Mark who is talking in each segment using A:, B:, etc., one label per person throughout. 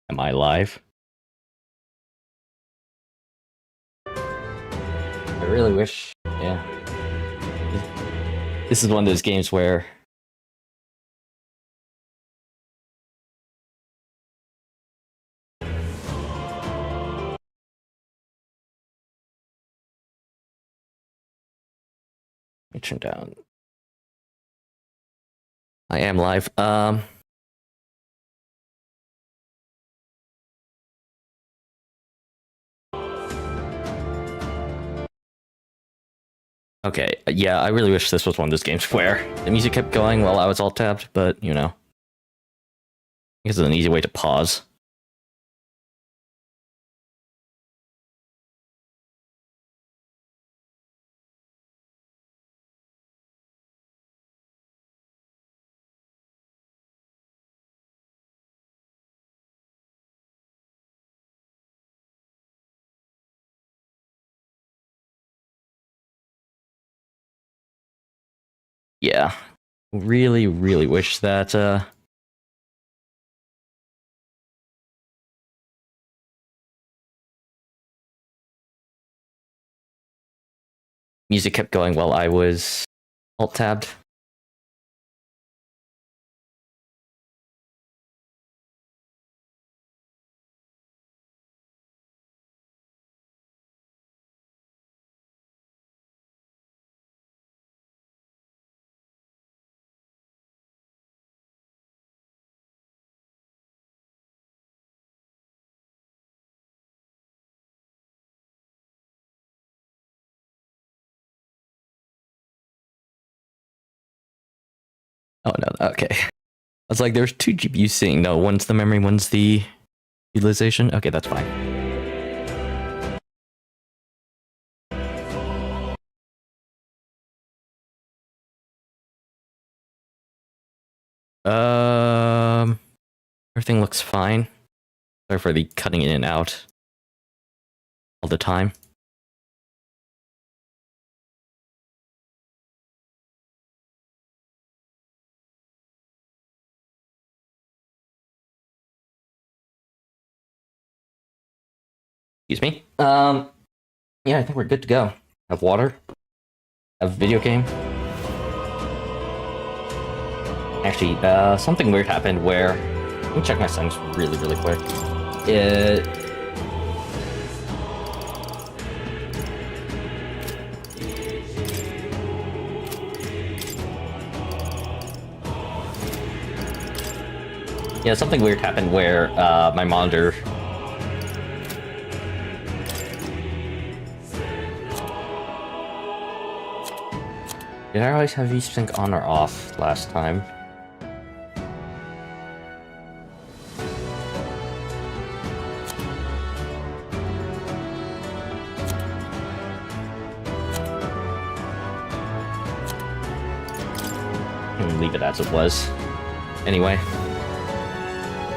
A: Am I live? I really wish, yeah. This is one of those games where let me turn down. I am live. Okay, yeah, I really wish this was one of those games where the music kept going while I was alt tabbed, but you know, I guess it's an easy way to pause. Yeah, really, really wish that music kept going while I was alt tabbed. Oh no, okay. I was like, there's two GPUs sitting. No, one's the memory, one's the utilization. Okay, that's fine. Everything looks fine. Sorry for the cutting in and out all the time. Excuse me. Yeah, I think we're good to go. Have water. Have a video game. Actually, something weird happened where... Let me check my settings really, really quick. Yeah, something weird happened where my monitor... Did I always have VSync on or off last time? Leave it as it was. Anyway.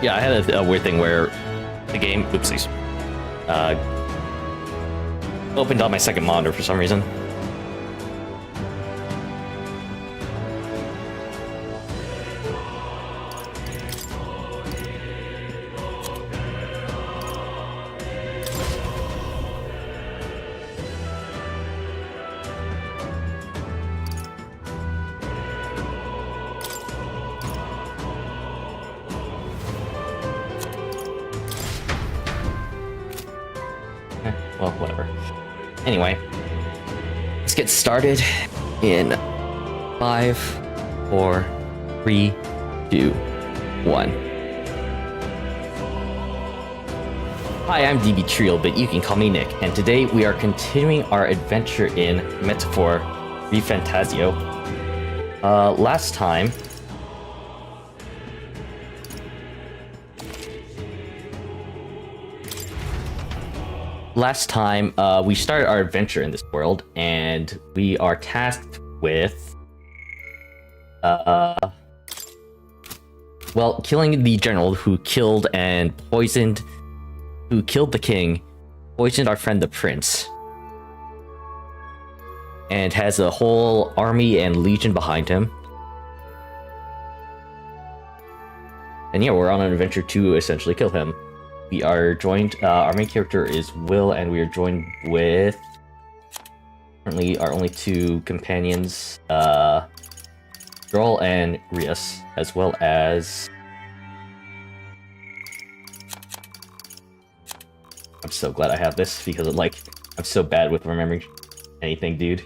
A: Yeah, I had a weird thing where the game, oopsies, opened on my second monitor for some reason. Well, whatever. Anyway, let's get started in 5, 4, 3, 2, 1. Hi, I'm Dbtriol, but you can call me Nick, and today we are continuing our adventure in Metaphor ReFantazio. Last time... we started our adventure in this world, and we are tasked with, well, killing the general who killed the king, poisoned our friend the prince, and has a whole army and legion behind him. And yeah, we're on an adventure to essentially kill him. we are joined, our main character is Will, and we are joined with currently our only two companions, Joel and Rias, as well as... I'm so glad I have this, because I'm so bad with remembering anything, dude.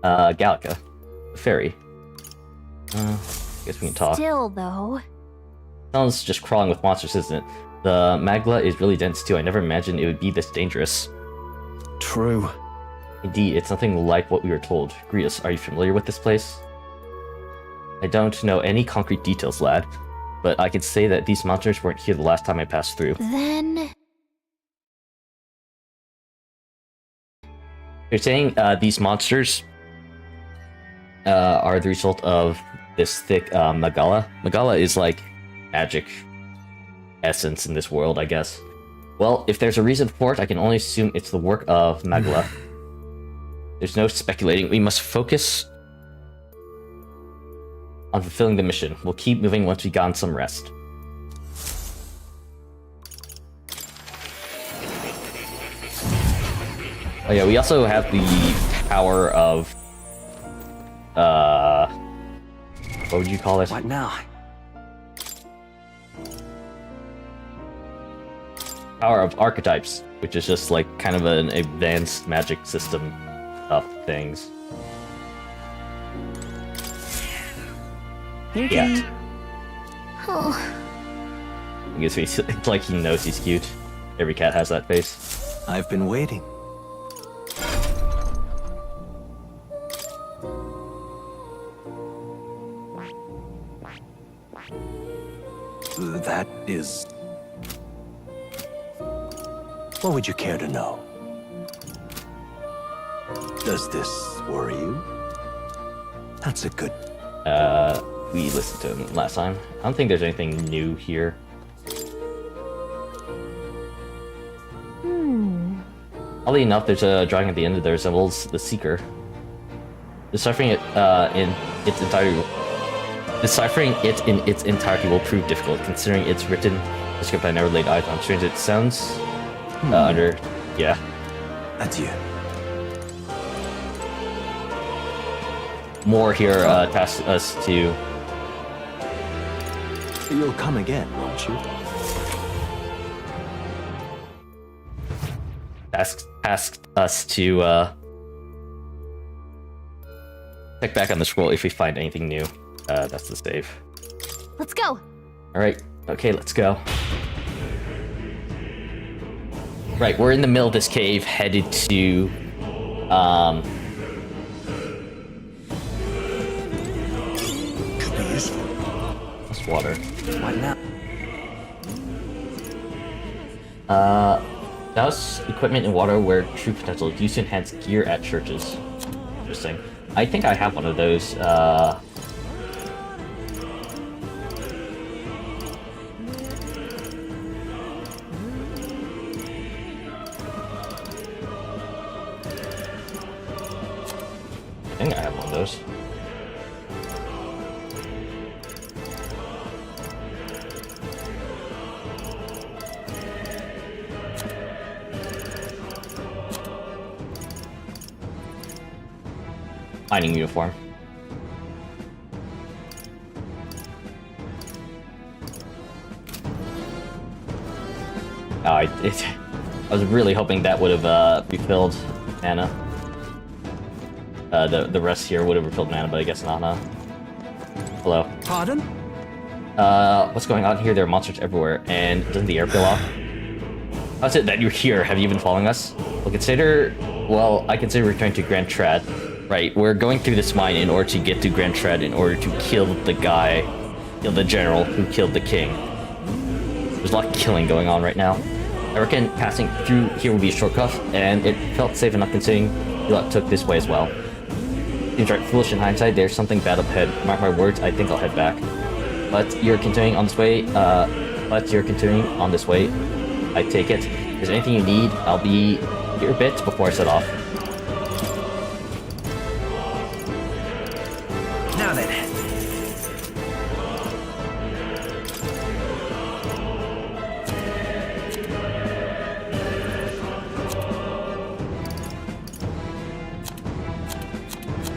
A: Gallica, the fairy. I guess we can talk.
B: Still, though.
A: Sounds just crawling with monsters, isn't it? The magla is really dense too. I never imagined it would be this dangerous.
C: True.
A: Indeed, it's nothing like what we were told. Grius, are you familiar with this place? I don't know any concrete details, lad, but I can say that these monsters weren't here the last time I passed through.
B: Then...
A: You're saying these monsters are the result of this thick magala? Magala is like magic essence in this world, I guess. Well, if there's a reason for it, I can only assume it's the work of Magla. There's no speculating. We must focus on fulfilling the mission. We'll keep moving once we've gotten some rest. Oh yeah, we also have the power of... what would you call it?
C: What now?
A: Power of archetypes, which is just like kind of an advanced magic system of things. Yeah.
B: Oh.
A: I guess it's like he knows he's cute. Every cat has that face.
C: I've been waiting. That is... What would you care to know? Does this worry you? That's a good...
A: We listened to him last time. I don't think there's anything new here. Oddly enough, there's a drawing at the end that resembles the Seeker. Deciphering it in its entirety will prove difficult, considering it's written a script I never laid eyes on. Strange, it sounds under... yeah.
C: That's you.
A: More here tasks us to...
C: You'll come again, won't you?
A: Asked us to check back on the scroll if we find anything new. That's the save.
B: Let's go.
A: All right. Okay, let's go. Right, we're in the middle of this cave, headed to
C: Could be useful.
A: this water.
C: What now?
A: Douse equipment in water where true potential is used to enhance gear at churches. Interesting. I think I have one of those. I think I have one of those. Mining uniform. Oh, I was really hoping that would have refilled mana. The rest here would have refilled mana, but I guess not, huh? Hello.
C: Pardon?
A: What's going on here? There are monsters everywhere, and doesn't the air peel off? How's it that you're here? Have you been following us? Well, I consider returning to Grand Trad. Right, we're going through this mine in order to get to Grand Trad in order to kill the general who killed the king. There's a lot of killing going on right now. I reckon passing through here will be a shortcut, and it felt safe enough considering you took this way as well. Seems right foolish in hindsight, there's something bad up ahead. Mark my words, I think I'll head back. But you're continuing on this way, I take it. If there's anything you need, I'll be here a bit before I set off.
C: Now then.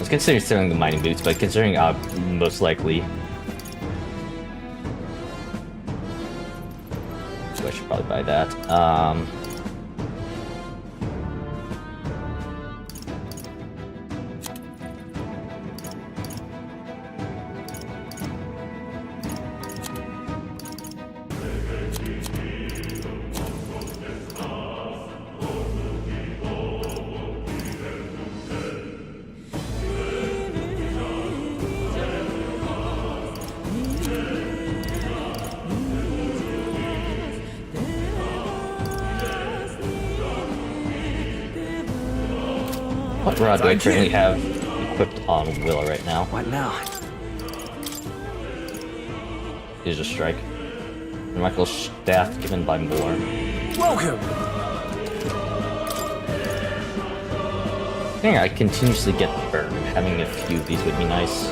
A: was considering the mining boots, but considering most likely, so I should probably buy that. What rod do I currently have equipped on Will right now?
C: What now?
A: Is a strike. And Michael's staff given by Moore.
C: Welcome!
A: I think I continuously get burned. Having a few of these would be nice.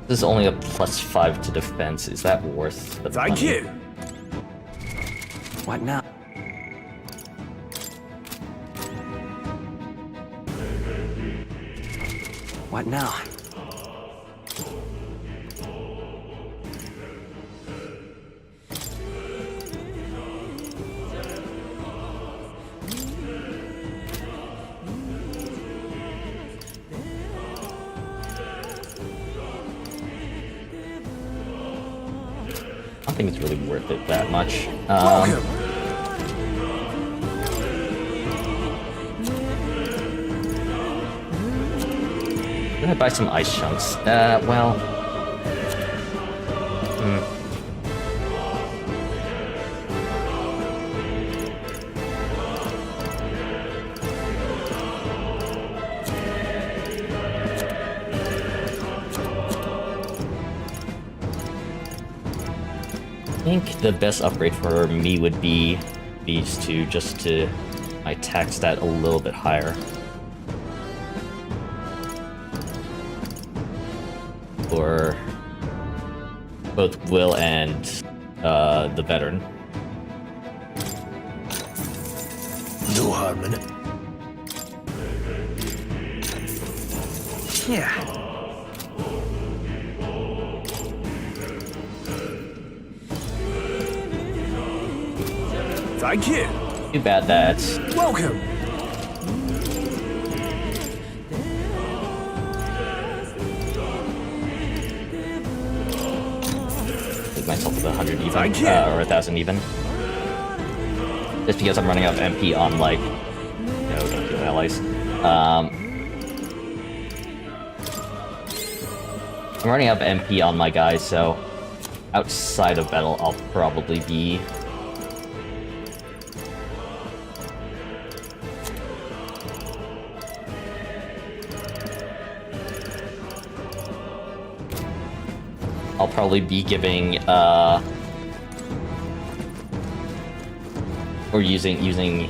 A: This is only a +5 to defense. Is that worth the
C: Thank
A: money?
C: you! What now? What now?
A: I don't think it's really worth it that much.
C: Welcome!
A: I'm gonna buy some ice chunks. Well... I think the best upgrade for me would be these two, just to my attack stat a little bit higher. For both Will and the veteran.
C: No harm in it. Yeah. Thank you.
A: Too bad that
C: Welcome.
A: hit myself with 100 even,
C: Thank you.
A: or 1,000 even. Just because I'm running out of MP on like, don't kill allies. I'm running out of MP on my guys, so outside of battle, I'll probably be. I'll probably be giving, or using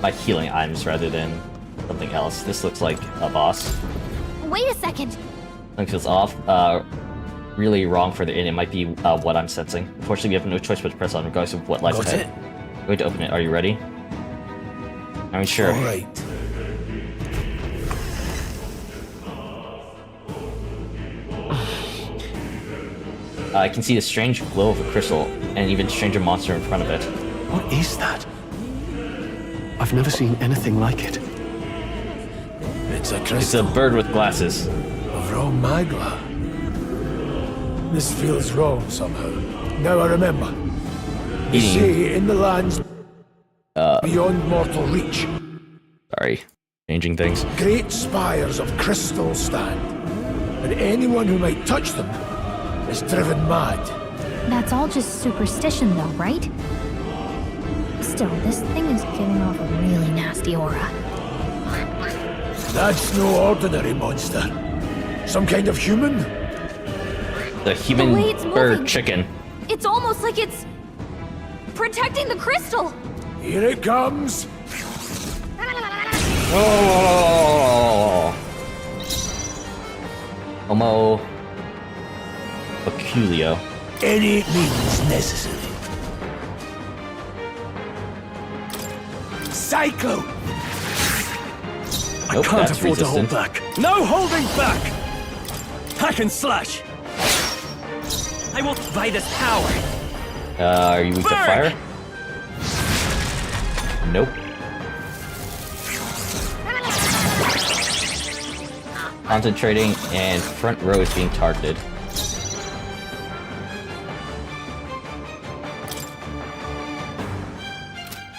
A: my healing items rather than something else. This looks like a boss.
B: Wait a second.
A: Something feels off. Really wrong for the inn. It might be what I'm sensing. Unfortunately, we have no choice but to press on regardless of what lies
C: Got
A: ahead.
C: it.
A: I'm going to open it. Are you ready? I mean, sure.
C: All right.
A: I can see the strange glow of a crystal, and an even stranger monster in front of it.
D: What is that? I've never seen anything like it.
C: It's a
A: It's a
C: crystal
A: bird with glasses.
C: of raw magma. This feels wrong somehow. Now I remember. You
A: Eating.
C: say in the lands beyond mortal reach,
A: Sorry, changing things.
C: great spires of crystal stand, and anyone who might touch them is driven mad.
B: That's all just superstition though, right? Still, this thing is giving off a really nasty aura.
C: That's no ordinary monster. Some kind of human?
A: The human
B: way it's
A: bird
B: moving.
A: chicken.
B: It's almost like it's Protecting the crystal!
C: Here it comes!
A: Oh! Homo peculio.
C: Any means necessary. Cyclone!
D: I
A: Nope,
D: can't
A: that's
D: afford to hold
A: resistant.
D: back. No holding back! Hack and slash!
E: I will by this power.
A: Are you weak to
E: Burn!
A: fire? Nope. Concentrating, and front row is being targeted.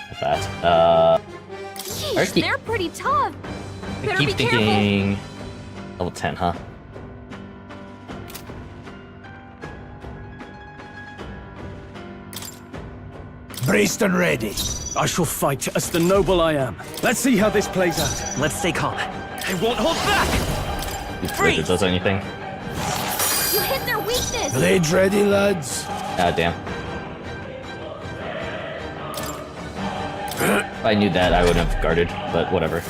A: Like that.
B: Yeesh,
A: I keep-
B: they're pretty tough.
A: I
B: Better
A: keep
B: be careful.
A: thinking... Level 10, huh?
C: Braced and ready.
D: I shall fight as the noble I am. Let's see how this plays out.
E: Let's stay calm. I won't hold back.
A: If it does anything.
B: You hit their weakness.
C: Blades ready, lads.
A: Ah, damn. If I knew that, I would have guarded, but whatever.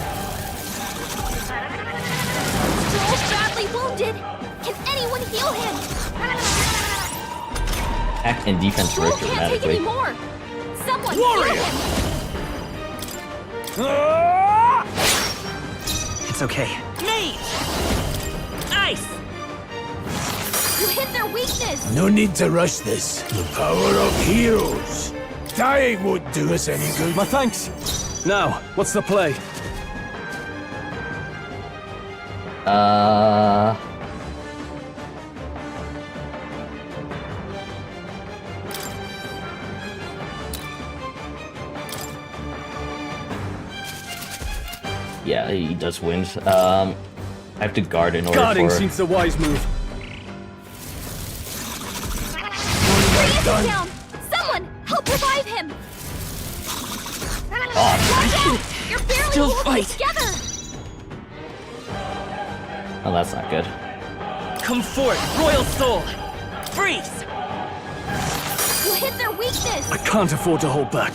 B: Joel's badly wounded. Can anyone heal him?
A: Attack and defense
B: Joel
A: work
B: can't take
A: dramatically.
B: any more. Someone
C: Warrior!
B: heal him.
E: It's okay. Mage! Ice!
B: You hit their weakness.
C: No need to rush this. The power of heroes. Dying won't do us any good.
D: My thanks. Now, what's the play?
A: Yeah, he does win. I have to guard in order
D: Guarding
A: for...
D: seems the wise move.
B: Freeze him down. Someone help revive him. Watch out. You're barely
E: Still
B: holding it
E: fight.
B: together.
A: Oh, that's not good.
E: Come forth, royal soul! Freeze!
B: You hit their weakness.
D: I can't afford to hold back.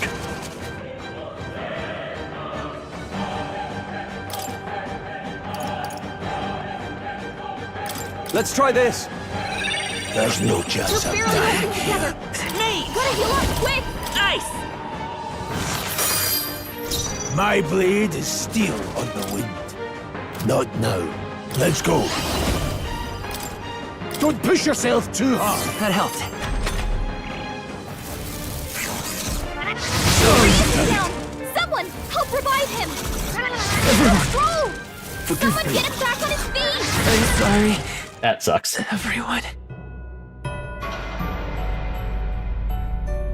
D: Let's try this.
C: There's no
B: You're
C: chance of
B: barely
C: dying.
B: holding together.
E: Mage!
B: Gotta heal up quick.
E: Ice!
C: My blade is steel on the wind. Not now. Let's go. Don't push yourself too hard.
E: That helped.
B: Freeze him down. Someone help revive him. Roll. Someone get him back on his feet.
E: I'm sorry,
A: That sucks.
E: everyone.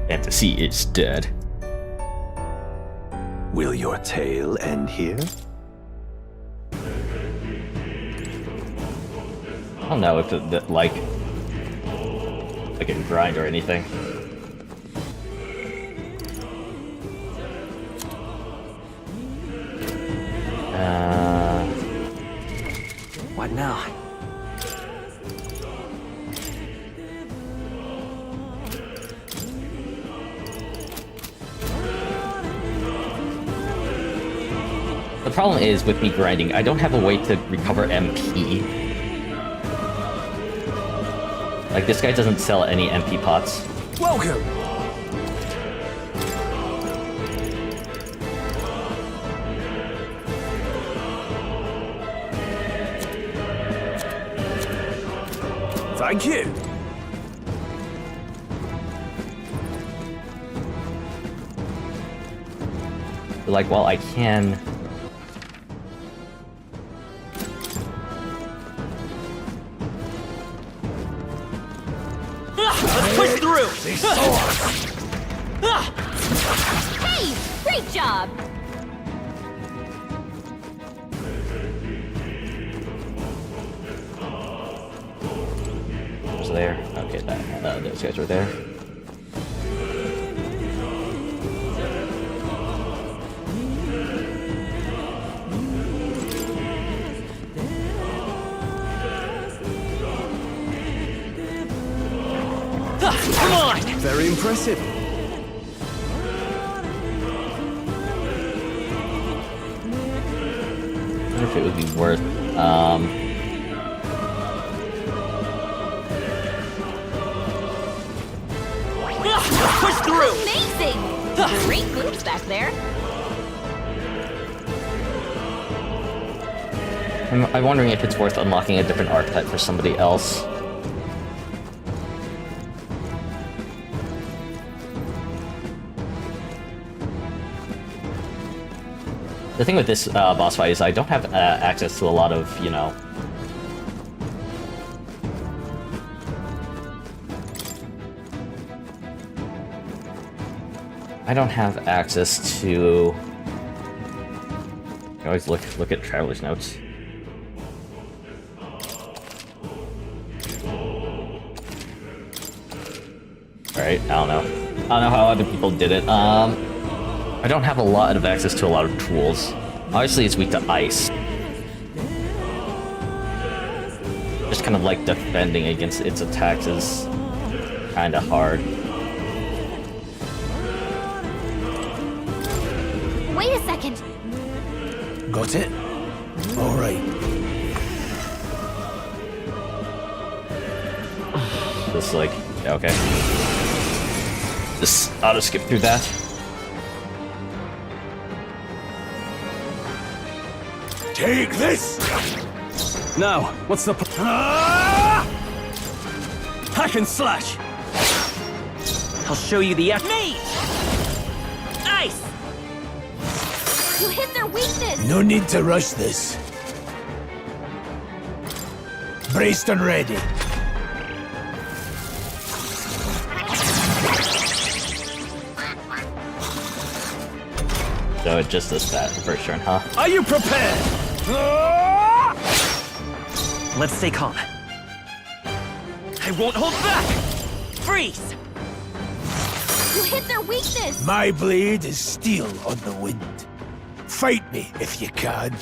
A: Fantasy is dead.
F: Will your tale end here?
A: I don't know if like I can grind or anything.
E: What now?
A: The problem is with me grinding, I don't have a way to recover MP. Like, this guy doesn't sell any MP pots.
C: Welcome.
D: Thank you.
A: But, like, while I can...
E: Let's push through!
B: Hey, great job.
A: Was there? Okay, those guys were there.
E: Come on!
D: Very impressive.
A: wonder if it would be worth.
E: Push through!
B: Amazing! Great moves back there.
A: I'm wondering if it's worth unlocking a different archetype for somebody else. The thing with this boss fight is I don't have access to a lot of, you know... I don't have access to... I always look at Traveler's Notes. Alright, I don't know. I don't know how other people did it. I don't have a lot of access to a lot of tools. Obviously, it's weak to ice. Just kind of like defending against its attacks is kind of hard.
B: Wait a second.
C: Got it? All right.
A: Just like, yeah, okay. Just auto skip through that.
C: Take this!
D: Now, what's the hack and slash?
E: I'll show you the mage! Ice!
B: You hit their weakness.
C: No need to rush this. Braced and ready.
A: So it just does that the first turn, huh?
D: Are you prepared?
E: Let's stay calm. I won't hold back! Freeze!
B: You hit their weakness.
C: My blade is steel on the wind. Fight me if you can.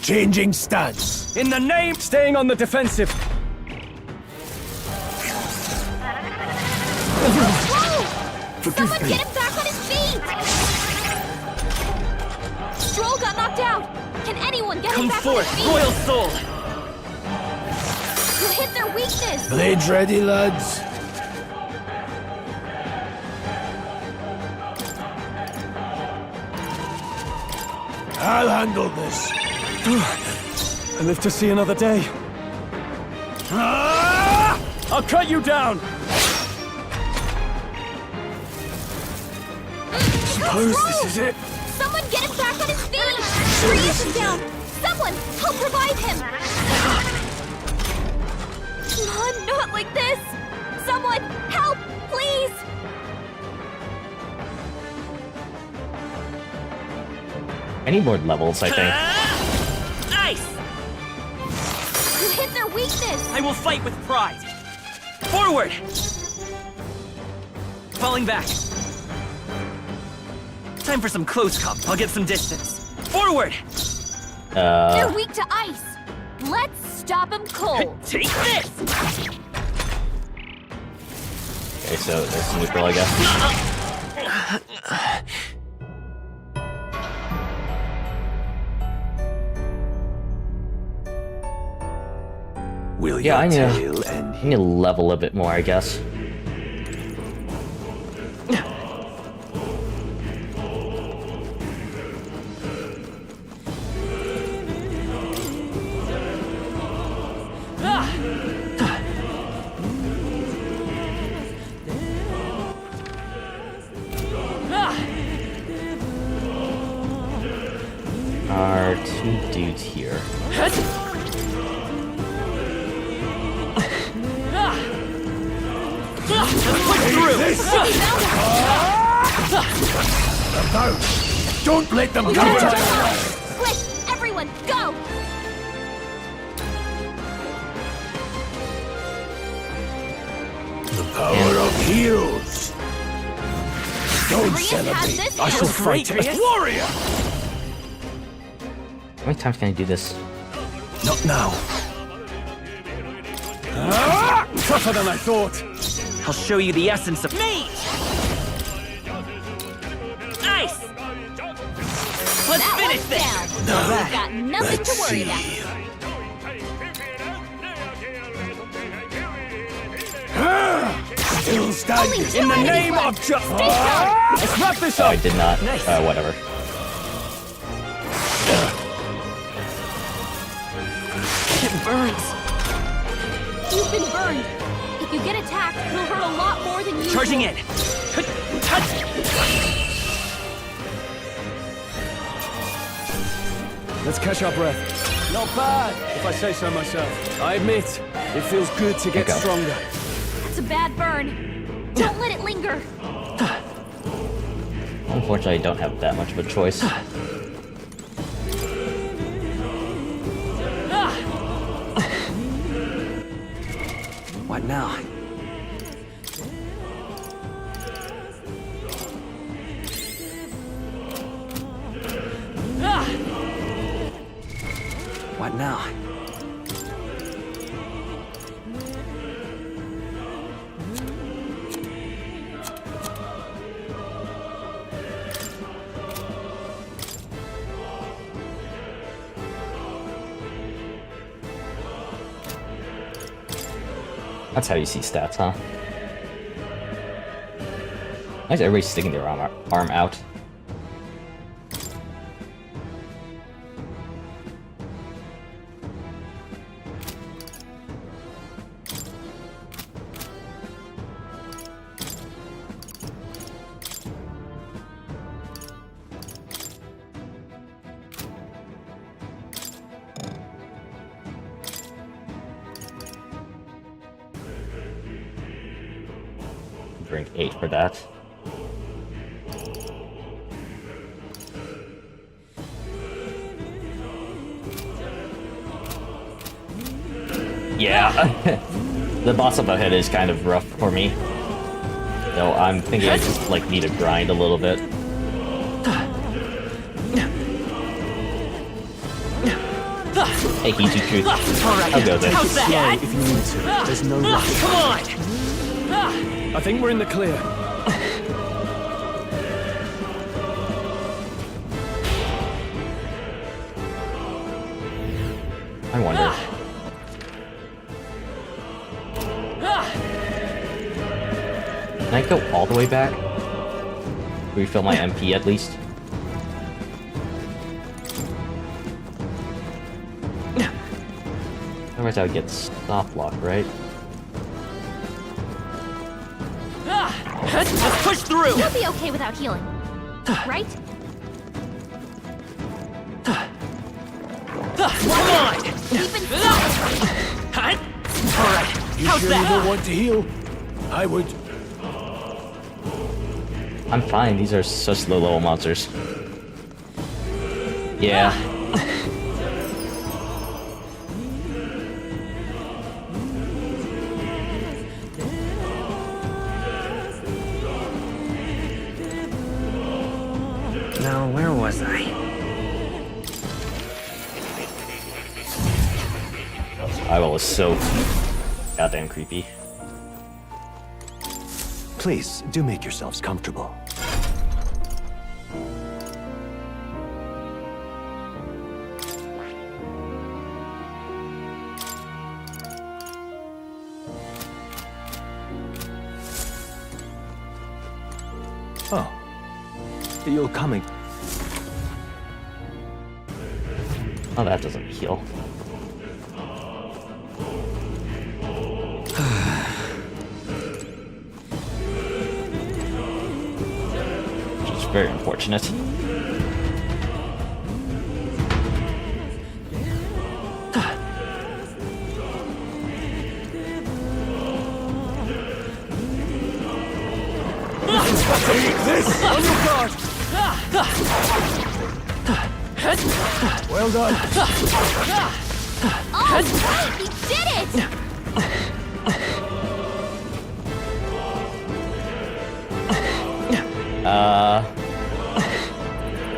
C: Changing stance.
D: In the name, staying on the defensive.
B: Whoa! Someone get him back on his feet! Stroll got knocked out. Can anyone get him
E: Come
B: back on his
E: forth,
B: feet?
E: Royal Soul!
B: You hit their weakness.
C: Blades ready, lads. I'll handle this.
D: I live to see another day. I'll cut you down. Suppose this is it.
B: Someone get him back on his feet! Freeze him down! Someone help revive him! Come on, not like this! Someone help, please!
A: I need more levels, I think.
E: Ice!
B: You hit their weakness!
E: I will fight with pride! Forward! Falling back. Time for some close comp. I'll get some distance. Forward!
B: They're weak to ice! Let's stop them cold!
E: Take this!
A: Okay, so there's neutral, I guess.
F: Will
A: Yeah,
F: your
A: I
F: tail end
A: need to level a bit more, I guess. Are two dudes here.
C: About. Don't let them come to
B: Quick, everyone, go!
C: the power of heroes. Don't
B: Rhea has
C: celebrate.
B: this
C: I shall
B: now.
C: fight as warrior.
A: How many times can I do this?
C: Not now.
D: Tougher than I thought.
E: I'll show you the essence of mage! Ice! Let's
B: That
E: finish
B: one's
E: this!
B: down. We've got nothing to worry about.
C: Still
B: Only
C: standing.
B: two enemies left. Stay sharp.
C: Let's wrap this
A: Oh,
C: up.
A: I did not.
E: Nice.
A: Whatever.
E: It burns.
B: You've been burned. If you get attacked, it'll hurt a lot more than usual.
E: Charging in.
C: Let's catch our breath. Not bad, if I say so myself. I admit, it feels good to get
A: Okay.
C: stronger.
B: That's a bad burn. Don't let it linger.
A: Unfortunately, I don't have that much of a choice.
E: What now? What now?
A: That's how you see stats, huh? Why is everybody sticking their arm out? Drink 8 for that. Yeah, the boss up ahead is kind of rough for me. So I'm thinking I just like need to grind a little bit. Hey, Heat Truth. I'll go then.
E: How's that?
D: If you need to, there's no rush.
E: Come on!
C: I think we're in the clear.
A: I wonder. Can I go all the way back? Refill my MP at least? Otherwise I would get stop lock, right?
E: Let's push through!
B: You'll be okay without healing. Right?
E: Come on!
B: Keep in
E: Alright,
C: You
E: how's
C: sure you
E: that?
C: don't want to heal? I would.
A: I'm fine, these are such low level monsters. Yeah.
E: Now, where was I?
A: Eyeball is so goddamn creepy.
F: Please, do make yourselves comfortable. Oh. You're coming.
A: Oh, that doesn't heal. Which is very unfortunate.
C: This! On your guard! Well done.
B: Oh, right! He did it!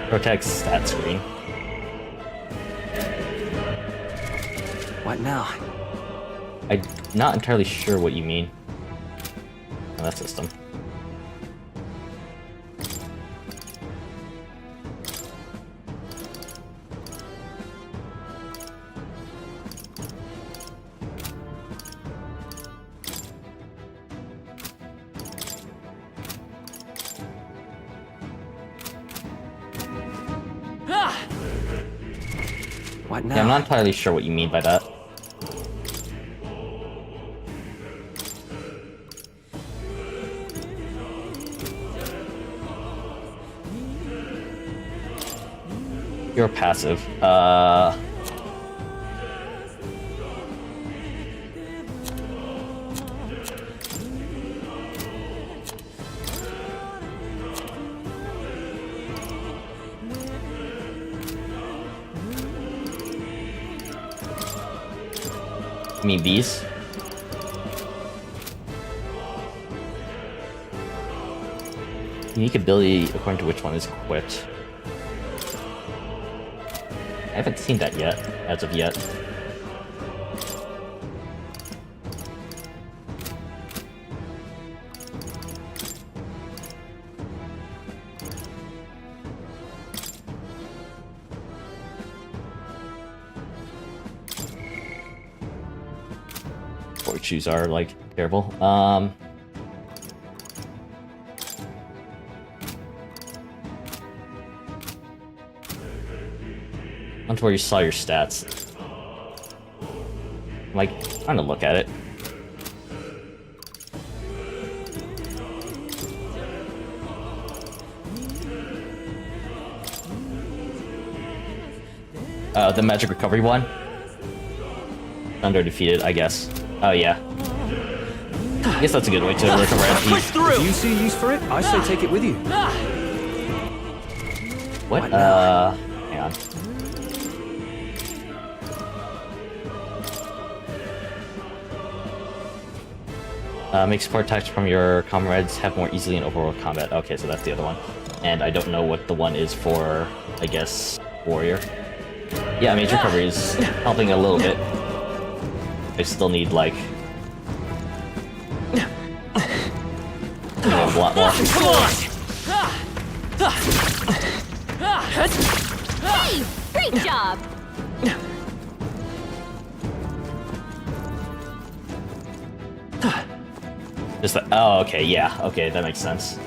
A: Protect stat screen.
E: What now?
A: I'm not entirely sure what you mean. Oh, that system.
E: What now?
A: Yeah, I'm not entirely sure what you mean by that. You're passive. You mean these? Unique ability according to which one is equipped. I haven't seen that yet, as of yet. Shoes are like terrible. Onto where you saw your stats. I'm like trying to look at it. The magic recovery one. Under defeated, I guess. Oh yeah. I guess that's a good way to recover
E: Push
A: MP.
E: through!
F: If you see use for it, I say take it with you.
A: What? Hang on. Make support attacks from your comrades have more easily in overworld combat. Okay, so that's the other one. And I don't know what the one is for, I guess, warrior. Yeah, mage recovery is helping a little bit. I still need, like... a lot more.
E: Come on!
B: Hey! Great job!
A: Just the, oh, okay, yeah. Okay, that makes sense.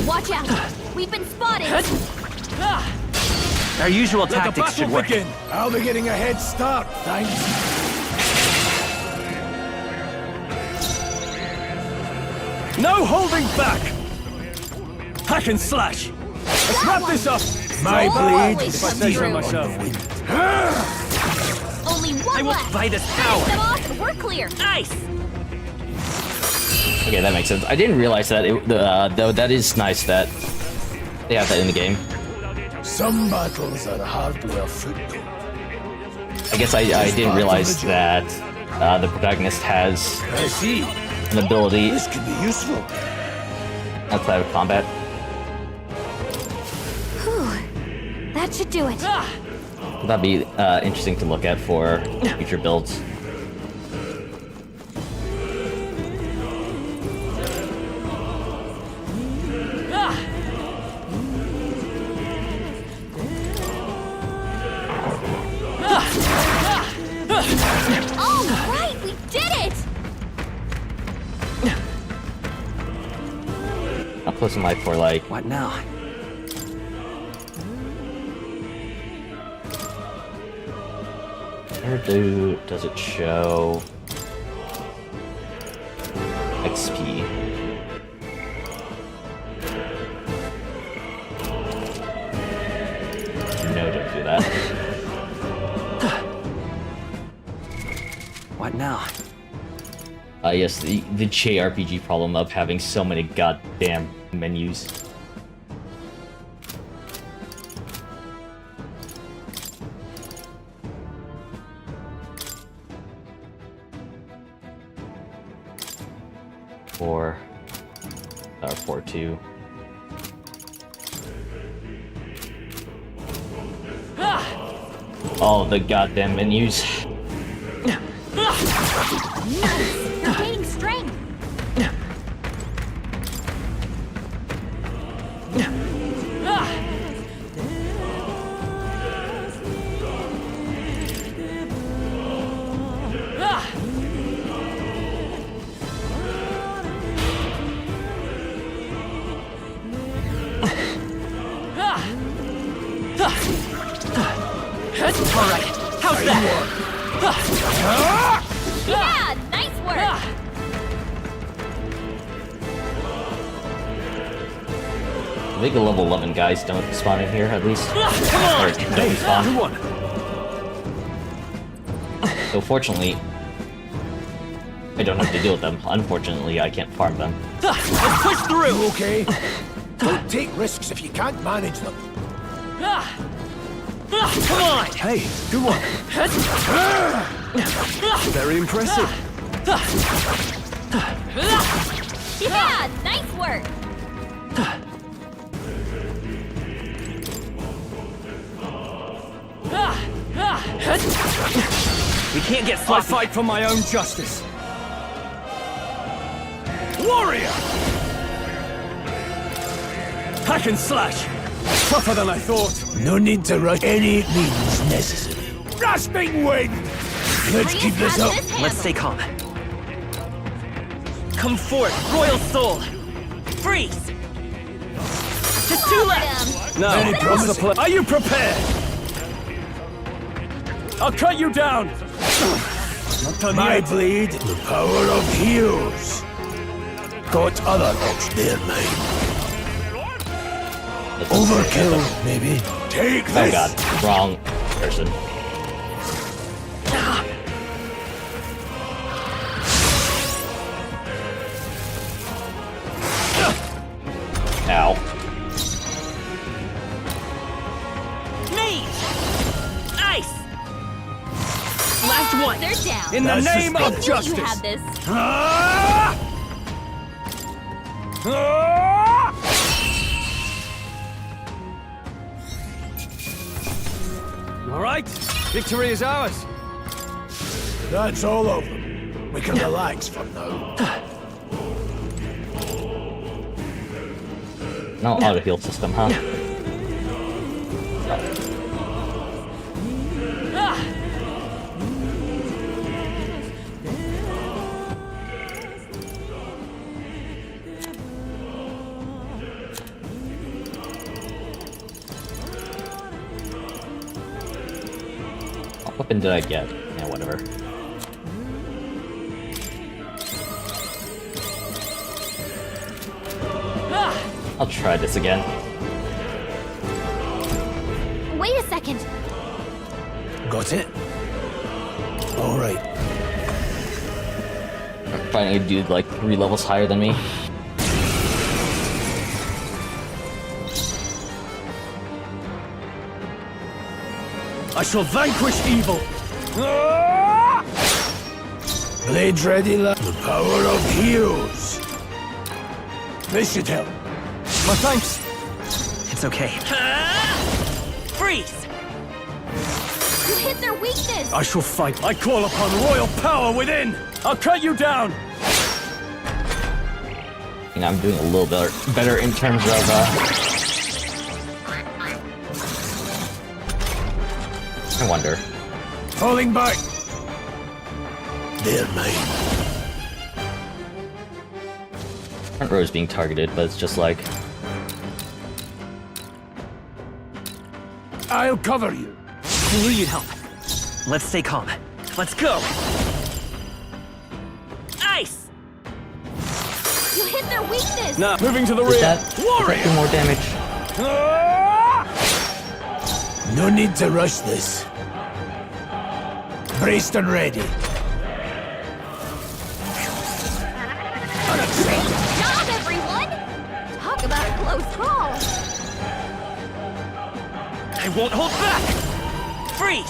B: Watch out! We've been spotted!
E: Our usual
C: Let the
E: tactics should
C: battle
E: work.
C: begin. I'll be getting a head start, thanks.
E: No holding back! Hack and slash!
C: Let's wrap this up. My
B: always
C: bleed, if I
B: come
C: say so
B: through.
C: myself.
B: Only one
E: I will
B: left!
E: buy this
B: Finish
E: power!
B: them off and we're clear!
E: Nice!
A: Okay, that makes sense. I didn't realize that, though that is nice that they have that in the game.
C: Some battles are hardly afoot, though.
A: I guess I didn't realize that the protagonist has
C: I see.
A: an ability
C: This could be useful.
A: outside of combat.
B: Whew. That should do it.
A: That'd be interesting to look at for future builds.
B: All right, we did it!
A: How close am I for, like...
E: What now?
A: Where does it show XP? No, don't do that.
E: What now?
A: Yes, the JRPG problem of having so many goddamn menus. Four, 4-2. All the goddamn menus.
B: Nice! You're gaining strength!
E: All right, how's that?
B: Yeah, nice work.
A: I think the level 11 guys don't spawn in here, at least. Or don't
F: Good
A: spawn.
F: one.
A: So fortunately, I don't have to deal with them. Unfortunately, I can't farm them.
E: Let's push through.
C: You okay? Don't take risks if you can't manage them.
E: Come on.
F: Hey, good one. Very impressive.
B: Yeah, nice work.
E: We can't get
F: I
E: sloppy.
F: fight for my own justice. Warrior! Hack and slash. Tougher than I thought.
C: No need to rush any means necessary. Rasping wind! Let's keep this up.
E: Let's stay calm. Come forth, royal soul. Freeze. Just two left.
F: Now,
C: Very
F: what's the
C: promising.
F: plan? Are you prepared? I'll cut you down. Not done
C: My
F: yet.
C: blade, the power of heroes. Got other options there, mate. Overkill, maybe. Take
A: Oh
C: this!
A: god, wrong person. Ow.
E: Mage. Ice. Last one.
B: They're down.
F: In the
C: That's
F: name
C: just-
F: of
B: I knew
F: justice.
B: you had this.
F: Ah! Ah! All right, victory is ours.
C: That's all of them. We can relax for now.
A: No auto heal system, huh? What weapon did I get? Yeah, whatever. I'll try this again.
B: Wait a second.
C: Got it? Alright.
A: Finally, a dude like 3 levels higher than me.
F: I shall vanquish evil. Ah!
C: Blades ready, lad. The power of heroes. This should help.
F: My thanks.
E: It's okay. Freeze.
B: You hit their weakness.
F: I shall fight. I call upon royal power within. I'll cut you down.
A: You know, I'm doing a little better in terms of I wonder.
C: Falling back. They're mine.
A: Front row is being targeted, but it's just like
C: I'll cover you.
E: I knew you'd help. Let's stay calm. Let's go. Ice.
B: You hit their weakness.
F: Now, moving to the
A: does
F: rear.
A: that do more damage?
F: Ah!
C: No need to rush this. Braced and ready.
B: Great job, everyone. Talk about a close call.
E: I won't hold back. Freeze.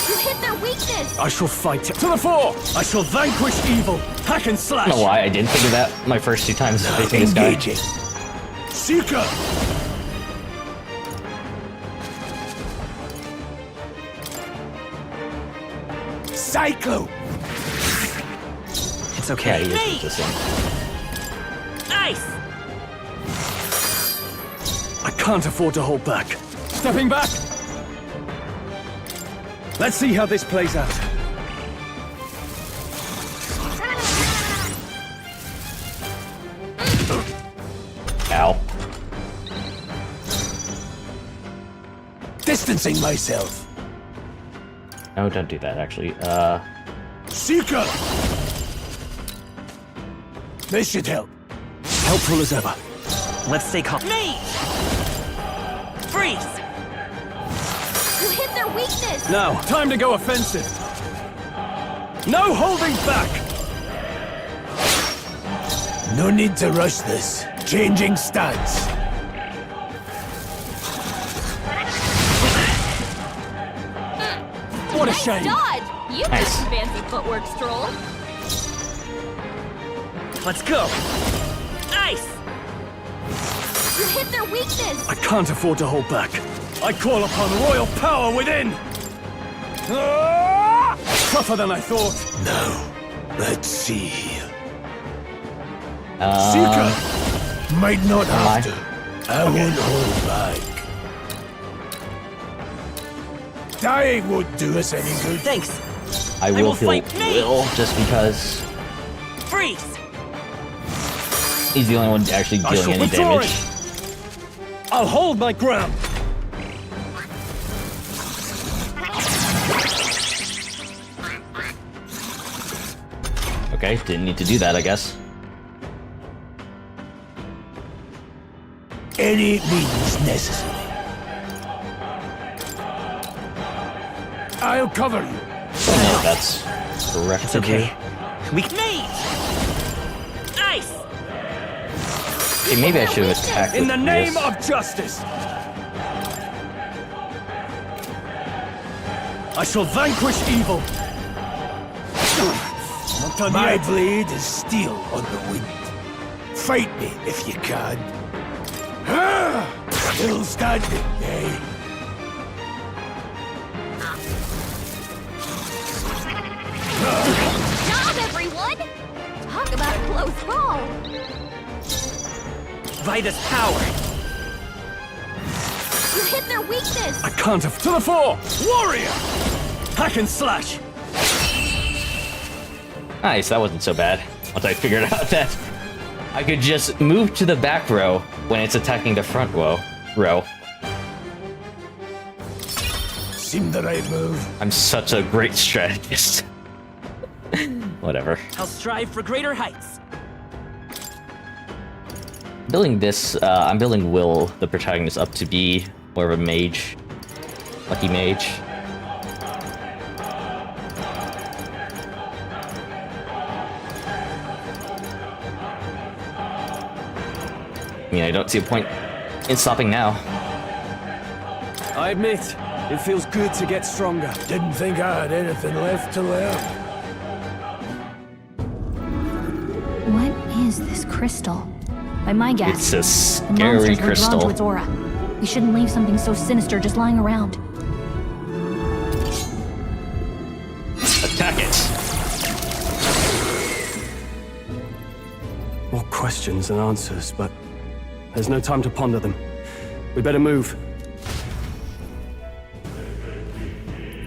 B: You hit their weakness.
F: I shall fight to the fore. I shall vanquish evil. Hack and slash.
A: I don't know why I didn't think of that my first 2 times facing this guy.
C: Engaging. Seeker. Cyclo.
E: It's
A: Yeah,
E: okay.
A: he is
E: Mage.
A: resistant.
E: Ice.
F: I can't afford to hold back. Stepping back. Let's see how this plays out.
C: This distancing myself.
A: No, don't do that, actually.
C: Seeker! This should help.
D: Helpful as ever.
E: Let's stay calm. Me! Freeze!
B: You hit their weakness!
F: Now, time to go offensive. No holding back!
C: No need to rush this. Changing stance.
F: What a
B: Nice
F: shame.
B: dodge! You've got
A: Nice.
B: some fancy footwork, Stroll.
E: Let's go! Ice!
B: You hit their weakness!
F: I can't afford to hold back. I call upon royal power within! Ah! Tougher than I thought.
C: Now, let's see.
A: Uh,
C: Seeker! Might not
A: am I?
C: have to. I won't hold back. Dying won't do us any good.
E: Thanks!
A: I will
E: will
A: feel
E: fight me.
A: Will just because
E: Freeze!
A: he's the only one actually
F: I
A: dealing
F: shall
A: any
F: withdraw
A: damage.
F: it. I'll hold my ground.
A: Okay, didn't need to do that, I guess.
C: Any means necessary. I'll cover you.
A: No, that's correct.
E: It's okay. We can... Me! Ice!
A: Okay, maybe I should have attacked
F: In
A: with
F: the name
A: this.
F: of justice! I shall vanquish evil! Not done
C: My
F: yet.
C: blade is steel on the wind. Fight me if you can. Ah! Still standing, eh?
B: Job, everyone! Talk about a close call!
E: By this power!
B: You hit their weakness!
F: I can't have... To the fore! Warrior! Hack and slash!
A: Nice, that wasn't so bad. Once I figured out that I could just move to the back row when it's attacking the front row.
C: Seemed the right move.
A: I'm such a great strategist. Whatever.
E: I'll strive for greater heights!
A: Building this, I'm building Will, the protagonist, up to be more of a mage. Lucky mage. I mean, I don't see a point in stopping now.
F: I admit, it feels good to get stronger.
C: Didn't think I had anything left to learn.
B: What is this crystal? By my guess,
A: It's a
B: the
A: scary
B: monsters were drawn
A: crystal.
B: to its aura. We shouldn't leave something so sinister just lying around.
A: Attack it!
D: More questions than answers, but there's no time to ponder them. We better move.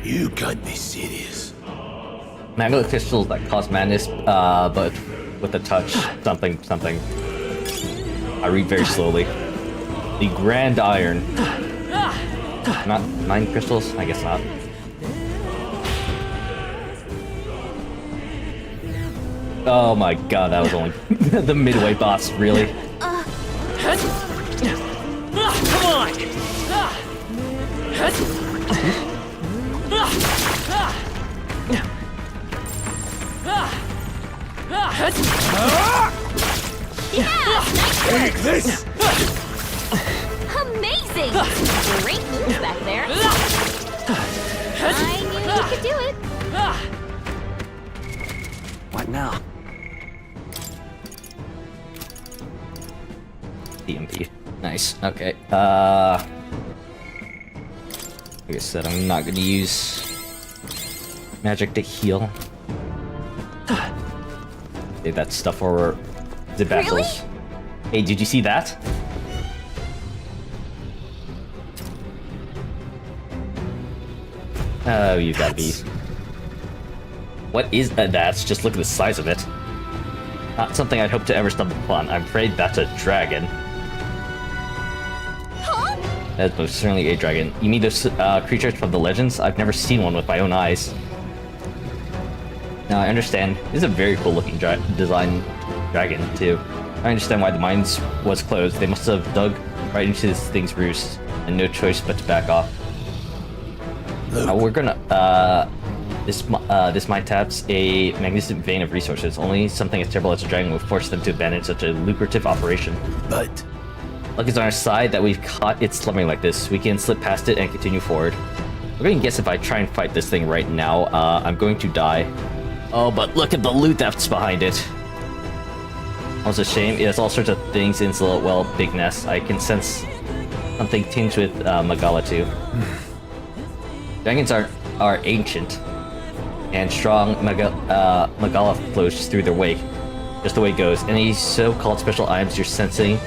C: You can't be serious.
A: Magnet crystals that cause madness, but with a touch, something. I read very slowly. The Grand Iron. Not 9 crystals? I guess not. Oh my god, that was only the midway boss, really.
E: Come on!
C: Take this!
B: Amazing! Great move back there. I knew you could do it.
E: What now?
A: DMP. Nice. Okay. Like I said, I'm not gonna use magic to heal. Save that stuff for the battles.
B: Really?
A: Hey, did you see that? Oh, you gotta be. What is that? That's just look at the size of it. Not something I'd hope to ever stumble upon. I'm afraid that's a dragon.
B: Huh?
A: That's most certainly a dragon. You mean those creatures from the legends? I've never seen one with my own eyes. Now I understand. This is a very cool looking design dragon too. I understand why the mines was closed. They must have dug right into this thing's roost, and no choice but to back off. We're gonna this mine taps a magnificent vein of resources. Only something as terrible as a dragon would force them to abandon such a lucrative operation.
C: But
A: Luck is on our side that we've caught it slumbering like this. We can slip past it and continue forward. I'm going to guess if I try and fight this thing right now, I'm going to die. Oh, but look at the loot that's behind it. Almost a shame. It has all sorts of things in its little, well, big nest. I can sense something tinged with Magala too. Dragons are ancient, and strong Magala flows through their wake. Just the way it goes. Any so-called special items you're sensing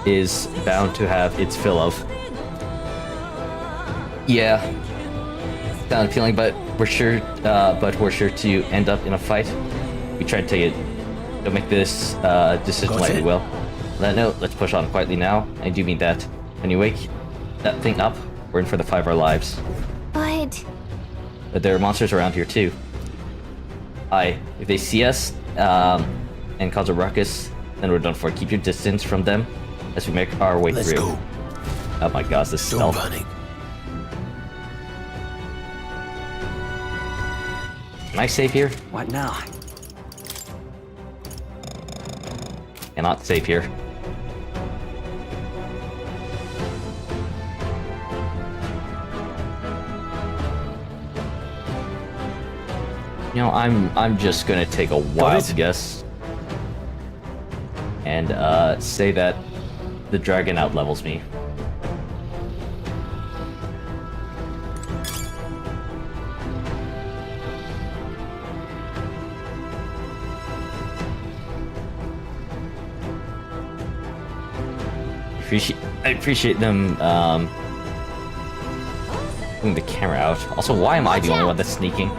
A: is bound to have its fill of. Yeah, sound appealing, but we're sure to end up in a fight. We tried to tell you, don't make this decision lightly. Will. On that note, let's push on quietly now. I do mean that. When you wake that thing up, we're in for the fight of our lives.
B: But
A: there are monsters around here too. If they see us and cause a ruckus, then we're done for. Keep your distance from them as we make our way
C: let's
A: through.
C: go.
A: Oh my gosh, this
C: Don't
A: stealth.
C: panic.
A: Can I save here?
E: What now?
A: Cannot save here. You know, I'm just gonna take a wild guess and say that the dragon outlevels me. I appreciate them pulling the camera out. Also, why am I the only one that's sneaking?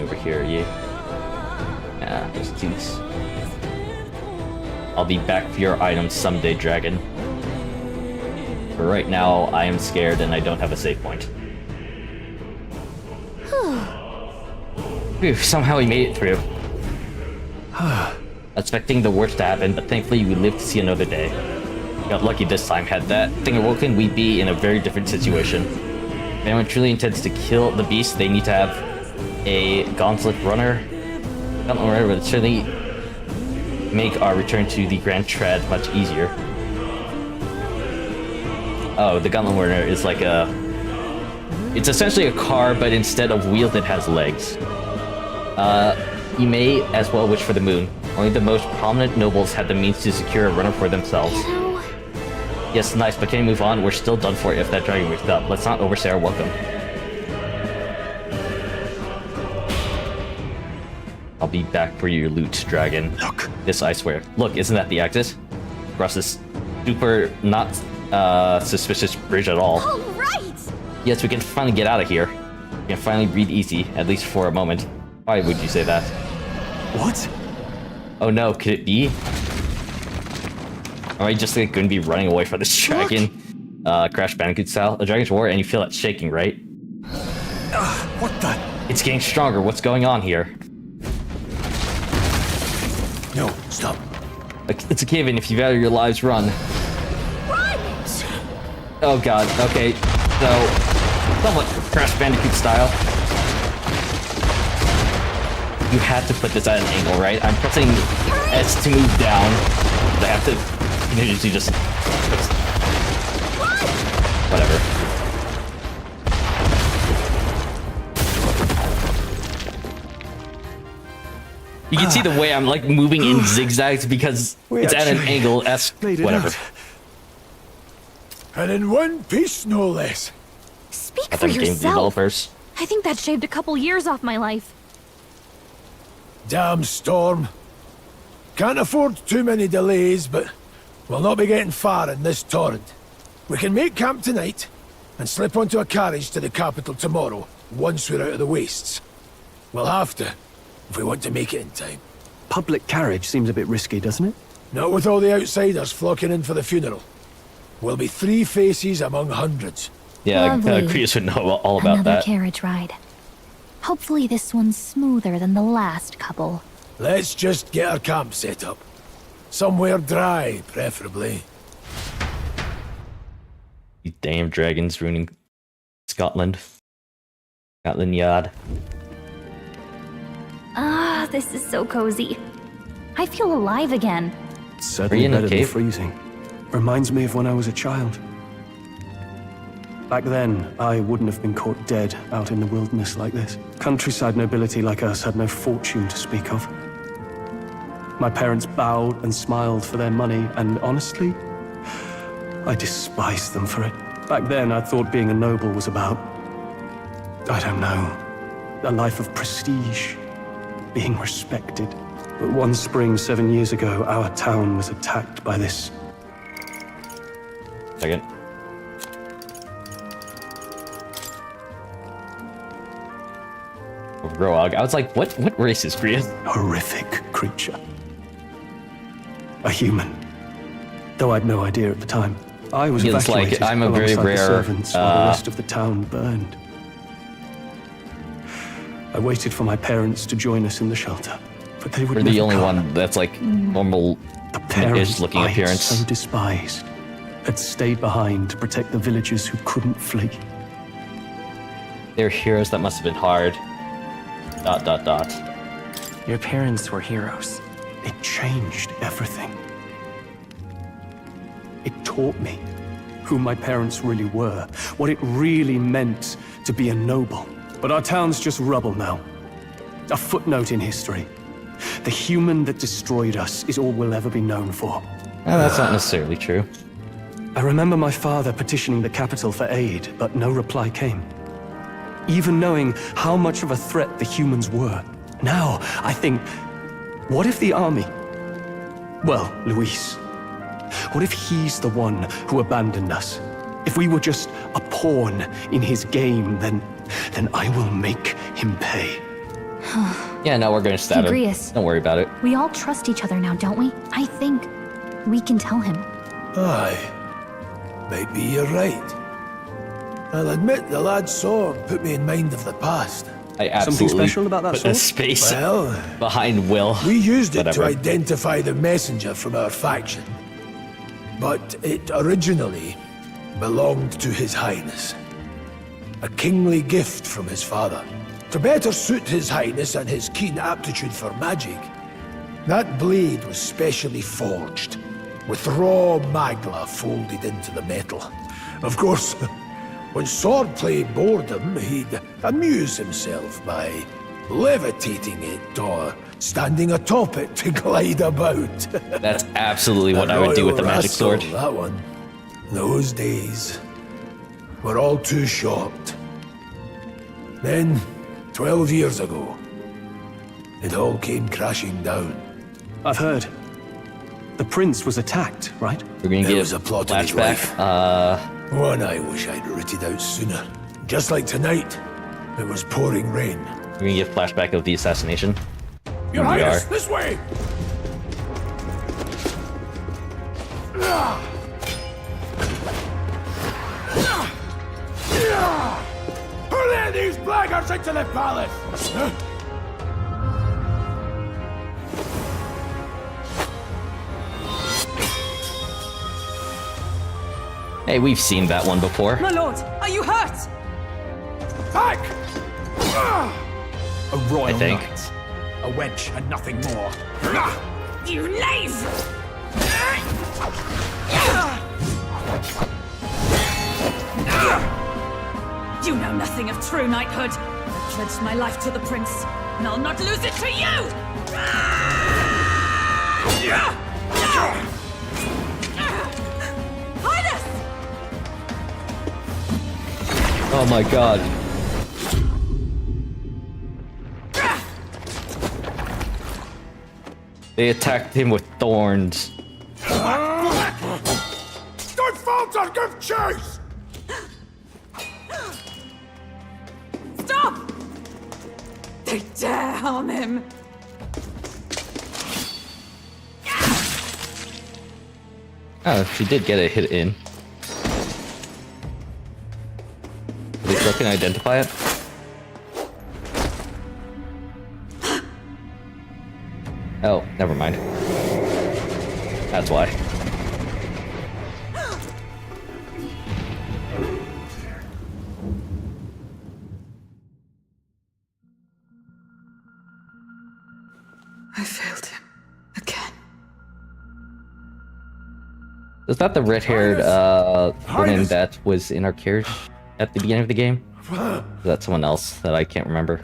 A: Over here, yeah, there's things. I'll be back for your items someday, dragon. But right now, I am scared and I don't have a save point. Phew, somehow we made it through. Expecting the worst to happen, but thankfully we lived to see another day. Got lucky this time. Had that thing awoken, we'd be in a very different situation. If anyone truly intends to kill the beast, they need to have a gauntlet runner. Gauntlet runner would certainly make our return to the Grand Trad much easier. Oh, the gauntlet runner is like a... It's essentially a car, but instead of wheels, it has legs. You may as well wish for the moon. Only the most prominent nobles had the means to secure a runner for themselves.
B: you know,
A: Yes, nice, but can you move on? We're still done for if that dragon wakes up. Let's not overstay our welcome. I'll be back for your loot, dragon.
C: Look.
A: This I swear. Look, isn't that the exit? Across this super not suspicious bridge at all.
B: all right.
A: Yes, we can finally get out of here. We can finally breathe easy, at least for a moment. Why would you say that?
D: What?
A: Oh no, could it be? Am I just like going to be running away from this dragon? Crash Bandicoot style? A dragon's war and you feel that shaking, right?
C: What the?
A: It's getting stronger. What's going on here?
C: No, stop.
A: It's a cave-in. If you value your lives, run.
B: Run!
A: Oh god, okay. So, somewhat Crash Bandicoot style. You have to put this at an angle, right? I'm pressing S to move down. I have to continuously just... Whatever. You can see the way I'm like moving in zigzags because it's at an angle. That's whatever.
C: And in one piece, no less.
B: Speak
A: I
B: for
A: think game
B: yourself.
A: developers.
B: I think that shaved a couple years off my life.
C: Damn storm. Can't afford too many delays, but We'll not be getting far in this torrent. We can make camp tonight, and slip onto a carriage to the capital tomorrow, once we're out of the wastes. We'll have to, if we want to make it in time.
D: Public carriage seems a bit risky, doesn't it?
C: Not with all the outsiders flocking in for the funeral. We'll be 3 faces among hundreds.
A: Yeah,
B: Lovely.
A: Chris would know all about
B: Another
A: that.
B: carriage ride. Hopefully this one's smoother than the last couple.
C: Let's just get our camp set up. Somewhere dry, preferably.
A: You damn dragons ruining Scotland. Scotland Yard.
B: Ah, this is so cozy. I feel alive again.
D: It's certainly
A: in a
D: better than
A: cave?
D: freezing. Reminds me of when I was a child. Back then, I wouldn't have been caught dead out in the wilderness like this. Countryside nobility like us had no fortune to speak of. My parents bowed and smiled for their money, and honestly, I despised them for it. Back then, I thought being a noble was about, I don't know, a life of prestige, being respected. But one spring 7 years ago, our town was attacked by this.
A: Second. Roag. I was like, what race is Prius?
D: Horrific creature. A human. Though I'd no idea at the time. I was
A: Yeah, it's like,
D: evacuated
A: I'm a very
D: alongside the
A: rare,
D: servants while the rest of the town burned. I waited for my parents to join us in the shelter, but they would
A: We're
D: never
A: the only
D: come.
A: one that's like normal
D: The parents
A: looking
D: I
A: appearance.
D: so despised had stayed behind to protect the villagers who couldn't flee.
A: They're heroes. That must have been hard. ...
E: Your parents were heroes.
D: It changed everything. It taught me who my parents really were, what it really meant to be a noble. But our town's just rubble now. A footnote in history. The human that destroyed us is all we'll ever be known for.
A: That's not necessarily true.
D: I remember my father petitioning the capital for aid, but no reply came. Even knowing how much of a threat the humans were. Now, I think, what if the army? Well, Luis. What if he's the one who abandoned us? If we were just a pawn in his game, then I will make him pay.
A: Yeah, no, we're going to stab him.
B: Tigreus.
A: Don't worry about it.
B: We all trust each other now, don't we? I think we can tell him.
C: Aye. Maybe you're right. I'll admit the lad's sword put me in mind of the past.
A: I
D: Something
A: absolutely
D: special about that
A: put a
D: sword?
A: space
C: Well,
A: behind Will.
C: we used it
A: Whatever.
C: to identify the messenger from our faction. But it originally belonged to His Highness. A kingly gift from his father. To better suit His Highness and his keen aptitude for magic, that blade was specially forged, with raw magla folded into the metal. Of course, when swordplay bored him, he'd amuse himself by levitating it or standing atop it to glide about.
A: That's absolutely what I would do with the magic sword.
C: That one. Those days were all too short. Then, 12 years ago, it all came crashing down.
D: I've heard. The prince was attacked, right?
A: We're going to
C: It
A: get
C: was a plot of his
A: flashback.
C: wife. One I wish I'd rooted out sooner. Just like tonight, it was pouring rain.
A: We're going to get flashback of the assassination.
C: Your
A: Here we
C: Highness,
A: are.
C: this way! Who let these blackguards into the palace? Huh?
A: Hey, we've seen that one before.
E: My lord, are you hurt?
C: Back!
G: A royal
A: I think.
G: knight. A wench and nothing more.
E: You knave! You know nothing of true knighthood. I pledged my life to the prince, and I'll not lose it to you! Highness!
A: Oh my god. They attacked him with thorns.
C: give chase!
E: Stop! They dare harm him!
A: Oh, she did get a hit in. At least I can identify it. Oh, never mind. That's why.
E: I failed him. Again.
A: Is that the red-haired woman that was in our carriage at the beginning of the game? Or is that someone else that I can't remember?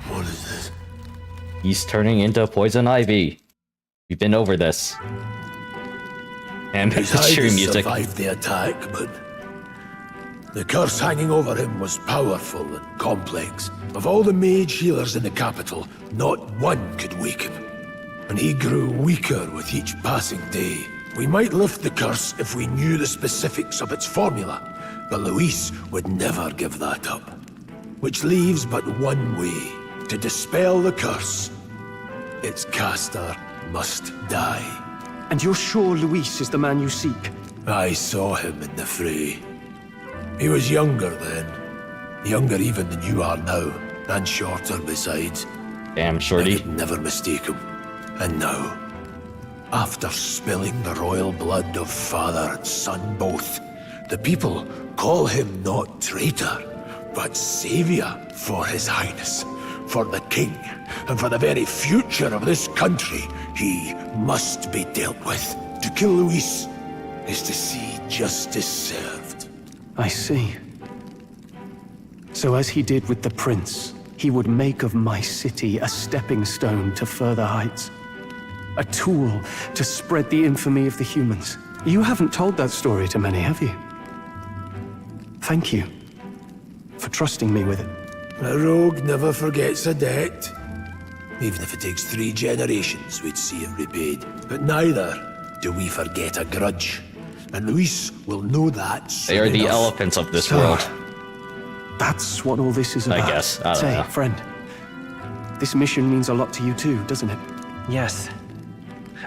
C: What is this?
A: He's turning into poison ivy. We've been over this. And
C: His
A: the cheery
C: hide
A: music.
C: survived the attack, but the curse hanging over him was powerful and complex. Of all the mage healers in the capital, not one could wake him. And he grew weaker with each passing day. We might lift the curse if we knew the specifics of its formula, but Luis would never give that up. Which leaves but one way to dispel the curse. Its caster must die.
D: And you're sure Luis is the man you seek?
C: I saw him in the fray. He was younger then. Younger even than you are now, and shorter besides.
A: Damn,
C: I
A: shorty.
C: could never mistake him. And now, after spilling the royal blood of father and son both, the people call him not traitor, but savior for his highness, for the king, and for the very future of this country. He must be dealt with. To kill Luis is to see justice served.
D: I see. So as he did with the prince, he would make of my city a stepping stone to further heights. A tool to spread the infamy of the humans. You haven't told that story to many, have you? Thank you for trusting me with it.
C: A rogue never forgets a debt. Even if it takes 3 generations, we'd see it repaid. But neither do we forget a grudge. And Luis will know that soon
A: They are the
C: enough.
A: elephants of this
D: So,
A: world.
D: That's what all this is about.
A: guess. I don't
D: Say,
A: know.
D: friend, this mission means a lot to you too, doesn't it?
H: Yes.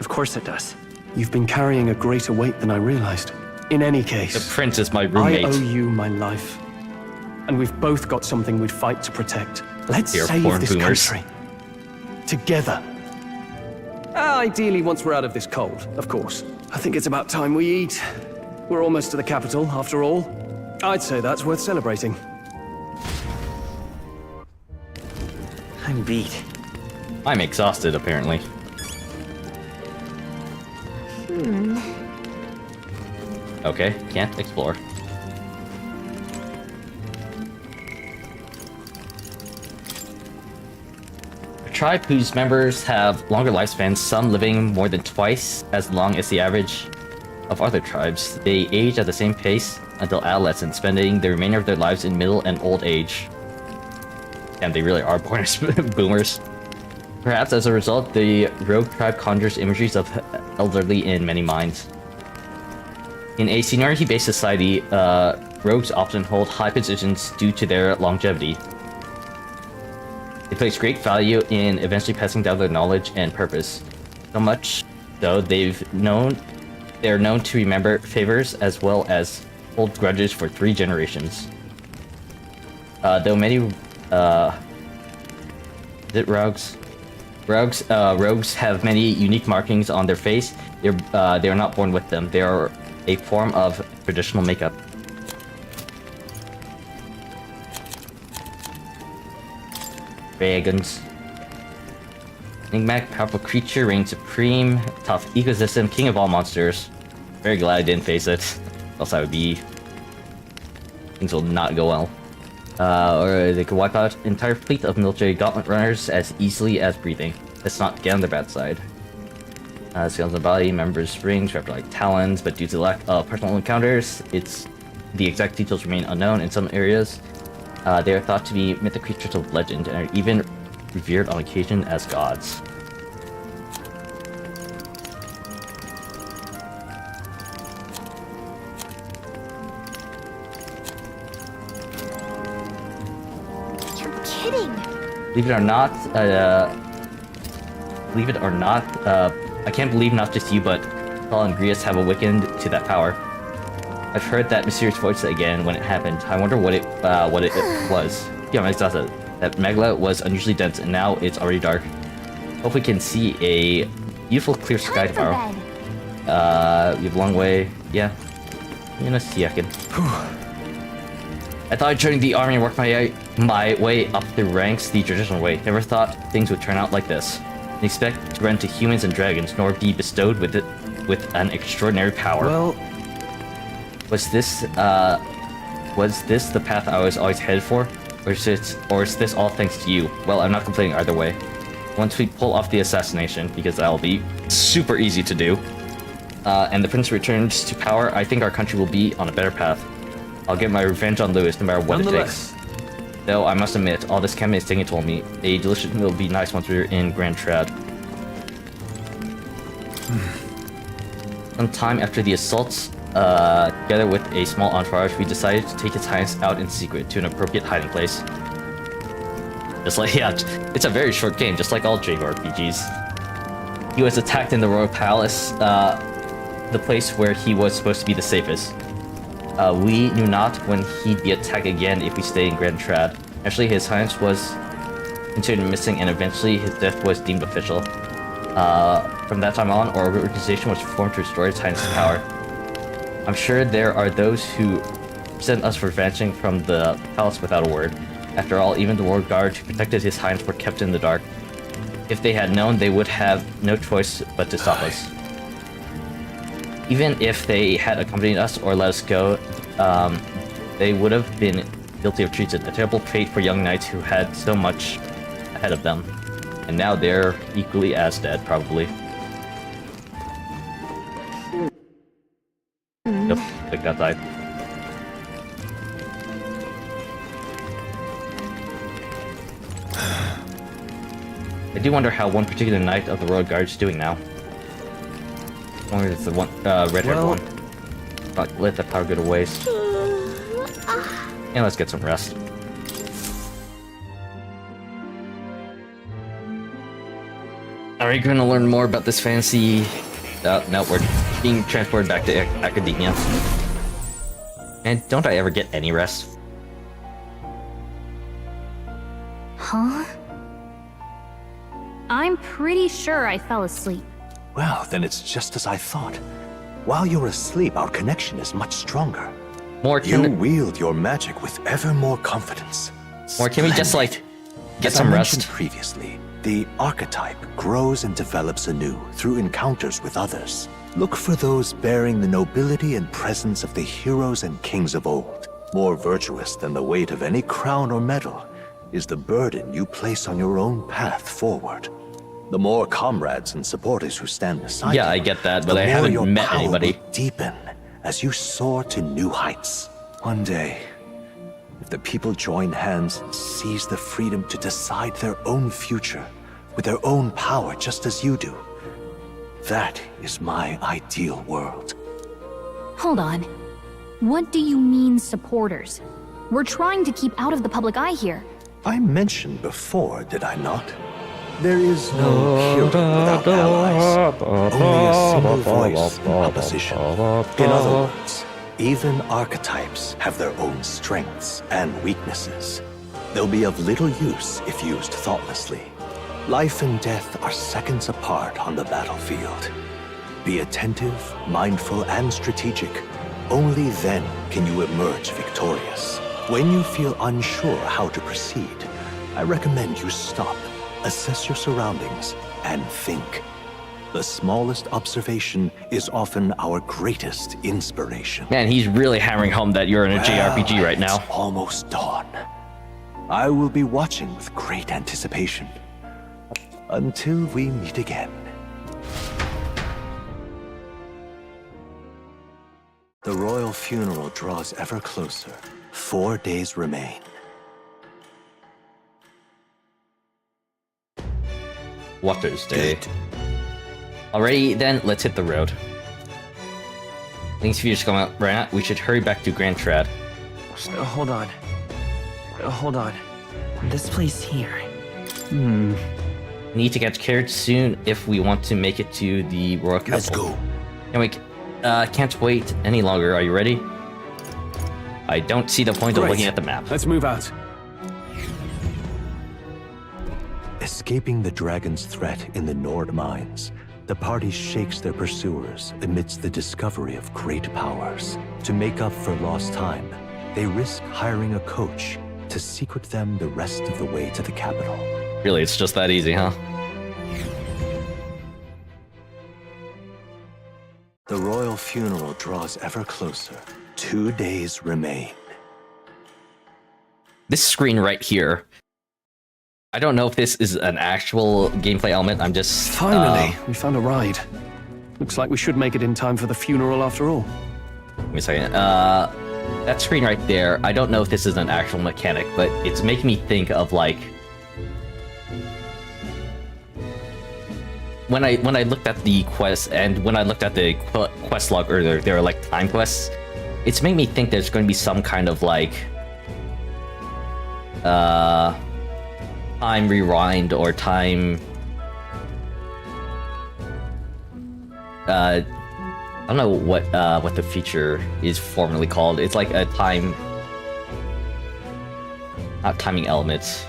H: Of course it does.
D: You've been carrying a greater weight than I realized. In any
A: The
D: case,
A: prince is my
D: I
A: roommate.
D: owe you my life. And we've both got something we'd fight to protect. Let's
A: Dear
D: save
A: porn
D: this
A: boomers.
D: country. Together. Ideally, once we're out of this cold, of course. I think it's about time we eat. We're almost to the capital, after all. I'd say that's worth celebrating.
H: I'm beat.
A: I'm exhausted, apparently. Okay, can't explore. A tribe whose members have longer lifespans, some living more than twice as long as the average of other tribes. They age at the same pace until adolescence, spending the remainder of their lives in middle and old age. Damn, they really are born as boomers. Perhaps as a result, the rogue tribe conjures imageries of elderly in many minds. In a seniority-based society, rogues often hold high positions due to their longevity. They place great value in eventually passing down their knowledge and purpose. So much so, they're known to remember favors as well as hold grudges for 3 generations. Though many rogues have many unique markings on their face. They are not born with them. They are a form of traditional makeup. Dragons. Enigmatic, powerful creature, reigning supreme, tough ecosystem, king of all monsters. Very glad I didn't face it. Else I would be... Things will not go well. Or they could wipe out an entire fleet of military gauntlet runners as easily as breathing. Let's not get on their bad side. Scales on the body, members' rings, wrapped like talons, but due to the lack of personal encounters, the exact details remain unknown in some areas. They are thought to be mythic creatures of legend and are even revered on occasion as gods.
B: kidding.
A: Believe it or not, I can't believe not just you, but Paul and Grius have awakened to that power. I've heard that mysterious voice again when it happened. I wonder what it was. Yeah, that Megla was unusually dense, and now it's already dark. Hope we can see a beautiful, clear sky tomorrow. We have a long way. Yeah, in a second. I thought I'd join the army and work my way up the ranks the traditional way. Never thought things would turn out like this. Didn't expect to run to humans and dragons, nor be bestowed with an extraordinary power.
D: Well,
A: was this the path I was always headed for, or is this all thanks to you? Well, I'm not complaining either way. Once we pull off the assassination, because that'll be super easy to do, and the prince returns to power, I think our country will be on a better path. I'll get my revenge on Louis no matter what it takes. Though I must admit, all this campaign is taking a toll on me. A delicious meal will be nice once we're in Grand Trad. Sometime after the assaults, together with a small entourage, we decided to take His Highness out in secret to an appropriate hiding place. Just like, yeah, it's a very short game, just like all JRPGs. He was attacked in the Royal Palace, the place where he was supposed to be the safest. We knew not when he'd be attacked again if we stayed in Grand Trad. Actually, His Highness was considered missing, and eventually his death was deemed official. From that time on, our organization was formed to restore His Highness' power. I'm sure there are those who sent us for vanishing from the palace without a word. After all, even the Royal Guard who protected His Highness were kept in the dark. If they had known, they would have no choice but to stop us. Even if they had accompanied us or let us go, they would have been guilty of treason. A terrible fate for young knights who had so much ahead of them. And now they're equally as dead, probably. Yep, click that side. I do wonder how one particular knight of the Royal Guard is doing now. I wonder if it's the one, red-haired one. But let that power go to waste. And let's get some rest. Are we going to learn more about this fantasy? No, we're being transported back to academia. And don't I ever get any rest?
B: Huh? I'm pretty sure I fell asleep.
I: Well, then it's just as I thought. While you're asleep, our connection is much stronger. You wield your magic with ever more confidence.
A: Or can we just, like, get some rest?
I: As I mentioned previously, the archetype grows and develops anew through encounters with others. Look for those bearing the nobility and presence of the heroes and kings of old. More virtuous than the weight of any crown or medal is the burden you place on your own path forward. The more comrades and supporters who stand beside you,
A: I get that, but I haven't met anybody.
I: Will deepen as you soar to new heights. One day, if the people join hands and seize the freedom to decide their own future with their own power just as you do, that is my ideal world.
B: Hold on. What do you mean, supporters? We're trying to keep out of the public eye here.
I: I mentioned before, did I not? There is no hero without allies, only a single voice in opposition. In other words, even archetypes have their own strengths and weaknesses. They'll be of little use if used thoughtlessly. Life and death are seconds apart on the battlefield. Be attentive, mindful, and strategic. Only then can you emerge victorious. When you feel unsure how to proceed, I recommend you stop, assess your surroundings, and think. The smallest observation is often our greatest inspiration.
A: Man, he's really hammering home that you're in a JRPG right now.
I: It's almost dawn. I will be watching with great anticipation. Until we meet again. The royal funeral draws ever closer. 4 days remain.
A: Water's Day. Alrighty, then, let's hit the road. Things just going up right now. We should hurry back to Grand Trad.
H: Hold on. Hold on. This place here.
A: Need to get carriage soon if we want to make it to the royal capital.
C: Let's go.
A: And we can't wait any longer. Are you ready? I don't see the point of
D: Great.
A: looking at the map.
D: Let's move out.
I: Escaping the dragon's threat in the Nord mines, the party shakes their pursuers amidst the discovery of great powers. To make up for lost time, they risk hiring a coach to secret them the rest of the way to the capital.
A: Really, it's just that easy, huh?
I: The royal funeral draws ever closer. 2 days remain.
A: This screen right here. I don't know if this is an actual gameplay element. I'm just
D: Finally, we found a ride. Looks like we should make it in time for the funeral after all.
A: Give me a second. That screen right there. I don't know if this is an actual mechanic, but it's making me think of like when I looked at the quest and when I looked at the quest log earlier, there are like time quests. It's made me think there's going to be some kind of like time rewind or time I don't know what the feature is formally called. It's like a time, not timing elements.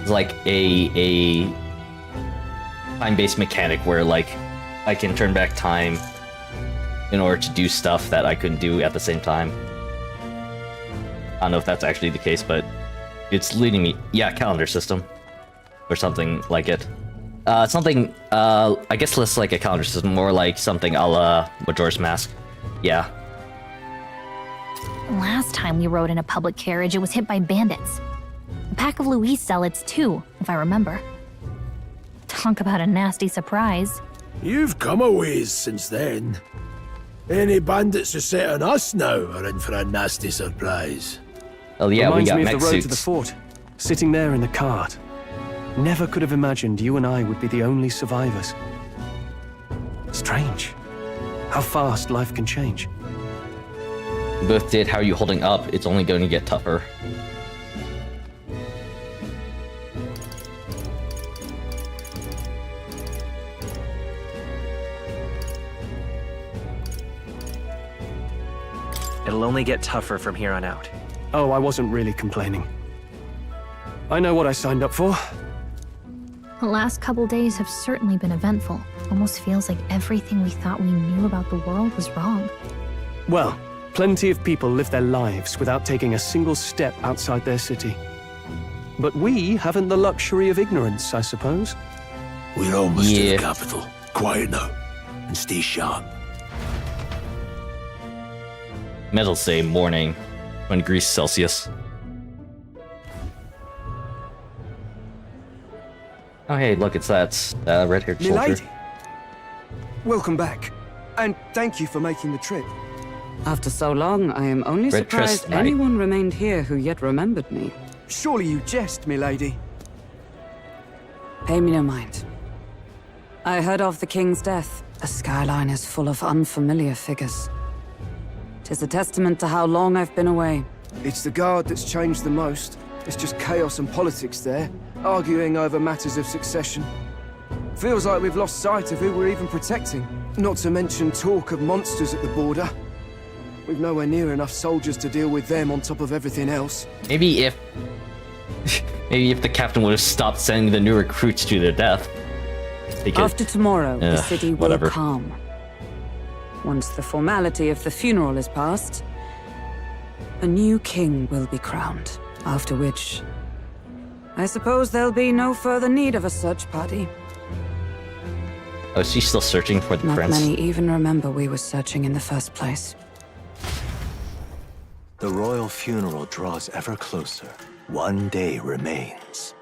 A: It's like a time-based mechanic where like I can turn back time in order to do stuff that I couldn't do at the same time. I don't know if that's actually the case, but it's leading me. Yeah, calendar system or something like it. Something, I guess less like a calendar system, more like something a la Majora's Mask. Yeah.
B: Last time we rode in a public carriage, it was hit by bandits. A pack of Louise zealots, too, if I remember. Talk about a nasty surprise.
C: You've come a ways since then. Any bandits who set on us now are in for a nasty surprise.
A: Oh yeah, we
D: Reminds
A: got
D: me
A: mech
D: of the road to the
A: suits.
D: fort, sitting there in the cart. Never could have imagined you and I would be the only survivors. Strange. How fast life can change.
A: We both did. How are you holding up? It's only going to get tougher.
H: It'll only get tougher from here on out.
D: Oh, I wasn't really complaining. I know what I signed up for.
B: The last couple days have certainly been eventful. Almost feels like everything we thought we knew about the world was wrong.
D: Well, plenty of people live their lives without taking a single step outside their city. But we haven't the luxury of ignorance, I suppose.
C: We're almost to
A: Yeah.
C: the capital. Quiet now, and stay sharp.
A: Metals say morning, 1 degrees Celsius. Oh hey, look, it's that red-haired soldier.
F: Milady. Welcome back. And thank you for making the trip.
J: After so long, I am only
A: Red Trust
J: surprised
A: Knight.
J: anyone remained here who yet remembered me.
F: Surely you jest, milady.
J: Pay me no mind. I heard of the king's death. The skyline is full of unfamiliar figures. 'Tis a testament to how long I've been away.
F: It's the guard that's changed the most. It's just chaos and politics there, arguing over matters of succession. Feels like we've lost sight of who we're even protecting. Not to mention talk of monsters at the border. We've nowhere near enough soldiers to deal with them on top of everything else.
A: Maybe if the captain would have stopped sending the new recruits to their death. they could-
J: After tomorrow, the city will
A: whatever.
J: calm. Once the formality of the funeral is past, a new king will be crowned. After which, I suppose there'll be no further need of a search party.
A: Oh, is she still searching for the
J: Not
A: prince?
J: many even remember we were searching in the first place.
I: The royal funeral draws ever closer. 1 day remains.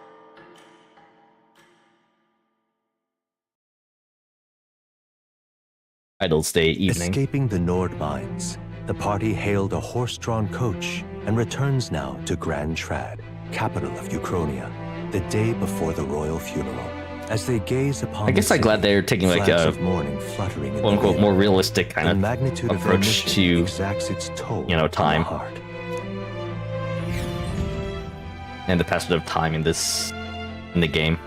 A: Idle's Day evening.
I: Escaping the Nord mines, the party hailed a horse-drawn coach and returns now to Grand Trad, capital of Uchronia, the day before the royal funeral. As they gaze upon
A: I guess
I: the
A: I'm glad
I: city,
A: they're taking like
I: flags
A: a
I: of mourning fluttering in the
A: quote-unquote
I: wind.
A: more realistic kind
I: The
A: of
I: magnitude of their
A: approach
I: mission
A: to
I: exacts its toll
A: you know,
I: on the
A: time.
I: heart.
A: and the passage of time in the game.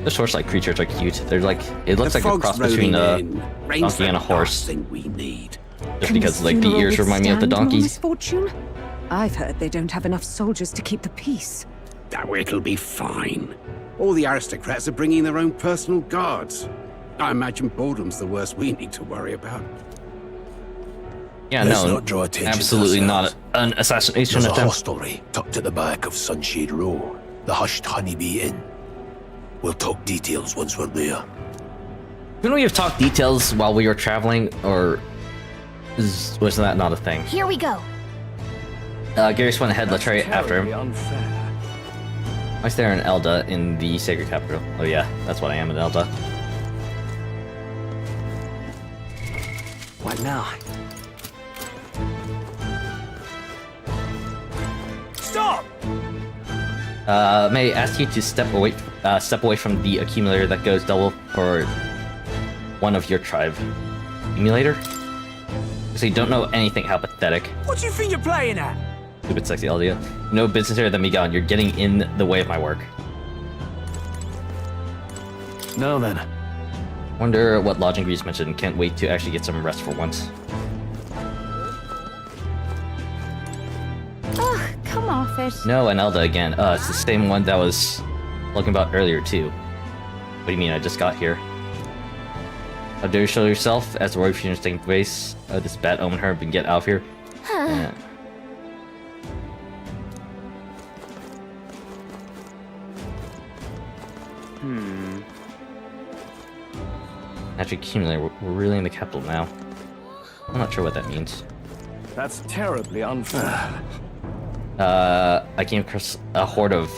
A: The horse-like creatures are cute. They're like, it looks like a cross between a donkey and a horse.
K: We need.
A: Just because like the ears remind me of the donkeys.
J: Misfortune? I've heard they don't have enough soldiers to keep the peace.
K: Oh, it'll be fine. All the aristocrats are bringing their own personal guards. I imagine boredom's the worst we need to worry about.
A: Yeah,
C: Let's
A: no,
C: not draw attention to
A: absolutely not
C: ourselves.
A: an assassination
C: There's a
A: attempt.
C: hostelry tucked at the back of Sunshade Row, the Hushed Honeybee Inn. We'll talk details once we're there.
A: Couldn't we have talked details while we were traveling, or was that not a thing?
B: Here we go.
A: Garrus went ahead, let's try it after him.
D: Unfair.
A: Why is there an Elda in the Sacred Capital? Oh yeah, that's what I am, an Elda.
H: What now?
G: Stop!
A: May I ask you to step away from the accumulator that goes double for one of your tribe. Accumulator? Because you don't know anything, how pathetic.
G: What do you think you're playing at?
A: Stupid sexy Eldia. No business here, then be gone. You're getting in the way of my work.
D: Now then.
A: Wonder what lodging Grease mentioned. Can't wait to actually get some rest for once.
B: Ugh, come off it.
A: No, an Elda again. It's the same one that was looking about earlier too. What do you mean? I just got here. How dare you show yourself as the royal funeral is taking place? This bad omen her, but get out of here. Yeah. Actually, accumulator. We're really in the capital now. I'm not sure what that means.
D: That's terribly unfair.
A: I came across a horde of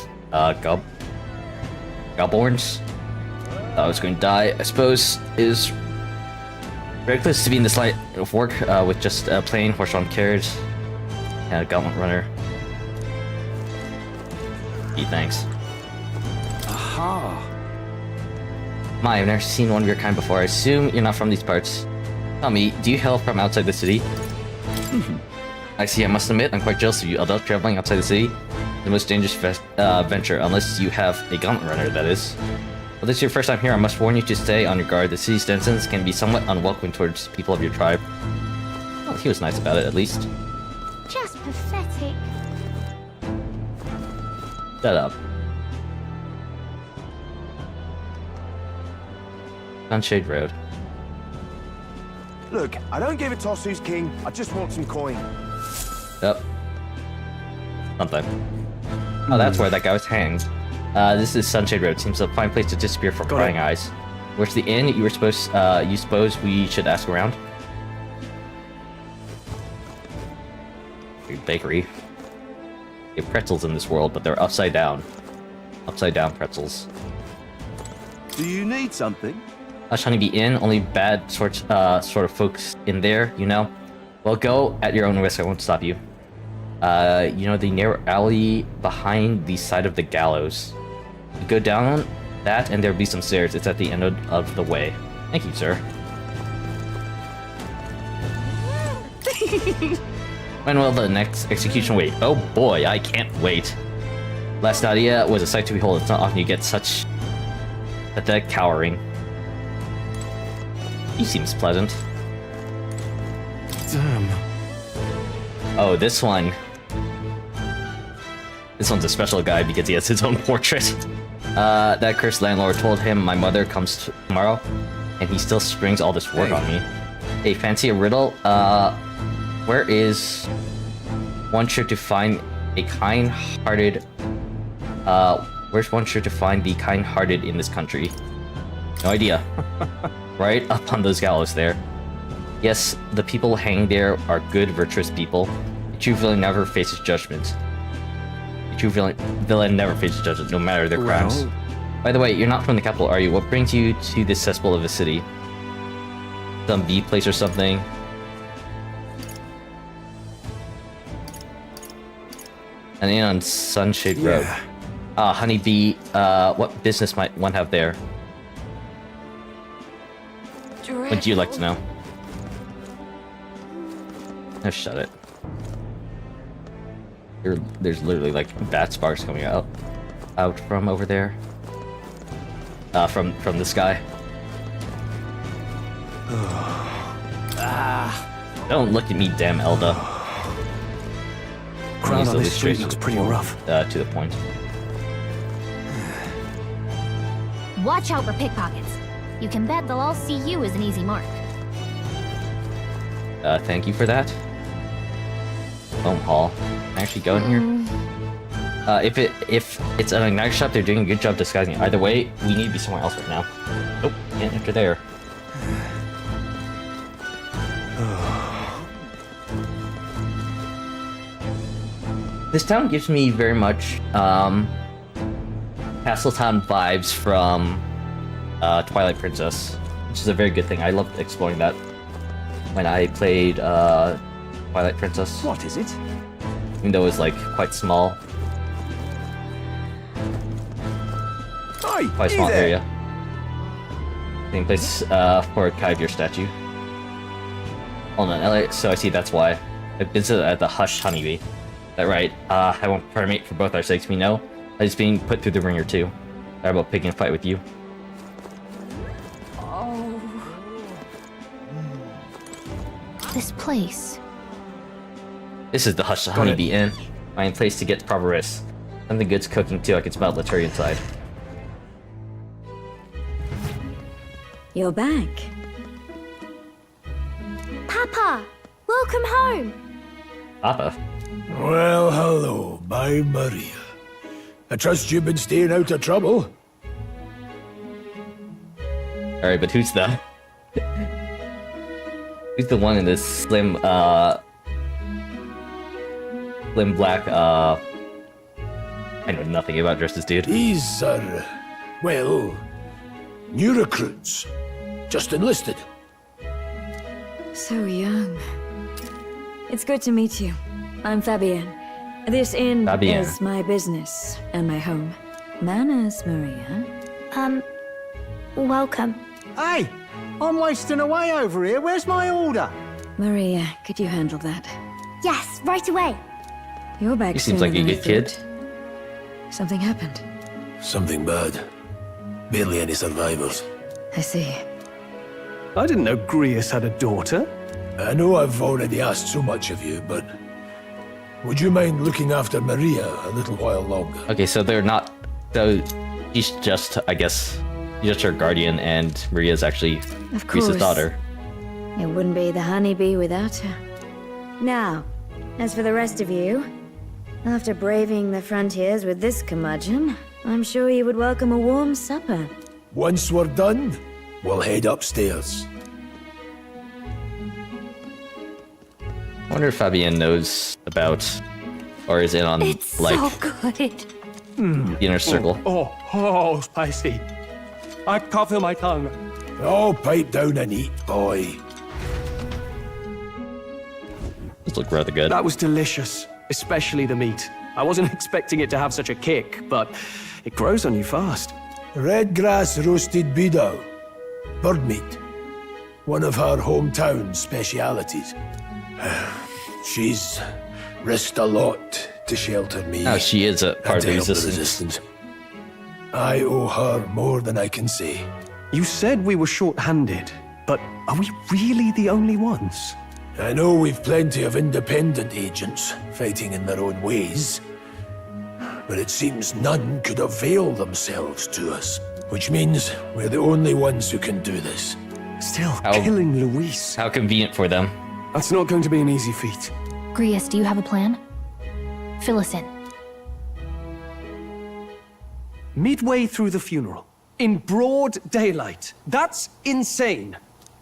A: goblins. Thought I was going to die. I suppose is very close to being this light of work with just a plain horse-drawn carriage and a gauntlet runner. Gee, thanks.
F: Aha!
A: My, I've never seen one of your kind before. I assume you're not from these parts. Tell me, do you hail from outside the city? I see, I must admit, I'm quite jealous of you, adult traveling outside the city. The most dangerous venture, unless you have a gauntlet runner, that is. Well, this is your first time here, I must warn you to stay on your guard. The city's denizens can be somewhat unwelcoming towards people of your tribe. Well, he was nice about it, at least.
B: Just pathetic.
A: Shut up. Sunshade Road.
G: Look, I don't give a toss who's king. I just want some coin.
A: Yep. Something. Oh, that's where that guy was hanged. This is Sunshade Road. Seems a fine place to disappear for prying eyes. Where's the inn? You suppose we should ask around? Bakery. They have pretzels in this world, but they're upside down. Upside down pretzels.
G: Do you need something?
A: Honeybee Inn, only bad sort of folks in there, you know? Well, go at your own risk, I won't stop you. You know, the narrow alley behind the side of the gallows. You go down that, and there'll be some stairs. It's at the end of the way. Thank you, sir. When will the next execution wait? Oh boy, I can't wait. Last Nadia was a sight to behold. It's not often you get such pathetic cowering. He seems pleasant.
D: Damn.
A: Oh, this one. This one's a special guy because he has his own portrait. That cursed landlord told him my mother comes tomorrow, and he still springs all this work on me. Hey, fancy a riddle? Where is one sure to find a kind-hearted... where's one sure to find the kind-hearted in this country? No idea. Right up on those gallows there. Yes, the people hanging there are good, virtuous people. A true villain never faces judgment. A true villain never faces judgment, no matter their crimes. By the way, you're not from the capital, are you? What brings you to this cesspool of a city? Some bee place or something? An inn on Sunshade Road. Honeybee, what business might one have there? Would you like to know? Oh, shut it. There's literally like bat sparks coming out from over there. From the sky. Don't look at me, damn Elda.
D: Crowd on this street looks pretty rough.
A: To the point.
B: Watch out for pickpockets. You can bet they'll all see you as an easy mark.
A: Thank you for that. Foam Hall. Can I actually go in here? If it's an igniter shop, they're doing a good job disguising it. Either way, we need to be somewhere else right now. Nope, can't enter there. This town gives me very much Castletown vibes from Twilight Princess, which is a very good thing. I loved exploring that when I played Twilight Princess.
G: What is it?
A: Even though it was like quite small.
G: Oi,
A: Quite a small area. Same place for a Kyvier statue. Hold on, so I see that's why. I've been at the Hushed Honeybee. That right? I won't permit for both our sakes, we know. I was being put through the ringer too. How about picking a fight with you?
B: This place.
A: This is the Hushed Honeybee Inn. Fine place to get proper rest. Something good's cooking too, I can smell the turkey inside.
L: You're back.
B: Papa! Welcome home!
A: Papa?
C: Well, hello, my Maria. I trust you've been staying out of trouble.
A: Alright, but who's the... who's the one in this slim black, I know nothing about just this dude.
C: These are, well, new recruits. Just enlisted.
L: So young. It's good to meet you. I'm Fabienne. This inn is my business and my home. Manners, Maria.
M: Welcome.
G: Hey, I'm wasting away over here. Where's my order?
L: Maria, could you handle that?
M: Yes, right away.
L: You're back
A: He seems
L: sooner
A: like a
L: than I
A: good kid.
L: thought. Something happened.
C: Something bad. Barely any survivors.
L: I see.
D: I didn't know Grius had a daughter.
C: I know I've already asked so much of you, but would you mind looking after Maria a little while longer?
A: Okay, so they're not... So she's just, I guess, just her guardian, and Maria's actually
L: Of course.
A: Grisa's daughter.
L: It wouldn't be the honeybee without her. Now, as for the rest of you, after braving the frontiers with this curmudgeon, I'm sure you would welcome a warm supper.
C: Once we're done, we'll head upstairs.
A: I wonder if Fabienne knows about, or is in on,
M: It's
A: like,
M: so good.
A: the inner circle.
D: Oh, spicy. I can't feel my tongue.
C: Oh, pipe down and eat, boy.
A: Those look rather good.
D: That was delicious, especially the meat. I wasn't expecting it to have such a kick, but it grows on you fast.
C: Red grass roasted beedou. Bird meat. One of her hometown specialities. She's risked a lot to shelter me.
A: Oh, she is a part of the
C: and to help
A: resistance.
C: I owe her more than I can say.
D: You said we were short-handed, but are we really the only ones?
C: I know we've plenty of independent agents fighting in their own ways, but it seems none could avail themselves to us, which means we're the only ones who can do this.
D: Still, killing Luis.
A: How convenient for them.
D: That's not going to be an easy feat.
B: Grius, do you have a plan? Fill us in.
D: Midway through the funeral, in broad daylight. That's insane.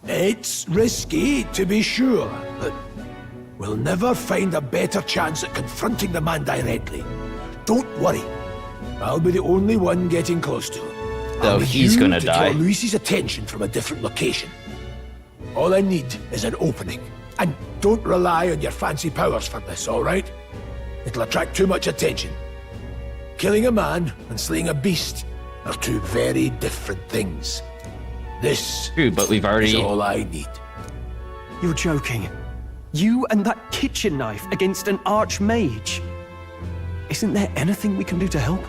C: It's risky, to be sure, but we'll never find a better chance at confronting the man directly. Don't worry. I'll be the only one getting close to him.
A: So he's gonna
C: to
A: die.
C: draw Luis's attention from a different location. All I need is an opening. And don't rely on your fancy powers for this, all right? It'll attract too much attention. Killing a man and slaying a beast are two very different things. This
A: True, but we've
C: is
A: already...
C: all I need.
D: You're joking. You and that kitchen knife against an archmage. Isn't there anything we can do to help?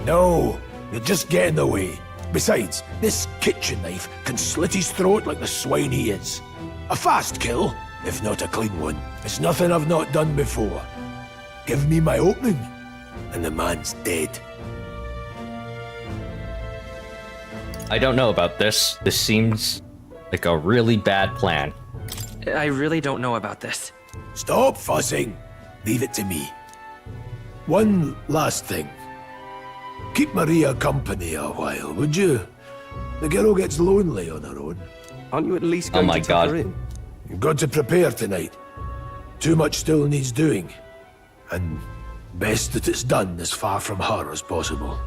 C: No, you'll just get in the way. Besides, this kitchen knife can slit his throat like the swine he is. A fast kill, if not a clean one. It's nothing I've not done before. Give me my opening, and the man's dead.
A: I don't know about this. This seems like a really bad plan.
H: I really don't know about this.
C: Stop fussing. Leave it to me. One last thing. Keep Maria company a while, would you? The girl gets lonely on her own.
D: Aren't you at least going to tuck her in?
C: You've got to prepare tonight. Too much still needs doing. And best that it's done as far from her as possible.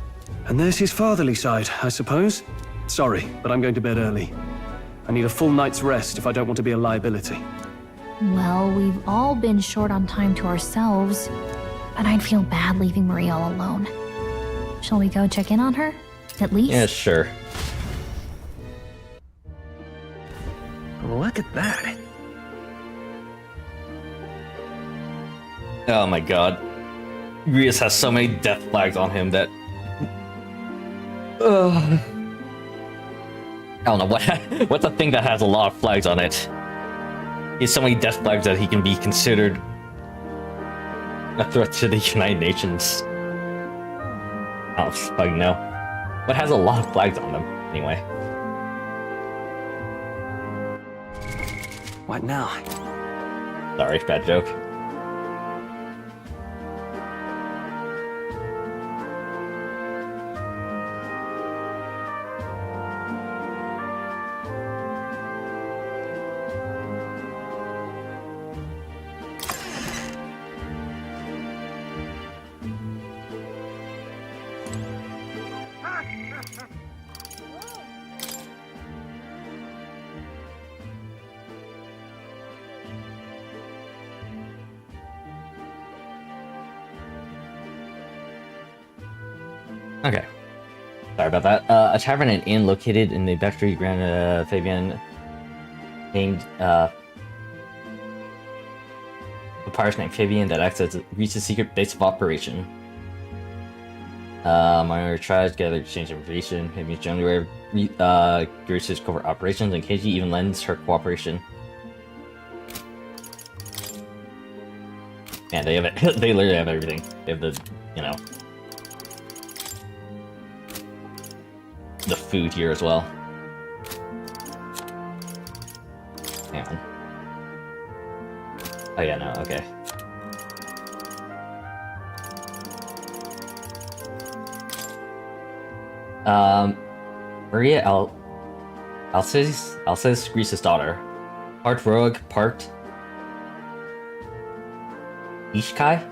D: And there's his fatherly side, I suppose. Sorry, but I'm going to bed early. I need a full night's rest if I don't want to be a liability.
B: Well, we've all been short on time to ourselves, but I'd feel bad leaving Maria all alone. Shall we go check in on her? At least?
A: Yeah, sure.
H: Look at that.
A: Oh my god. Grius has so many death flags on him that... I don't know, what's a thing that has a lot of flags on it? He has so many death flags that he can be considered a threat to the United Nations. I don't fucking know. What has a lot of flags on them, anyway?
H: What now?
A: Sorry, bad joke. Okay. Sorry about that. A tavern and inn located in the Bactry Grand Fabian named a pirate named Fabian that acts as Greece's secret base of operation. Minor tribes gather exchange information. Fabian's generally aware of Greece's covert operations, and KG even lends her cooperation. Man, they have it. They literally have everything. They have the, you know, the food here as well. Hang on. Oh yeah, no, okay. Maria Alces, Greece's daughter. Part rogue, part Ishkai.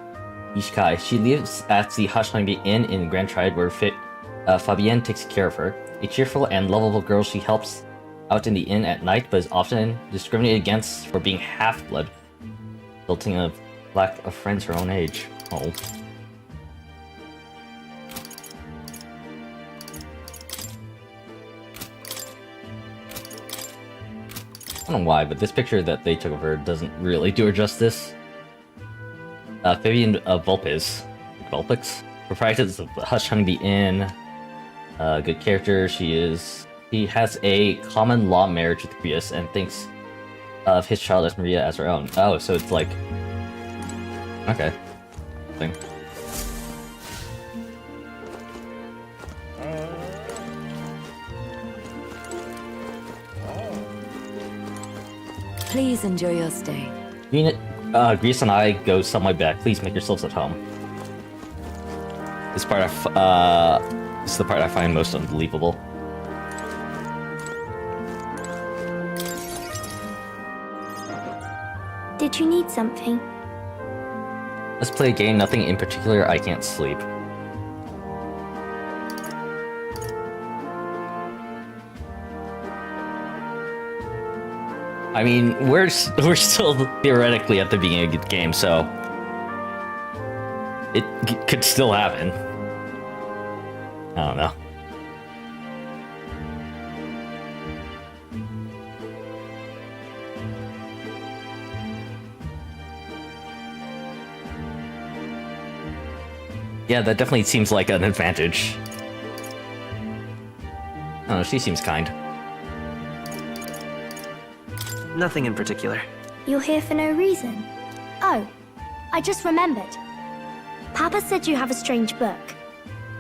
A: She lives at the Hush Honeyby Inn in Grand Triad where Fabienne takes care of her. A cheerful and lovable girl, she helps out in the inn at night, but is often discriminated against for being half-blood, resulting in a lack of friends her own age. Oh. I don't know why, but this picture that they took of her doesn't really do her justice. Fabian Vulpix, proprietress of the Hush Honeybee Inn. Good character. She has a common law marriage with Grius and thinks of his child as Maria as her own. Oh, so it's like... Okay. Thing.
J: Please enjoy your stay.
A: Grius and I go some way back. Please make yourselves at home. This is the part I find most unbelievable.
M: Did you need something?
A: Let's play a game, nothing in particular, I can't sleep. I mean, we're still theoretically at the beginning of the game, so it could still happen. I don't know. Yeah, that definitely seems like an advantage. Oh, she seems kind.
H: Nothing in particular.
M: You're here for no reason. Oh, I just remembered. Papa said you have a strange book,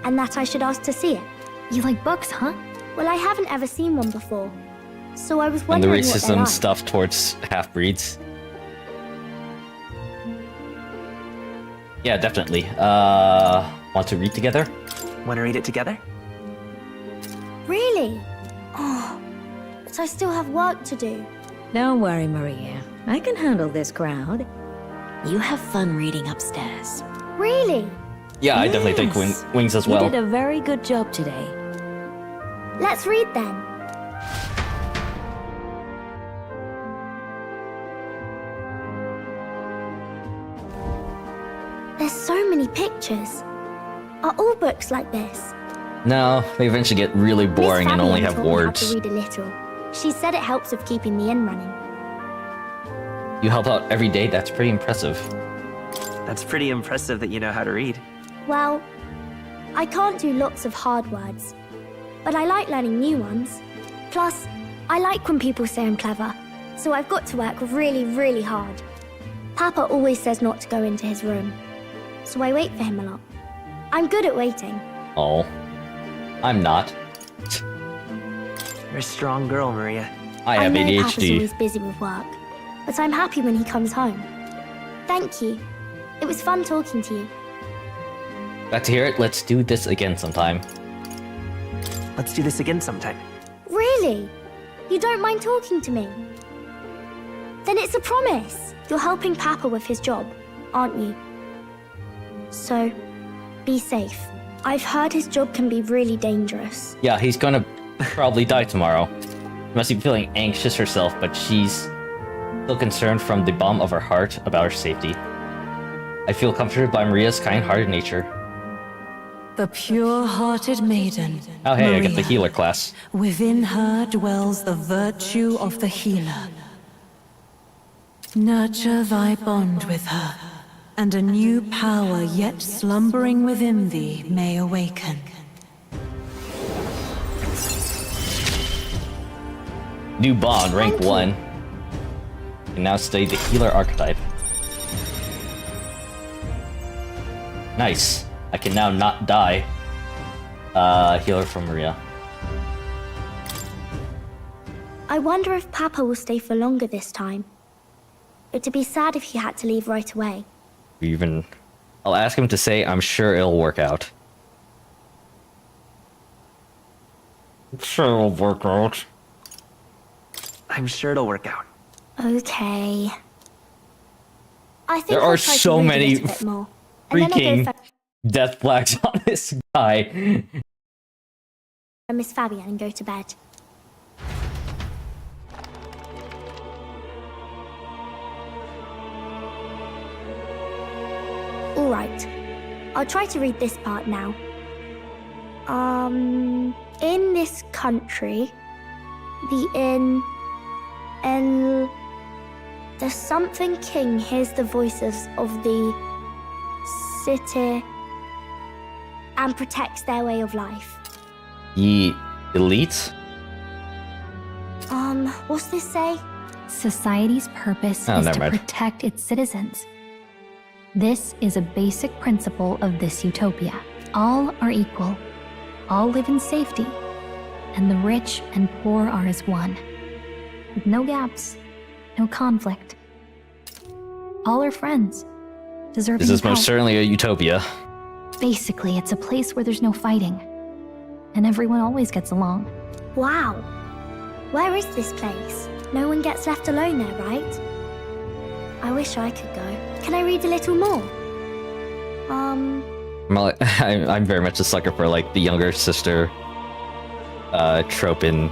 M: and that I should ask to see it.
B: You like books, huh?
M: Well, I haven't ever seen one before, so I was
A: And the
M: wondering what they're
A: racism
M: like.
A: stuff towards half-breeds. Yeah, definitely. Want to read together?
H: Want to read it together?
M: Really? Oh, but I still have work to do.
L: Don't worry, Maria. I can handle this crowd. You have fun reading upstairs.
M: Really?
A: Yeah, I definitely think Wings as well.
L: You did a very good job today.
M: Let's read then. There's so many pictures. Are all books like this?
A: No, they eventually get really boring
M: Miss
A: and only
M: Fabian
A: have
M: taught me how
A: words.
M: to read a little. She said it helps with keeping the inn running.
A: You help out every day, that's pretty impressive.
H: That's pretty impressive that you know how to read.
M: Well, I can't do lots of hard words, but I like learning new ones. Plus, I like when people say I'm clever, so I've got to work really, really hard. Papa always says not to go into his room, so I wait for him a lot. I'm good at waiting.
A: Oh. I'm not.
H: You're a strong girl, Maria.
A: I have
M: know Papa's
A: ADHD.
M: always busy with work, but I'm happy when he comes home. Thank you. It was fun talking to you.
A: Glad to hear it. Let's do this again sometime.
H: Let's do this again sometime.
M: Really? You don't mind talking to me? Then it's a promise. You're helping Papa with his job, aren't you? So, be safe. I've heard his job can be really dangerous.
A: Yeah, he's gonna probably die tomorrow. She must be feeling anxious herself, but she's still concerned from the bottom of her heart about her safety. I feel comforted by Maria's kind-hearted nature.
N: The pure-hearted maiden.
A: Oh hey, I got the
N: Maria.
A: healer class.
N: Within her dwells the virtue of the healer. Nurture thy bond with her, and a new power yet slumbering within thee may awaken.
A: New bond, rank 1. Can now study the healer archetype. Nice. I can now not die. Healer from Maria.
M: I wonder if Papa will stay for longer this time. It'd be sad if he had to leave right away.
A: I'll ask him to say I'm sure it'll work out. I'm sure it'll work out.
H: I'm sure it'll work out.
M: Okay. I think
A: There
M: I'll
A: are
M: try to
A: so
M: read a
A: many
M: little bit more, and then I'll go
A: freaking death flags on this guy.
M: for Miss Fabian and go to bed. Alright. I'll try to read this part now. In this country, the something king hears the voices of the city and protects their way of life.
A: The elite?
M: What's this say?
B: Society's purpose
A: Oh,
B: is
A: never
B: to
A: mind.
B: protect its citizens. This is a basic principle of this utopia. All are equal. All live in safety. And the rich and poor are as one. With no gaps, no conflict. All are friends, deserving
A: This is
B: of help.
A: most certainly a utopia.
B: Basically, it's a place where there's no fighting. And everyone always gets along.
M: Wow. Where is this place? No one gets left alone there, right? I wish I could go. Can I read a little more?
A: I'm very much a sucker for like the younger sister trope in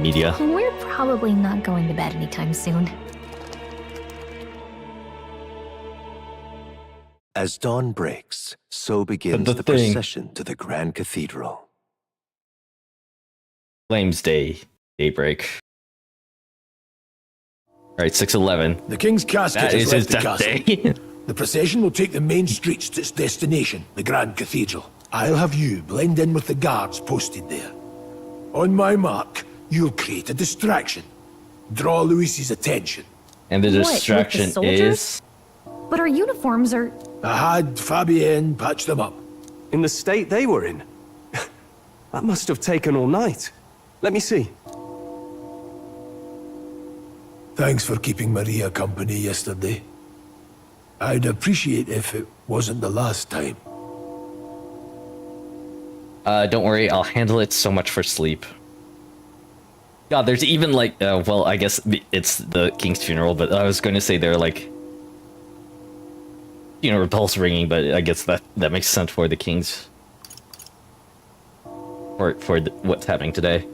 A: media.
B: We're probably not going to bed anytime soon.
I: As dawn breaks, so begins
A: The
I: the
A: thing.
I: procession to the Grand Cathedral.
A: Flames Day, daybreak. Alright, 6:11.
C: The king's casket
A: That
C: has
A: is his
C: left the
A: death
C: castle.
A: day.
C: The procession will take the main streets to its destination, the Grand Cathedral. I'll have you blend in with the guards posted there. On my mark, you'll create a distraction. Draw Luis's attention.
A: And the
B: What, with the
A: distraction
B: soldiers?
A: is...
B: But our uniforms are...
C: I had Fabienne patch them up.
D: In the state they were in? That must have taken all night. Let me see.
C: Thanks for keeping Maria company yesterday. I'd appreciate if it wasn't the last time.
A: Don't worry, I'll handle it. So much for sleep. God, there's even like, well, I guess it's the king's funeral, but I was going to say they're like, you know, bells ringing, but I guess that makes sense for the king's, for what's happening today.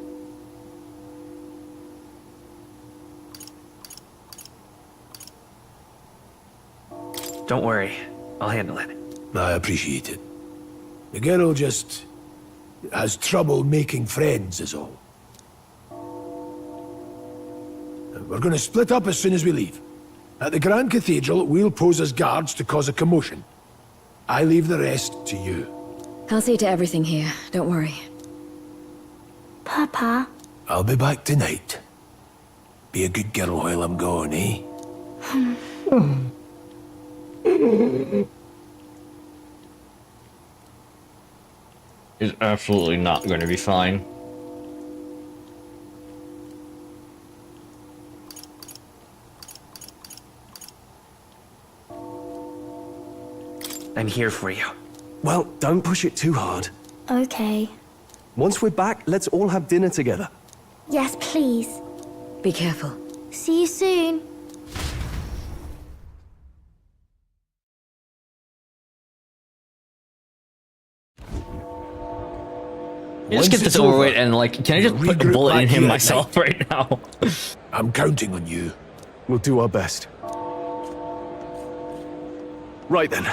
H: Don't worry, I'll handle it.
C: I appreciate it. The girl just has trouble making friends is all. We're going to split up as soon as we leave. At the Grand Cathedral, we'll pose as guards to cause a commotion. I leave the rest to you.
L: I'll see to everything here, don't worry.
M: Papa.
C: I'll be back tonight. Be a good girl while I'm gone, eh?
A: It's absolutely not going to be fine.
H: I'm here for you.
D: Well, don't push it too hard.
M: Okay.
D: Once we're back, let's all have dinner together.
M: Yes, please.
L: Be careful.
M: See you soon.
A: Just get this over with and like, can I just put a bullet in him myself right now?
C: I'm counting on you.
D: We'll do our best. Right then.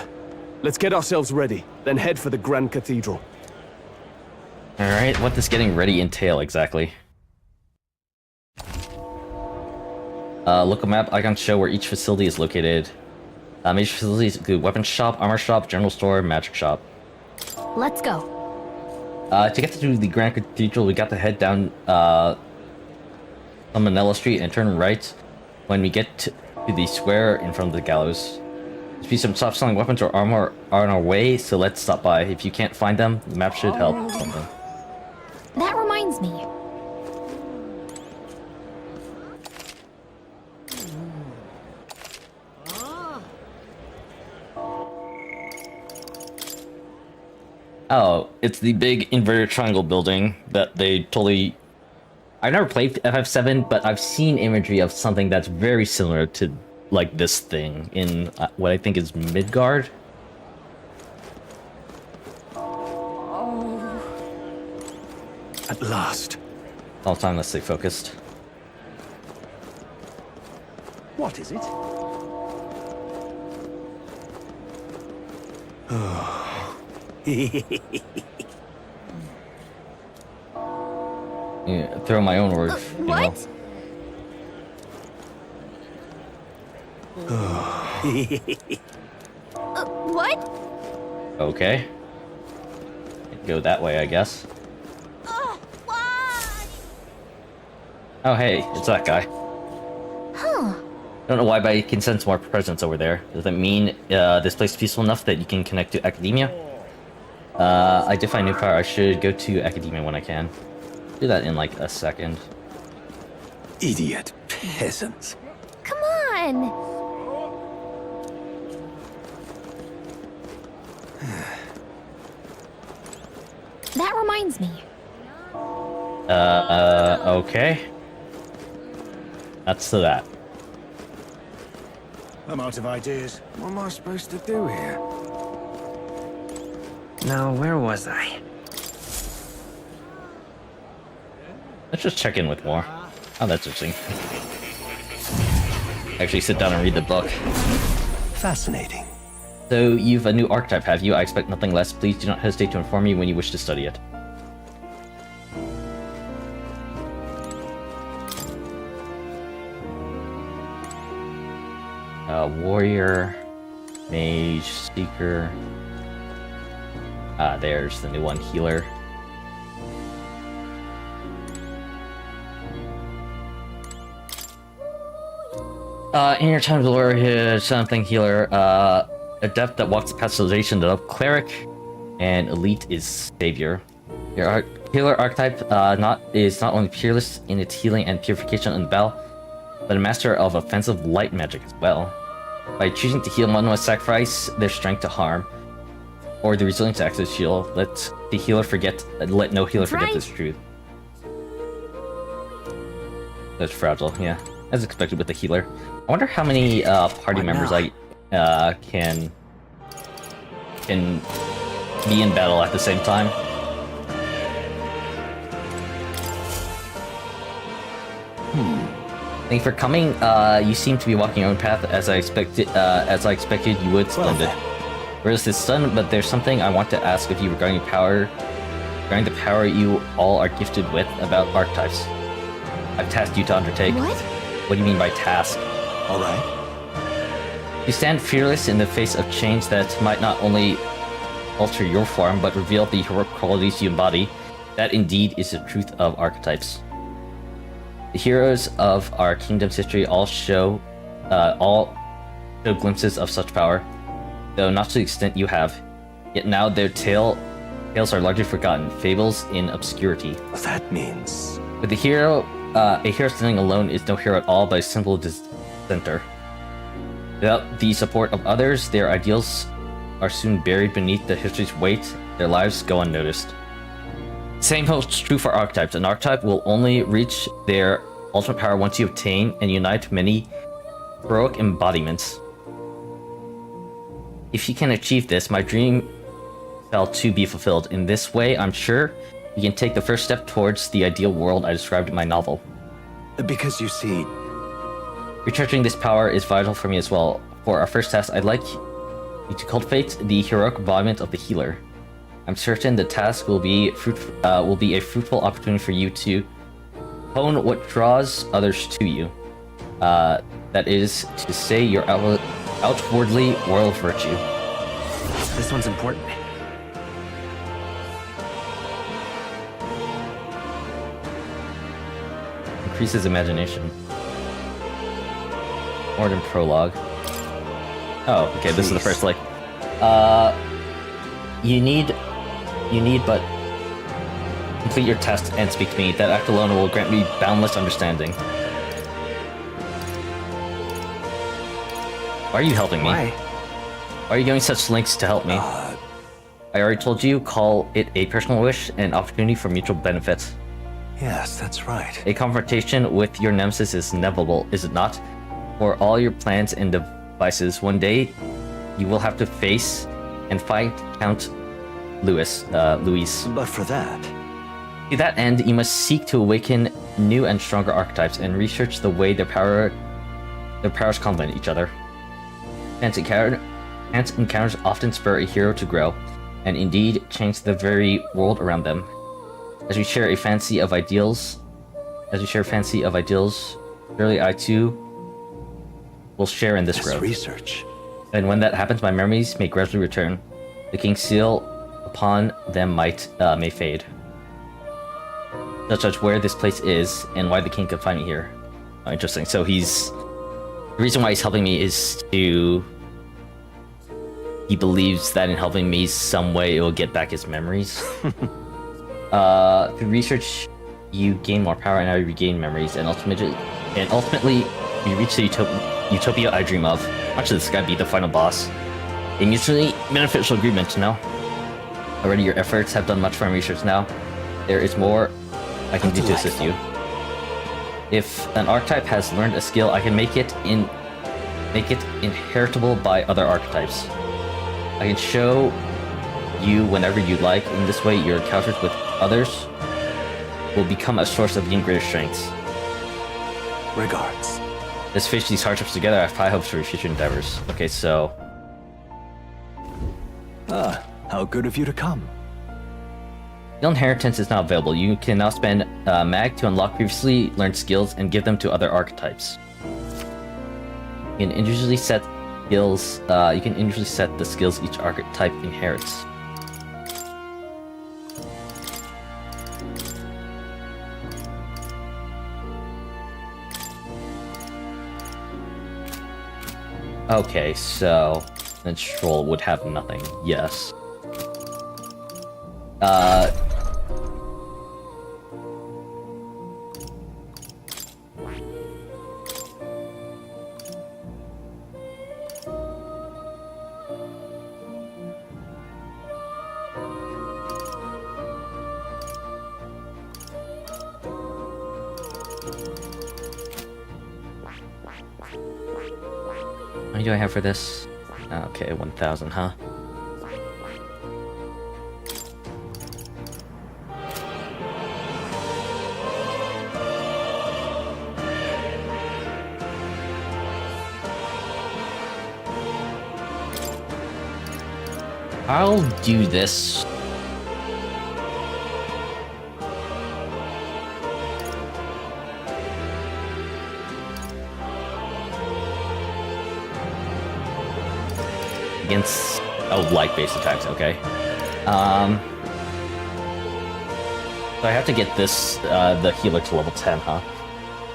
D: Let's get ourselves ready, then head for the Grand Cathedral.
A: Alright, what does getting ready entail exactly? Local map icons show where each facility is located. Major facilities include weapons shop, armor shop, general store, magic shop.
B: Let's go.
A: To get to the Grand Cathedral, we got to head down on Manila Street and turn right when we get to the square in front of the gallows. There's be some selling weapons or armor on our way, so let's stop by. If you can't find them, the map should help something.
B: That reminds me.
A: Oh, it's the big inverted triangle building that they totally... I've never played FF7, but I've seen imagery of something that's very similar to, like, this thing in what I think is Midgard.
D: At last.
A: All the time, let's stay focused.
I: What is it?
A: Yeah, throw my own words.
M: What? What?
A: Okay. Go that way, I guess. Oh, hey, it's that guy.
B: Huh.
A: I don't know why, but I can sense more presence over there. Does that mean this place is peaceful enough that you can connect to academia? I did find new power. I should go to academia when I can. Do that in like a second.
I: Idiot peasants.
M: Come on!
B: That reminds me.
A: Okay. That's to that.
G: I'm out of ideas.
F: What am I supposed to do here?
H: Now, where was I?
A: Let's just check in with more. Oh, that's interesting. Actually, sit down and read the book.
I: Fascinating.
A: So, you've a new archetype, have you? I expect nothing less. Please do not hesitate to inform me when you wish to study it. Warrior. Mage, Seeker. There's the new one, Healer. In your time to lure here, something Healer. Adept that walks past civilization, the Cleric, and Elite is Savior. Your Healer archetype is not only peerless in its healing and purification on the battle, but a master of offensive light magic as well. By choosing to heal, one must sacrifice their strength to harm, or the resilience to act as shield. Let no healer forget this truth. That's fragile, yeah. As expected with the healer. I wonder how many party members I can be in battle at the same time. Thank you for coming. You seem to be walking your own path as I expected you would. Splendid. Where's this stun? But there's something I want to ask of you regarding the power you all are gifted with about archetypes. I've tasked you to undertake. What do you mean by task?
I: Alright.
A: You stand fearless in the face of change that might not only alter your form, but reveal the heroic qualities you embody. That indeed is the truth of archetypes. The heroes of our kingdom's history all show glimpses of such power, though not to the extent you have. Yet now their tales are largely forgotten, fables in obscurity.
I: That means...
A: With a hero standing alone is no hero at all, but a simple dissenter. Without the support of others, their ideals are soon buried beneath the history's weight. Their lives go unnoticed. Same holds true for archetypes. An archetype will only reach their ultimate power once you obtain and unite many heroic embodiments. If you can achieve this, my dream shall too be fulfilled. In this way, I'm sure you can take the first step towards the ideal world I described in my novel.
I: Because you see...
A: Recharging this power is vital for me as well. For our first task, I'd like you to cultivate the heroic embodiment of the healer. I'm certain the task will be a fruitful opportunity for you to hone what draws others to you. That is to say, your outwardly royal virtue.
H: This one's important.
A: Increases imagination. More than prologue. Oh, okay. This is the first You need but complete your test and speak to me. That act alone will grant me boundless understanding. Why are you helping me?
H: Why?
A: Why are you going such lengths to help me? I already told you, call it a personal wish, an opportunity for mutual benefit.
I: Yes, that's right.
A: A confrontation with your nemesis is inevitable, is it not? For all your plans and devices, one day you will have to face and fight Count Luis.
I: But for that...
A: To that end, you must seek to awaken new and stronger archetypes and research the way their powers complement each other. Chance encounters often spur a hero to grow, and indeed change the very world around them. As we share a fancy of ideals, surely I too will share in this growth.
I: Research.
A: And when that happens, my memories may gradually return. The king's seal upon them may fade. Such where this place is and why the king could find me here. Oh, interesting. So the reason why he's helping me is he believes that in helping me some way it will get back his memories. Through research, you gain more power and I regain memories, and ultimately we reach the utopia I dream of. Watch this guy be the final boss. A mutually beneficial agreement, no? Already your efforts have done much for my research now. There is more I can do to assist you. If an archetype has learned a skill, I can make it inheritable by other archetypes. I can show you whenever you like. In this way, your encounters with others will become a source of even greater strengths.
I: Regards.
A: Let's face these hardships together. I have high hopes for your future endeavors. Okay, so...
I: how good of you to come.
A: Skill inheritance is now available. You can now spend mag to unlock previously learned skills and give them to other archetypes. You can individually set skills. You can individually set the skills each archetype inherits. Okay, so the troll would have nothing. Yes. How many do I have for this? Okay, 1,000, huh? I'll do this. Against light-based attacks, okay. So I have to get this the healer to level 10, huh?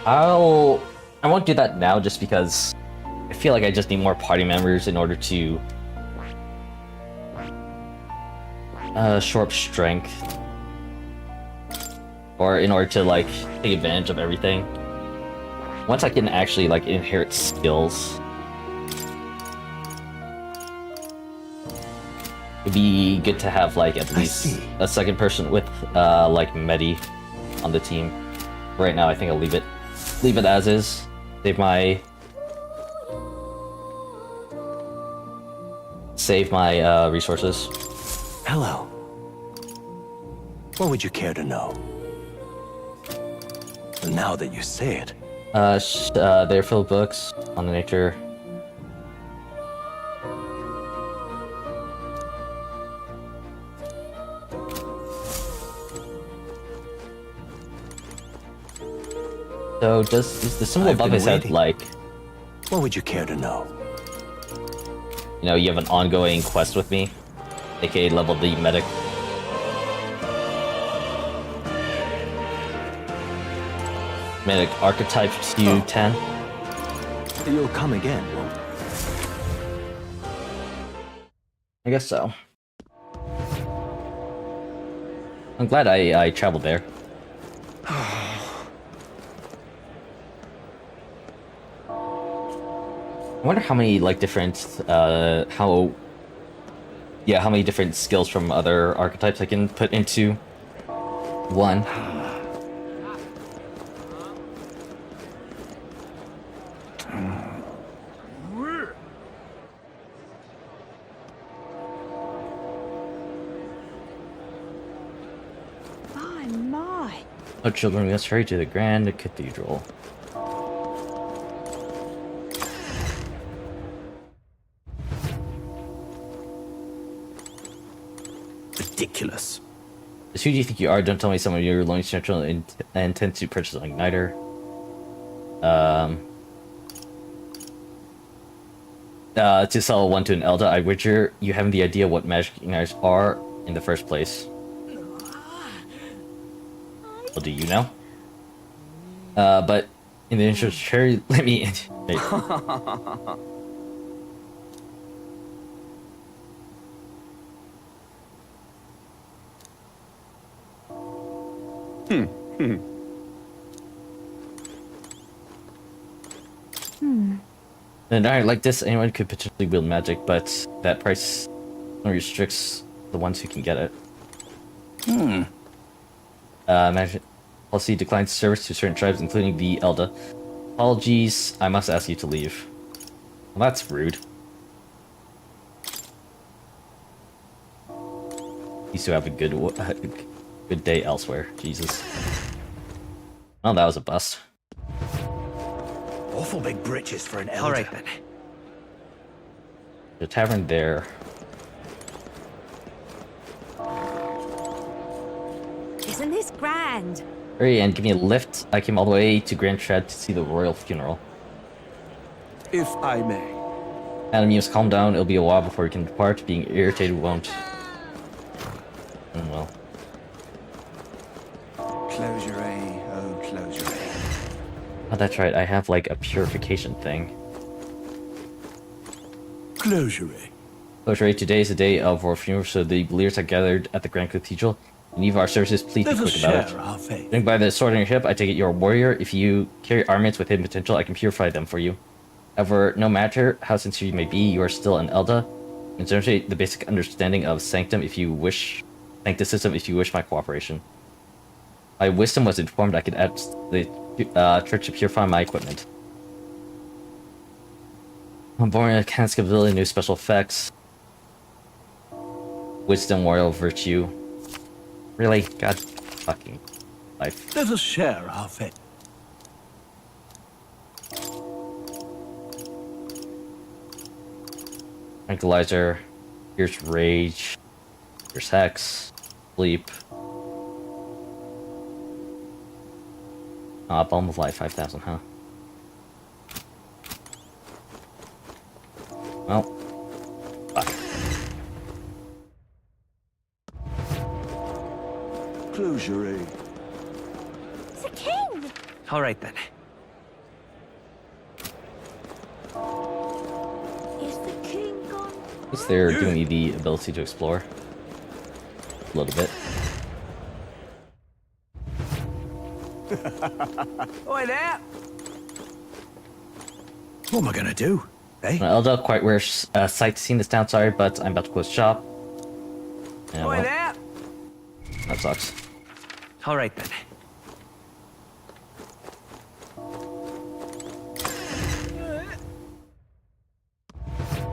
A: I won't do that now just because I feel like I just need more party members in order to shore up strength, or in order to like take advantage of everything. Once I can actually like inherit skills, it'd be good to have like at least a second person with like Medi on the team. Right now I think I'll leave it as is. Save my resources.
I: Hello. What would you care to know? Now that you say it.
A: They're filled books on the nature. So is the symbol above his head like...
I: What would you care to know?
A: You know, you have an ongoing quest with me, aka level the medic. Medic archetype to 10.
I: You'll come again, won't you?
A: I guess so. I'm glad I traveled there. I wonder how many like different how many different skills from other archetypes I can put into one.
E: My.
A: Oh, children, let's hurry to the Grand Cathedral.
I: Ridiculous.
A: Who do you think you are? Don't tell me someone you're lonely central and intend to purchase an igniter. To sell one to an Elder, I wager you haven't the idea what magic igniters are in the first place. Well, do you know? But in the interest of charity, let me in. And alright, like this, anyone could potentially wield magic, but that price only restricts the ones who can get it. Magic policy declines service to certain tribes, including the Elda. Apologies, I must ask you to leave. Well, that's rude. Used to have a good day elsewhere. Jesus. Oh, that was a bust.
I: Awful big britches for an elder.
H: All right then.
A: The tavern there.
E: Isn't this grand?
A: Hurry and give me a lift. I came all the way to Grand Tread to see the royal funeral.
F: If I may.
A: Adam, you must calm down. It'll be a while before you can depart. Being irritated won't. Well.
F: Close your A, oh, close your A.
A: Oh, that's right. I have like a purification thing.
C: Closure.
A: Closure. Today is the day of our funeral, so the believers are gathered at the Grand Cathedral. In need of our services, please be quick about it. Judging by the sword on your hip, I take it you're a warrior. If you carry armaments with hidden potential, I can purify them for you. However, no matter how sincere you may be, you are still an Elder. And demonstrate the basic understanding of sancticism if you wish my cooperation. My wisdom was informed I could add the church to purify my equipment. I'm born with enhanced ability, new special effects. Wisdom, royal virtue. Really? God fucking life.
C: Let us share our fate.
A: Tranquilizer. Here's rage. Here's hex. Sleep. Balm of life, 5,000, huh? Well. Fuck.
C: Closure.
M: The king!
H: Alright then.
M: Is the king gone?
A: At least they're giving me the ability to explore. A little bit.
F: Oi there!
C: What am I gonna do? Eh?
A: Elda quite rare sight to see in this town, sorry, but I'm about to close shop. Yeah,
F: Oi
A: well,
F: there!
A: that sucks.
H: Alright then.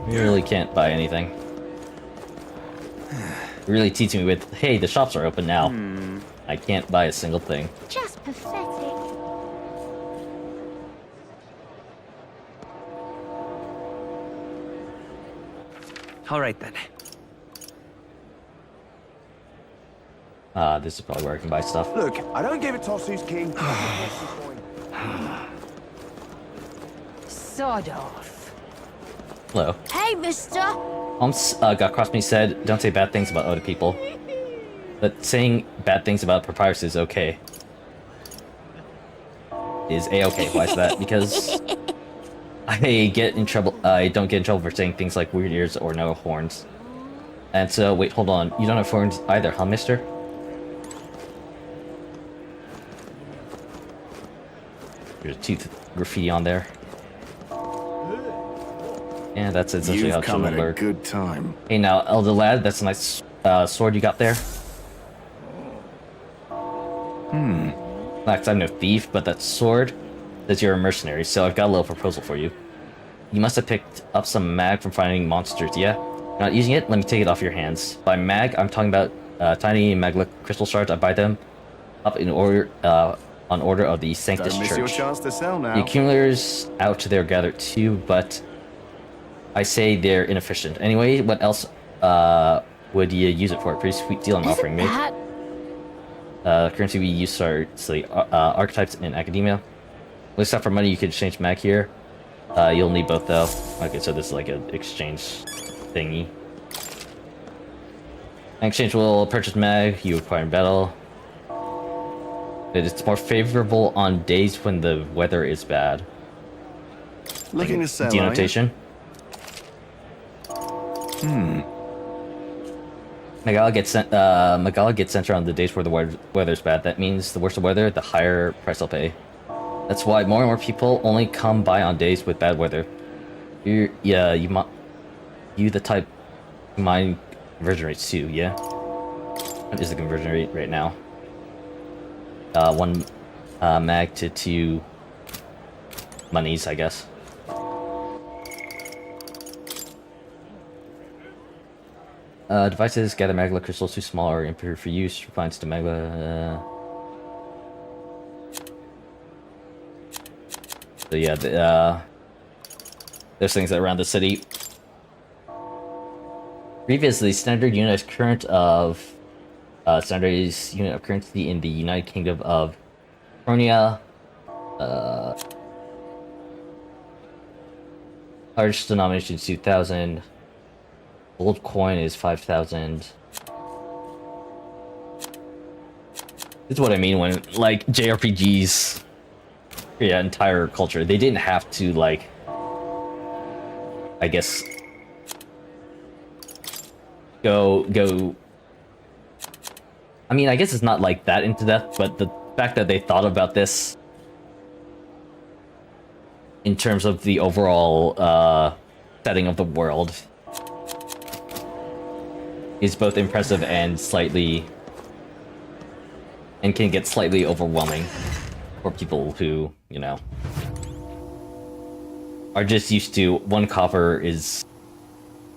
A: You really can't buy anything. You're really teaching me with, hey, the shops are open now. I can't buy a single thing.
M: Just pathetic.
H: Alright then.
A: This is probably where I can buy stuff.
F: Look, I don't give a toss who's king.
J: Sod off.
A: Hello.
M: Hey, mister!
A: Holmes got cross me said, don't say bad things about other people. But saying bad things about proprietors is okay. Is a-okay. Why is that? Because I get in trouble. I don't get in trouble for saying things like weird ears or no horns. And so, wait, hold on. You don't have horns either, huh, mister? There's tooth graffiti on there. Yeah, that's essentially how it should work.
C: Good time.
A: Hey now, Elder Lad, that's a nice sword you got there. Max, I'm no thief, but that sword says you're a mercenary, so I've got a little proposal for you. You must have picked up some mag from finding monsters, yeah? You're not using it? Let me take it off your hands. By mag, I'm talking about tiny magma crystal shards. I buy them up in order, on order of the Sanctus
F: Don't miss
A: Church.
F: your chance to sell now.
A: The accumulators out there gathered too, but I say they're inefficient. Anyway, what else would you use it for? Pretty sweet deal I'm offering, mate. Currency we use are archetypes in academia. Except for money, you could exchange mag here. You'll need both though. Okay, so this is like an exchange thingy. In exchange, will purchase mag. You acquire in battle. It's more favorable on days when the weather is bad.
F: Looking to sell,
A: denotation. Magala gets sent. Magala gets sent on the days where the weather's bad. That means the worse the weather, the higher price I'll pay. That's why more and more people only come by on days with bad weather. You the type mine conversion rates too, yeah? What is the conversion rate right now? 1 mag to 2 monies, I guess. Devices gather magma crystals too small or impure for use. Refines to magma. So yeah, there's things around the city. Previously, standard unit current of standardized unit of currency in the United Kingdom of Cronia. Largest denomination is 2,000. Gold coin is 5,000. This is what I mean when, like, JRPGs, yeah, entire culture, they didn't have to, like, I guess, go. I mean, I guess it's not like that into depth, but the fact that they thought about this in terms of the overall setting of the world is both impressive and can get slightly overwhelming for people who, you know, are just used to one copper is,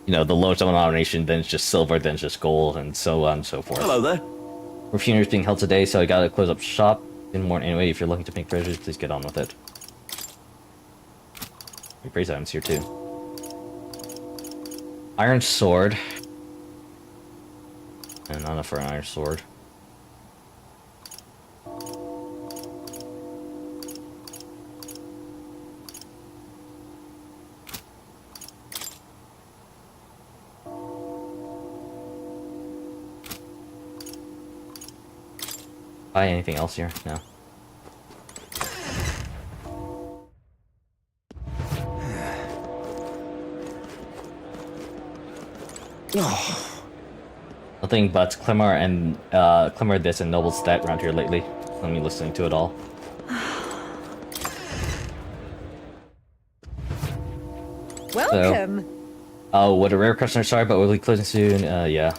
A: you know, the lowest denomination, then it's just silver, then it's just gold, and so on and so forth.
I: Hello there.
A: Funeral's being held today, so I gotta close up shop. Didn't warn anyway. If you're looking to make treasures, please get on with it. Praise items here too. Iron sword. And not enough for an iron sword. Buy anything else here? No. Nothing but Clemmer and Clemmer this and Noble stat around here lately. Let me listening to it all.
O: Welcome.
A: So, oh, what a rare customer! Sorry, but we'll be closing soon. Yeah.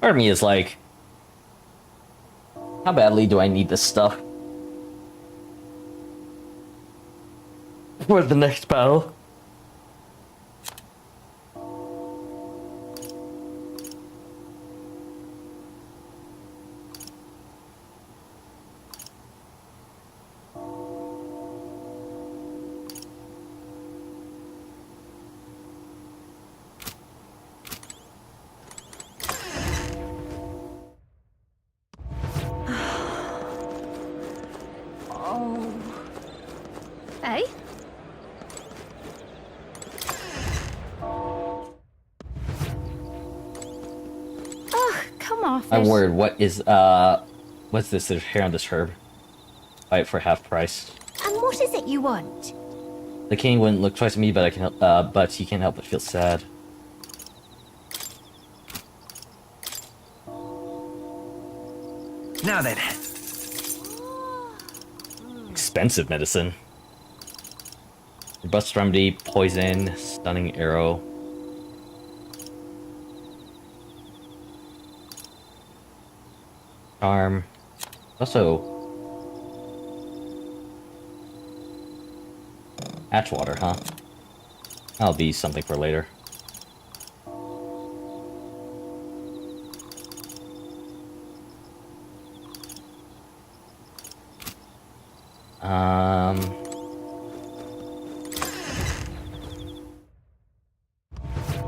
A: Part of me is like, how badly do I need this stuff for the next battle?
M: Hey? Ugh, come off
A: My
M: it.
A: word, what's this? There's hair on this herb. Buy it for half price.
M: And what is it you want?
A: The king wouldn't look twice at me, but I can help, but he can't help but feel sad.
I: Now then.
A: Expensive medicine. Robust remedy, poison, stunning arrow. Charm. Also, Hatchwater, huh? That'll be something for later.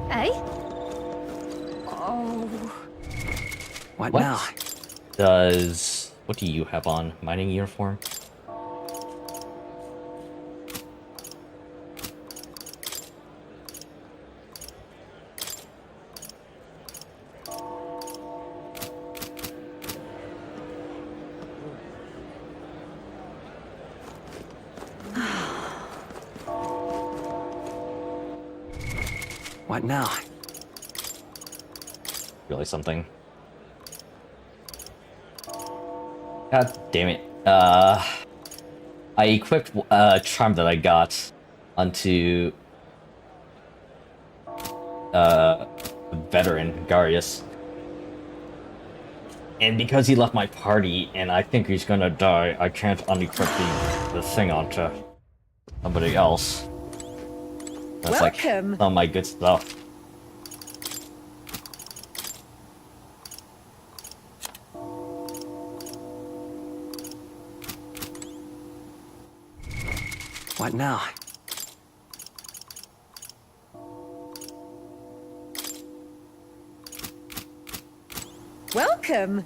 M: Hey? Oh.
I: What now?
A: What do you have on? Mining uniform?
I: What now?
A: Really something. God damn it. I equipped a charm that I got onto veteran Garius. And because he left my party and I think he's gonna die, I can't unequip the thing onto somebody else. That's like some of my good stuff.
F: What now?
O: Welcome.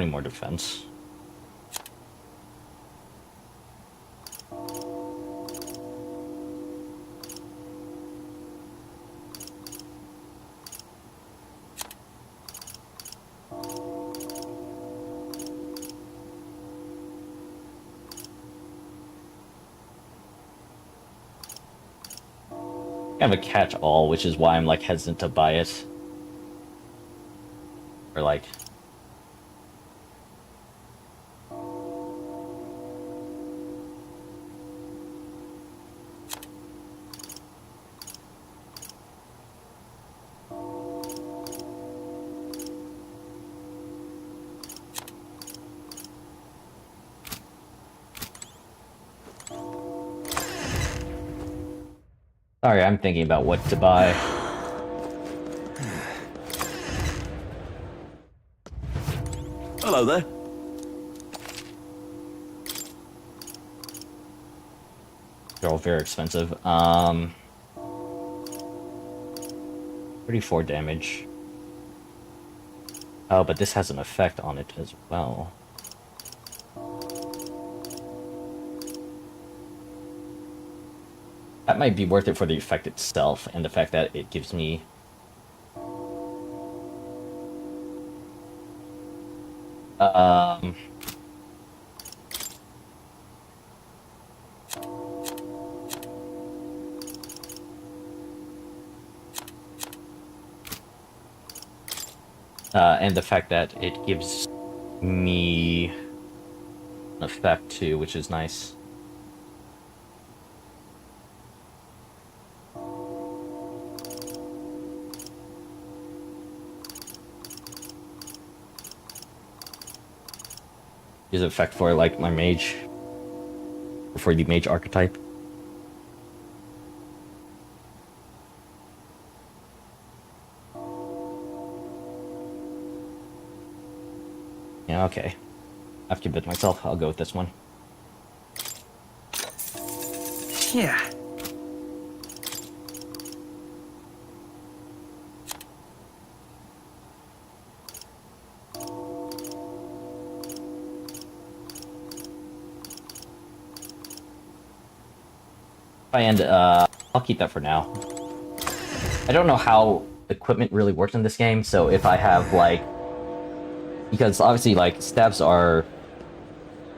A: More defense. Kind of a catch-all, which is why I'm like hesitant to buy it. Or like. Sorry, I'm thinking about what to buy.
I: Hello there.
A: They're all very expensive. 34 damage. Oh, but this has an effect on it as well. That might be worth it for the effect itself, and the fact that it gives me... and the fact that it gives me an effect too, which is nice. Is effect for like my mage, or for the mage archetype. Yeah, okay. I have to convince myself. I'll go with this one.
F: Yeah.
A: And I'll keep that for now. I don't know how equipment really works in this game, so if I have like, because obviously like stabs are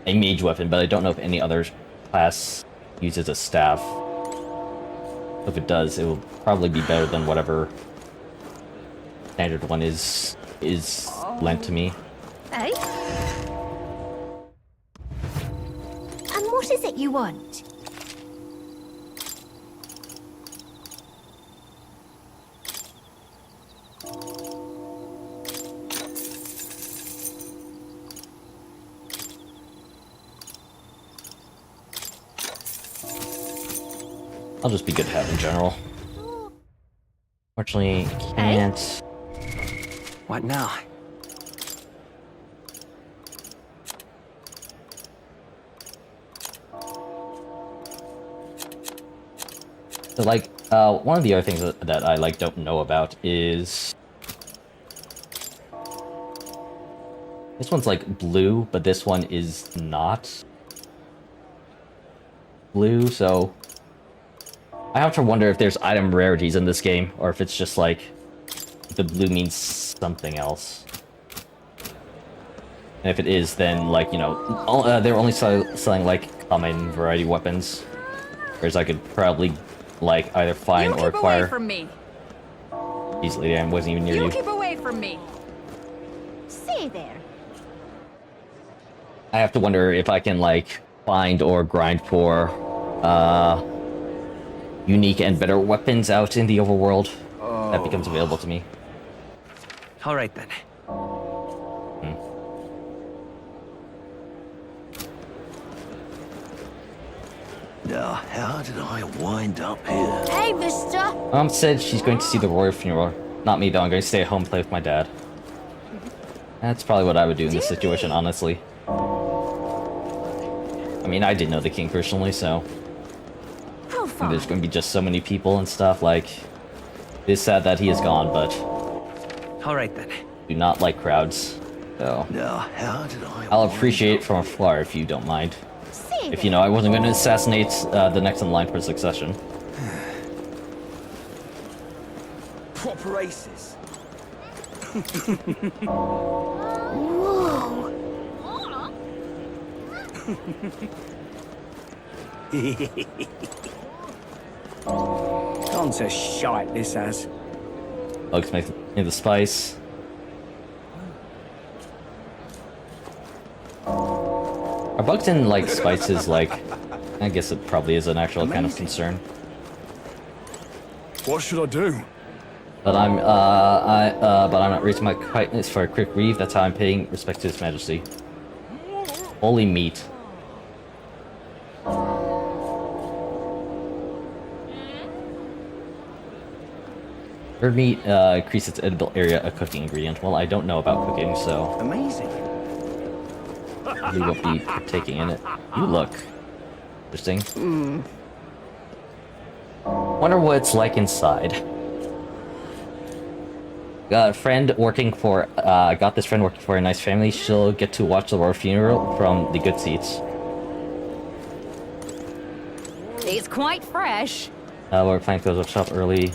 A: a mage weapon, but I don't know if any other class uses a staff. If it does, it will probably be better than whatever standard one is lent to me.
M: Eh? And what is it you want?
A: I'll just be good to have in general. Fortunately, can't.
F: What now?
A: So, like, one of the other things that I like don't know about is this one's like blue, but this one is not blue, so I have to wonder if there's item rarities in this game, or if it's just like the blue means something else. And if it is, then like, you know, they're only selling like common variety weapons, whereas I could probably like either find or acquire.
E: Away from me.
A: Easily. I wasn't even near you.
E: Keep away from me.
M: Say there.
A: I have to wonder if I can like find or grind for unique and better weapons out in the overworld. That becomes available to me.
F: All right then.
I: Now, how did I wind up here?
M: Hey, mister!
A: Mom said she's going to see the royal funeral. Not me, though. I'm going to stay at home and play with my dad. That's probably what I would do in this situation, honestly. I mean, I didn't know the king personally, so... And there's going to be just so many people and stuff, like... It's sad that he is gone, but...
H: Alright then.
A: Do not like crowds, so...
I: Now, how did
A: I'll appreciate it from afar if you don't mind. If you know, I wasn't going to assassinate the next in line for succession.
F: Proper aces.
M: Whoa!
F: Gone to shite, this has.
A: Bugs make the spice. Are bugs in, like, spices, like... I guess it probably is an actual kind of concern.
C: What should I do?
A: But I'm not raising my kindness for a quick reeve. That's how I'm paying respect to His Majesty. Holy meat. Bird meat increases its edible area, a cooking ingredient. Well, I don't know about cooking, so...
F: Amazing.
A: We won't be partaking in it. You look interesting. Wonder what it's like inside. Got this friend working for a nice family. She'll get to watch the royal funeral from the good seats.
E: It's quite fresh.
A: We're planning to go shop early.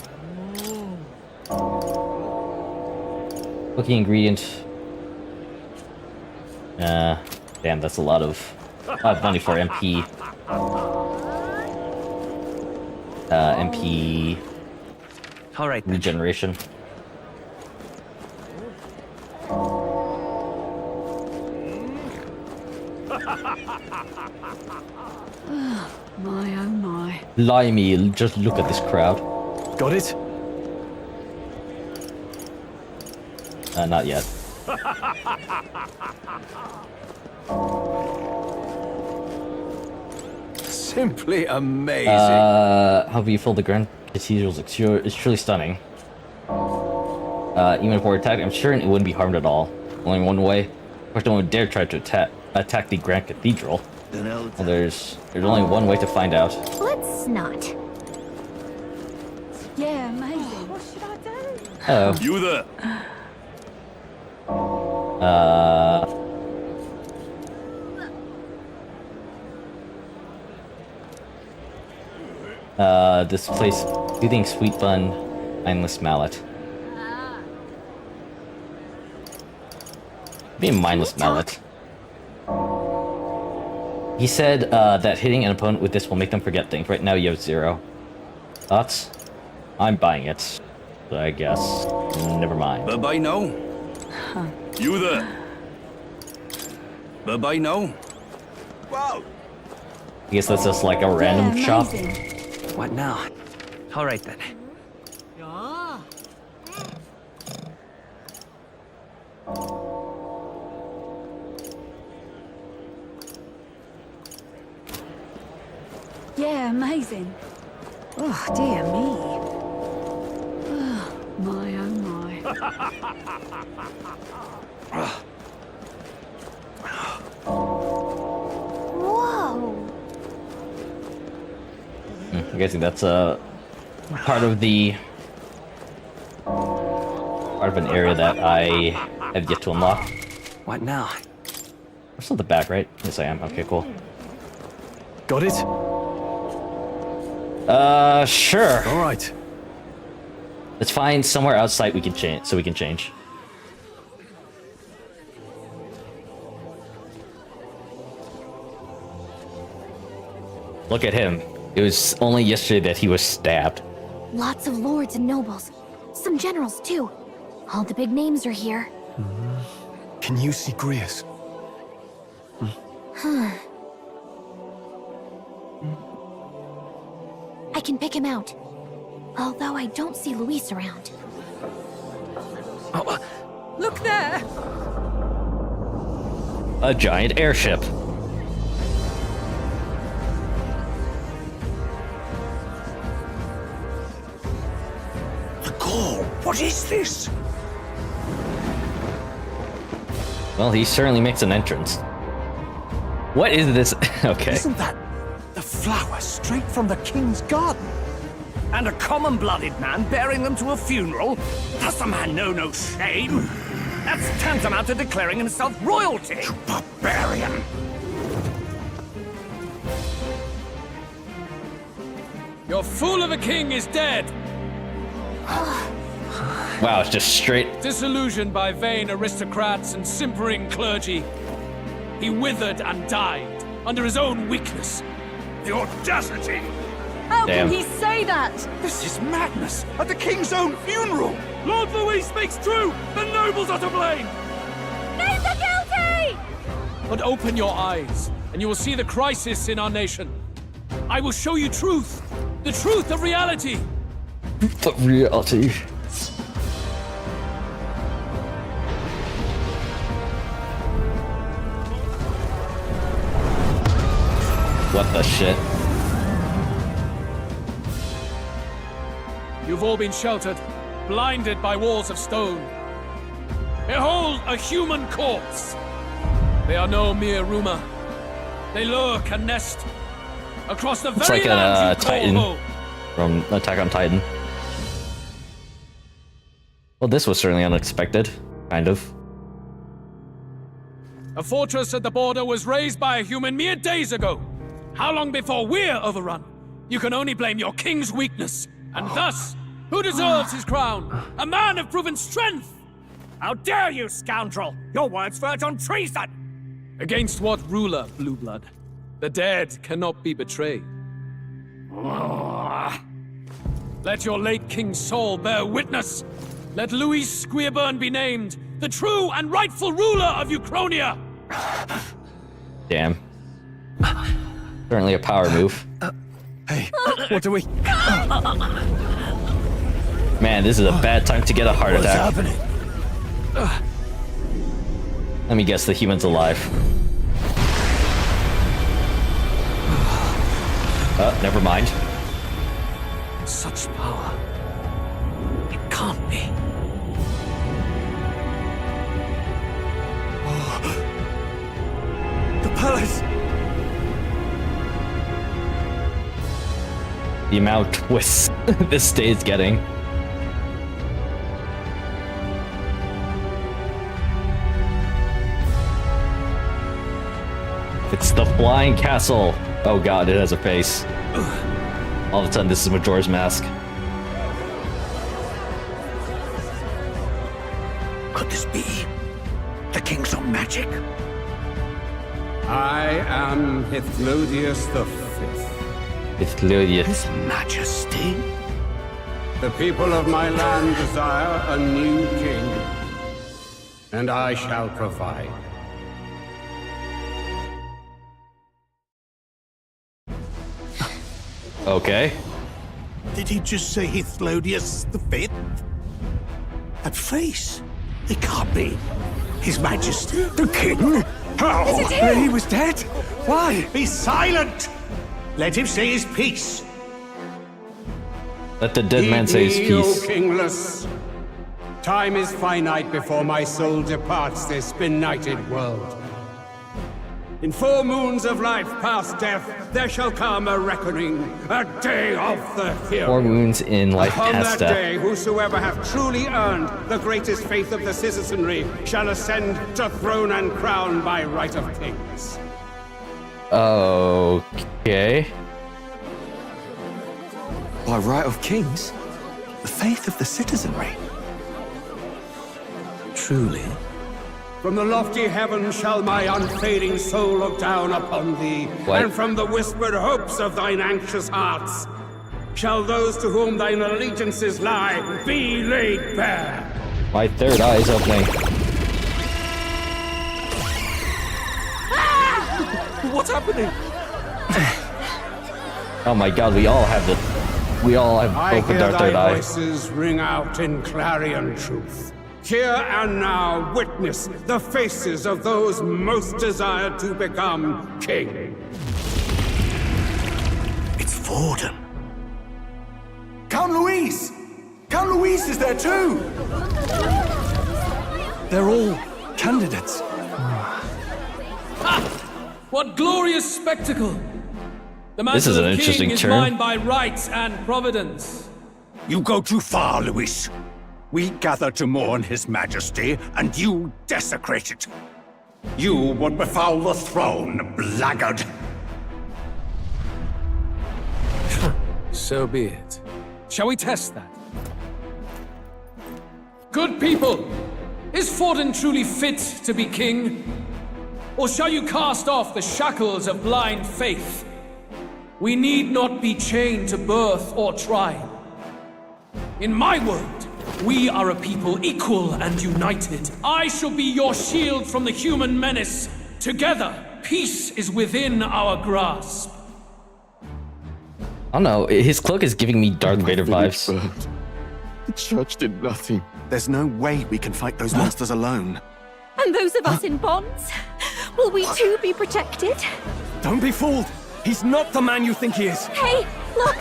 A: Cooking ingredient. Damn, that's a lot of money for MP. MP.
H: Alright.
A: Regeneration.
J: My oh my.
A: Blimey, just look at this crowd.
D: Got it?
A: Not yet.
C: Simply amazing.
A: How beautiful the Grand Cathedral's exterior is truly stunning. Even if we're attacked, I'm sure it wouldn't be harmed at all. Only one way. Of course, no one would dare try to attack the Grand Cathedral. Well, there's only one way to find out.
M: Let's not.
J: Yeah, amazing. What should I do?
A: Hello.
C: You there?
A: This place, soothing sweet bun, mindless mallet. Be a mindless mallet. He said that hitting an opponent with this will make them forget things. Right now you have 0. Thoughts? I'm buying it. But I guess. Never mind.
C: Bye-bye now.
J: Huh.
C: You there? Bye-bye now. Wow.
A: I guess that's just like a random shop.
H: What now? Alright then.
J: Yeah, amazing. Oh, dear me. Oh, my oh my.
M: Whoa!
A: I'm guessing that's a part of an area that I have yet to unlock.
H: What now?
A: I'm still at the back, right? Yes, I am. Okay, cool.
D: Got it?
A: Sure.
D: All right.
A: Let's find somewhere outside we can change, so we can change. Look at him. It was only yesterday that he was stabbed.
B: Lots of lords and nobles. Some generals, too. All the big names are here.
D: Can you see Grius?
B: Huh. I can pick him out. Although I don't see Luis around.
J: Look there!
A: A giant airship.
I: What is this?
A: Well, he certainly makes an entrance. What is this? Okay.
I: Isn't that the flower straight from the king's garden? And a common-blooded man bearing them to a funeral? Does the man know no shame? That's tantamount to declaring himself royalty. You barbarian!
P: Your fool of a king is dead!
A: Wow, it's just straight.
P: Disillusioned by vain aristocrats and simpering clergy, he withered and died under his own weakness.
I: The audacity!
E: How
A: Damn.
E: can he say that?
I: This is madness! At the king's own funeral!
P: Lord Louis speaks true! The nobles are to blame!
E: Names are guilty!
P: But open your eyes, and you will see the crisis in our nation. I will show you truth! The truth of reality!
A: The reality. What the shit?
P: You've all been sheltered, blinded by walls of stone. Behold a human corpse! They are no mere rumor. They lurk and nest across the
A: It's
P: very
A: like
P: land
A: a
P: you call
A: Titan
P: home.
A: from Attack on Titan. Well, this was certainly unexpected, kind of.
P: A fortress at the border was raised by a human mere days ago. How long before we're overrun? You can only blame your king's weakness. And thus, who deserves his crown? A man of proven strength!
I: How dare you, scoundrel! Your words verge on treason!
P: Against what ruler, Blue Blood? The dead cannot be betrayed. Let your late king's soul bear witness. Let Louis Squeerburn be named the true and rightful ruler of Uchronia.
A: Damn. Certainly a power move.
I: Hey, what do we...
A: Man, this is a bad time to get a heart attack.
C: What's happening?
A: Let me guess, the human's alive. Never mind.
I: Such power. It can't be. The palace!
A: The amount of twists this stage is getting. It's the flying castle. Oh god, it has a face. All of a sudden, this is Majora's Mask.
I: Could this be the king's own magic?
K: I am Hithlodius the Fifth.
A: His
I: Majesty?
K: The people of my land desire a new king, and I shall provide.
A: Okay.
I: Did he just say Hithlodius the Fifth? That face. It can't be. His Majesty. The king? How?
E: Is it him?
I: He was dead? Why? Be silent! Let him say his piece.
A: Let the dead man say his
K: Heed me, O
A: piece.
K: kingless. Time is finite before my soul departs this benighted world. In 4 moons of life past death, there shall come a reckoning, a day of the hero.
A: 4 wounds in life
K: Upon
A: past
K: that
A: death.
K: day, whosoever hath truly earned the greatest faith of the citizenry shall ascend to throne and crown by right of kings.
A: Okay.
I: By right of kings? The faith of the citizenry? Truly?
K: From the lofty heavens shall my unfading soul look down upon thee,
A: What?
K: and from the whispered hopes of thine anxious hearts shall those to whom thine allegiances lie be laid bare.
A: My third eye is opening.
I: What's happening?
A: Oh my god, we all have
K: I
A: opened
K: hear
A: our
K: thy
A: third eye.
K: voices ring out in clarion truth. Here and now witness the faces of those most desired to become king.
I: It's Forden.
C: Count Louise! Count Louise is
D: is there too! They're all candidates.
P: What glorious spectacle! The
A: This is
P: mantle
A: an
P: of
A: interesting
P: king is
A: turn.
P: mine by right and providence.
I: You go too far, Luis. We gather to mourn his majesty, and you desecrate it. You would befoul the throne, blackguard.
P: So be it. Shall we test that? Good people, is Forden truly fit to be king? Or shall you cast off the shackles of blind faith? We need not be chained to birth or tribe. In my world, we are a people equal and united. I shall be your shield from the human menace. Together, peace is within our grasp.
A: I don't know, his cloak is giving me Darth Vader vibes.
Q: The church did nothing.
D: There's no way we can fight those monsters alone.
O: And those of us in bonds? Will we too be protected?
D: Don't be fooled! He's not the man you think he is!
O: Hey, look!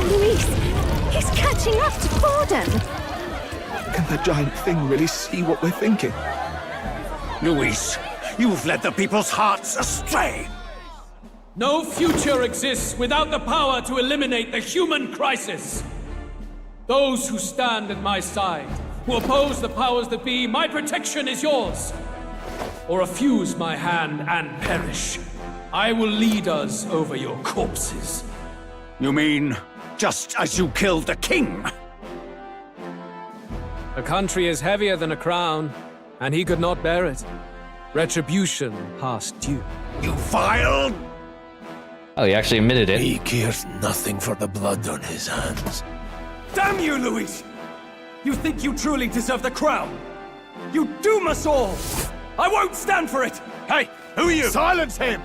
O: Luis, he's catching up to Forden.
Q: Can that giant thing really see what we're thinking?
I: Luis, you've led the people's hearts astray.
P: No future exists without the power to eliminate the human crisis. Those who stand at my side, who oppose the powers that be, my protection is yours. Or refuse my hand and perish. I will lead us over your corpses.
I: You mean, just as you killed the king?
P: A country is heavier than a crown, and he could not bear it. Retribution past due.
I: You vile...
A: Oh, he actually admitted it.
C: He cares nothing for the blood on his hands.
D: Damn you, Luis! You think you truly deserve the crown? You doom us all! I won't stand for it!
I: Hey, who are you?
Q: Silence him!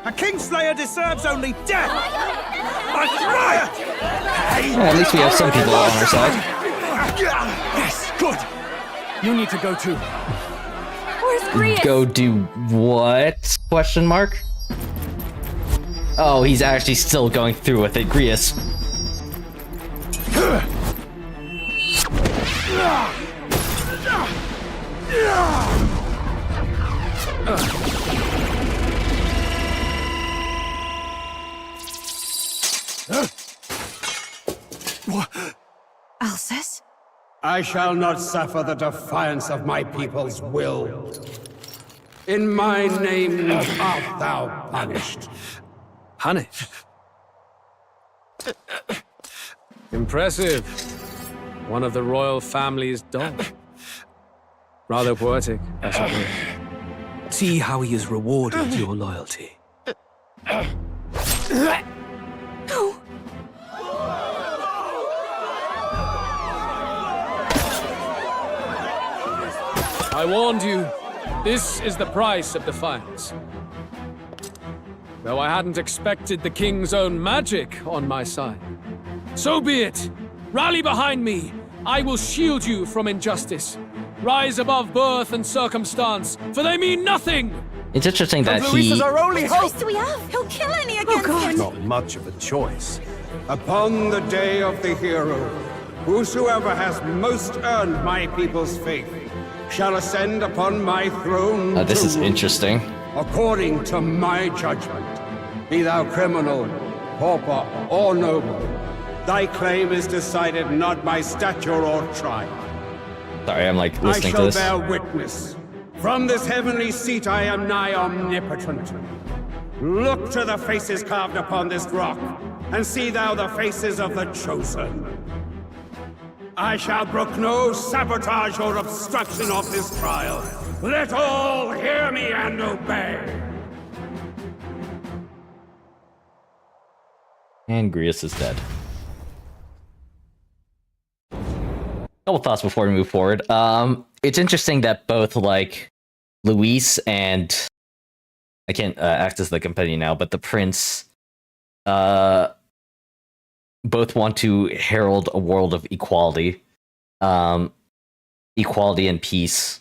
I: A Kingslayer deserves only death!
A: Yeah, at least we have some people on our side.
D: Yes, good! You need to go too.
O: Where's Grius?
A: Go do what? Question mark? Oh, he's actually still going through with it, Grius.
O: Alcest?
K: I shall not suffer the defiance of my people's will. In my name art thou punished.
P: Punished? Impressive. One of the royal family's dog. Rather poetic, I suppose. See how he has rewarded your loyalty.
O: No.
P: I warned you. This is the price of defiance. Though I hadn't expected the king's own magic on my side. So be it. Rally behind me. I will shield you from injustice. Rise above birth and circumstance, for they mean nothing.
A: It's interesting that
D: Luis is our only
O: What
D: hope!
O: choice do we have? He'll kill any against him.
D: Not much of a choice.
K: Upon the day of the hero, whosoever has most earned my people's faith shall ascend upon my throne.
A: This
K: to
A: is
K: rule,
A: interesting.
K: according to my judgment. Be thou criminal, pauper, or noble, thy claim is decided not by stature or tribe.
A: Sorry, I'm like
K: I
A: listening to
K: shall
A: this.
K: bear witness. From this heavenly seat I am nigh omnipotent. Look to the faces carved upon this rock, and see thou the faces of the chosen. I shall brook no sabotage or obstruction of this trial. Let all hear me and obey.
A: And Grius is dead. Couple thoughts before we move forward. It's interesting that both like Luis and I can't access the company now, but the prince both want to herald a world of equality, equality and peace.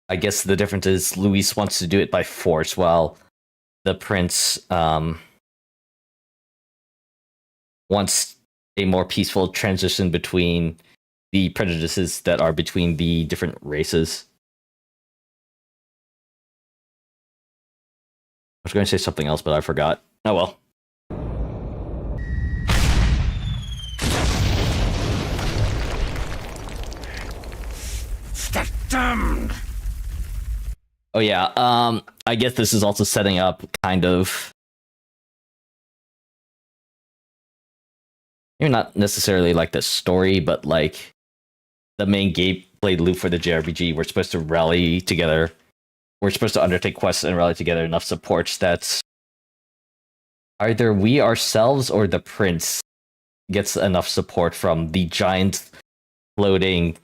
A: I guess the difference is Luis wants to do it by force, while the prince wants a more peaceful transition between the prejudices that are between the different races. I was going to say something else, but I forgot. Oh well.
K: Damned!
A: Oh yeah, I guess this is also setting up kind of... Maybe not necessarily like the story, but like the main gameplay loop for the JRPG. We're supposed to rally together. We're supposed to undertake quests and rally together enough supports that either we ourselves or the prince gets enough support from the giant floating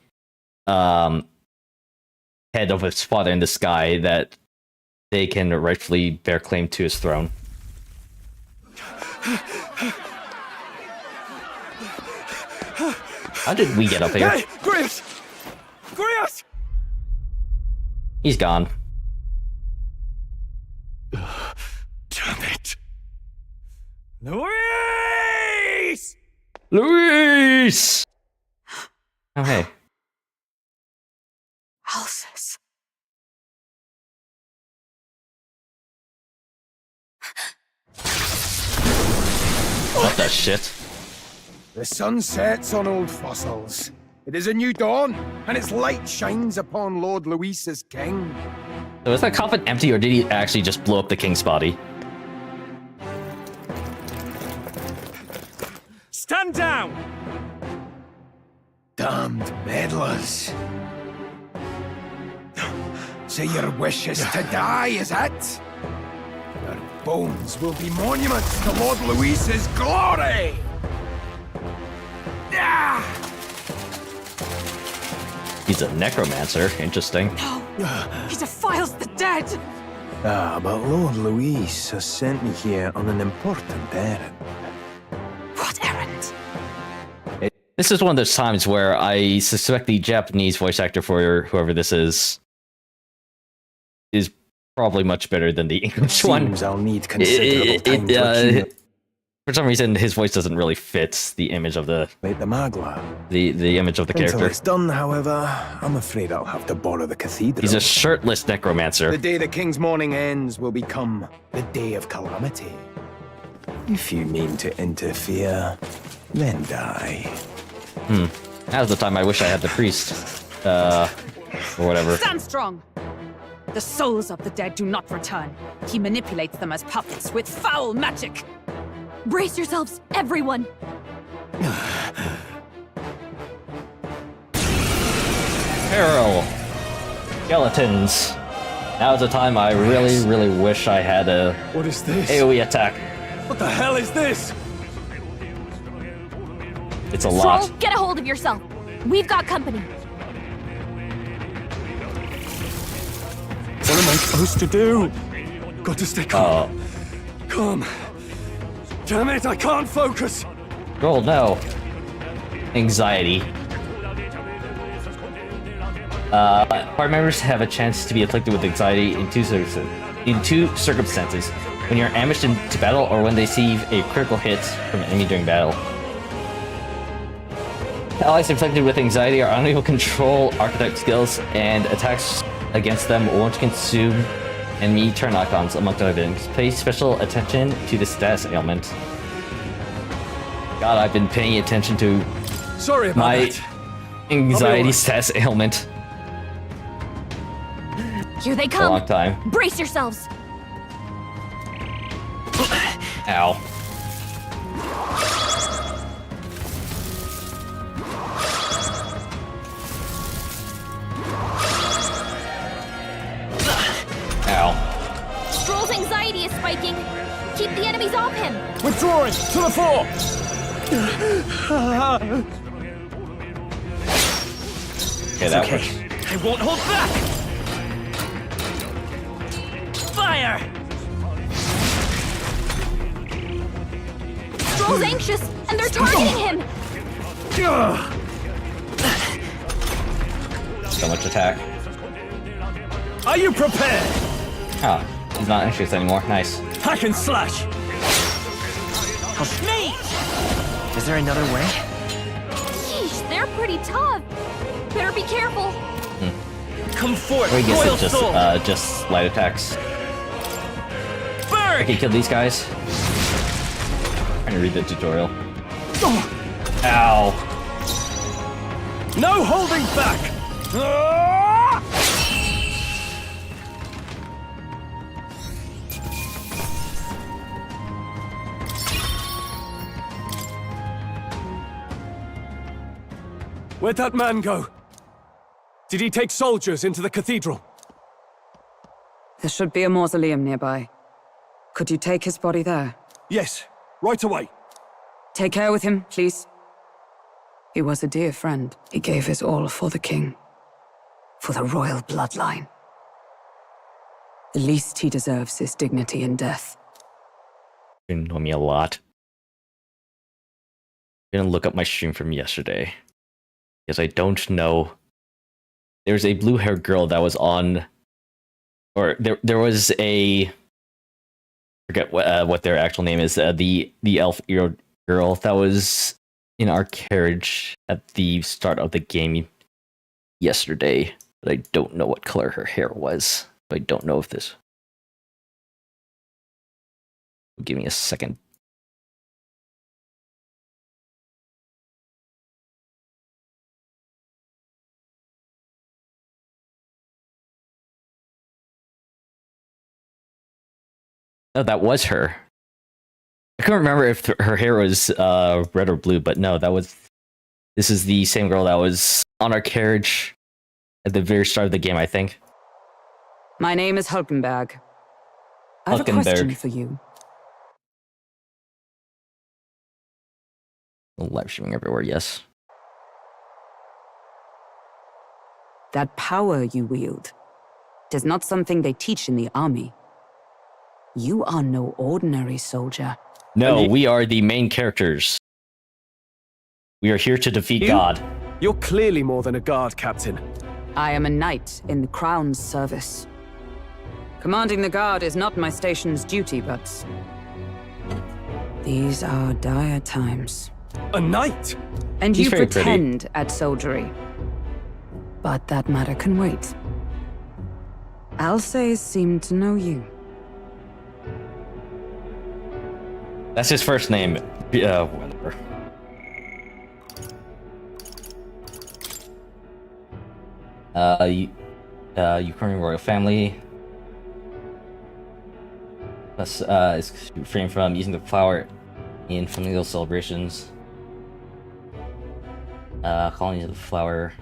A: head of his father in the sky that they can rightfully bear claim to his throne. How did we get up here?
K: Hey, Grius! Grius!
A: He's gone.
K: Damn it! Luis!
A: Luis! Oh, hey.
J: Alphys.
A: What the shit?
C: The sun sets on old fossils. It is a new dawn, and its light shines upon Lord Luis as king.
A: So is that coffin empty, or did he actually just blow up the king's body?
K: Stand down!
C: Damned meddlers. So your wish is to die, is it? Your bones will be monuments to Lord Luis's glory!
A: He's a necromancer. Interesting.
J: No! He defiles the dead!
F: Ah, but Lord Luis has sent me here on an important errand.
J: What errand?
A: This is one of those times where I suspect the Japanese voice actor for whoever this is probably much better than the English one.
F: Seems I'll need considerable time to achieve it.
A: For some reason, his voice doesn't really fit the image of the
F: Magla.
A: The image of the
F: Until
A: character.
F: it's done, however, I'm afraid I'll have to borrow the cathedral.
A: He's a shirtless necromancer.
F: The day the king's mourning ends will become the day of calamity. If you mean to interfere, then die.
A: Now's the time I wish I had the priest. Or whatever.
J: Stand strong! The souls of the dead do not return. He manipulates them as puppets with foul magic.
O: Brace yourselves, everyone!
A: Peril! Skeletons! Now's the time I really wish I had a
F: What is this?
A: AoE attack.
F: What the hell is this?
A: It's a lot.
O: Stroll, get a hold of yourself. We've got company.
F: What am I supposed to do? Got to stay calm. Calm. Damn it, I can't focus.
A: Roll, no. Anxiety. Party members have a chance to be afflicted with anxiety in two circumstances. When you're ambushed into battle or when they receive a critical hit from an enemy during battle. Allies inflicted with anxiety are unable to control architect skills, and attacks against them won't consume enemy turn icons, among other things. Pay special attention to the status ailment. God, I've been paying attention to
F: Sorry about
A: my
F: that.
A: anxiety status ailment
O: Here they
A: for a long
O: come.
A: time.
O: Brace yourselves.
A: Ow. Ow.
O: Stroll's anxiety is spiking. Keep the enemies off him.
K: Withdrawing to the fore!
A: Okay, that works.
K: I won't hold back! Fire!
O: Stroll's anxious, and they're targeting him.
A: So much attack.
K: Are you prepared?
A: Oh, he's not anxious anymore. Nice.
K: Hack and slash! Me!
H: Is there another way?
O: Yeesh, they're pretty tough. Better be careful.
H: Come forth,
A: I guess
H: royal
A: it's
H: soul!
A: just light attacks.
H: Burn!
A: I can kill these guys. I'm trying to read the tutorial. Ow.
H: No holding back!
D: Where'd that man go? Did he take soldiers into the cathedral?
J: There should be a mausoleum nearby. Could you take his body there?
D: Yes, right away.
J: Take care with him, please. He was a dear friend. He gave his all for the king. For the royal bloodline. The least he deserves is dignity in death.
A: You know me a lot. I'm gonna look up my stream from yesterday. Because I don't know. There's a blue-haired girl that was on... Or there was a... I forget what their actual name is. The elf girl that was in our carriage at the start of the game yesterday. But I don't know what color her hair was. I don't know if this... Give me a second. No, that was her. I couldn't remember if her hair was red or blue, but no, that was... This is the same girl that was on our carriage at the very start of the game, I think.
J: My name is Hulkenberg. I have a question for you.
A: Live streaming everywhere, yes.
J: That power you wield, it is not something they teach in the army. You are no ordinary soldier.
A: No, we are the main characters. We are here to defeat God.
D: You're clearly more than a guard, Captain.
J: I am a knight in the Crown's service. Commanding the guard is not my station's duty, but... these are dire times.
D: A knight?
J: And you pretend at soldiery. But that matter can wait. Alsays seem to know you.
A: That's his first name. Whatever. Ukrainian royal family. Thus, is refrained from using the flower in familial celebrations. Colonies of the flower.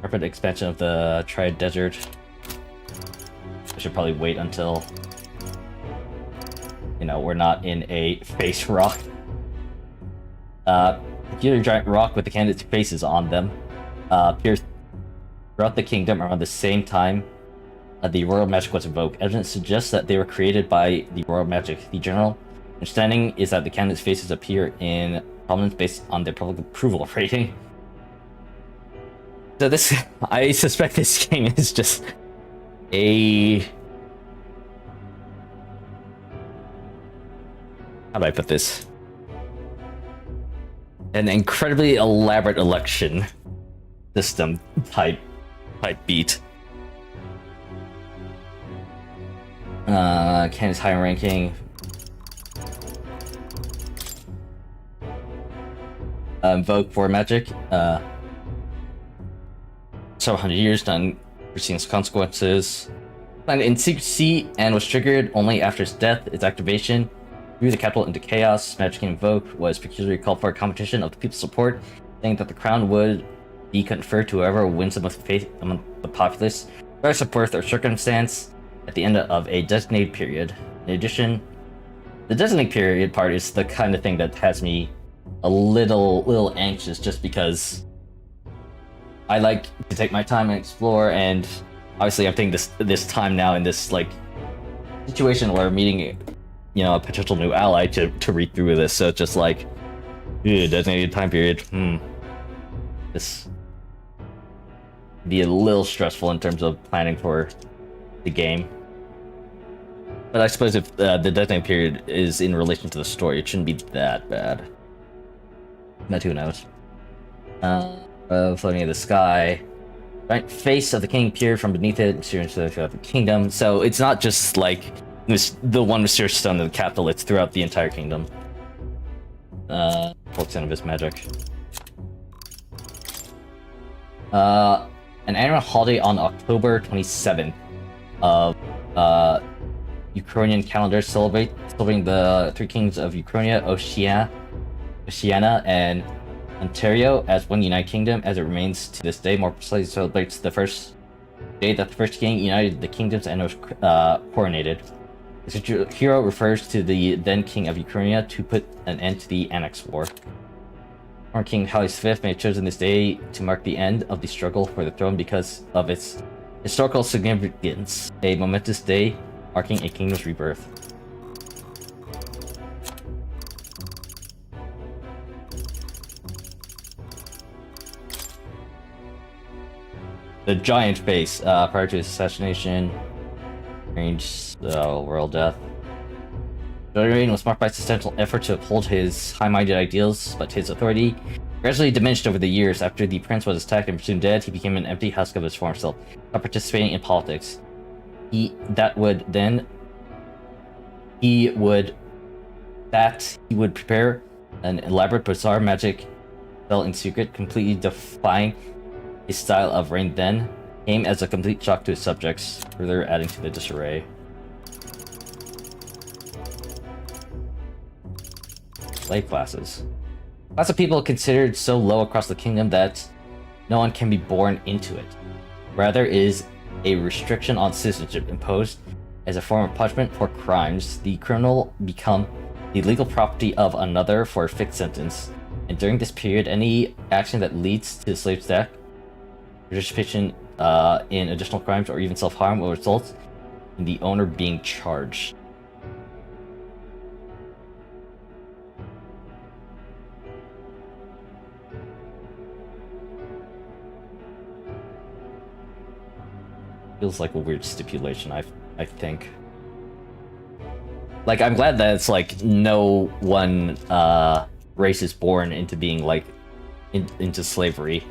A: Rapid expansion of the Triad Desert. I should probably wait until, you know, we're not in a face rock. Peculiar giant rock with the candidates' faces on them appears throughout the kingdom around the same time the royal magic was invoked. Evidence suggests that they were created by the royal magic. The general understanding is that the candidates' faces appear in prominence based on their public approval rating. So this, I suspect this game is just a... How do I put this? An incredibly elaborate election system type beat. Candidate's high ranking. Invoke for magic. Several hundred years done, foreseen consequences. Planned in secrecy and was triggered only after its death. Its activation threw the capital into chaos. Magic invoked was peculiarly called for a competition of the people's support, saying that the crown would be conferred to whoever wins the most faith among the populace, regardless of birth or circumstance, at the end of a designated period. In addition, the designated period part is the kind of thing that has me a little anxious, just because I like to take my time and explore, and obviously I'm taking this time now in this like situation where I'm meeting, you know, a potential new ally to read through this. So it's just like, designated time period. This be a little stressful in terms of planning for the game. But I suppose if the deadline period is in relation to the story, it shouldn't be that bad. But who knows? Floating in the sky. Right, face of the king appeared from beneath it, steering to the kingdom. So it's not just like the one mysterious stone of the capital, it's throughout the entire kingdom. Full extent of his magic. An annual holiday on October 27th of Ukrainian calendar celebrating the three kings of Ukraine, Oceania, and Ontario as one united kingdom, as it remains to this day. More precisely, celebrates the first day that the first king united the kingdoms and was coronated. This hero refers to the then king of Ukraine to put an end to the Annex War. Former King Helios V may have chosen this day to mark the end of the struggle for the throne because of its historical significance, a momentous day marking a kingdom's rebirth. The giant face, prior to his assassination, arranged royal death. The reign was marked by substantial effort to uphold his high-minded ideals, but his authority gradually diminished over the years. After the prince was attacked and presumed dead, he became an empty husk of his former self, not participating in politics. He would prepare an elaborate bizarre magic spell in secret, completely defying his style of reign then, came as a complete shock to his subjects, further adding to the disarray. Slave classes. Class of people considered so low across the kingdom that no one can be born into it. Rather, it is a restriction on citizenship imposed as a form of punishment for crimes. The criminal become the legal property of another for a fixed sentence, and during this period, any action that leads to the slave's death, participation in additional crimes, or even self-harm will result in the owner being charged. Feels like a weird stipulation, I think. Like, I'm glad that it's like no one race is born into being like into slavery.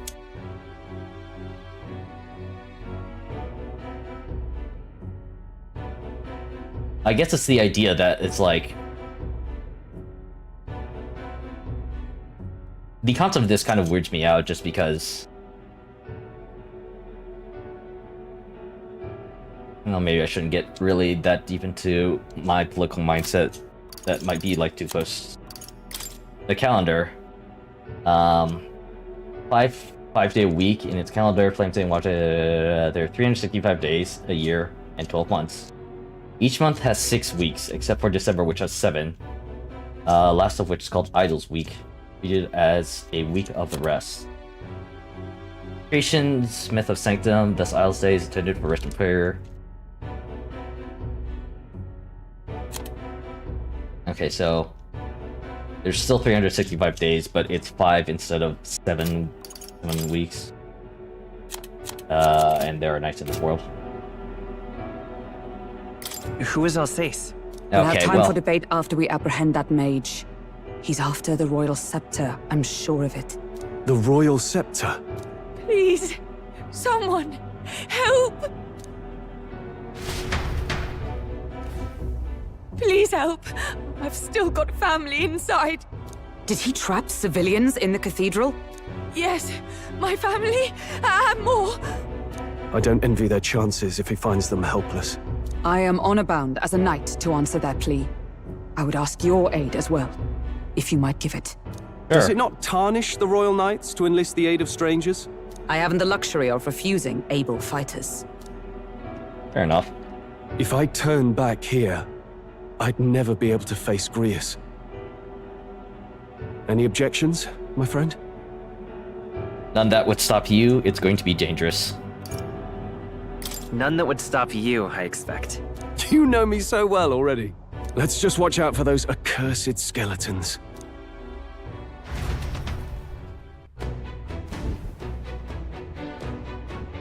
A: I guess it's the idea that it's like the concept of this kind of weirds me out just because, well, maybe I shouldn't get really that deep into my political mindset. That might be like too close. The calendar, 5-day week in its calendar. Flamething watch there are 365 days a year and 12 months. Each month has 6 weeks, except for December, which has 7. Last of which is called Idol's Week, treated as a week of the rest. Creation's myth of sanctum, thus Idol's Day is intended for rest and prayer. Okay, so there's still 365 days, but it's 5 instead of 7 weeks. And there are nights in this world.
J: Who is Alsace? We'll have time for debate after we apprehend that mage. He's after the royal scepter, I'm sure of it.
D: The royal scepter?
O: Please, someone, help! Please help. I've still got family inside.
J: Did he trap civilians in the cathedral?
O: Yes, my family, and more.
D: I don't envy their chances if he finds them helpless.
J: I am honor-bound as a knight to answer their plea. I would ask your aid as well, if you might give it.
D: Sure. Does it not tarnish the royal knights to enlist the aid of strangers?
J: I haven't the luxury of refusing able fighters.
A: Fair enough.
D: If I turn back here, I'd never be able to face Grius. Any objections, my friend?
A: None that would stop you. It's going to be dangerous.
H: None that would stop you, I expect.
D: You know me so well already. Let's just watch out for those accursed skeletons.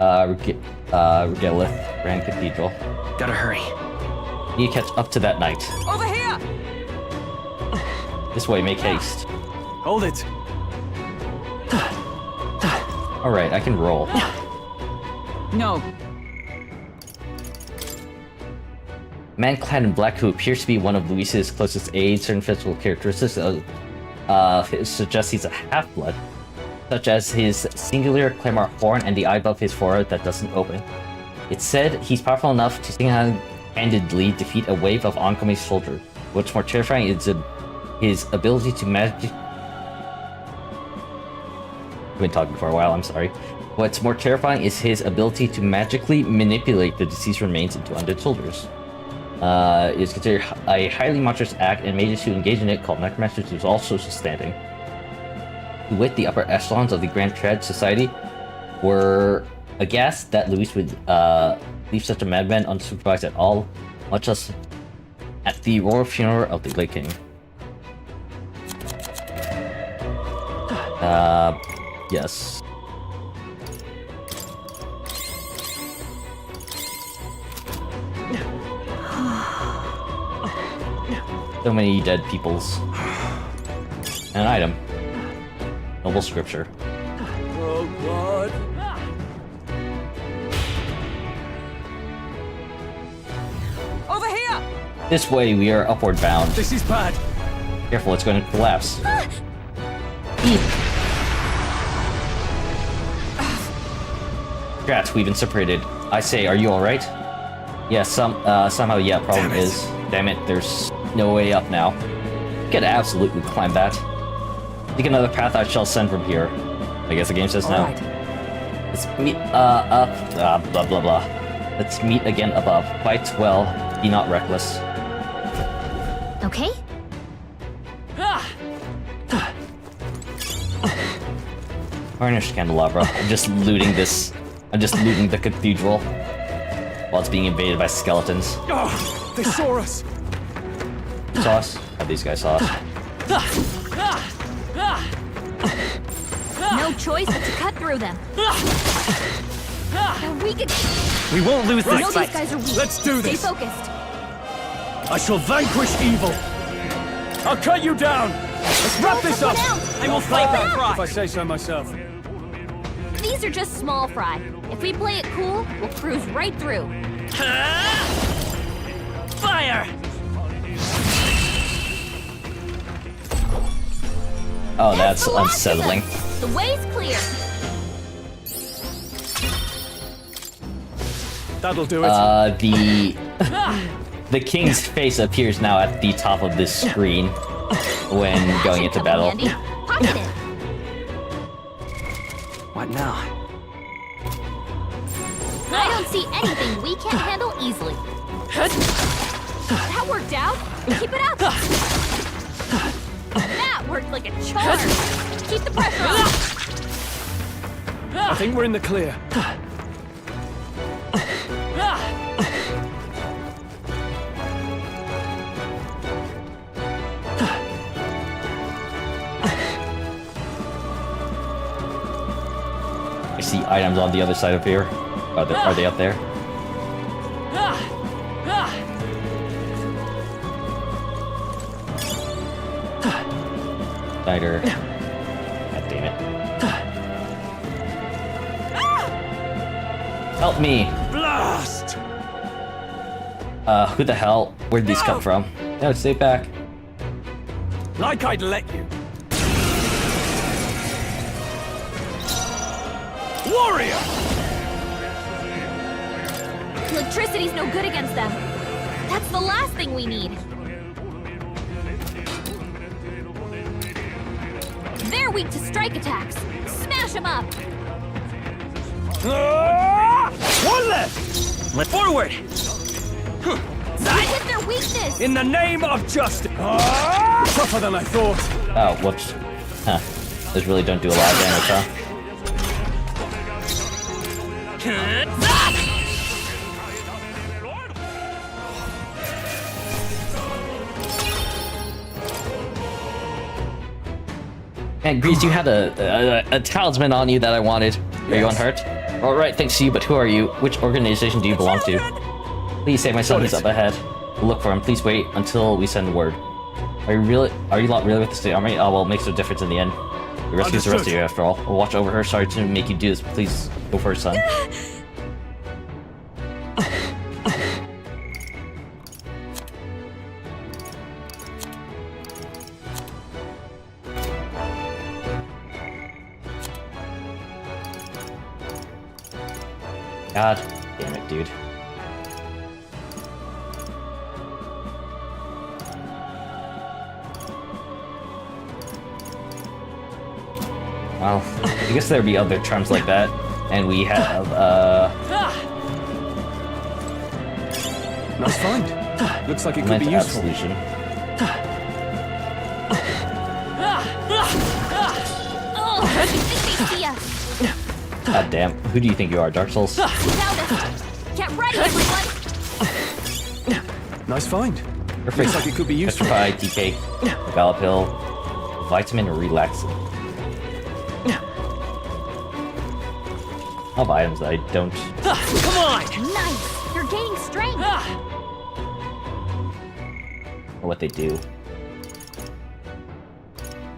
A: Regalith Grand Cathedral.
H: Gotta hurry.
A: You catch up to that knight.
J: Over here!
A: This way, make haste.
D: Hold it.
A: Alright, I can roll.
J: No.
A: Man clad in black who appears to be one of Luis's closest aides. Certain physical characteristics suggest he's a half-blood, such as his singular claymore horn and the eye above his forehead that doesn't open. It's said he's powerful enough to single-handedly defeat a wave of oncoming soldiers. What's more terrifying is his ability to magic. I've been talking for a while, I'm sorry. What's more terrifying is his ability to magically manipulate the deceased remains into undead soldiers. It is considered a highly monstrous act, and mages who engage in it, called necromancers, is all social standing. To wit, the upper echelons of the Grand Tread Society were aghast that Luis would leave such a madman unsupervised at all, much less at the royal funeral of the late king. Yes. So many dead peoples. An item. Noble scripture.
F: Oh, God.
J: Over here!
A: This way, we are upward bound.
F: This is bad.
A: Careful, it's going to collapse. Grats, we've been separated. I say, are you alright? Yeah, somehow, yeah, problem is... Damn it, there's no way up now. Could absolutely climb that. Take another path I shall send from here. I guess the game says now. Let's meet, up, blah blah blah. Let's meet again above. Fight well, be not reckless.
B: Okay?
A: Varnished candelabra. I'm just looting this. I'm just looting the cathedral while it's being invaded by skeletons.
F: Oh, they saw us.
A: Saw us? Oh, these guys saw us.
B: No choice but to cut through them. Now we could.
D: We won't lose
B: I
D: this
B: know
D: fight.
B: these guys are weak.
D: Let's do
B: Stay
D: this.
B: focused.
D: I shall vanquish evil. I'll cut you down. Let's wrap this up.
B: I will fight back.
D: If I say so myself.
B: These are just small fry. If we play it cool, we'll cruise right through.
H: Fire!
A: Oh, that's unsettling.
B: The way's clear.
D: That'll do it.
A: The king's face appears now at the top of this screen when going into battle.
B: Pocket it.
F: What now?
B: I don't see anything we can't handle easily. That worked out. Keep it up. That worked like a charm. Keep the pressure on.
D: I think we're in the clear.
A: I see items on the other side of here. Are they up there? Spider. God damn it. Help me!
F: Blast!
A: Who the hell? Where'd these come from? No, stay back.
F: Like I'd let you. Warrior!
B: Electricity's no good against them. That's the last thing we need. They're weak to strike attacks. Smash them up.
F: One left!
H: Let's forward!
B: Hit their weakness.
F: In the name of justice! Tougher than I thought.
A: Oh, whoops. Huh. Those really don't do a lot of damage, huh? And Grease, you had a talisman on you that I wanted. Are you unhurt? Alright, thanks to you, but who are you? Which organization do you belong to? Please say my son is up ahead. We'll look for him. Please wait until we send word. Are you lot really with the state army? Oh, well, it makes no difference in the end. The rescue's the rest of you, after all. We'll watch over her. Sorry to make you do this. Please go for her, son. God damn it, dude. Well, I guess there'd be other charms like that. And we have,
D: Nice find. Looks like it could be useful.
A: Solution. God damn. Who do you think you are, Dark Souls?
O: Get ready, everyone!
D: Nice find.
A: Perfect.
D: Looks like it could be useful.
A: Petrify, DK, Gallop Hill, Vitamin Relaxing. I'll buy items that I don't.
O: Come on! Nice! You're gaining strength!
A: Or what they do.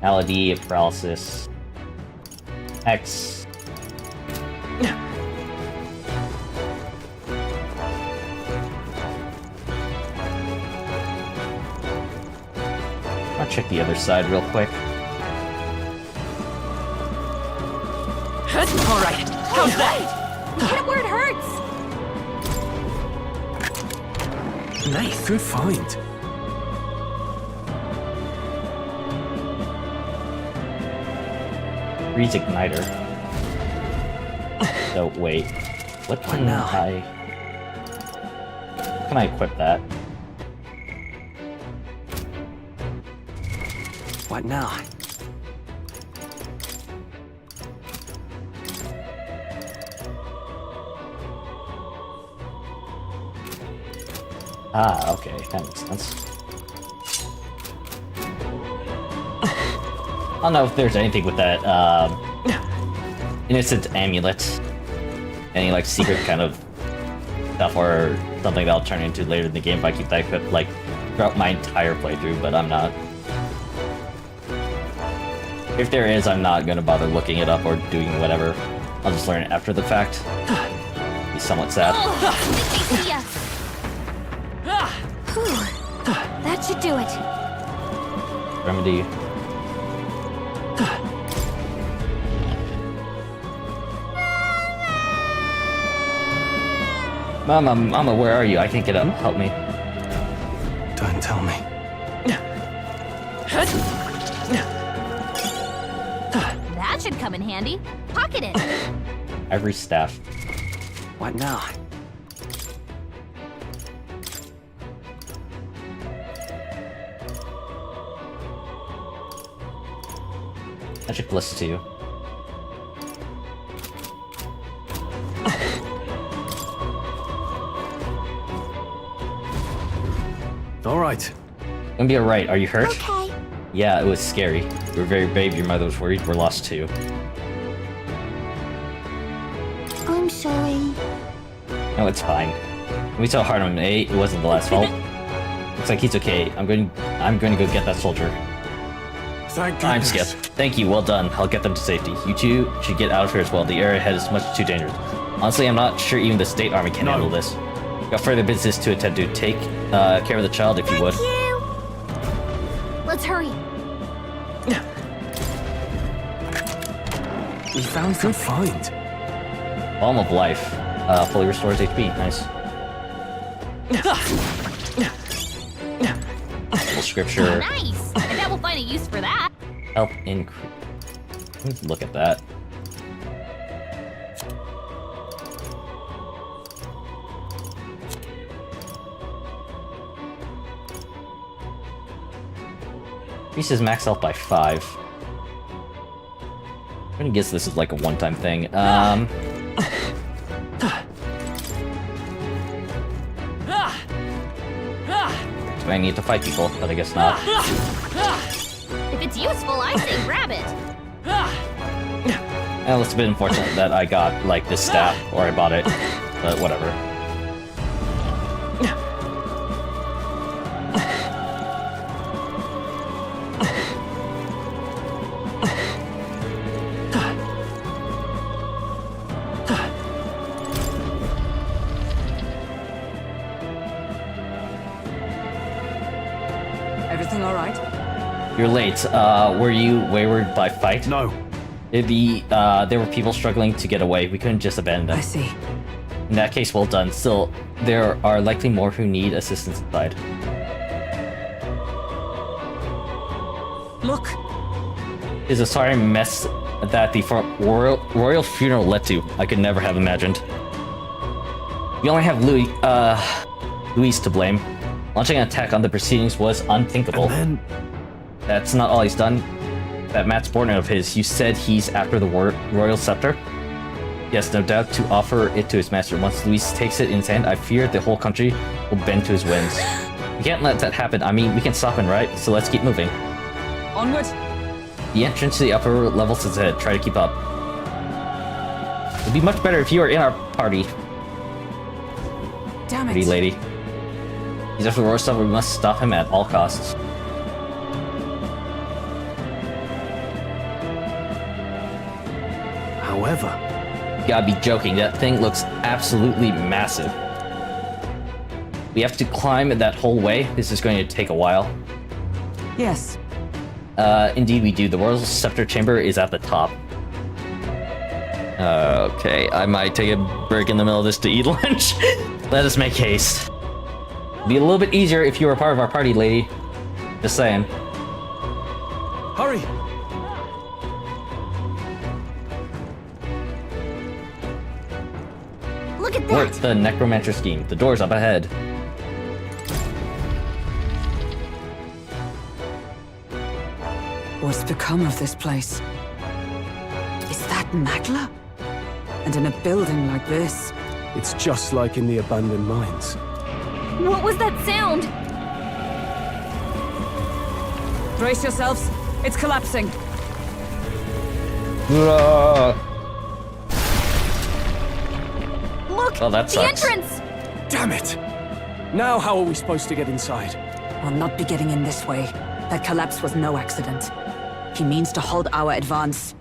A: Malady, Paralysis. X. I'll check the other side real quick.
O: Alright, how's that? Hit it where it hurts!
D: Nice. Good find.
A: Freeze Igniter. So, wait. What can I... Can I equip that?
H: What now?
A: Ah, okay, that makes sense. I don't know if there's anything with that, Innocent Amulet. Any, like, secret kind of stuff or something that I'll turn into later in the game if I keep that equipped, like, throughout my entire playthrough, but I'm not. If there is, I'm not gonna bother looking it up or doing whatever. I'll just learn it after the fact. Be somewhat sad.
O: That should do it.
A: Remedy. Mama, where are you? I can't get up. Help me.
D: Don't tell me.
O: That should come in handy. Pocket it.
A: Ivory staff.
H: What now?
A: Magic Bliss 2.
D: Alright.
A: Gonna be alright. Are you hurt?
O: Okay.
A: Yeah, it was scary. You were very brave. Your mother was worried. We're lost too.
M: I'm sorry.
A: No, it's fine. We saw hard on him. It wasn't the last fault. Looks like he's okay. I'm going to go get that soldier.
C: Thank
A: I'm
C: goodness.
A: Skip. Thank you. Well done. I'll get them to safety. You two should get out of here as well. The area ahead is much too dangerous. Honestly, I'm not sure even the state army can handle this. Got further business to attend to. Take care of the child if you would.
O: Let's hurry.
D: We found good find.
A: Balm of Life. Fully restores HP. Nice. Scripture.
O: Nice. I bet we'll find a use for that.
A: Help increase. Let's look at that. Increases max health by 5. I'm gonna guess this is like a one-time thing. Do I need to fight people? But I guess not.
O: If it's useful, I say grab it.
A: Well, it's a bit unfortunate that I got, like, this staff, or I bought it, but whatever.
J: everything all right?
A: You're late. Were you wayward by fight?
D: No.
A: There were people struggling to get away. We couldn't just abandon them.
J: I see.
A: In that case, well done. Still, there are likely more who need assistance inside.
J: Look.
A: Is a sorry mess that the royal funeral led to. I could never have imagined. We only have Luis to blame. Launching an attack on the proceedings was unthinkable.
D: And then...
A: That's not all he's done. That Matt Sportman of his, you said he's after the royal scepter? Yes, no doubt, to offer it to his master. Once Luis takes it in his hand, I fear the whole country will bend to his whims. We can't let that happen. I mean, we can stop him, right? So let's keep moving.
J: Onward.
A: The entrance to the upper levels is ahead. Try to keep up. It'd be much better if you were in our party.
J: Damn it.
A: Pretty lady. He's after the royal scepter. We must stop him at all costs.
D: However...
A: You gotta be joking. That thing looks absolutely massive. We have to climb that whole way. This is going to take a while.
J: Yes.
A: Indeed we do. The royal scepter chamber is at the top. Okay, I might take a break in the middle of this to eat lunch. Let us make haste. Be a little bit easier if you were part of our party, lady. Just saying.
D: Hurry!
M: Look at
A: Work
M: that!
A: the necromancer scheme. The door's up ahead.
J: What's become of this place? Is that Magla? And in a building like this?
D: It's just like in the abandoned mines.
O: What was that sound?
J: Brace yourselves. It's collapsing.
O: Look!
A: Oh, that
O: the
A: sucks.
O: entrance!
D: Damn it! Now how are we supposed to get inside?
J: I'll not be getting in this way. That collapse was no accident. He means to halt our advance.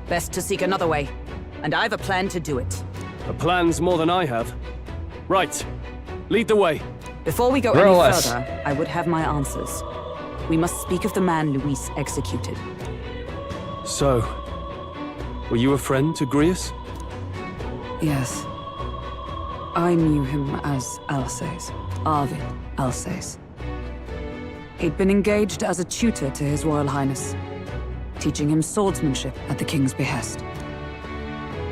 J: Best to seek another way. And I've a plan to do it.
D: A plan's more than I have. Right. Lead the way.
J: Before we go
A: Roll
J: any
A: us.
J: further, I would have my answers. We must speak of the man Luis executed.
D: So, were you a friend to Grius?
J: Yes. I knew him as Alsace. Arvid Alsace. He'd been engaged as a tutor to His Royal Highness, teaching him swordsmanship at the King's behest.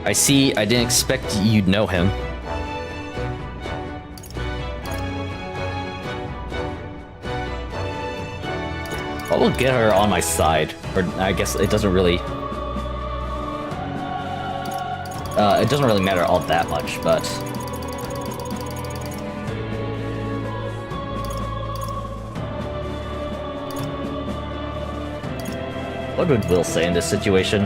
A: I see. I didn't expect you'd know him. I will get her on my side. Or I guess it doesn't really... it doesn't really matter all that much, but... What would Will say in this situation?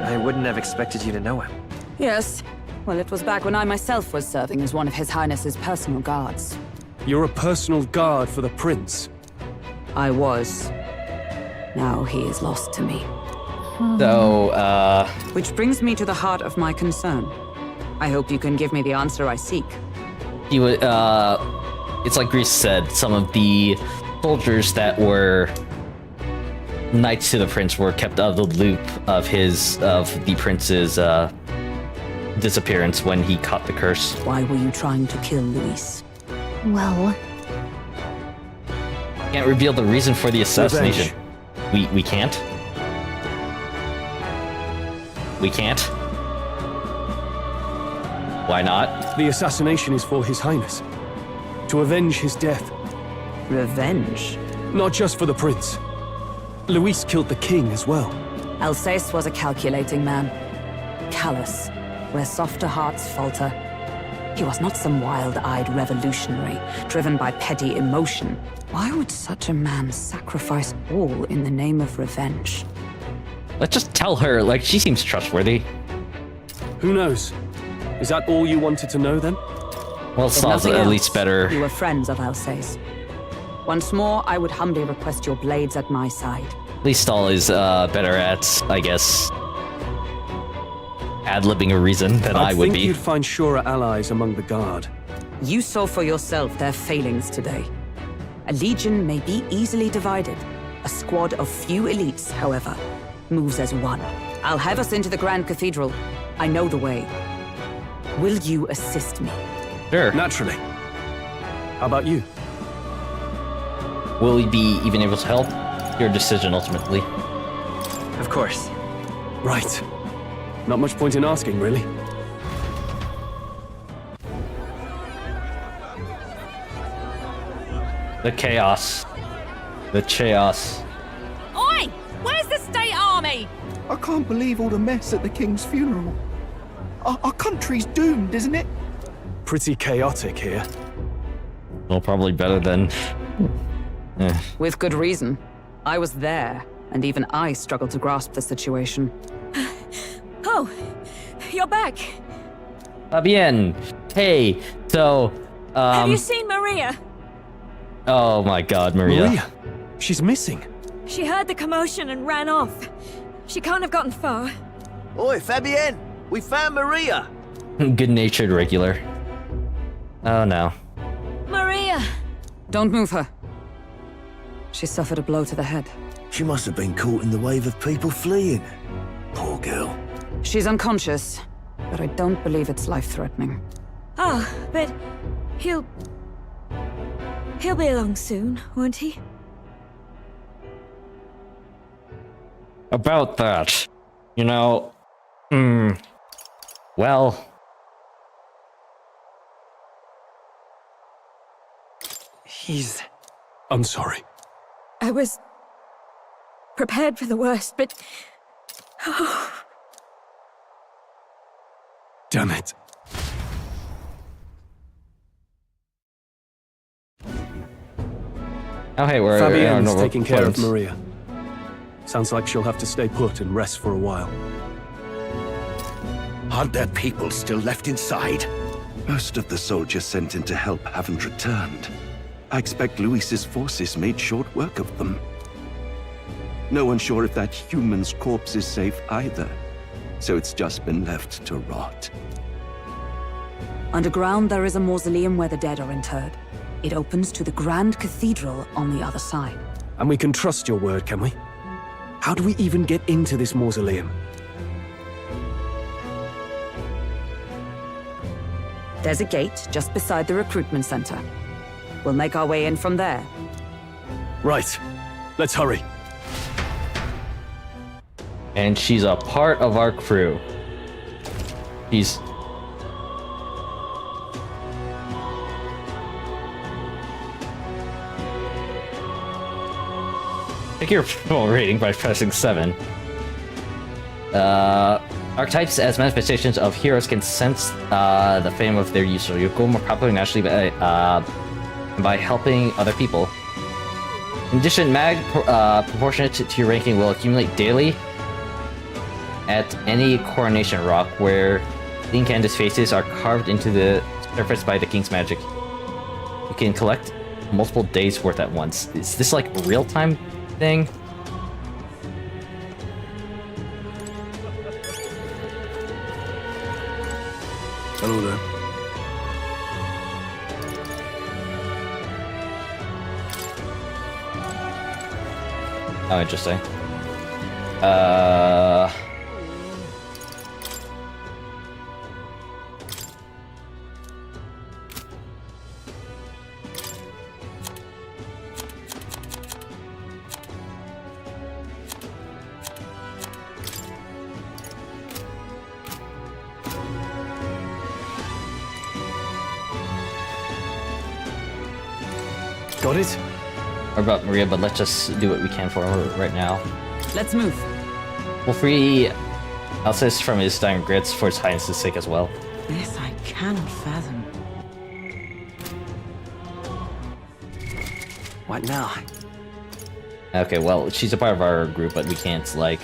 H: I wouldn't have expected you to know him.
J: Yes. Well, it was back when I myself was serving as one of His Highness's personal guards.
D: You're a personal guard for the prince.
J: I was. Now he is lost to me.
A: So,
J: Which brings me to the heart of my concern. I hope you can give me the answer I seek.
A: he would, it's like Grease said, some of the soldiers that were knights to the prince were kept out of the loop of the prince's, disappearance when he caught the curse.
J: Why were you trying to kill Luis?
B: Well,
A: Can't reveal the reason for the assassination. We can't? We can't? Why not?
D: The assassination is for His Highness. To avenge his death.
J: Revenge?
D: Not just for the prince. Luis killed the king as well.
J: Alsace was a calculating man. Callous, where softer hearts falter. He was not some wild-eyed revolutionary, driven by petty emotion. Why would such a man sacrifice all in the name of revenge?
A: Let's just tell her, like, she seems trustworthy.
D: Who knows? Is that all you wanted to know then?
A: Well,
J: If
A: Saul's
J: nothing
A: at
J: else,
A: least better.
J: You were friends of Alsace. Once more, I would humbly request your blades at my side.
A: At least Saul is better at, I guess, ad-libbing a reason than I would
D: think
A: be.
D: you'd find surer allies among the guard.
J: You saw for yourself their failings today. A legion may be easily divided. A squad of few elites, however, moves as one. I'll have us into the Grand Cathedral. I know the way. Will you assist me?
A: Sure.
D: Naturally. How about you?
A: Will we be even able to help? Your decision, ultimately.
H: Of course.
D: Right. Not much point in asking, really.
A: The chaos. The chaos.
E: Oi! Where's the state army?
Q: I can't believe all the mess at the king's funeral. Our country's doomed, isn't it?
D: Pretty chaotic here.
A: Well, probably better than...
J: With good reason. I was there, and even I struggled to grasp the situation.
E: Oh, you're back.
A: Bien. Hey, so,
E: Have you seen Maria?
A: Oh my god, Maria.
D: Maria? She's missing.
M: She heard the commotion and ran off. She can't have gotten far.
R: Oi, Fabienne! We found Maria!
A: Good-natured regular. Oh no.
M: Maria!
J: Don't move her. She suffered a blow to the head.
R: She must have been caught in the wave of people fleeing. Poor girl.
J: She's unconscious, but I don't believe it's life-threatening.
M: Ah, but he'll be along soon, won't he?
A: About that, you know, well...
D: I'm sorry.
M: I was prepared for the worst, but... Oh.
D: Damn it.
A: Oh hey, we're
D: Fabienne's taking care of Maria. Sounds like she'll have to stay put and rest for a while.
Q: Aren't there people still left inside?
I: Most of the soldiers sent in to help haven't returned. I expect Luis's forces made short work of them. No one's sure if that human's corpse is safe either, so it's just been left to rot.
J: Underground, there is a mausoleum where the dead are interred. It opens to the Grand Cathedral on the other side.
D: And we can trust your word, can we? How do we even get into this mausoleum?
J: There's a gate just beside the recruitment center. We'll make our way in from there.
D: Right. Let's hurry.
A: And she's a part of our crew. She's... Pick your full rating by pressing 7. Archetypes as manifestations of heroes can sense the fame of their user. You'll go more popular naturally by helping other people. In addition, mag proportionate to your ranking will accumulate daily at any coronation rock where King Candace faces are carved into the surface by the king's magic. You can collect multiple days worth at once. Is this like a real-time thing?
C: Hello there.
A: Oh, interesting.
D: Got it?
A: Or about Maria, but let's just do what we can for her right now.
J: Let's move.
A: We'll free Alcest from his dying regrets for his highness's sake as well.
N: This I cannot fathom.
H: What now?
A: Okay, well, she's a part of our group, but we can't, like...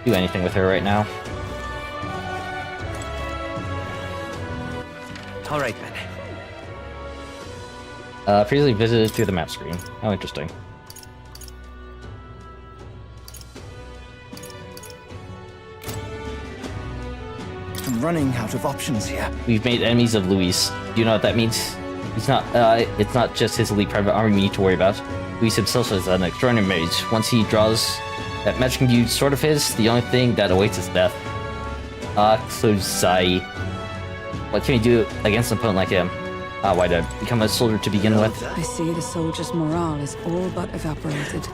A: do anything with her right now.
H: All right, then.
A: Previously visited through the map screen. How interesting.
Q: I'm running out of options here.
A: We've made enemies of Luis. Do you know what that means? He's not. It's not just his elite private army we need to worry about. Luis himself is an extraordinary mage. Once he draws that magic-imbued sword of his, the only thing that awaits is death. Kluzai. What can we do against an opponent like him? Why did I become a soldier to begin with?
J: I see the soldiers' morale is all but evaporated.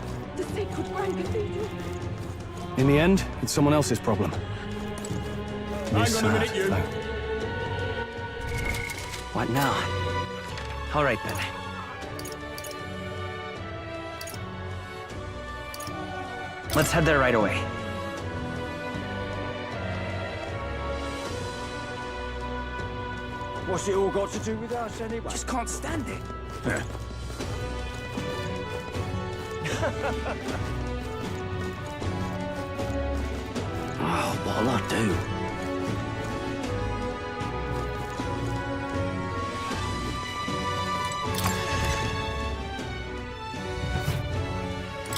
D: In the end, it's someone else's problem.
K: Hang on a minute, you.
H: What now? All right, then. Let's head there right away.
F: What's it all got to do with us anyway?
Q: Just can't stand it.
R: Oh, what'll I do?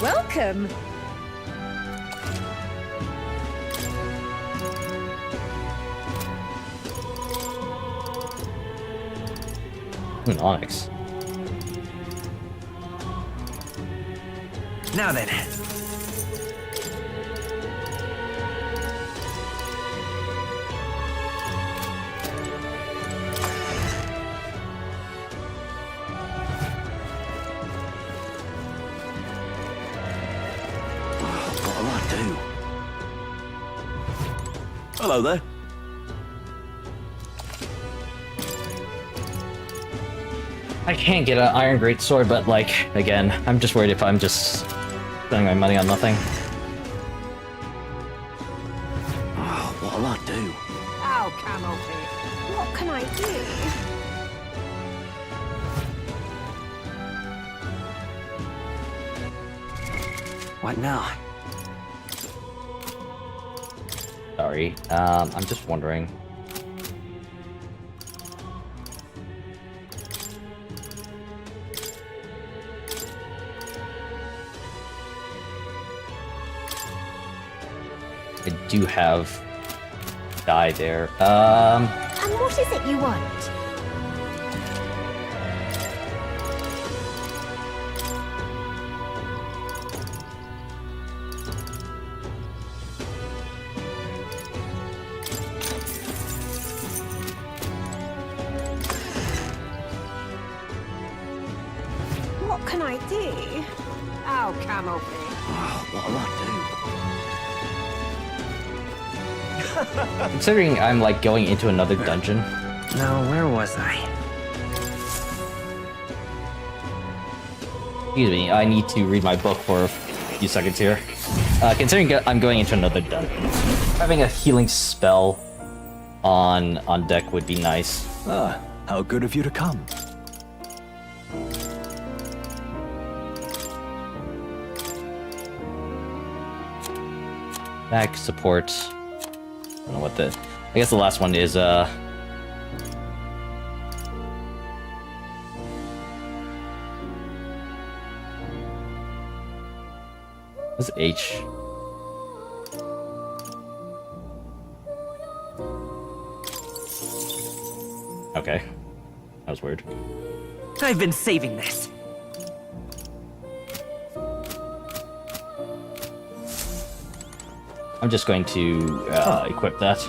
O: Welcome.
A: An onyx.
H: Now then.
R: What'll I do? Hello there.
A: I can't get an iron greatsword, but like, again, I'm just worried if I'm just spending my money on nothing.
R: Oh, what'll I do?
O: Oh, Camelty. What can I do?
H: What now?
A: Sorry, I'm just wondering. I do have dye there.
M: And what is it you want?
O: What can I do? Oh, Camelty.
R: Oh, what'll I
A: Considering I'm like going into another dungeon.
H: Now, where was I?
A: Excuse me, I need to read my book for a few seconds here. Considering I'm going into another dungeon, having a healing spell on deck would be nice.
I: Ah, how good of you to come.
A: Back support. I don't know what the. I guess the last one is what's H? Okay. That was weird.
H: I've been saving this.
A: I'm just going to equip that.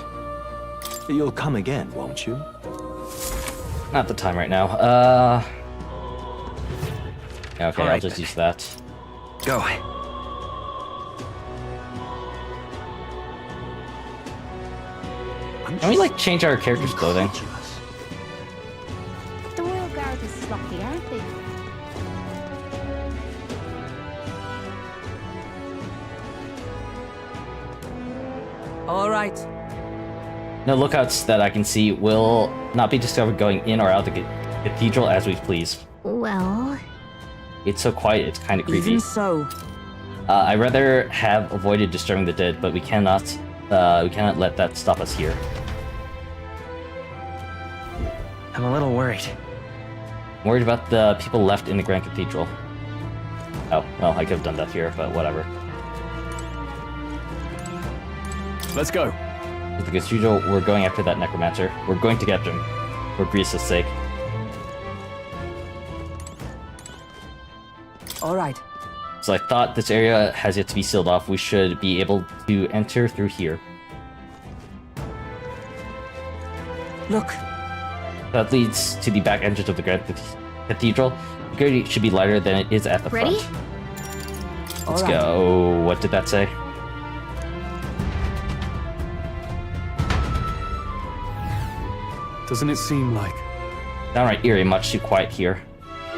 I: You'll come again, won't you?
A: Not the time right now. Yeah, okay, I'll just use that.
H: Go.
A: Can we like change our character's clothing?
M: The Royal Guard is sloppy, aren't they?
J: All right.
A: No lookouts that I can see will not be discovered going in or out of the cathedral as we please.
B: Well,
A: It's so quiet, it's kind of creepy.
J: Even so,
A: I'd rather have avoided disturbing the dead, but we cannot let that stop us here.
H: I'm a little worried.
A: I'm worried about the people left in the Grand Cathedral. Oh, well, I could have done that here, but whatever.
D: Let's go.
A: To the cathedral, we're going after that necromancer. We're going to get him, for Greece's sake.
J: Alright.
A: So I thought this area has yet to be sealed off. We should be able to enter through here.
J: Look.
A: That leads to the back entrance of the Grand Cathedral. Security should be lighter than it is at the
M: Ready?
A: front. Let's go. What did that say?
D: Doesn't it seem like?
A: Downright eerie, much too quiet here.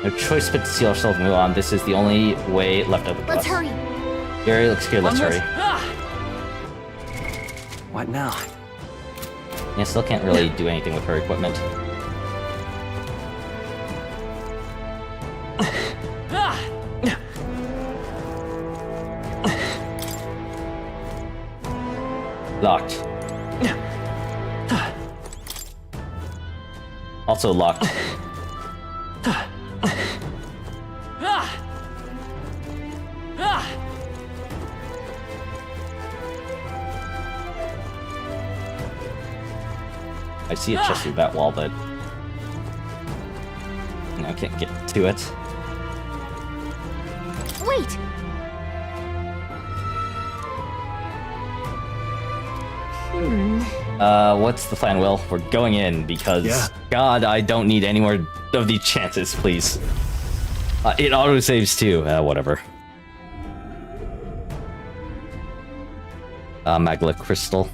A: No choice but to seal ourselves and move on. This is the only way left open to us.
M: Let's hurry.
A: The area looks clear, let's hurry.
D: What now?
A: Yeah, still can't really do anything with her equipment. Locked. Also locked. I see a chest through that wall, but I can't get to it.
M: Wait!
A: What's the plan, Will? We're going in because, God, I don't need any more of these chances, please. It auto-saves too, whatever. Magla Crystal.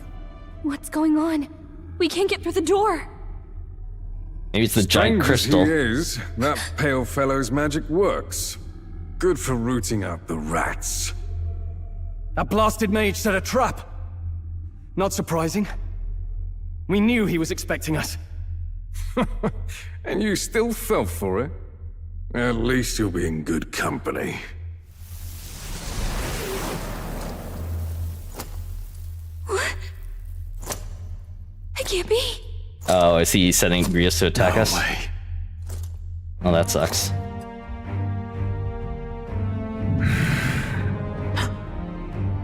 O: What's going on? We can't get through the door.
A: Maybe it's the giant crystal.
S: He is, that pale fellow's magic works. Good for rooting out the rats.
D: That blasted mage set a trap. Not surprising. We knew he was expecting us.
S: And you still fell for it? At least you'll be in good company.
O: What? I can't be.
A: Oh, I see he's sending Grius to attack us. Oh, that sucks.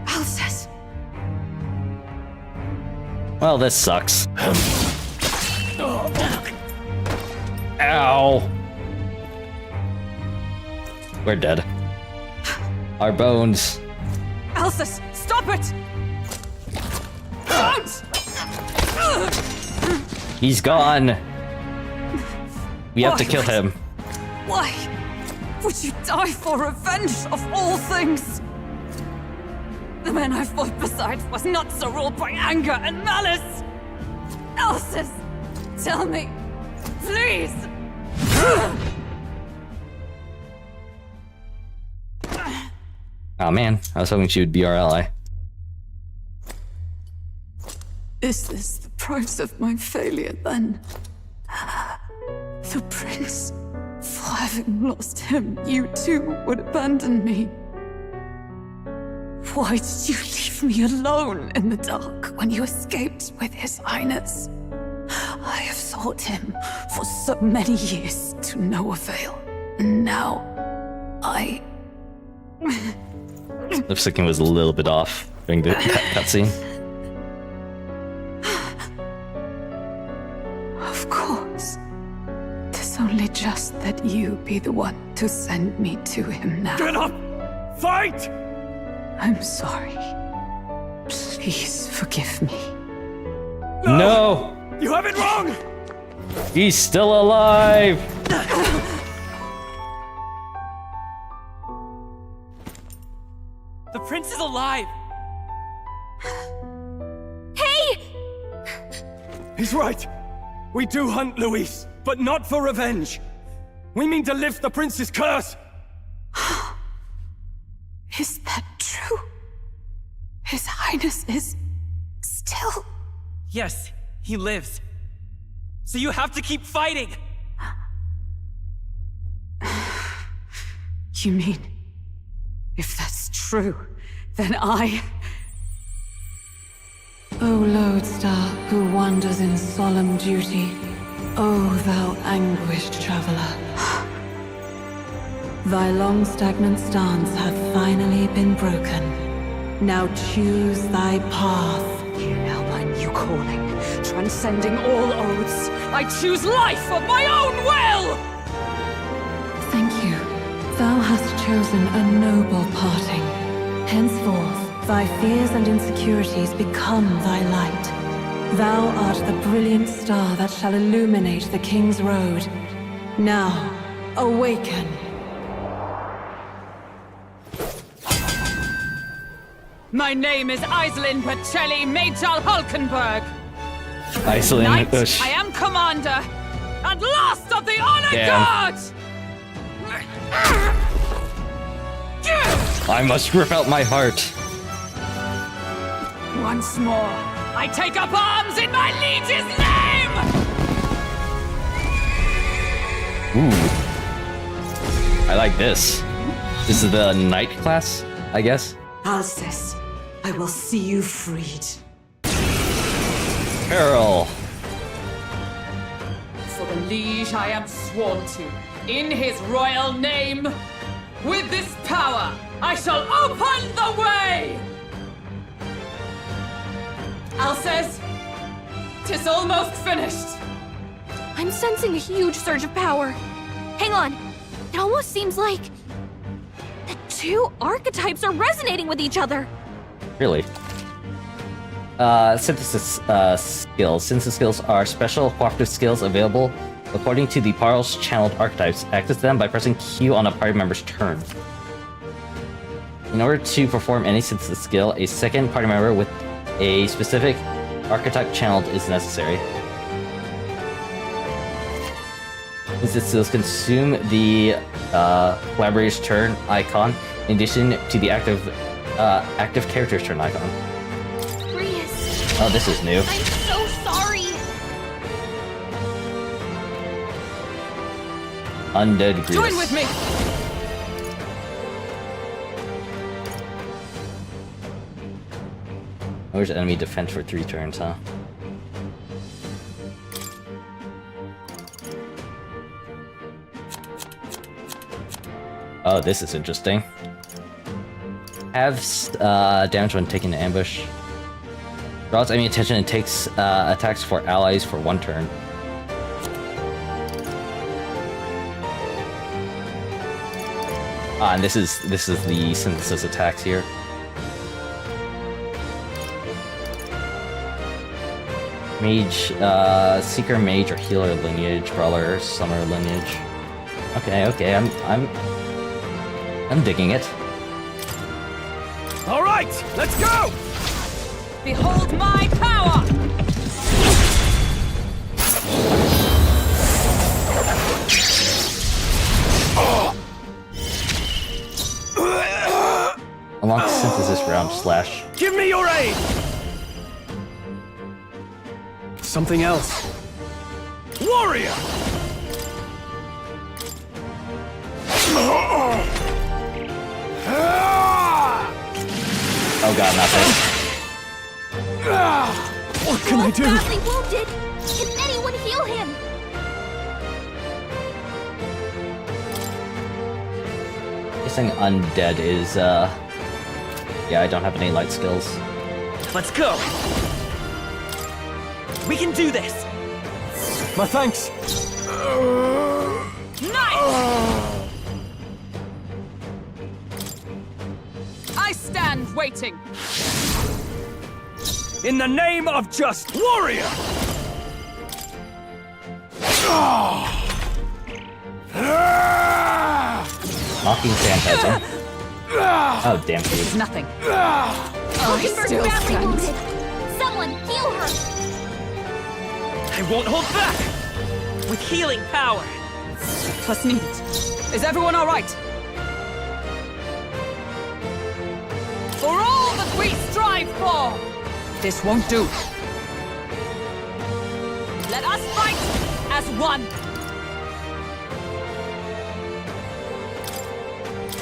O: Alcest.
A: Well, this sucks. Ow! We're dead. Our bones.
J: Alcest, stop it! Don't!
A: He's gone. We have to kill him.
J: Why would you die for revenge of all things? The man I fought beside was not so ruled by anger and malice. Alcest, tell me, please.
A: Oh man, I was hoping she would be our ally.
J: Is this the price of my failure, then? The prince, for having lost him, you too would abandon me. Why did you leave me alone in the dark when you escaped with his highness? I have sought him for so many years to no avail, and now I...
A: Lip syncing was a little bit off during the cutscene.
J: Of course. 'Tis only just that you be the one to send me to him now.
D: Get up! Fight!
J: I'm sorry. Please forgive me.
A: No!
D: You have it wrong!
A: He's still alive!
H: The prince is alive!
O: Hey!
D: He's right. We do hunt Luis, but not for revenge. We mean to lift the prince's curse.
J: Is that true? His highness is still...
H: Yes, he lives. So you have to keep fighting!
J: You mean, if that's true, then I...
N: O lodestar who wanders in solemn duty, O thou anguished traveler. Thy long stagnant stance hath finally been broken. Now choose thy path.
J: You know my new
E: calling, transcending all oaths. I choose life of my own will!
N: Thank you. Thou hast chosen a noble parting. Henceforth, thy fears and insecurities become thy light. Thou art the brilliant star that shall illuminate the King's Road. Now, awaken.
E: My name is Iselin Pacelli Majal Hulkenberg.
A: Iselin,
E: Knight,
A: ush.
E: I am commander, and last of the Honor
A: Damn.
E: Guard!
A: I must rip out my heart.
E: Once more, I take up arms in my liege's name!
A: Ooh. I like this. This is the knight class, I guess.
N: Alcest, I will see you freed.
A: Peril.
E: For the liege I am sworn to, in his royal name, with this power, I shall open the way! Alcest, 'tis almost finished.
O: I'm sensing a huge surge of power. Hang on. It almost seems like the two archetypes are resonating with each other.
A: Really? Synthesis skills. Synthesis skills are special cooperative skills available according to the party's channeled archetypes. Access them by pressing Q on a party member's turn. In order to perform any synthesis skill, a second party member with a specific archetype channeled is necessary. Synthesis skills consume the collaborator's turn icon in addition to the active character's turn icon.
O: Prius,
A: Oh, this is new.
O: I'm so sorry.
A: Undead Grievous.
E: Join with me!
A: Where's enemy defense for 3 turns, huh? Oh, this is interesting. Halves damage when taking an ambush. Draws enemy attention and takes attacks for allies for 1 turn. And this is the synthesis attacks here. Mage, Seeker, Mage, or Healer lineage, Brawler, Summoner lineage. Okay, I'm digging it.
H: All right, let's go!
E: Behold my power!
A: Unlock synthesis round slash.
H: Give me your aid!
D: Something else.
H: Warrior!
A: Oh god, not this.
D: What can I do?
O: Badly wounded. Can anyone heal him?
A: Guessing undead is yeah, I don't have any light skills.
H: Let's go! We can do this!
D: My thanks.
E: Nice! I stand waiting.
H: In the name of just warrior!
A: Mocking Phantasm. Oh, damn
E: This is
A: you.
E: nothing.
O: Hulkenberg's
E: still
O: badly
E: stand.
O: wounded. Someone heal her.
H: I won't hold back! With healing power!
E: Plus needed. Is everyone all right? For all that we strive for! This won't do. Let us fight as one!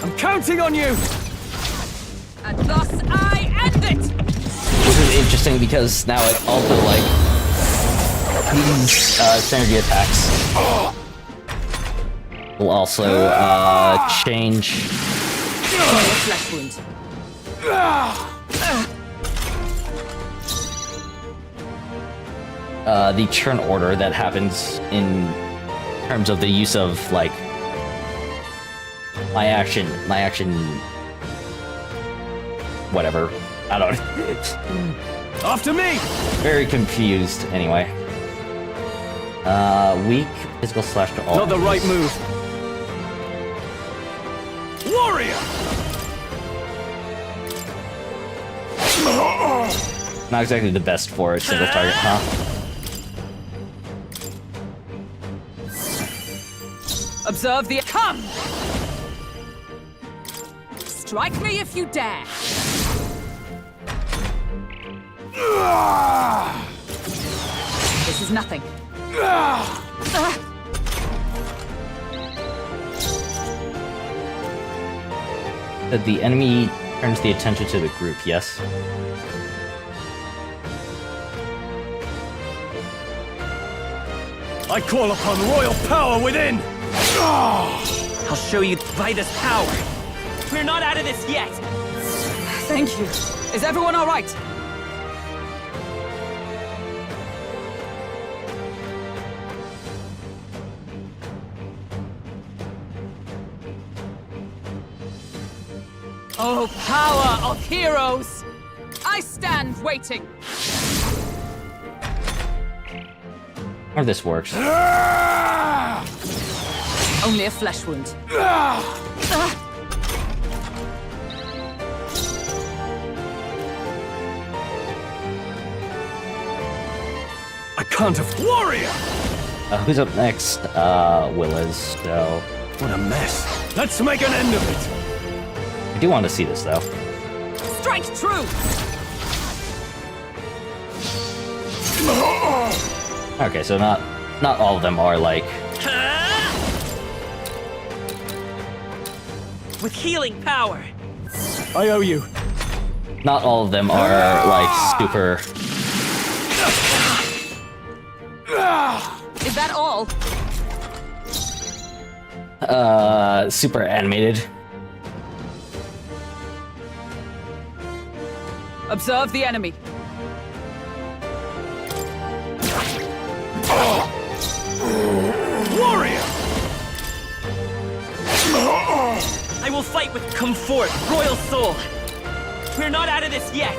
H: I'm counting on you!
E: And thus I end it!
A: This is interesting because now it also like these synergy attacks will also change.
E: Flesh wound.
A: the turn order that happens in terms of the use of like my action, whatever. I don't.
D: After me.
A: Very confused. Anyway. Weak physical slash to all.
D: Not the right move. Warrior.
A: Not exactly the best for a single target, huh?
E: Observe the... Come! Strike me if you dare! This is nothing.
A: The enemy turns the attention to the group, yes?
D: I call upon royal power within!
H: I'll show you by this power. We're not out of this yet.
E: Thank you. Is everyone all right? Oh, power of heroes! I stand waiting.
A: Or this works.
E: Only a flesh wound.
D: I can't have warrior.
A: Who's up next? Will is. So.
D: What a mess. Let's make an end of it.
A: I do want to see this though.
E: Strike true.
A: Okay, so not all of them are like.
H: With healing power.
D: I owe you.
A: Not all of them are like super.
E: Is that all?
A: Super animated.
E: Observe the enemy.
D: Warrior!
H: I will fight with comfort, royal soul. We're not out of this yet.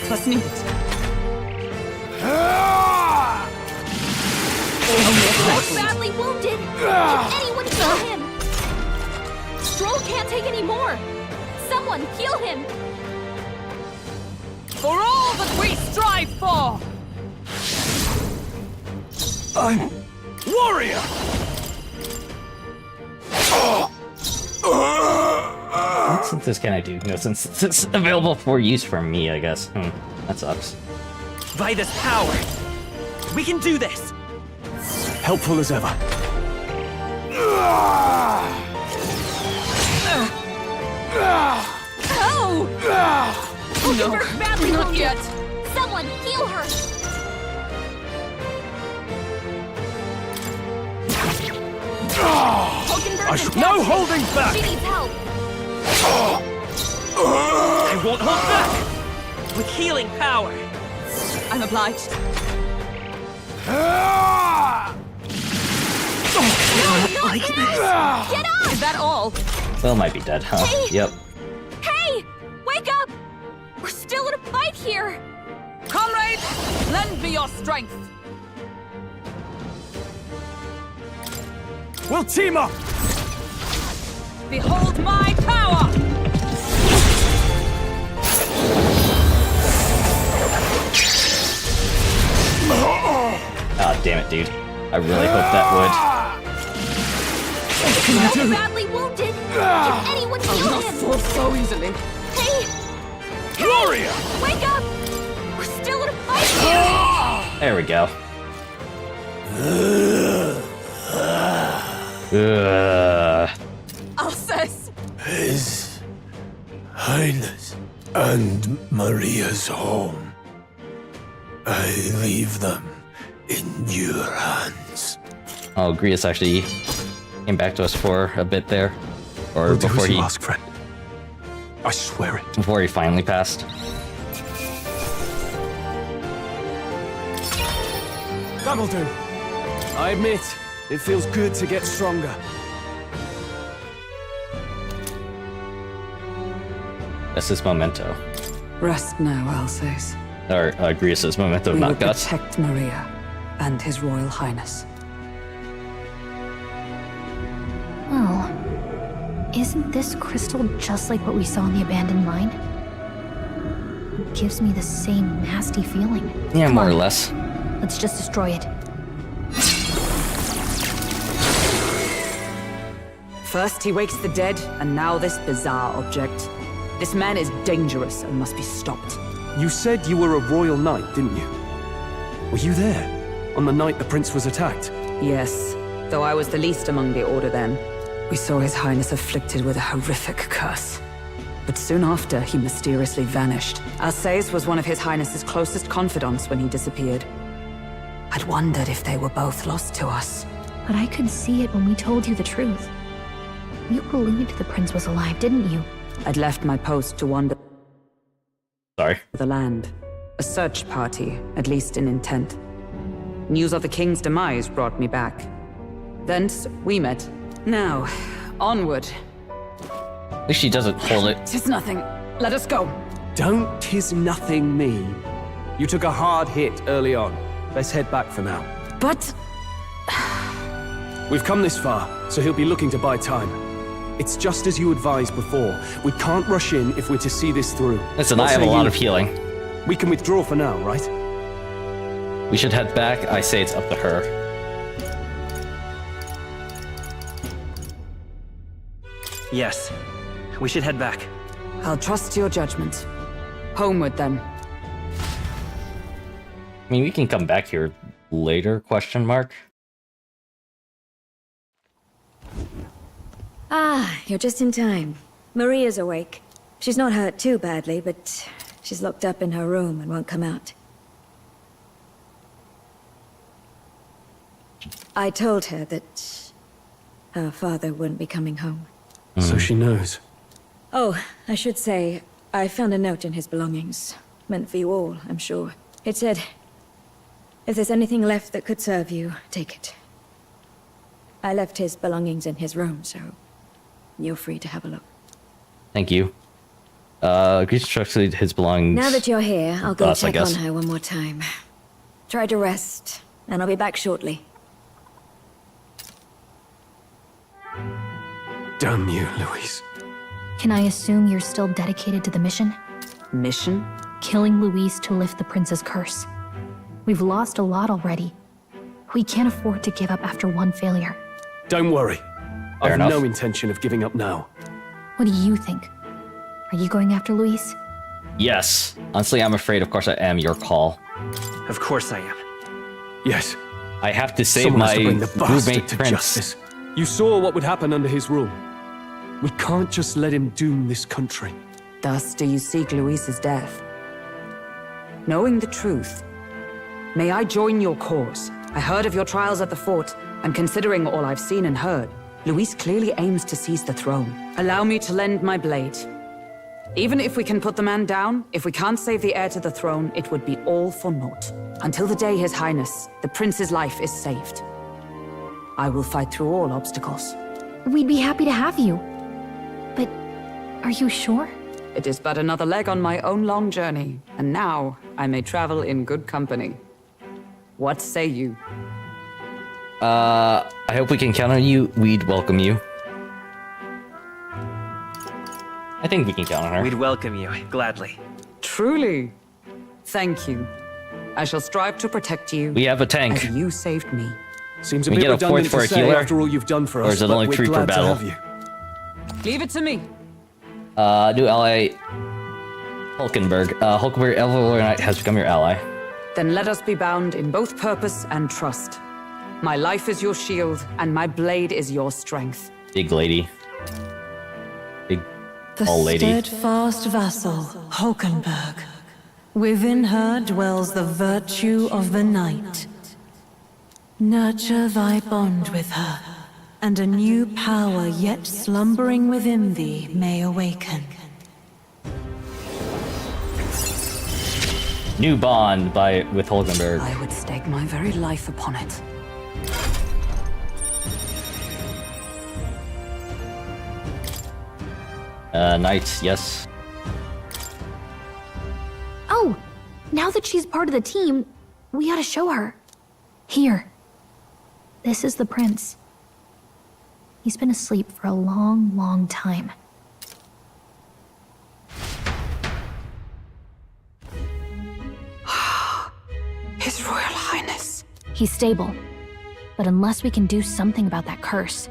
E: Let's need it.
O: He's badly wounded. Can anyone heal him? Stroll can't take any more. Someone heal him.
E: For all that we strive for.
D: I'm warrior.
A: What synthesis can I do? No, since it's available for use for me, I guess. That sucks.
H: By this power, we can do this.
D: Helpful as ever.
O: Oh!
E: No,
O: badly
E: not
O: wounded.
E: yet.
O: Someone heal her.
D: No holding back.
O: She needs help.
H: I won't hold back. With healing power.
E: I'm obliged.
O: Not now! Get up!
E: Is that all?
A: Will might be dead, huh?
O: Hey!
A: Yep.
O: Hey! Wake up! We're still in a fight here!
E: Comrades, lend me your strength.
D: We'll team up.
E: Behold my power!
A: Ah, damn it, dude. I really hope that
O: He's badly wounded. Can anyone heal
E: not
O: him?
E: fall so easily.
O: Hey!
D: Warrior!
O: Wake up! We're still in a fight here!
A: would. There we go.
E: Alcest!
C: His Highness and Maria's home. I leave them in your hands.
A: Oh, Grius actually came back to us for a bit there. Or
D: We'll do
A: before
D: as
A: he
D: you ask, friend. I swear it.
A: before he finally passed.
F: That'll do. I admit, it feels good to get stronger.
A: That's his memento.
J: Rest now, Alsace.
A: Or Grease's memento,
J: We
A: not
J: will
A: Guts.
J: protect Maria and His Royal Highness.
B: Well, isn't this crystal just like what we saw in the abandoned mine? It gives me the same nasty feeling.
A: Yeah,
B: Come
A: more or
B: on,
A: less.
B: let's just destroy it.
J: First he wakes the dead, and now this bizarre object. This man is dangerous and must be stopped.
D: You said you were a royal knight, didn't you? Were you there? On the night the prince was attacked?
J: Yes, though I was the least among the Order then. We saw His Highness afflicted with a horrific curse. But soon after, he mysteriously vanished. Alsace was one of His Highness's closest confidants when he disappeared. I'd wondered if they were both lost to us.
B: But I could see it when we told you the truth. You believed the prince was alive, didn't you?
J: I'd left my post to wander the land. A search party, at least in intent. News of the king's demise brought me back. Thence, we met. Now, onward.
A: At least she doesn't hold it.
J: Tis nothing. Let us go.
D: Don't tis nothing me. You took a hard hit early on. Let's head back for now.
J: But...
D: We've come this far, so he'll be looking to buy time. It's just as you advised before. We can't rush in if we're to see this through.
A: Listen,
D: What
A: I have a
D: say
A: lot
D: you?
A: of healing.
D: We can withdraw for now, right?
A: We should head back. I say it's up to her.
H: Yes. We should head back.
J: I'll trust your judgment. Homeward, then.
A: I mean, we can come back here later, question mark.
L: Ah, you're just in time. Maria's awake. She's not hurt too badly, but she's locked up in her room and won't come out. I told her that her father wouldn't be coming home.
D: So she knows.
L: Oh, I should say, I found a note in his belongings. Meant for you all, I'm sure. It said, if there's anything left that could serve you, take it. I left his belongings in his room, so you're free to have a look.
A: Thank you. Grease instructed his belongings.
L: Now that you're here, I'll go
A: Us, I
L: check on
A: guess.
L: her one more time. Try to rest, and I'll be back shortly.
D: Damn you, Louise.
B: Can I assume you're still dedicated to the mission?
J: Mission?
B: Killing Louise to lift the prince's curse. We've lost a lot already. We can't afford to give up after one failure.
D: Don't worry. I've
A: enough.
D: no intention of giving up now.
B: What do you think? Are you going after Louise?
A: Yes. Honestly, I'm afraid. Of course, I am. Your call.
H: Of course I am.
D: Yes.
A: I have to save
D: Someone
A: my
D: has to bring the bastard
A: roommate
D: to
A: prince.
D: justice. You saw what would happen under his rule. We can't just let him doom this country.
J: Thus do you seek Louise's death. Knowing the truth, may I join your cause? I heard of your trials at the fort, and considering all I've seen and heard, Louise clearly aims to seize the throne. Allow me to lend my blade. Even if we can put the man down, if we can't save the heir to the throne, it would be all for naught. Until the day His Highness, the prince's life is saved. I will fight through all obstacles.
B: We'd be happy to have you. But are you sure?
J: It is but another leg on my own long journey, and now I may travel in good company. What say you?
A: I hope we can count on you. We'd welcome you. I think we can count on her.
H: We'd welcome you, gladly.
J: Truly. Thank you. I shall strive to protect you.
A: We have a tank.
J: As you saved me.
D: Seems a
A: We
D: bit
A: get a
D: redundant
A: fourth for
D: to
A: a
D: say
A: healer?
D: after all you've done for us,
A: Or is it
D: but
A: only
D: we're
A: 3 per
D: glad to
A: battle?
D: have you.
J: Leave it to me.
A: New ally, Hulkenberg. Hulkenberg, Elven Knight has become your ally.
J: Then let us be bound in both purpose and trust. My life is your shield, and my blade is your strength.
A: Big lady. Big
N: The
A: tall lady.
N: steadfast vassal, Hulkenberg. Within her dwells the virtue of the knight. Nurture thy bond with her, and a new power yet slumbering within thee may awaken.
A: New bond with Holgenberg.
J: I would stake my very life upon it.
A: Knights, yes.
B: Oh, now that she's part of the team, we ought to show her. Here. This is the prince. He's been asleep for a long, long time.
J: His Royal Highness.
B: He's stable. But unless we can do something about that curse,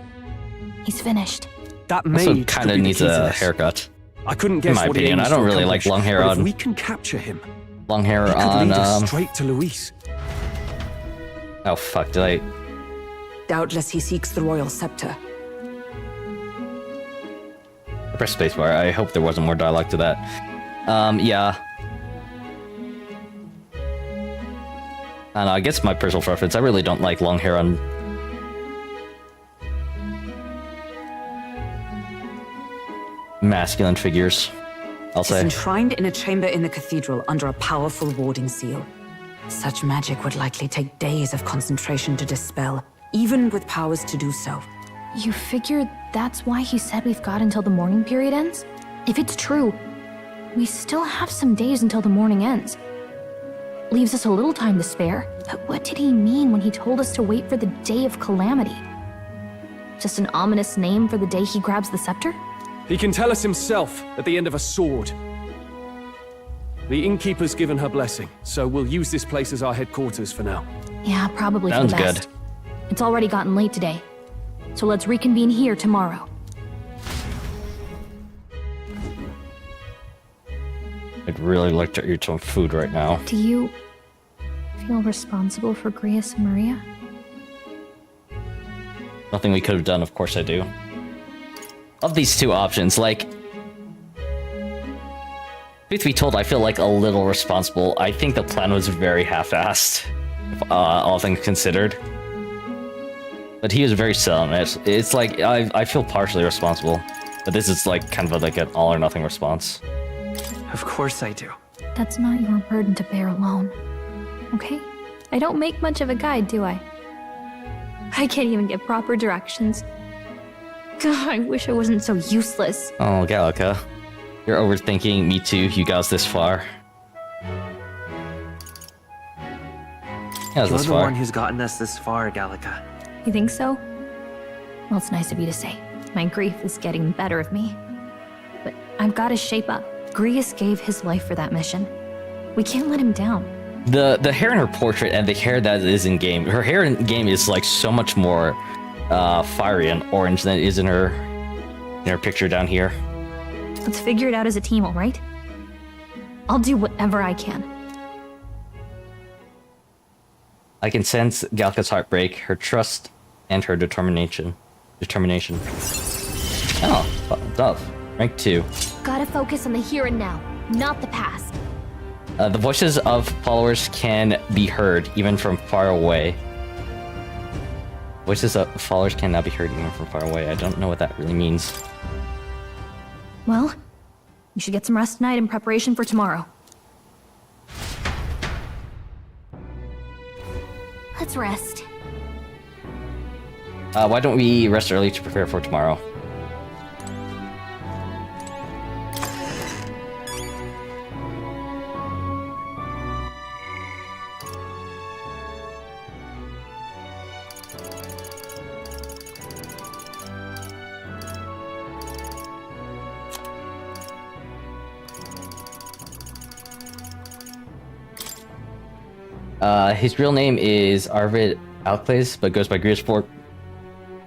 B: he's finished.
D: That
A: Also
D: mage
A: kind
D: could
A: of
D: be the
A: needs
D: key to
A: a
D: this.
A: haircut.
D: I couldn't
A: In
D: guess
A: my
D: what he
A: opinion,
D: aims
A: I don't
D: to
A: really like
D: accomplish,
A: long hair
D: but if
A: on.
D: we can capture him,
A: Long hair
D: he could
A: on.
D: lead us straight to Luis.
A: Oh fuck! Did I?
J: Doubtless he seeks the royal scepter.
A: I pressed spacebar. I hope there wasn't more dialogue to that. Yeah. I don't know, I guess my personal preference. I really don't like long hair on masculine figures, I'll
J: It is
A: say.
J: enshrined in a chamber in the cathedral under a powerful warding seal. Such magic would likely take days of concentration to dispel, even with powers to do so.
B: You figure that's why he said we've got until the mourning period ends? If it's true, we still have some days until the mourning ends. Leaves us a little time to spare. But what did he mean when he told us to wait for the day of calamity? Just an ominous name for the day he grabs the scepter?
D: He can tell us himself at the end of a sword. The innkeeper's given her blessing, so we'll use this place as our headquarters for now.
B: Yeah, probably
A: Sounds
B: for the best. It's already gotten late today, so let's reconvene here tomorrow.
A: I'd really like to eat some food right now.
B: Do you feel responsible for Grius and Maria?
A: Nothing we could have done, of course I do. Of these two options, like... Truth be told, I feel like a little responsible. I think the plan was very half-assed, all things considered. But he was very sullen. It's like, I feel partially responsible. But this is like kind of like an all-or-nothing response.
T: Of course I do.
B: That's not your burden to bear alone, okay? I don't make much of a guide, do I? I can't even get proper directions. God, I wish I wasn't so useless.
A: Oh, Gallica. You're overthinking. Me too. You got us this far.
T: You're the one who's gotten us this far, Gallica.
B: You think so? Well, it's nice of you to say. My grief is getting the better of me. But I've got to shape up. Grius gave his life for that mission. We can't let him down.
A: The hair in her portrait and the hair that is in game. Her hair in game is like so much more fiery and orange than it is in her picture down here.
B: Let's figure it out as a team, all right? I'll do whatever I can.
A: I can sense Galka's heartbreak, her trust, and her determination. Oh, Dove. Rank 2.
M: Gotta focus on the here and now, not the past.
A: The voices of followers can be heard even from far away. Voices of followers can now be heard even from far away. I don't know what that really means.
B: Well, you should get some rest tonight in preparation for tomorrow.
M: Let's rest.
A: Why don't we rest early to prepare for tomorrow? His real name is Arvid Alclays, but goes by Grius for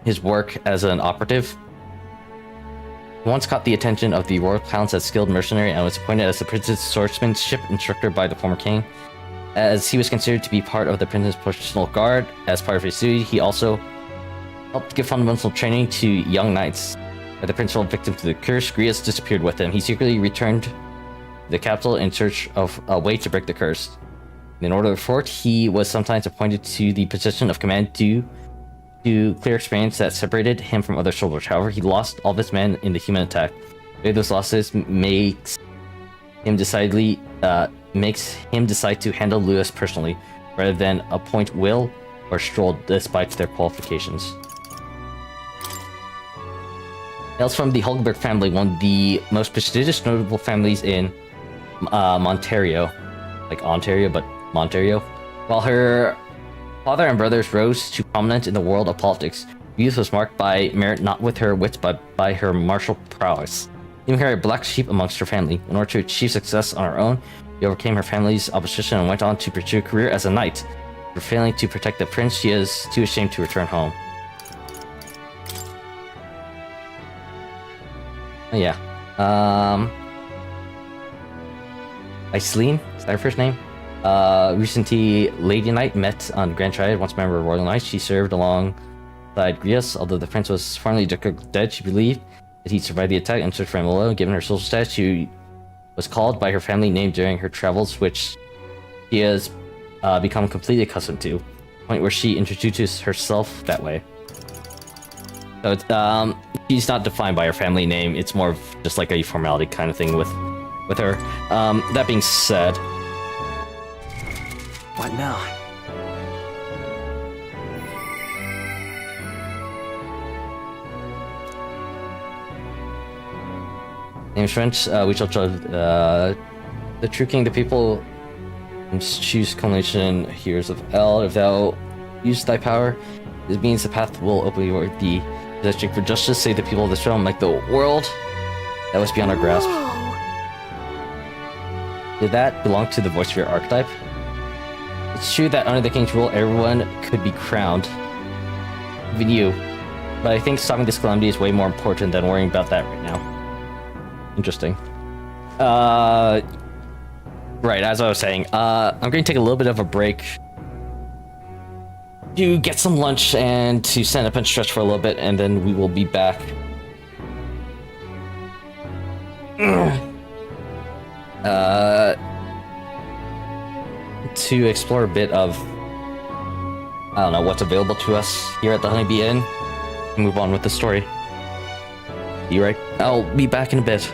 A: his work as an operative. He once caught the attention of the royal clowns as skilled mercenary and was appointed as the prince's swordsmanship instructor by the former king. As he was considered to be part of the prince's personal guard, as part of his duty, he also helped give fundamental training to young knights. As the prince fell victim to the curse, Grius disappeared with him. He secretly returned to the capital in search of a way to break the curse. In order to fort, he was sometimes appointed to the position of command due to clear experience that separated him from other soldiers. However, he lost all of his men in the human attack. Those losses makes him decidedly makes him decide to handle Lewis personally, rather than appoint Will or Stroll despite their qualifications. Hails from the Hulkenberg family, one of the most prestigious notable families in Ontario. Like Ontario, but Montario. While her father and brothers rose to prominence in the world of politics, youth was marked by merit not with her wits but by her martial prowess. Leaving her a black sheep amongst her family. In order to achieve success on her own, she overcame her family's opposition and went on to pursue a career as a knight. For failing to protect the prince, she is too ashamed to return home. Oh yeah. Aislinn, is that her first name? Recently Lady Knight, met on Grand Triad, once a member of Royal Knights. She served alongside Grias. Although the prince was finally declared dead, she believed that he survived the attack and searched for him alone. Given her social status, she was called by her family name during her travels, which she has become completely accustomed to. The point where she introduces herself that way. So it's, she's not defined by her family name. It's more of just like a formality kind of thing with her. That being said,
T: what now?
A: Names French, we shall judge the true king, the people choose culmination, heroes of El. If thou use thy power, this means the path will open toward thee. For justice, save the people of this realm, like the world that was beyond our grasp. Did that belong to the voice of your archetype? It's true that under the king's rule, everyone could be crowned, even you. But I think stopping this calamity is way more important than worrying about that right now. Interesting. Right, as I was saying, I'm going to take a little bit of a break to get some lunch and to stand up and stretch for a little bit, and then we will be back. To explore a bit of, I don't know, what's available to us here at the Honeybee Inn, and move on with the story. You right? I'll be back in a bit.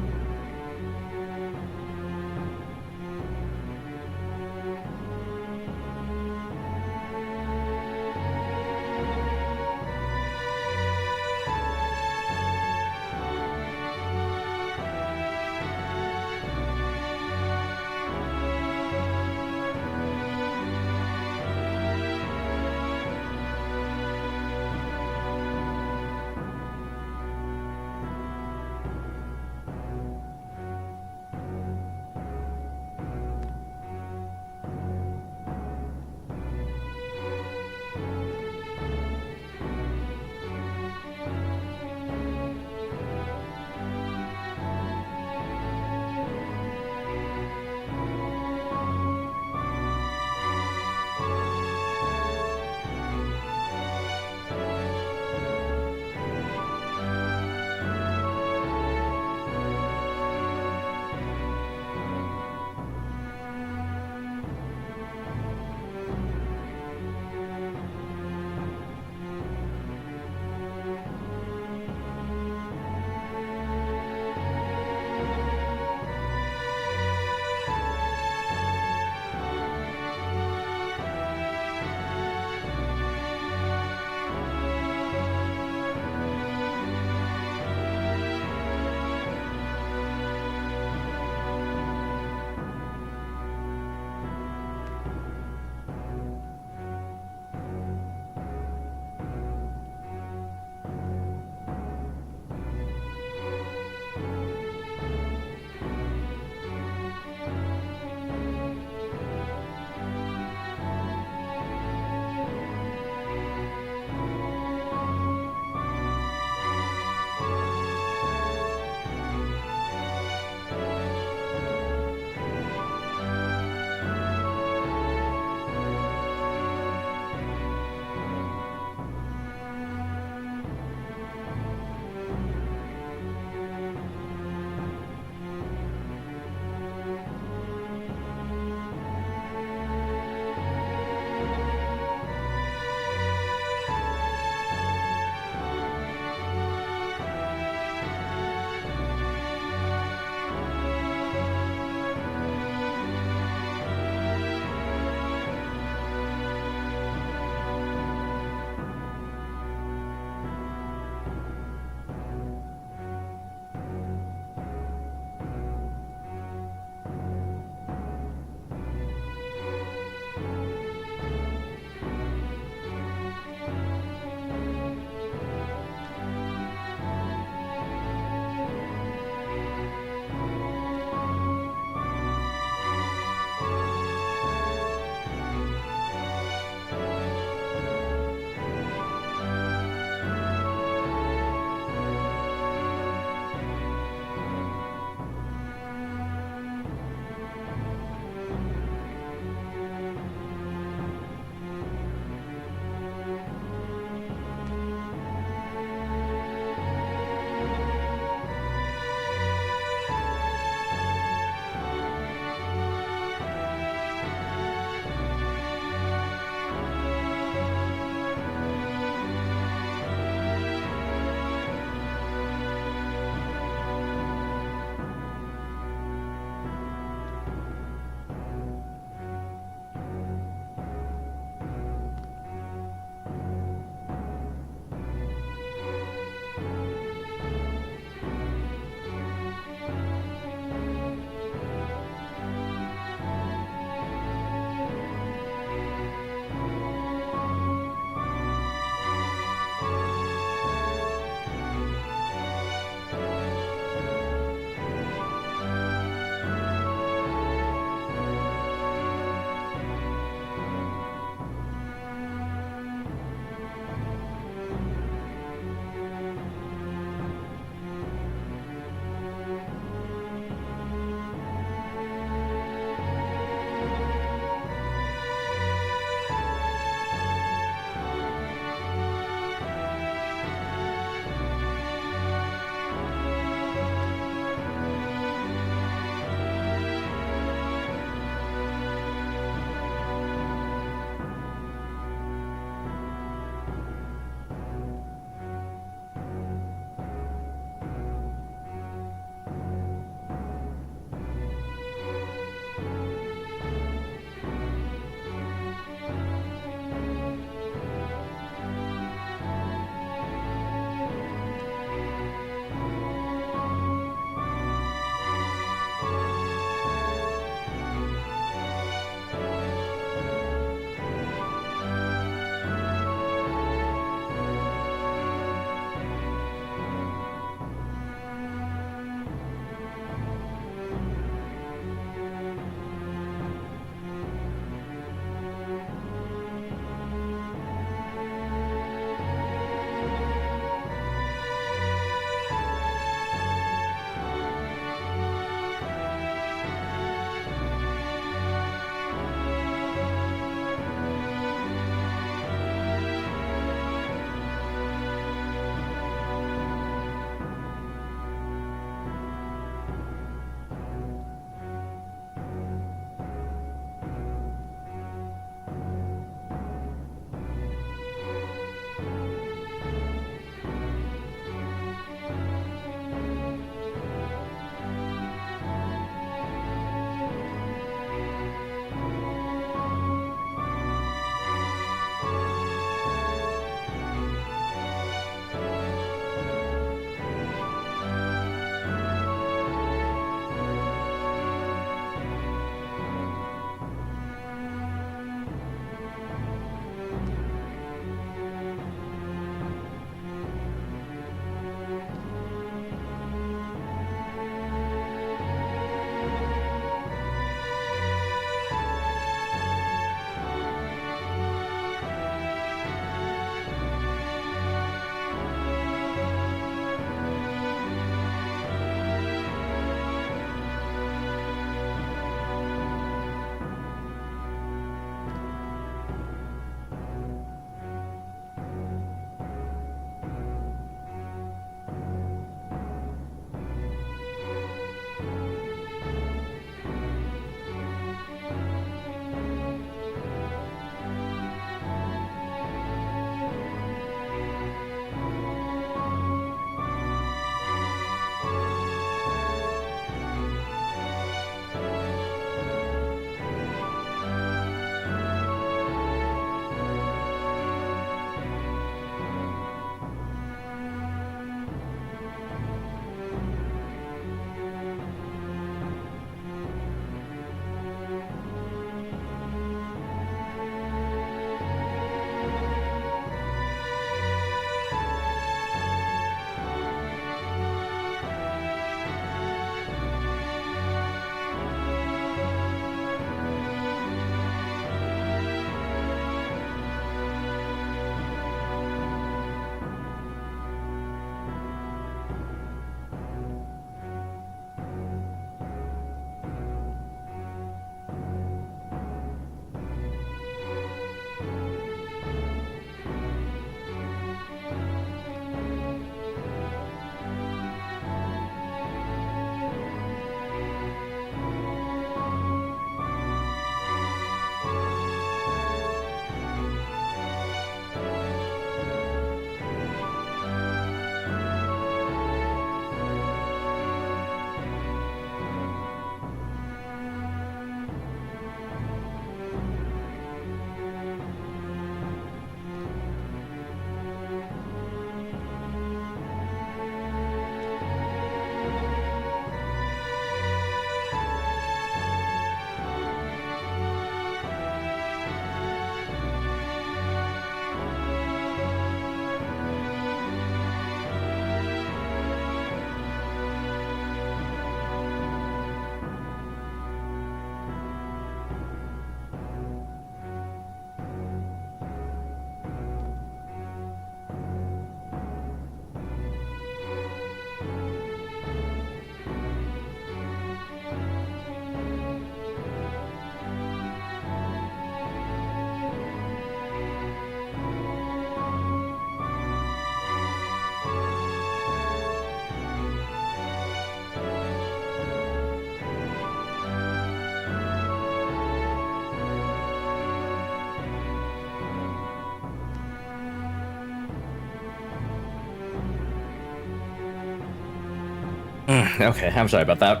A: Okay, I'm sorry about that.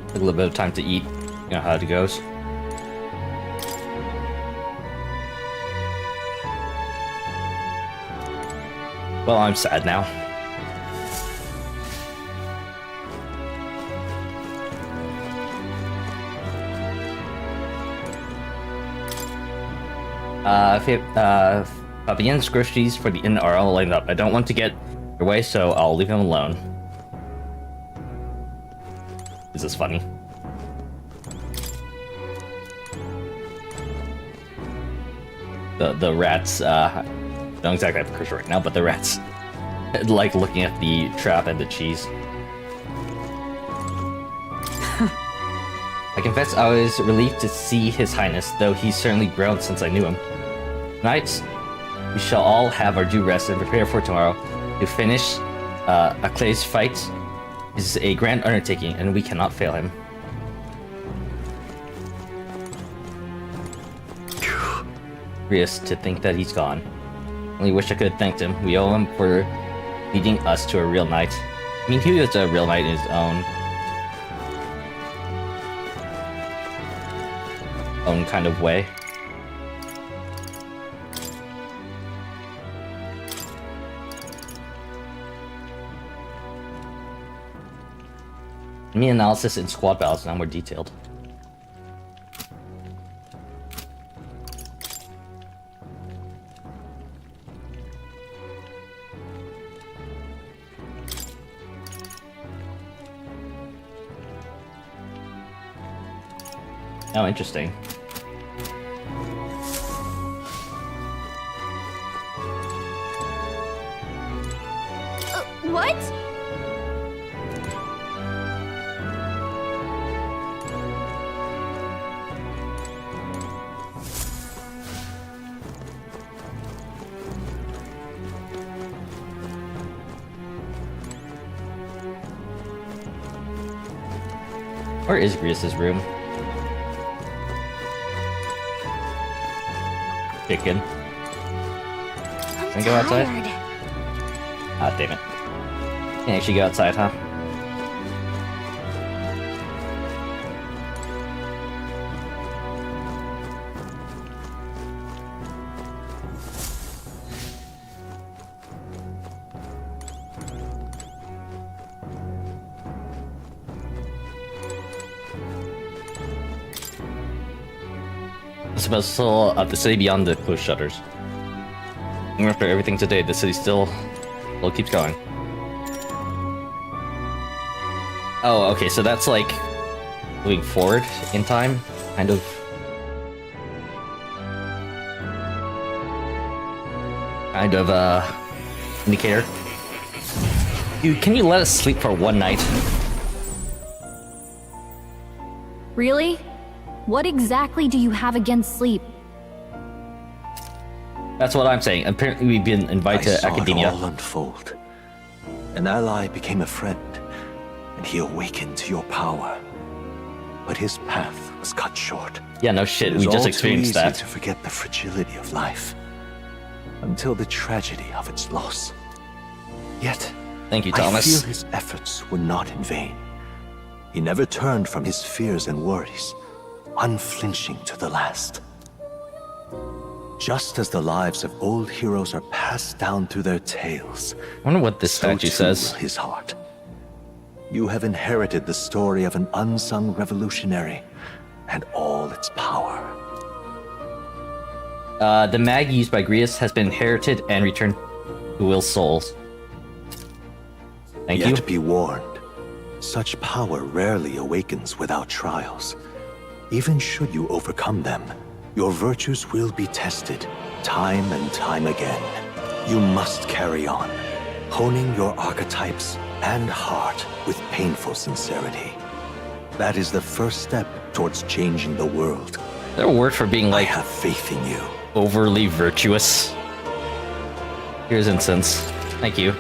A: Took a little bit of time to eat. You know how it goes. Well, I'm sad now. Fabienne's groceries for the inn are all lined up. I don't want to get your way, so I'll leave him alone. Is this funny? The rats, don't exactly have a cursor right now, but the rats like looking at the trap and the cheese. I confess I was relieved to see His Highness, though he's certainly grown since I knew him. Tonight, we shall all have our due rest and prepare for tomorrow. To finish Aclay's fight is a grand undertaking, and we cannot fail him. Curious to think that he's gone. Only wish I could have thanked him. We owe him for leading us to a real knight. I mean, he was a real knight in his own kind of way. Me analysis in squad battles now more detailed. Oh, interesting.
O: What?
A: Where is Grius's room? Chicken. Can I go outside? Ah, damn it. Can't actually go outside, huh? Vessel of the city beyond the closed shutters. Even after everything today, the city still keeps going. Oh, okay, so that's like moving forward in time, kind of. Indicator. Dude, can you let us sleep for one night?
B: Really? What exactly do you have against sleep?
A: That's what I'm saying. Apparently we've been invited to academia.
I: I saw it all unfold. An ally became a friend, and he awakened to your power. But his path was cut short.
A: Yeah, no shit. We just experienced that.
I: It is all too easy to forget the fragility of life, until the tragedy of its loss. Yet,
A: thank you, Thomas.
I: I feel his efforts were not in vain. He never turned from his fears and worries, unflinching to the last. Just as the lives of old heroes are passed down through their tales,
A: I wonder what this statue says.
I: Will his heart. You have inherited the story of an unsung revolutionary and all its power.
A: The mag used by Grius has been inherited and returned to Will's souls. Thank you.
I: Yet be warned, such power rarely awakens without trials. Even should you overcome them, your virtues will be tested, time and time again. You must carry on, honing your archetypes and heart with painful sincerity. That is the first step towards changing the world.
A: Is there a word for being like...
I: I have faith in you.
A: Overly virtuous? Here's incense. Thank you.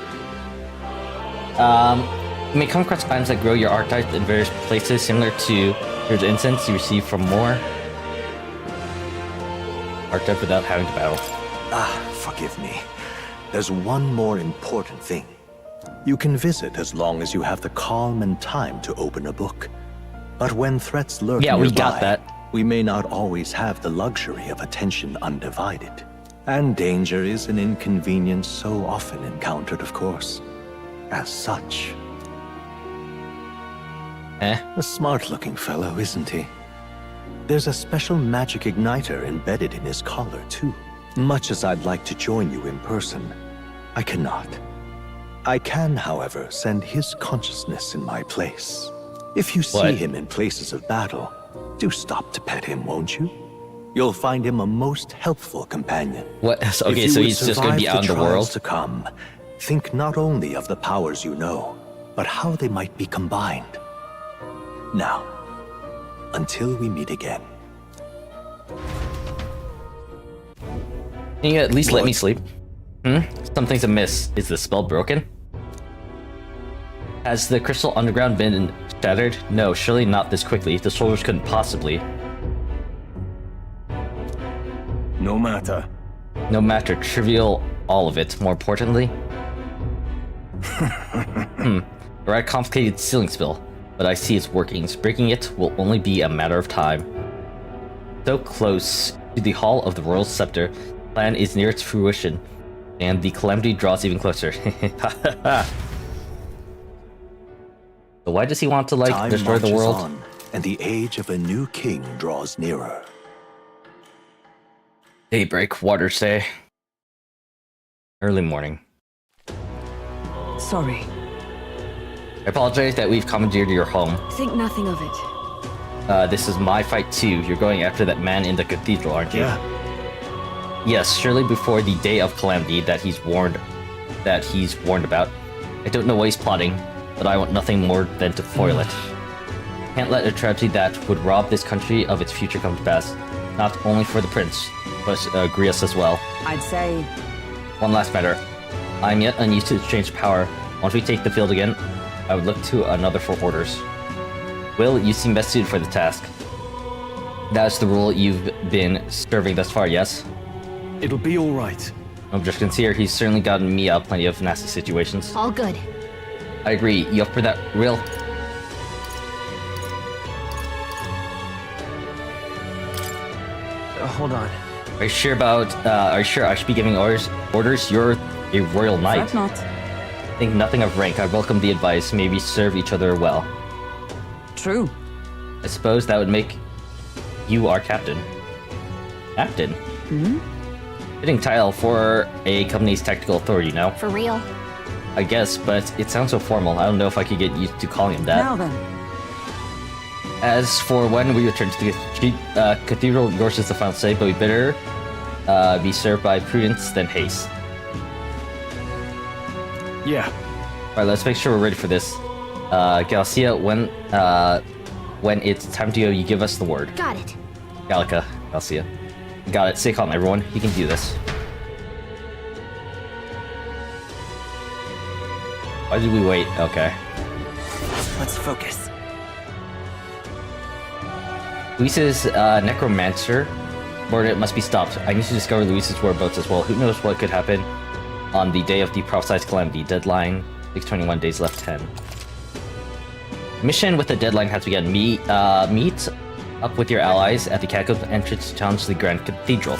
A: You may come across items that grow your archetypes in various places, similar to here's incense you receive from more archetype without having to battle.
I: Forgive me. There's one more important thing. You can visit as long as you have the calm and time to open a book. But when threats lurk
A: yeah,
I: nearby,
A: we got that.
I: We may not always have the luxury of attention undivided. And danger is an inconvenience so often encountered, of course. As such. A smart-looking fellow, isn't he? There's a special magic igniter embedded in his collar, too. Much as I'd like to join you in person, I cannot. I can, however, send his consciousness in my place. If you see him in places of battle, do stop to pet him, won't you? You'll find him a most helpful companion.
A: What? Okay, so he's just going to be out in the world?
I: To come, think not only of the powers you know, but how they might be combined. Now, until we meet again.
A: Can you at least let me sleep? Something's amiss. Is the spell broken? Has the crystal underground been shattered? No, surely not this quickly. The soldiers couldn't possibly.
D: No matter.
A: No matter. Trivial, all of it. More importantly. Right, complicated sealing spell, but I see its workings. Breaking it will only be a matter of time. So close to the Hall of the Royal Scepter, the plan is near its fruition, and the calamity draws even closer. So why does he want to, like,
I: Time
A: destroy the world?
I: on, and the age of a new king draws nearer.
A: Daybreak, Water's Day. Early morning.
J: Sorry.
A: I apologize that we've commandeered your home.
J: Think nothing of it.
A: This is my fight too. You're going after that man in the cathedral, aren't you?
D: Yeah.
A: Yes, surely before the day of calamity that he's warned about. I don't know what he's plotting, but I want nothing more than to foil it. Can't let a tragedy that would rob this country of its future come to pass. Not only for the prince, but Grius as well.
J: I'd say...
A: One last matter. I'm yet unused to exchange power. Once we take the field again, I would look to another for orders. Will, you seem best suited for the task. That's the rule you've been serving thus far, yes?
D: It'll be all right.
A: I'm just sincere, he's certainly gotten me out plenty of nasty situations.
B: All good.
A: I agree. You up for that, Will?
T: Hold on.
A: Are you sure I should be giving orders? You're a royal knight.
J: Fret not.
A: Think nothing of rank. I welcome the advice. Maybe serve each other well.
J: True.
A: I suppose that would make you our captain. Captain? Fitting title for a company's tactical authority, you know?
B: For real.
A: I guess, but it sounds so formal. I don't know if I could get used to calling him that.
J: Now then.
A: As for when we return to the cathedral, yours is the final say, but we better be served by prudence than haste.
D: Yeah.
A: Alright, let's make sure we're ready for this. Galcia, when it's time to go, you give us the word.
B: Got it.
A: Gallica, Galcia. Got it. Stay calm, everyone. You can do this. Why did we wait? Okay.
T: Let's focus.
A: Luis's necromancer board must be stopped. I need to discover Luis's whereabouts as well. Who knows what could happen on the day of the prophesied calamity. Deadline, 621 days left, 10. Mission with the deadline has begun. Meet up with your allies at the catacomb entrance to challenge the Grand Cathedral.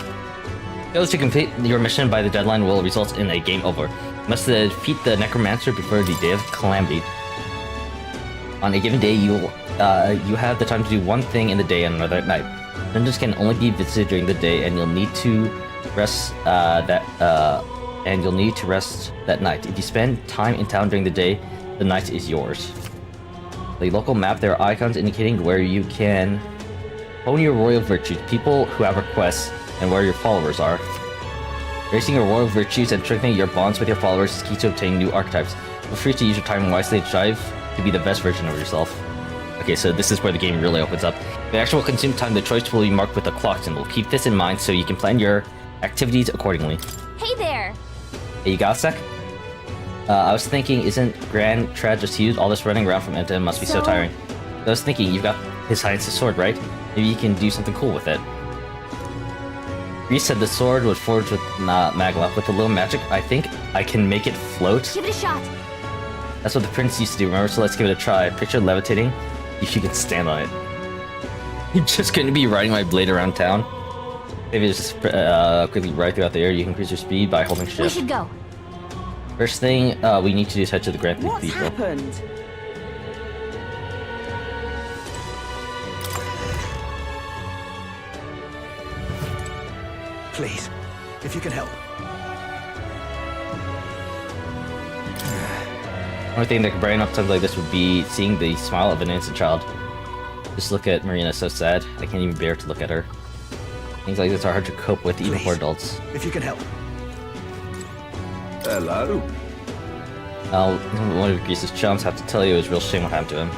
A: Those to complete your mission by the deadline will result in a game over. You must defeat the necromancer before the day of calamity. On a given day, you have the time to do one thing in the day and another at night. Dungeons can only be visited during the day, and you'll need to rest that night. If you spend time in town during the day, the night is yours. The local map, there are icons indicating where you can hone your royal virtues, people who have requests, and where your followers are. Raising your royal virtues and strengthening your bonds with your followers is key to obtaining new archetypes. Feel free to use your time wisely and strive to be the best version of yourself. Okay, so this is where the game really opens up. The actual consumed time, the choice will be marked with a clock symbol. Keep this in mind so you can plan your activities accordingly.
O: Hey there!
A: Hey, you got a sec? I was thinking, isn't Grand Trad just huge? All this running around from end to end must be so tiring. I was thinking, you've got His Highness's sword, right? Maybe you can do something cool with it. Reese said the sword was forged with Magla. With a little magic, I think I can make it float.
O: Give it a shot.
A: That's what the prince used to do, remember? So let's give it a try. Picture levitating, if you can stand on it. You're just going to be riding my blade around town. Maybe just quickly ride throughout the air. You can increase your speed by holding shift.
B: We should go.
A: First thing we need to do is head to the Grand
J: What's
A: Cathedral.
J: happened?
R: Please, if you can help.
A: Only thing that could brighten up times like this would be seeing the smile of an innocent child. Just look at Marina, so sad. I can't even bear to look at her. Things like this are hard to cope with even for adults.
R: If you can help.
S: Hello.
A: One of Greece's chums have to tell you it was a real shame what happened to him.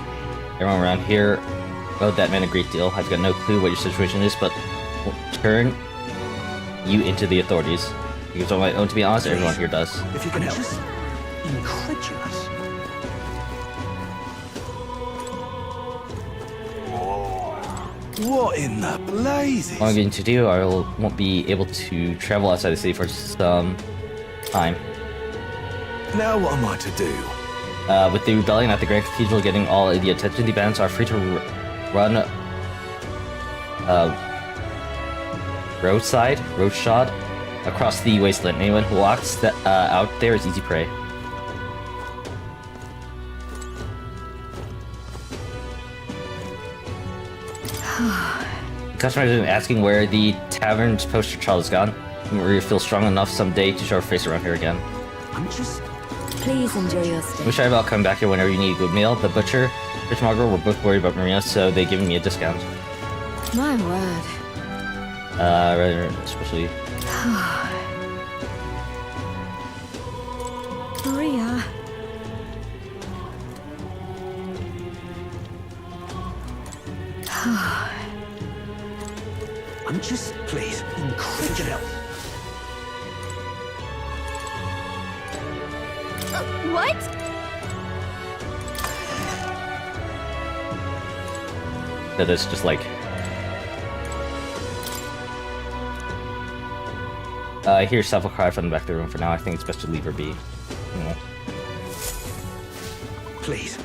A: Everyone around here owed that man a great deal. I've got no clue what your situation is, but will turn you into the authorities. Because on my own, to be honest, everyone here does.
R: If you can help. Incredulous. What in the blazes?
A: All I'm going to do, I won't be able to travel outside the city for some time.
R: Now what am I to do?
A: With the rebellion at the Grand Cathedral getting all the attention, the bandits are free to run roadshod across the wasteland. Anyone who walks out there is easy prey. Customers have been asking where the tavern's poster child is gone. We feel strong enough someday to show our face around here again.
L: Please enjoy your stay.
A: Wish I about coming back here whenever you need a good meal. The butcher, Fishmonger were both worried about Marina, so they giving me a discount.
L: My word.
A: Rather especially.
L: Maria.
R: I'm just, please, incredulous.
O: What?
A: That is just like. I hear several cry from the back of the room. For now, I think it's best to leave her be. You know.
R: Please,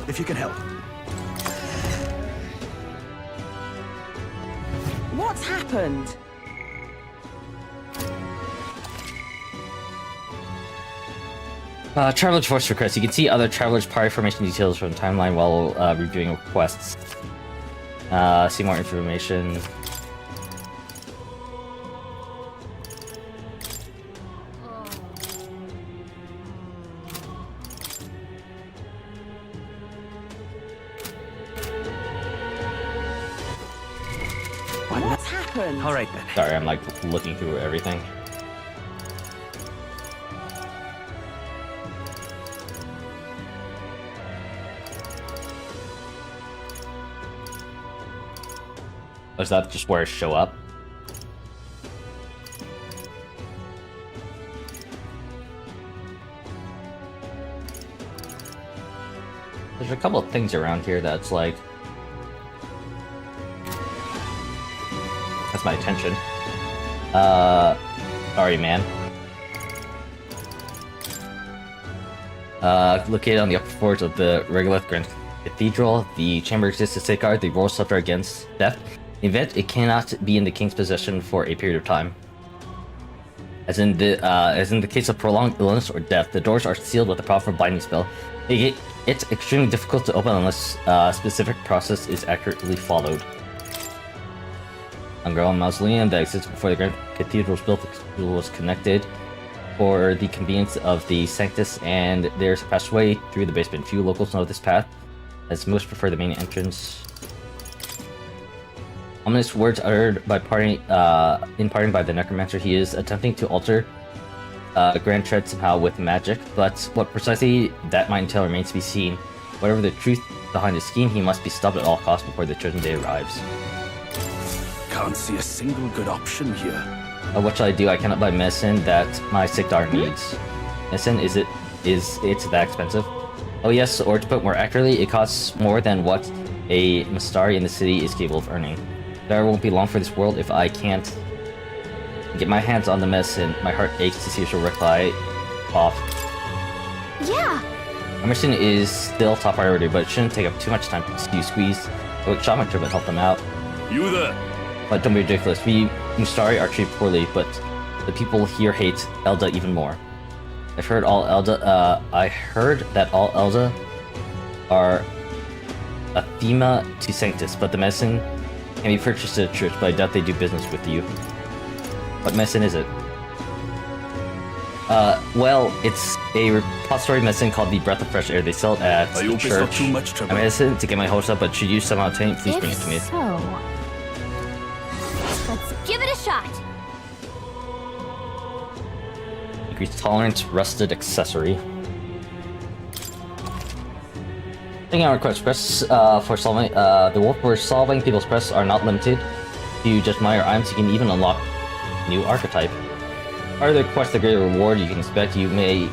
R: if you can help.
J: What's happened?
A: Traveler's voice request. You can see other travelers' party formation details from the timeline while reviewing requests. See more information.
J: What's happened?
T: All right then.
A: Sorry, I'm like looking through everything. Is that just where it show up? There's a couple of things around here that's like... That's my attention. Sorry, man. Located on the upper floors of the Regolith Grand Cathedral, the chamber exists to safeguard the royal scepter against theft. In the event, it cannot be in the king's possession for a period of time. As in the case of prolonged illness or death, the doors are sealed with a powerful binding spell. It's extremely difficult to open unless a specific process is accurately followed. Underground mausoleum that existed before the Grand Cathedral was built was connected for the convenience of the Sanctus, and there's a passageway through the basement. Few locals know this path, as most prefer the main entrance. Ominous words uttered by parting by the necromancer. He is attempting to alter Grand Tread somehow with magic, but what precisely that might entail remains to be seen. Whatever the truth behind his scheme, he must be stopped at all costs before the chosen day arrives.
R: Can't see a single good option here.
A: What shall I do? I cannot buy medicine that my sick daughter needs. Medicine, is it that expensive? Oh yes, or to put more accurately, it costs more than what a Mastari in the city is capable of earning. There won't be long for this world if I can't get my hands on the medicine. My heart aches to see her reply off.
M: Yeah,
A: Our mission is still top priority, but it shouldn't take up too much time to squeeze a quick shot trip and help them out.
P: You there?
A: But don't be ridiculous. We Mustari are treated poorly, but the people here hate Elda even more. I heard that all Elda are anathema to Sanctus, but the medicine can be purchased at a church, but I doubt they do business with you. What medicine is it? Well, it's a repository medicine called the Breath of Fresh Air. They sell it at the church. A medicine to get my hopes up, but should you somehow obtain it, please bring it to me.
M: So, let's give it a shot.
A: Increased tolerance, rusted accessory. Taking our request, quests for solving the work for solving people's quests are not limited to just minor items. You can even unlock new archetype. Part of the quest, the greater reward you can expect. You may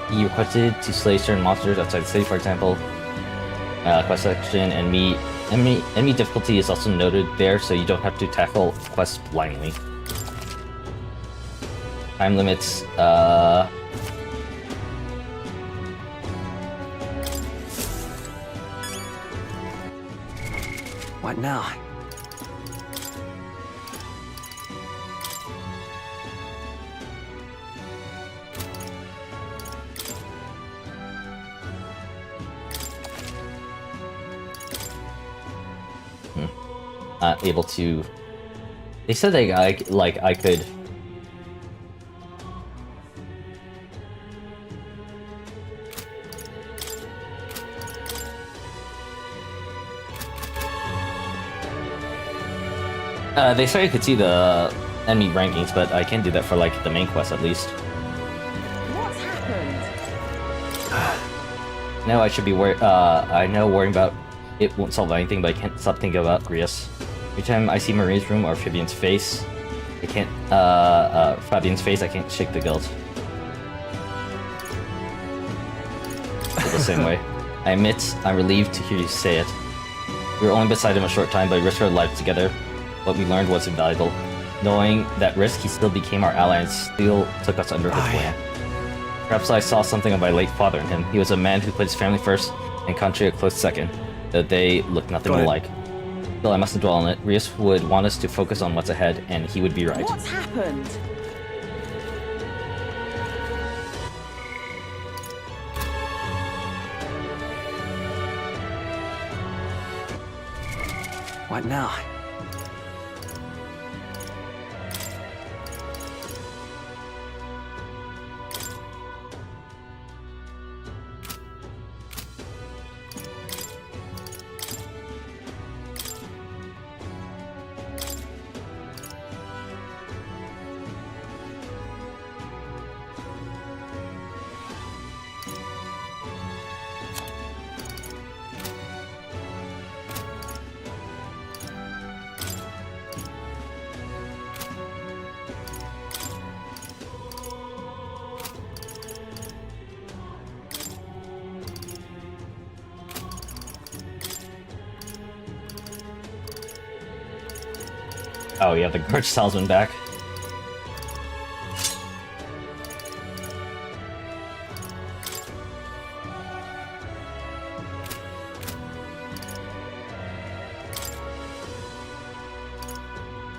A: be requested to slay certain monsters outside the city, for example. Quest section and enemy difficulty is also noted there, so you don't have to tackle quests blindly. Time limits.
T: What now?
A: Able to. They said that I could. They said I could see the enemy rankings, but I can't do that for like the main quest at least.
J: What's happened?
A: No, I should be worried. I know worrying about it won't solve anything, but I can't stop thinking about Grius. Every time I see Marie's room or Fabian's face, I can't. Fabian's face, I can't shake the guilt. Feel the same way. I admit, I'm relieved to hear you say it. We were only beside him a short time, but we risked our lives together. What we learned was invaluable. Knowing that risk, he still became our ally and still took us under his wing. Perhaps I saw something of my late father in him. He was a man who put his family first and country a close second. Though they look nothing alike. Still, I mustn't dwell on it. Rius would want us to focus on what's ahead, and he would be right.
J: What's happened?
T: What now?
A: Oh, you have the Gorge Talisman back.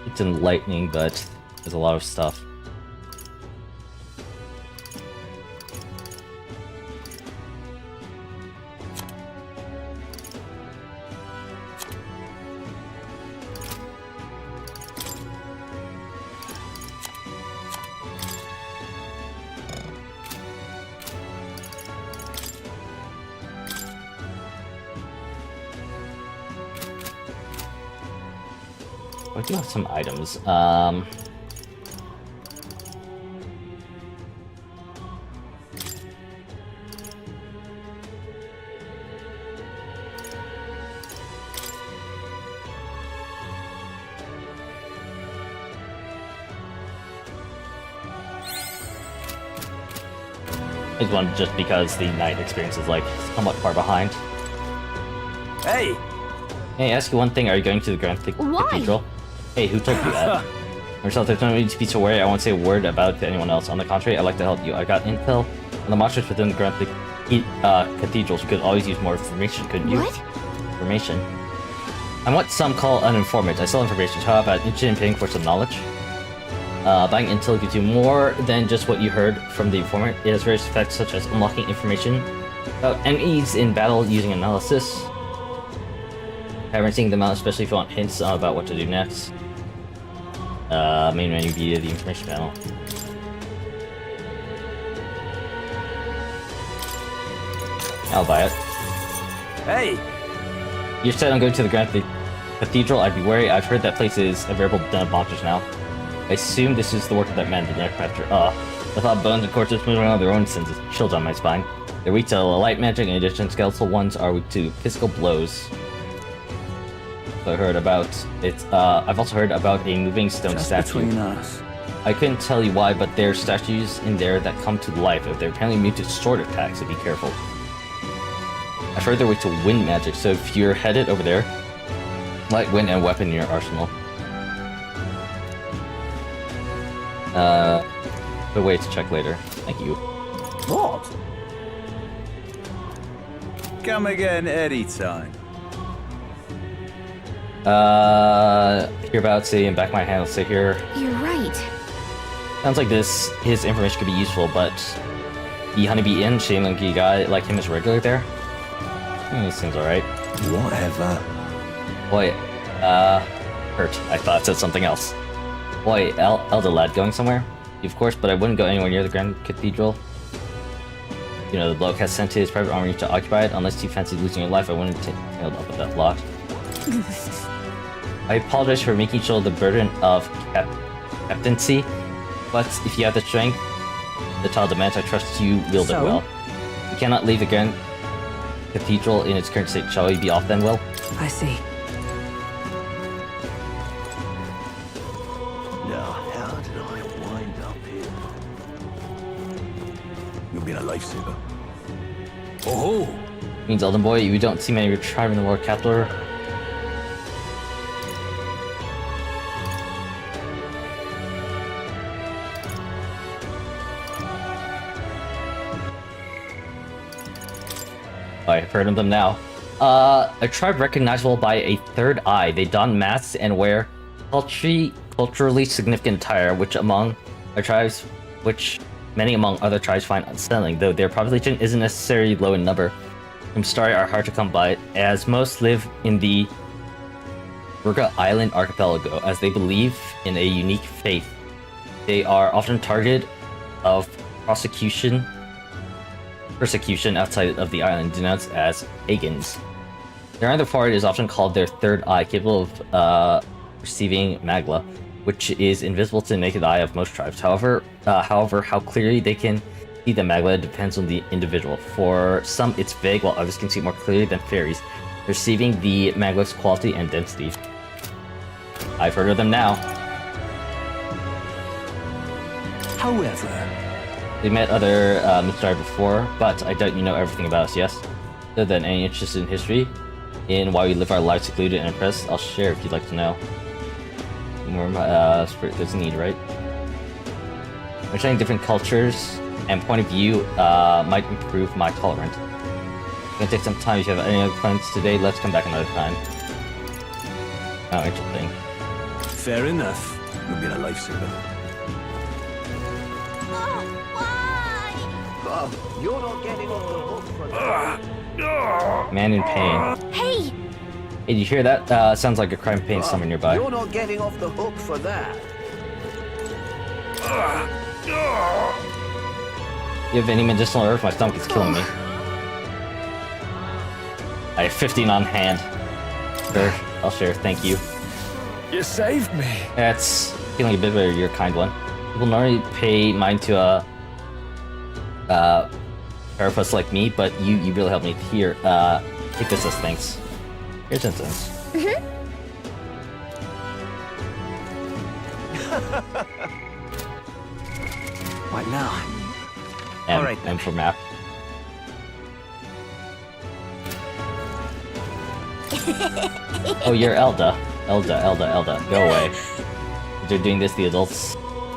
A: It's enlightening, but there's a lot of stuff. I do have some items. Is one just because the night experience is like somewhat far behind.
T: Hey!
A: Hey, ask you one thing. Are you going to the Grand Cathedral? Hey, who told you that? Yourself, there's no need to be so worried. I won't say a word about it to anyone else. On the contrary, I'd like to help you. I got intel on the monsters within the Grand cathedrals, you could always use more information, couldn't you?
M: What?
A: Information. I'm what some call an informant. I sell information. How about interested in paying for some knowledge? Buying intel gives you more than just what you heard from the informant. It has various effects such as unlocking information about enemies in battle using analysis. Seeing them out, especially if you want hints about what to do next. Main menu via the information panel. I'll buy it.
T: Hey!
A: You said I'm going to the Grand Cathedral. I'd be wary. I've heard that place is a veritable den of monsters now. I assume this is the work of that man, the necromancer. The thought of bones and corpses moving around their own sins is chilled on my spine. They're weak to light magic, in addition, skeletal ones are weak to physical blows. So I heard about it. I've also heard about a moving stone statue.
T: Between us.
A: I couldn't tell you why, but there's statues in there that come to life. They're apparently immune to sword attacks, so be careful. I've heard they're weak to wind magic, so if you're headed over there, light wind and weapon in your arsenal. But wait to check later. Thank you.
U: What? Come again anytime.
A: Hereabouts, say, and back my hand, let's say here.
B: You're right.
A: Sounds like his information could be useful, but the Honeybee Inn, Shaylunky guy, like him is regular there? He seems alright.
R: Whatever.
A: Boy, hurt. I thought it said something else. Boy, elder lad, going somewhere? Of course, but I wouldn't go anywhere near the Grand Cathedral. You know, the bloke has sent his private army to occupy it. Unless you fancy losing your life, I wouldn't take up with that lot. I apologize for making you shoulder the burden of captaincy, but if you have the strength the child demands, I trust you wield it well. You cannot leave the Grand Cathedral in its current state. Shall we be off then, Will?
J: I see.
R: Now, how did I wind up here? You've been a lifesaver.
A: Oh! Means, Elden Boy, you don't see many of your tribe in the world capital. I've heard of them now. A tribe recognizable by a third eye. They don masks and wear culturally significant attire, which many among other tribes find unsettling, though their population isn't necessarily low in number. From Starry are hard to come by, as most live in the Burga Island archipelago, as they believe in a unique faith. They are often targeted of persecution outside of the island, denounced as pagans. Their other part is often called their third eye, capable of perceiving magla, which is invisible to the naked eye of most tribes. However, how clearly they can see the magla depends on the individual. For some, it's vague, while others can see more clearly than fairies, perceiving the magla's quality and density. I've heard of them now.
R: However,
A: we met other Mitsari before, but I doubt you know everything about us, yes? Other than any interest in history, in why we live our lives secluded and oppressed, I'll share if you'd like to know. More spirit there's need, right? Understanding different cultures and point of view might improve my tolerance. It's gonna take some time. If you have any other plans today, let's come back another time. Oh, interesting.
R: fair enough. You've been a lifesaver. Oh, you're not getting off the hook for that.
A: Man in pain.
M: Hey!
A: Hey, did you hear that? Sounds like a crime pain somewhere nearby.
R: You're not getting off the hook for that.
A: You have any medicinal herbs? My stomach is killing me. I have 15 on hand. Sure, I'll share. Thank you.
C: You saved me.
A: That's feeling a bit better. You're a kind one. People normally pay mine to a therapist like me, but you really helped me here. Take this as thanks. Here's incense.
T: What now?
A: All right, M for map. Oh, you're Elda. Elda. Go away. If they're doing this, the adults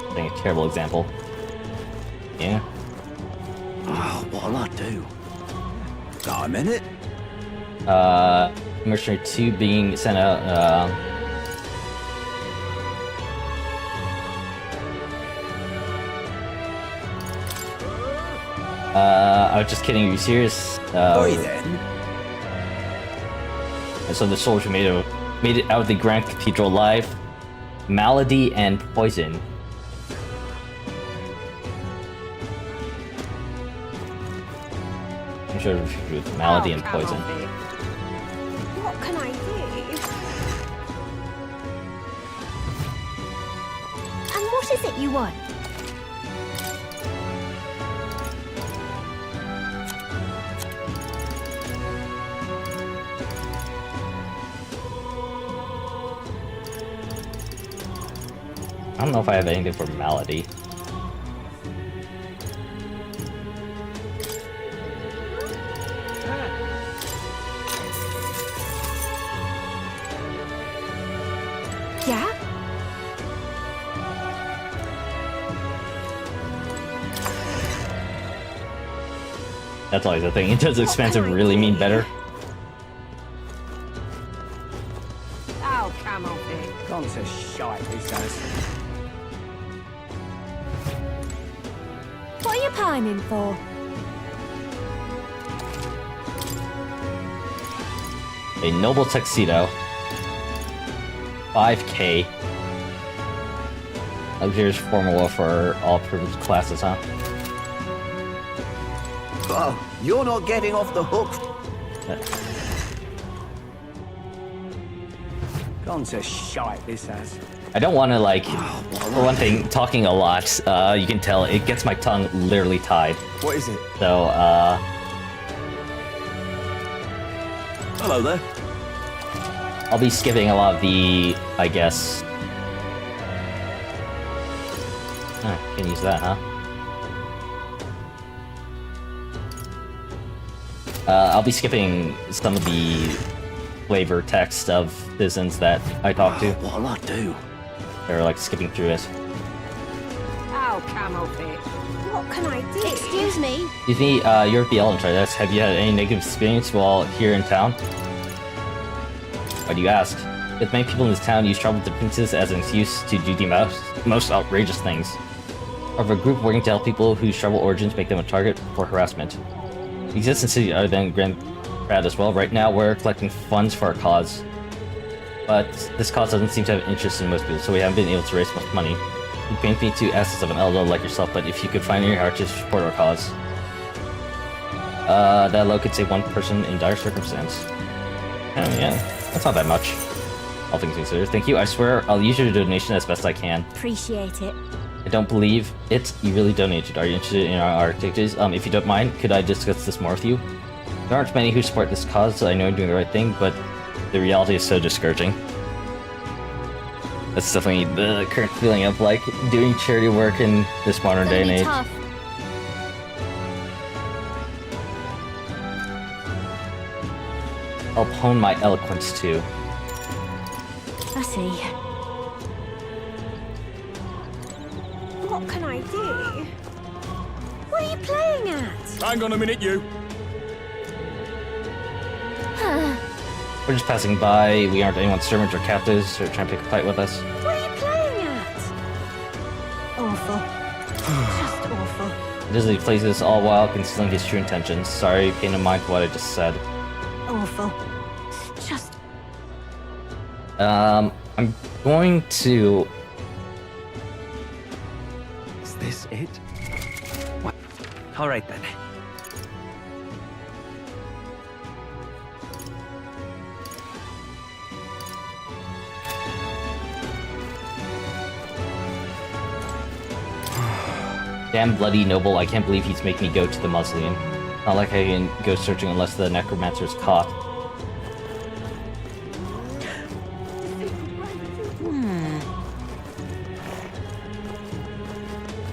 A: setting a terrible example. Yeah.
R: Oh, what'll I do?
U: I'm in it.
A: Mercenary 2 being sent out, I was just kidding, are you serious?
U: Oi then.
A: And so the soldier made it out of the Grand Cathedral alive. Malady and poison. I'm sure with malady and poison.
M: What can I do? And what is it you want?
A: I don't know if I have anything for malady.
M: Yeah?
A: That's always the thing. Does expensive really mean better?
J: Oh, come on, Vic. Gone to shite, this has.
M: What are you pining for?
A: A noble tuxedo. 5k. Luxurious formula for all privileged classes, huh?
U: Oh, you're not getting off the hook. Gone to shite, this has.
A: I don't want to, like, for one thing, talking a lot, you can tell it gets my tongue literally tied.
F: What is it?
A: So,
U: Hello there.
A: I'll be skipping a lot of the, I guess... can use that, huh? I'll be skipping some of the flavor text of citizens that I talk to.
U: What'll I do?
A: They're like skipping through it.
J: Oh, come on, Vic.
M: What can I do? Excuse me?
A: Excuse me, you're at the Elven Traders. Have you had any negative experience while here in town? Why do you ask? With many people in this town use troubled differences as an excuse to do the most outrageous things. Of a group working to help people whose troubled origins make them a target for harassment. We exist in cities other than Grand Trad as well. Right now, we're collecting funds for our cause. But this cause doesn't seem to have interest in most people, so we haven't been able to raise much money. It pains me to ask this of an elder like yourself, but if you could find in your heart to support our cause. That alone could save one person in dire circumstance. Yeah, that's not that much. All things considered. Thank you, I swear I'll use your donation as best I can.
M: Appreciate it.
A: I don't believe it. You really donated. Are you interested in our activities? If you don't mind, could I discuss this more with you? There aren't many who support this cause, so I know you're doing the right thing, but the reality is so discouraging. That's definitely the current feeling of, like, doing charity work in this modern day and age.
M: Tough.
A: I'll hone my eloquence too.
M: I see. What can I do? What are you playing at?
P: Hang on a minute, you.
A: We're just passing by. We aren't anyone's servants or captives or trying to pick a fight with us.
M: What are you playing at? Awful. Just awful.
A: Disney plays this all while concealing his true intentions. Sorry, pay no mind to what I just said.
M: Awful. Just...
A: I'm going to...
T: Is this it? What? All right then.
A: Damn bloody noble, I can't believe he's making me go to the mausoleum. Not like I can go searching unless the necromancer's caught.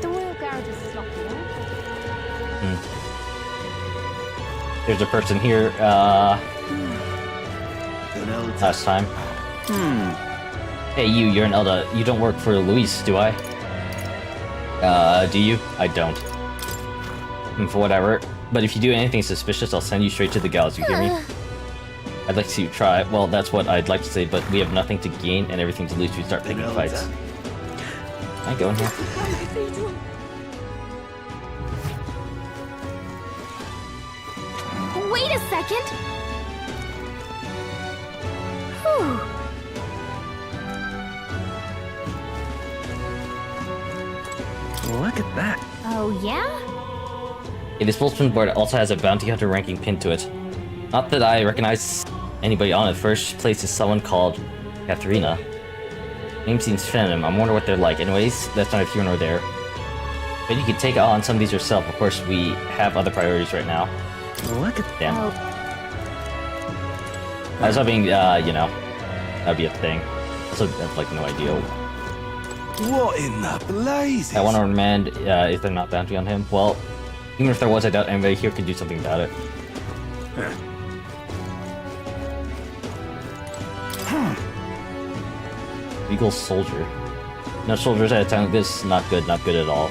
M: The royal garage is sloppy, eh?
A: There's a person here, last time. Hey you're an Elder. You don't work for Luis, do I? Do you? I don't. For whatever. but if you do anything suspicious, I'll send you straight to the gallows, you hear me? I'd like to see you try. Well, that's what I'd like to say, but we have nothing to gain and everything to lose if we start picking fights. Can I go in here?
M: Wait a second! Whew.
T: Look at that.
M: Oh, yeah?
A: A disposable board also has a bounty hunter ranking pinned to it. Not that I recognize anybody on it. First place is someone called Katharina. Name seems feminine. I wonder what they're like. Anyways, that's neither here nor there. But you can take on some of these yourself. Of course, we have other priorities right now.
T: Look at
A: Damn. I was hoping, you know, that'd be a thing. Also, I have like no idea.
R: What in the blazes?
A: I want to remand if they're not bounty on him. Well, even if there was, I doubt anybody here could do something about it. Legal soldier. No soldiers at a time like this. Not good. Not good at all.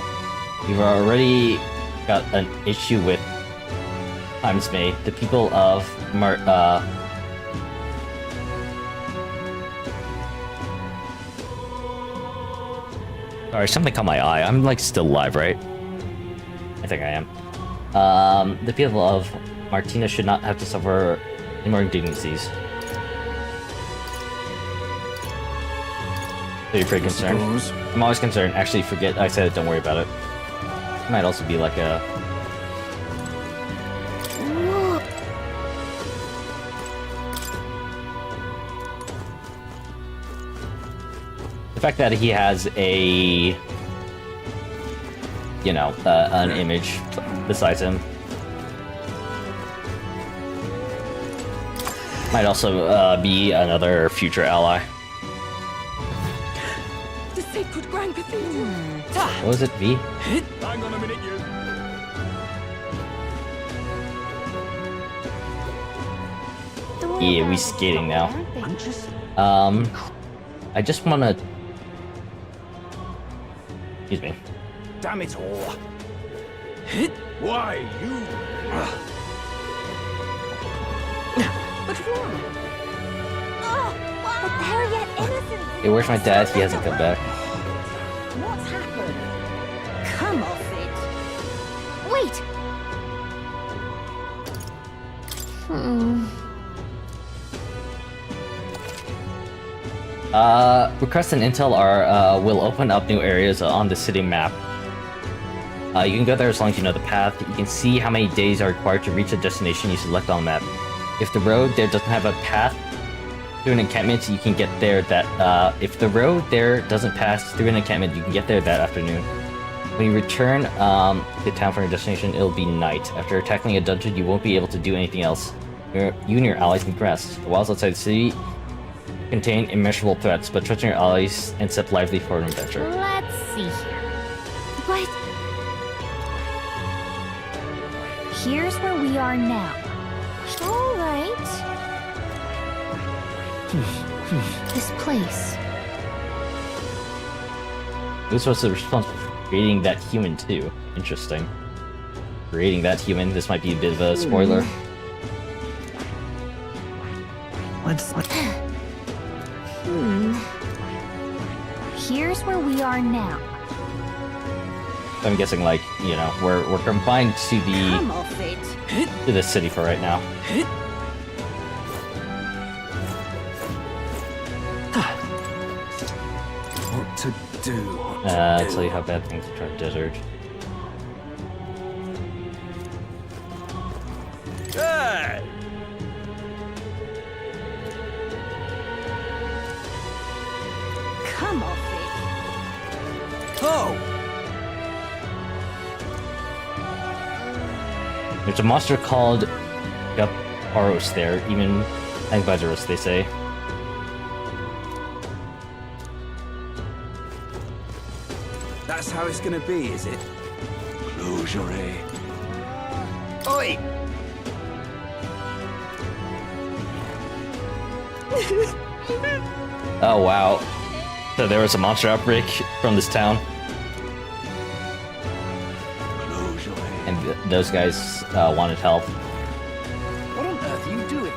A: We've already got an issue with Times May. The people of Sorry, something caught my eye. I'm like still live, right? I think I am. The people of Martina should not have to suffer any more indignities. So you're pretty concerned? I'm always concerned. Actually, forget I said it. Don't worry about it. It might also be like a... The fact that he has a... you know, an image besides him. Might also be another future ally.
O: The sacred Grand Cathedral.
A: What was it, V?
K: Hang on a minute, you.
A: Yeah, we skating now. I just wanna... Excuse me.
U: Damn it all.
K: Why, you?
O: But why?
M: But they're yet innocent.
A: Hey, where's my dad? He hasn't come back.
O: What's happened? Come off it.
M: Wait!
A: Request and intel will open up new areas on the city map. You can go there as long as you know the path. You can see how many days are required to reach a destination you select on the map. If the road there doesn't have a path through an encampment, you can get there if the road there doesn't pass through an encampment, you can get there that afternoon. When you return to town from your destination, it'll be night. After tackling a dungeon, you won't be able to do anything else. You and your allies can rest. The wilds outside the city contain immeasurable threats, but trust in your allies and set lively for an adventure.
M: Let's see here. But... here's where we are now. Alright. This place.
A: Who's supposed to be responsible for creating that human too? Interesting. Creating that human, this might be a bit of a spoiler.
M: Here's where we are now.
A: I'm guessing, like, you know, we're confined to the city for right now.
F: What to do?
A: I'll tell you how bad things are trying to desert.
U: Hey!
O: Come off it.
U: Oh!
A: There's a monster called Gaparos there, even Angbazaros, they say.
U: That's how it's gonna be, is it? Closure. Oi!
A: Oh wow. So there was a monster outbreak from this town.
U: Closure.
A: and those guys wanted help.
Q: What on earth are you doing?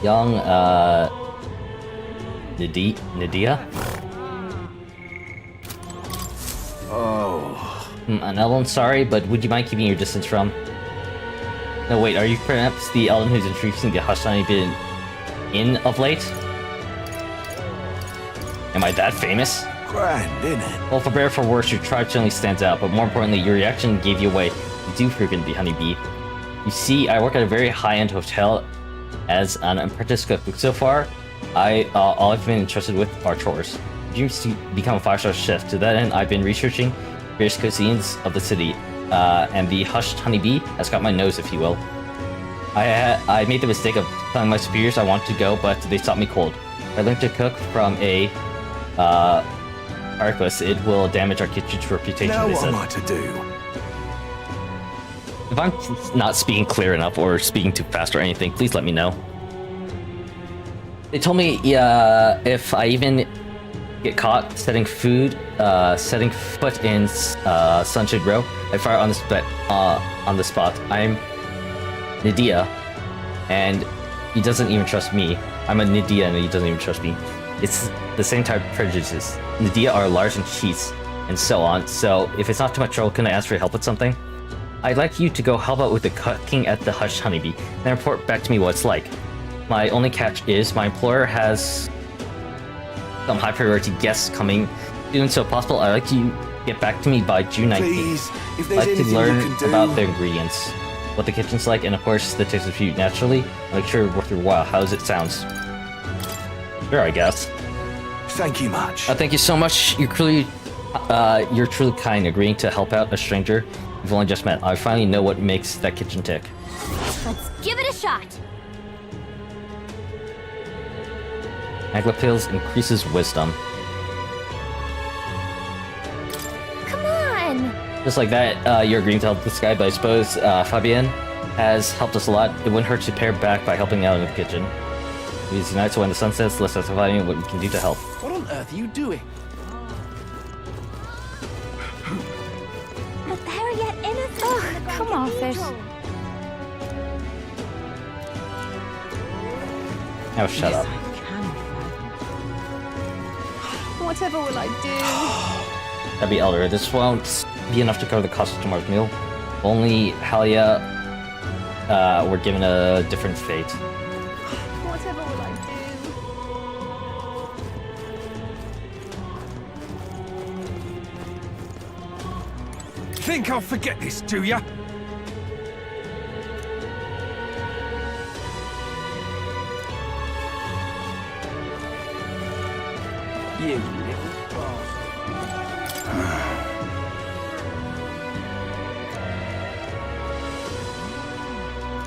A: Young, Nydia?
Q: Oh.
A: An Elden, sorry, but would you mind keeping your distance from... No, wait, are you perhaps the Elden who's introducing the Hush Honey been in of late? Am I that famous?
R: Grand, innit?
A: Well, for better or for worse, your tribe certainly stands out, but more importantly, your reaction gave you away. You do frequent the honeybee. You see, I work at a very high-end hotel as an apprentice cook, but so far, all I've been entrusted with are chores. Dreams to become a 5-star chef. To that end, I've been researching various cuisines of the city, and the hushed honeybee has got my nose, if you will. I made the mistake of telling my superiors I wanted to go, but they stopped me cold. I learned to cook from a Arquus, it will damage our kitchen's reputation,
R: Now
A: they
R: what
A: said.
R: am I to do?
A: If I'm not speaking clear enough or speaking too fast or anything, please let me know. They told me if I even get caught setting foot in Sunshade Row, I fire on the spot. I'm Nydia, and he doesn't even trust me. I'm a Nydia and he doesn't even trust me. It's the same type of prejudices. Nydia are large and cheats, and so on, so if it's not too much trouble, can I ask for help with something? I'd like you to go help out with the cooking at the Hushed Honeybee, and report back to me what it's like. My only catch is my employer has some high priority guests coming soon, so if possible, I'd like you to get back to me by June 19th.
R: Please, if
A: I'd
R: there's
A: like to
R: anything
A: learn
R: you can do.
A: about the ingredients, what the kitchen's like, and of course the taste of food. Naturally, make sure it's worth your while. How does it sound? Sure, I guess.
R: Thank you much.
A: Thank you so much. You're truly kind, agreeing to help out a stranger you've only just met. I finally know what makes that kitchen tick.
M: Let's give it a shot.
A: Agla pills increases wisdom.
M: Come on.
A: Just like that, you're agreeing to help this guy, but I suppose Fabienne has helped us a lot. It wouldn't hurt to pair back by helping out in the kitchen. These nights when the sun sets, let's find what we can do to help.
Q: What on earth are you doing?
M: But they're yet innocent. Oh, come off it.
A: Oh, shut up.
O: Whatever will I do?
A: That'd be Elder. This won't be enough to cover the cost of tomorrow's meal. Only Heya were given a different fate.
O: Whatever will I do?
K: Think I'll forget this, do ya?
F: You little bastard.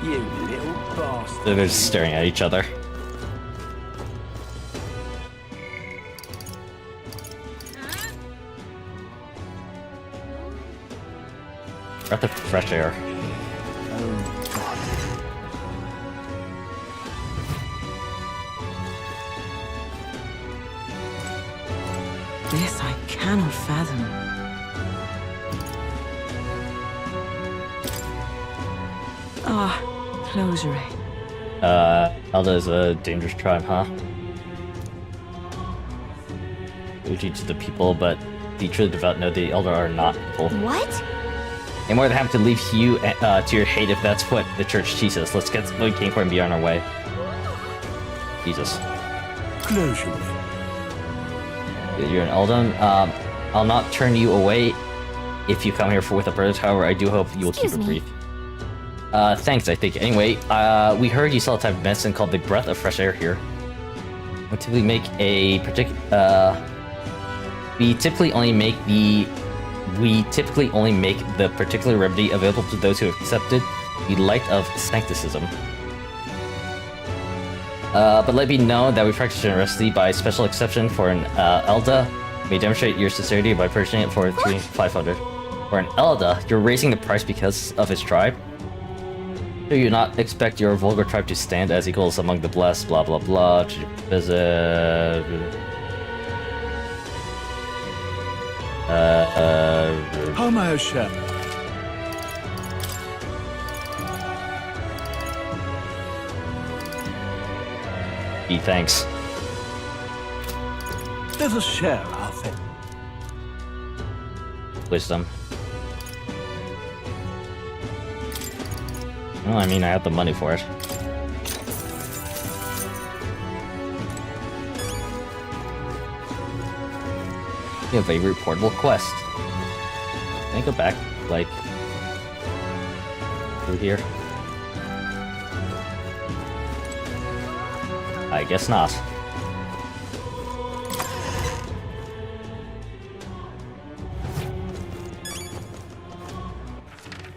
F: You little bastard.
A: They're just staring at each other. Breath of fresh air.
J: This I cannot fathom. Closure.
A: Elda is a dangerous tribe, huh? Uji to the people, but the truly devout know the Elder are not people.
M: What?
A: And more than happy to leave you to your hate if that's what the church teaches. Let's get what we came for and be on our way. Jesus.
R: Closure.
A: You're an Eldon. I'll not turn you away if you come here with a bird. However, I do hope you will keep it brief. Thanks, I think. Anyway, we heard you sell a type of medicine called the Breath of Fresh Air here. We typically make a we typically only make the particular remedy available to those who have accepted the light of sancticism. But let me know that we practice generosity by special exception for an Elda. You may demonstrate your sincerity by purchasing it for 500. For an Elda, you're raising the price because of his tribe. Do you not expect your vulgar tribe to stand as equals among the blessed, blah blah blah, to visit...
R: Homo chef.
A: Gee, thanks.
R: Let us share our fate.
A: Wisdom. Well, I mean, I have the money for it. You have a reportable quest. Can I go back, like, through here? I guess not.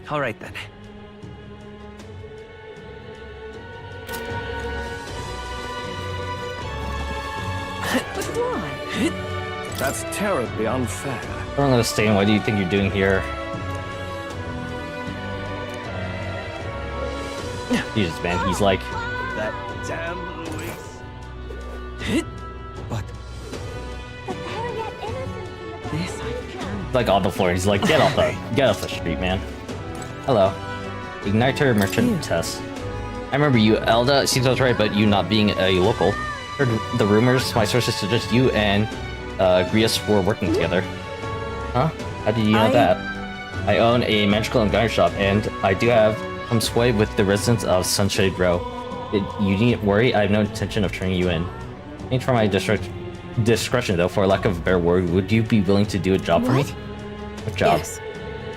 T: All right then.
J: But why?
D: That's terribly unfair.
A: I don't understand. What do you think you're doing here? Jesus, man. He's like...
R: That damn Louis.
T: But... This I can.
A: like on the floor. He's like, get off the street, man. Hello. Igniter Merchant Test. I remember you, Elda. Seems I was right, but you not being a local. Heard the rumors. My sources suggest you and Grius were working together. Huh? How did you know that? I own a magical and gunner shop, and I do have some sway with the residents of Sunshade Row. You needn't worry. I have no intention of turning you in. Thanks for my discretion, though. For lack of a better word, would you be willing to do a job for me? What job?
J: Yes.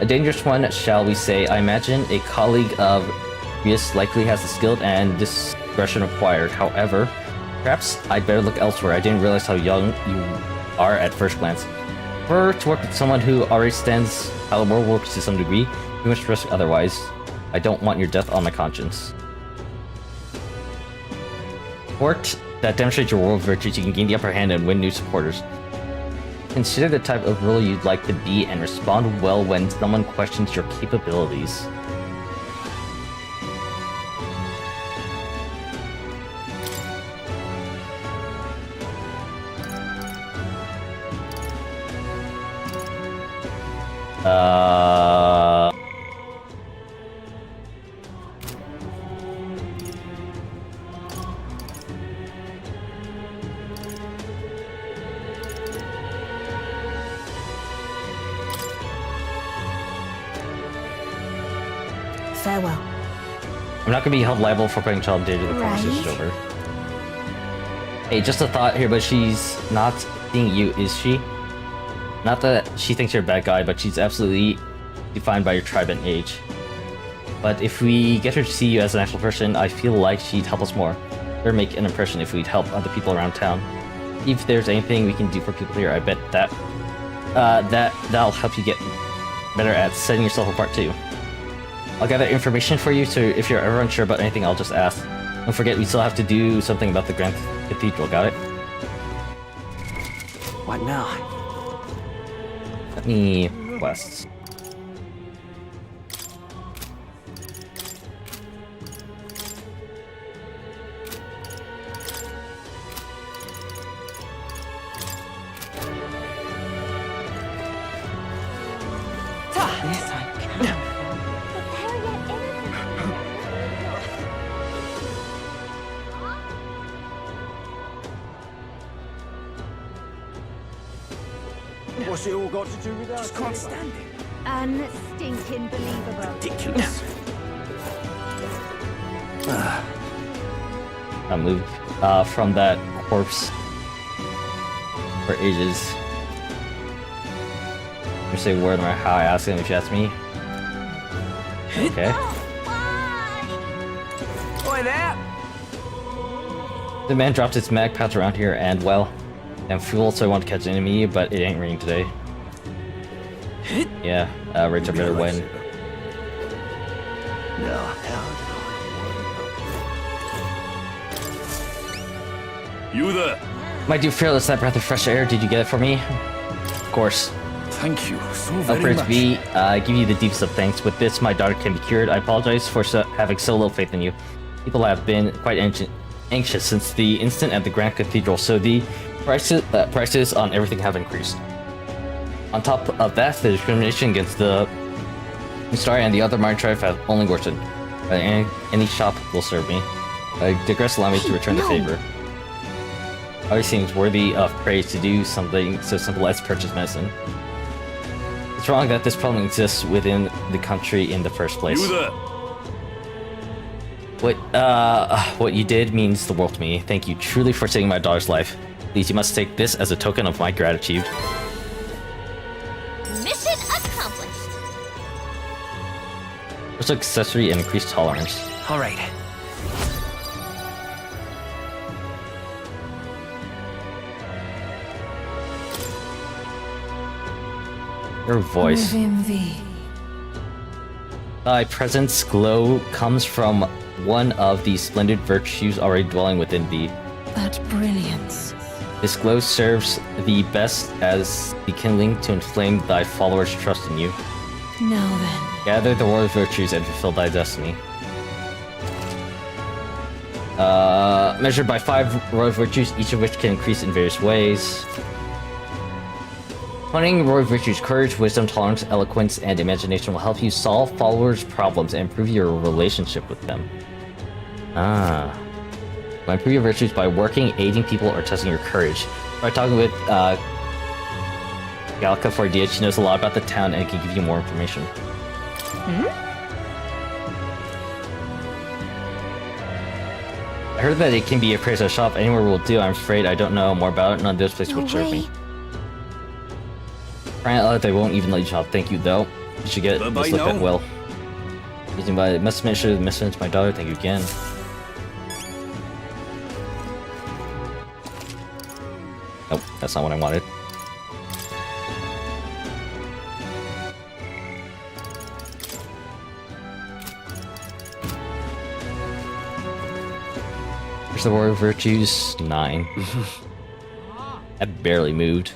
A: A dangerous one, shall we say. I imagine a colleague of Grius likely has the skill and discretion required. However, perhaps I'd better look elsewhere. I didn't realize how young you are at first glance. For to work with someone who already stands how the world works to some degree, you must risk otherwise. I don't want your death on my conscience. Work that demonstrates your world virtues, you can gain the upper hand and win new supporters. Consider the type of ruler you'd like to be and respond well when someone questions your capabilities.
L: Farewell.
A: I'm not gonna be held liable for putting child data to the conversation over. Hey, just a thought here, but she's not seeing you, is she? Not that she thinks you're a bad guy, but she's absolutely defined by your tribe and age. But if we get her to see you as an actual person, I feel like she'd help us more. Or make an impression if we'd help other people around town. If there's anything we can do for people here, I bet that that'll help you get better at setting yourself apart too. I'll gather information for you, so if you're ever unsure about anything, I'll just ask. Don't forget, we still have to do something about the Grand Cathedral, got it?
T: What now?
A: Let me... quests.
T: Yes, I can.
Q: What's it all got to do with us?
F: Just can't stand it.
L: Unstinking believable.
F: Ridiculous.
A: I moved from that corpse for ages. You say a word no matter how I ask him if you ask me. Okay.
F: Oi there!
A: The man dropped its mag pads around here and, well, I'm fuel, so I want to catch an enemy, but it ain't raining today. Yeah, Rich, I better win.
G: You there?
A: My dear Fearless, that breath of fresh air, did you get it for me? Of course.
G: Thank you so
A: Oh,
G: very
A: praise
G: much.
A: be, I give you the deepest of thanks. With this, my daughter can be cured. I apologize for having so little faith in you. People have been quite anxious since the incident at the Grand Cathedral, so the prices on everything have increased. On top of that, the discrimination against the Star and the other Martin tribe have only worsened. Any shop will serve me. I digress, allow me to return the favor. always seems worthy of praise to do something so simple as purchase medicine. It's wrong that this problem exists within the country in the first place. What you did means the world to me. Thank you truly for saving my daughter's life. Please, you must take this as a token of my gratitude.
O: Mission accomplished.
A: There's accessory and increased tolerance.
T: All right.
A: Your voice. Thy presence glow comes from one of the splendid virtues already dwelling within thee.
N: That brilliance.
A: This glow serves thee best as the kindling to inflame thy followers' trust in you.
N: Now then.
A: Gather the royal virtues and fulfill thy destiny. Measured by 5 royal virtues, each of which can increase in various ways. Honing royal virtues, courage, wisdom, tolerance, eloquence, and imagination will help you solve followers' problems and improve your relationship with them. By improve your virtues by working, aiding people, or testing your courage. By talking with Gallica for DH, she knows a lot about the town and can give you more information. I heard that it can be appraised at a shop. Anywhere will do. I'm afraid I don't know more about it. None of those places will serve me. They won't even let you shop. Thank you, though. You should get this looked at well. Using by must make sure the message to my daughter. Thank you again. Nope, that's not what I wanted. Here's the Warrior Virtues 9. That barely moved.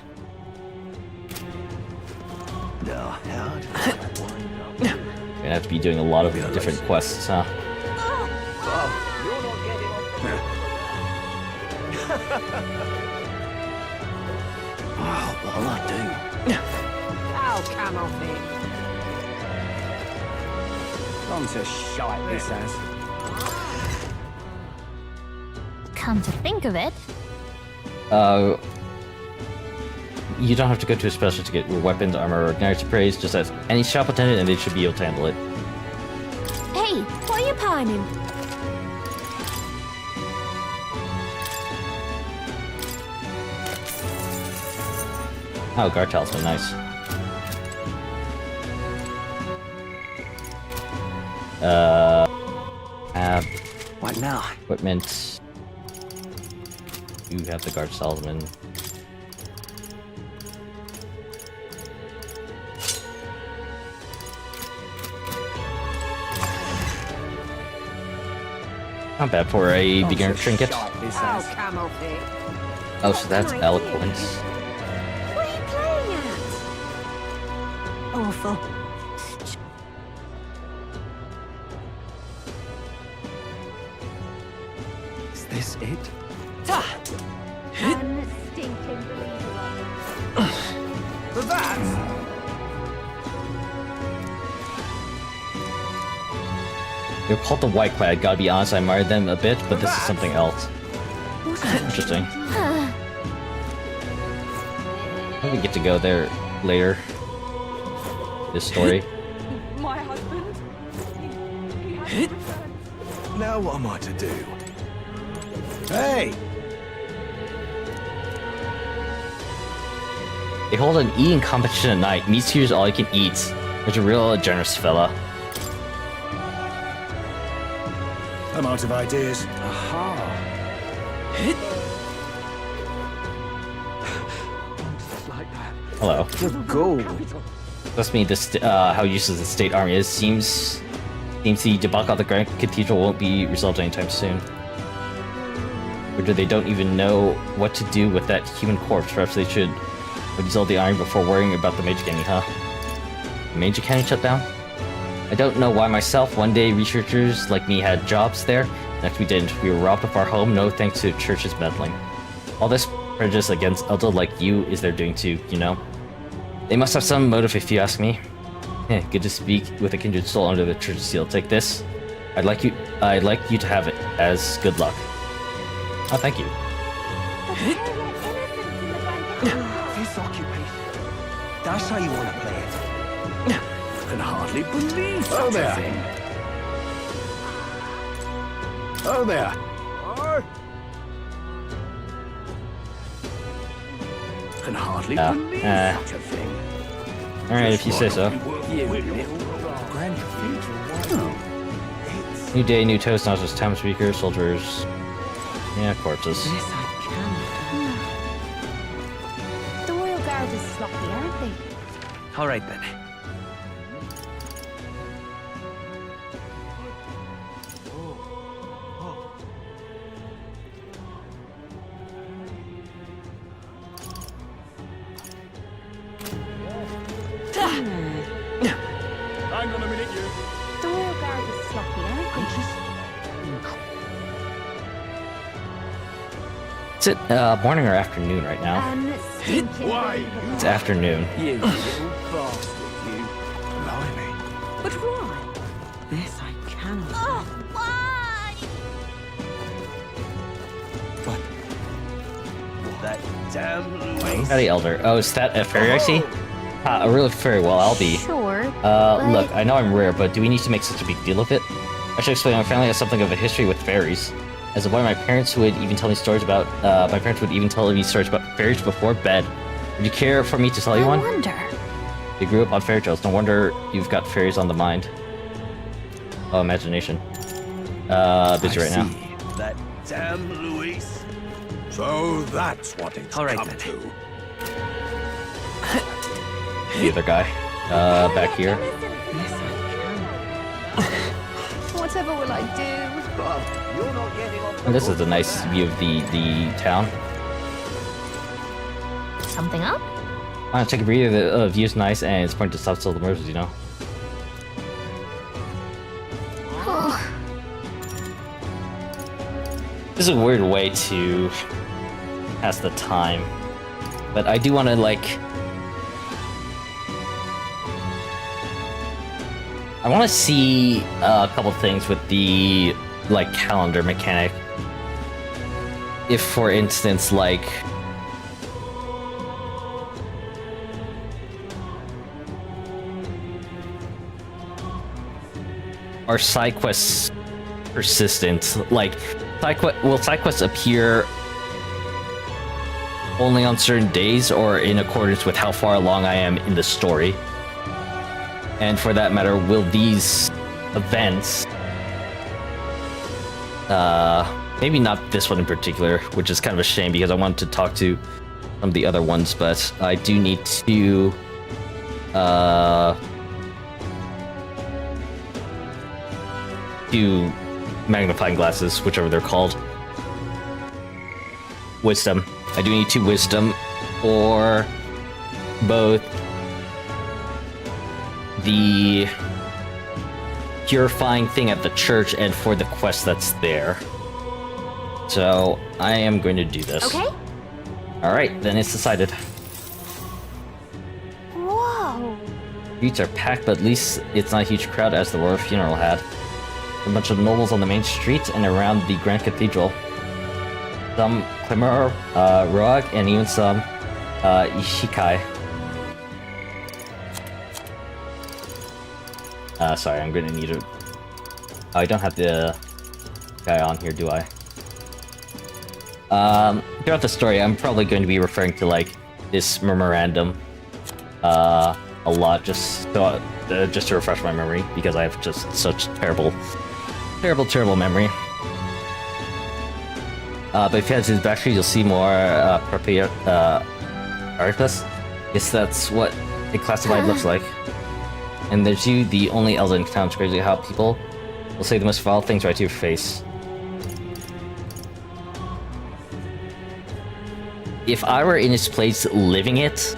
A: Gonna have to be doing a lot of different quests, huh?
R: Oh, what'll I do?
F: Oh, come off it. Gone to shite, this has.
B: Come to think of it,
A: you don't have to go to a specialist to get your weapons, armor, or ignites praise. Just ask any shop attendant and they should be able to handle it.
M: Hey, what are you pining?
A: Oh, guard talisman, nice. Have
T: what now?
A: Equipment. You have the guard talisman. Not bad for a beginner trinket.
F: Oh, come off it.
A: Oh, so that's eloquence.
M: What are you playing at?
N: Awful.
T: Is this it?
M: Unstinking believer.
F: For that?
A: They're called the White Clad. Gotta be honest, I admired them a bit, but this is something else. Interesting. Maybe we get to go there later. This story.
O: My husband.
R: Now what am I to do? Hey!
A: They hold an eating competition at night. Meat here is all you can eat. There's a real generous fella.
C: I'm out of ideas.
F: Aha.
A: Hello.
F: Good goal.
A: Trust me, this how useless the state army is. Seems the debacle of the Grand Cathedral won't be resolved anytime soon. Or do they don't even know what to do with that human corpse? Perhaps they should dissolve the army before worrying about the Major Canyon, huh? The Major Canyon shut down? I don't know why myself. One day researchers like me had jobs there, next we didn't. We were robbed of our home, no thanks to the church's meddling. All this prejudice against elder like you is their doing too, you know? They must have some motive if you ask me. Good to speak with a kindred soul under the church's seal. Take this. I'd like you to have it as good luck. Oh, thank you.
I: This occupation. That's how you want to play it.
G: I can hardly believe
C: Oh,
G: such a
C: there.
G: thing.
C: Oh there.
G: I can hardly
A: Yeah.
G: believe such a thing.
A: Alright, if you say so.
G: Grand Cathedral.
A: New day, new toast, not just time speakers, soldiers. Yeah, corpses.
M: The Royal Guard is sloppy, aren't they?
T: All right then.
P: Hang on a minute, you.
M: The Royal Guard is sloppy, aren't they?
A: Is it morning or afternoon right now?
M: Why?
A: It's afternoon.
U: You little bastard, you.
I: Blimey.
J: But why? This I cannot.
M: Oh, why?
I: That damn Louis.
A: Got the elder. Oh, is that a fairy I see? A real fairy. Well, I'll be.
B: Sure.
A: Look, I know I'm rare, but do we need to make such a big deal of it? I should explain. My family has something of a history with fairies. As a boy, my parents would even tell me stories about. Fairies before bed. Would you care for me to tell you one?
B: I wonder.
A: You grew up on fairy tales. No wonder you've got fairies on the mind. Oh, imagination. Busy right now.
I: That damn Louis.
G: So that's what it's
T: All right,
G: come
T: then.
G: to.
A: The other guy. Back here.
M: Whatever will I do?
I: You're not getting off.
A: And this is a nice view of the town.
B: Something up?
A: I want to take a breather. The view's nice, and it's important to stop still the murders, you know. This is a weird way to pass the time, but I do want to I want to see a couple things with the calendar mechanic. If, for instance, are side quests persistent? Will side quests appear only on certain days or in accordance with how far along I am in the story? And for that matter, will these events, maybe not this one in particular, which is kind of a shame because I wanted to talk to some of the other ones, but I do need to, do magnifying glasses, whichever they're called. Wisdom. I do need 2 wisdom, or both the purifying thing at the church and for the quest that's there. So I am going to do this.
M: Okay.
A: Alright, then it's decided.
M: Whoa.
A: Streets are packed, but at least it's not a huge crowd as the royal funeral had. A bunch of nobles on the main street and around the Grand Cathedral. Some Clemmer, Roag, and even some Ishikai. Sorry, I'm gonna need a... Oh, I don't have the guy on here, do I? Throughout the story, I'm probably going to be referring to, this memorandum, a lot, just to refresh my memory, because I have just such terrible memory. But if you head to the backstreet, you'll see more, Arifus. Guess that's what a classified looks like. And there's you, the only elder in town. It's crazy how people will say the most vile things right to your face. If I were in his place living it,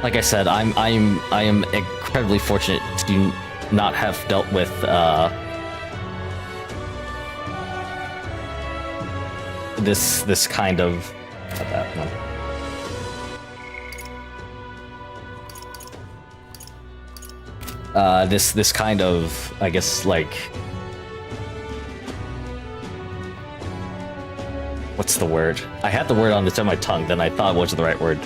A: like I said, I am incredibly fortunate to not have dealt with this kind of that one. This kind of, I guess, What's the word? I had the word on the tip of my tongue, then I thought it wasn't the right word.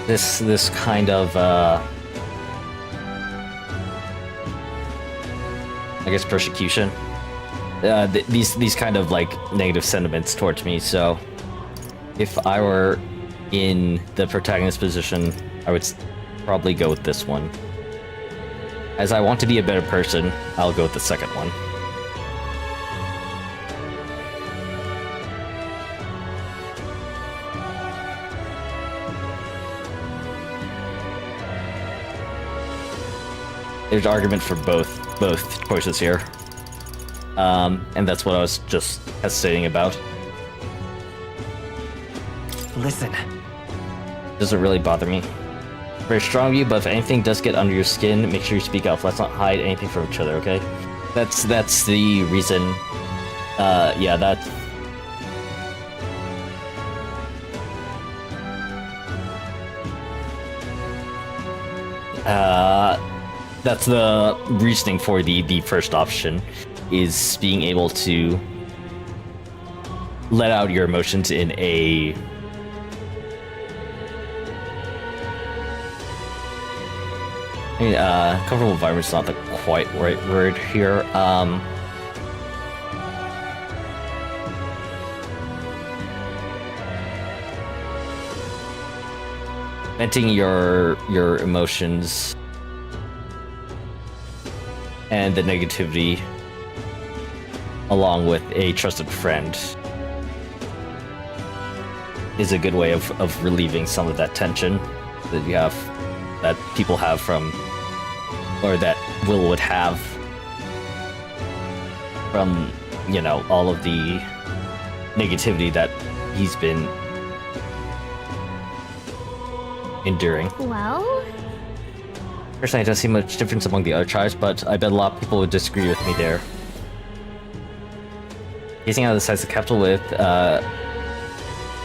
A: This kind of I guess persecution. These kind of like negative sentiments towards me. So if I were in the protagonist position, I would probably go with this one. As I want to be a better person, I'll go with the second one. There's argument for both choices here. And that's what I was just hesitating about.
T: Listen.
A: Doesn't really bother me. Very strong of you, but if anything does get under your skin, make sure you speak up. Let's not hide anything from each other, okay? That's the reason. Yeah, that's... That's the reasoning for the first option, is being able to let out your emotions in a comfortable environment is not the quite right word here. Venting your emotions and the negativity along with a trusted friend is a good way of relieving some of that tension that you have, that people have from, or that Will would have from, you know, all of the negativity that he's been enduring.
M: Well?
A: Personally, I don't see much difference among the other tribes, but I bet a lot of people would disagree with me there. Gazing out of the sides of the capital with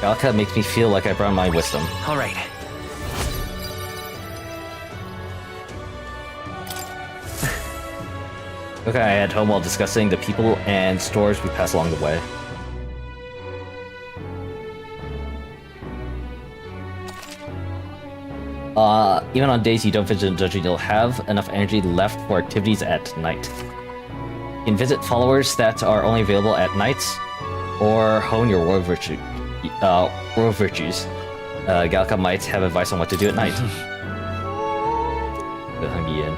A: Galka makes me feel like I brought my wisdom.
T: All right.
A: Okay, I head home while discussing the people and stores we pass along the way. Even on days you don't visit a dungeon, you'll have enough energy left for activities at night. You can visit followers that are only available at nights, or hone your world virtues. Galka might have advice on what to do at night. The Hungy Inn.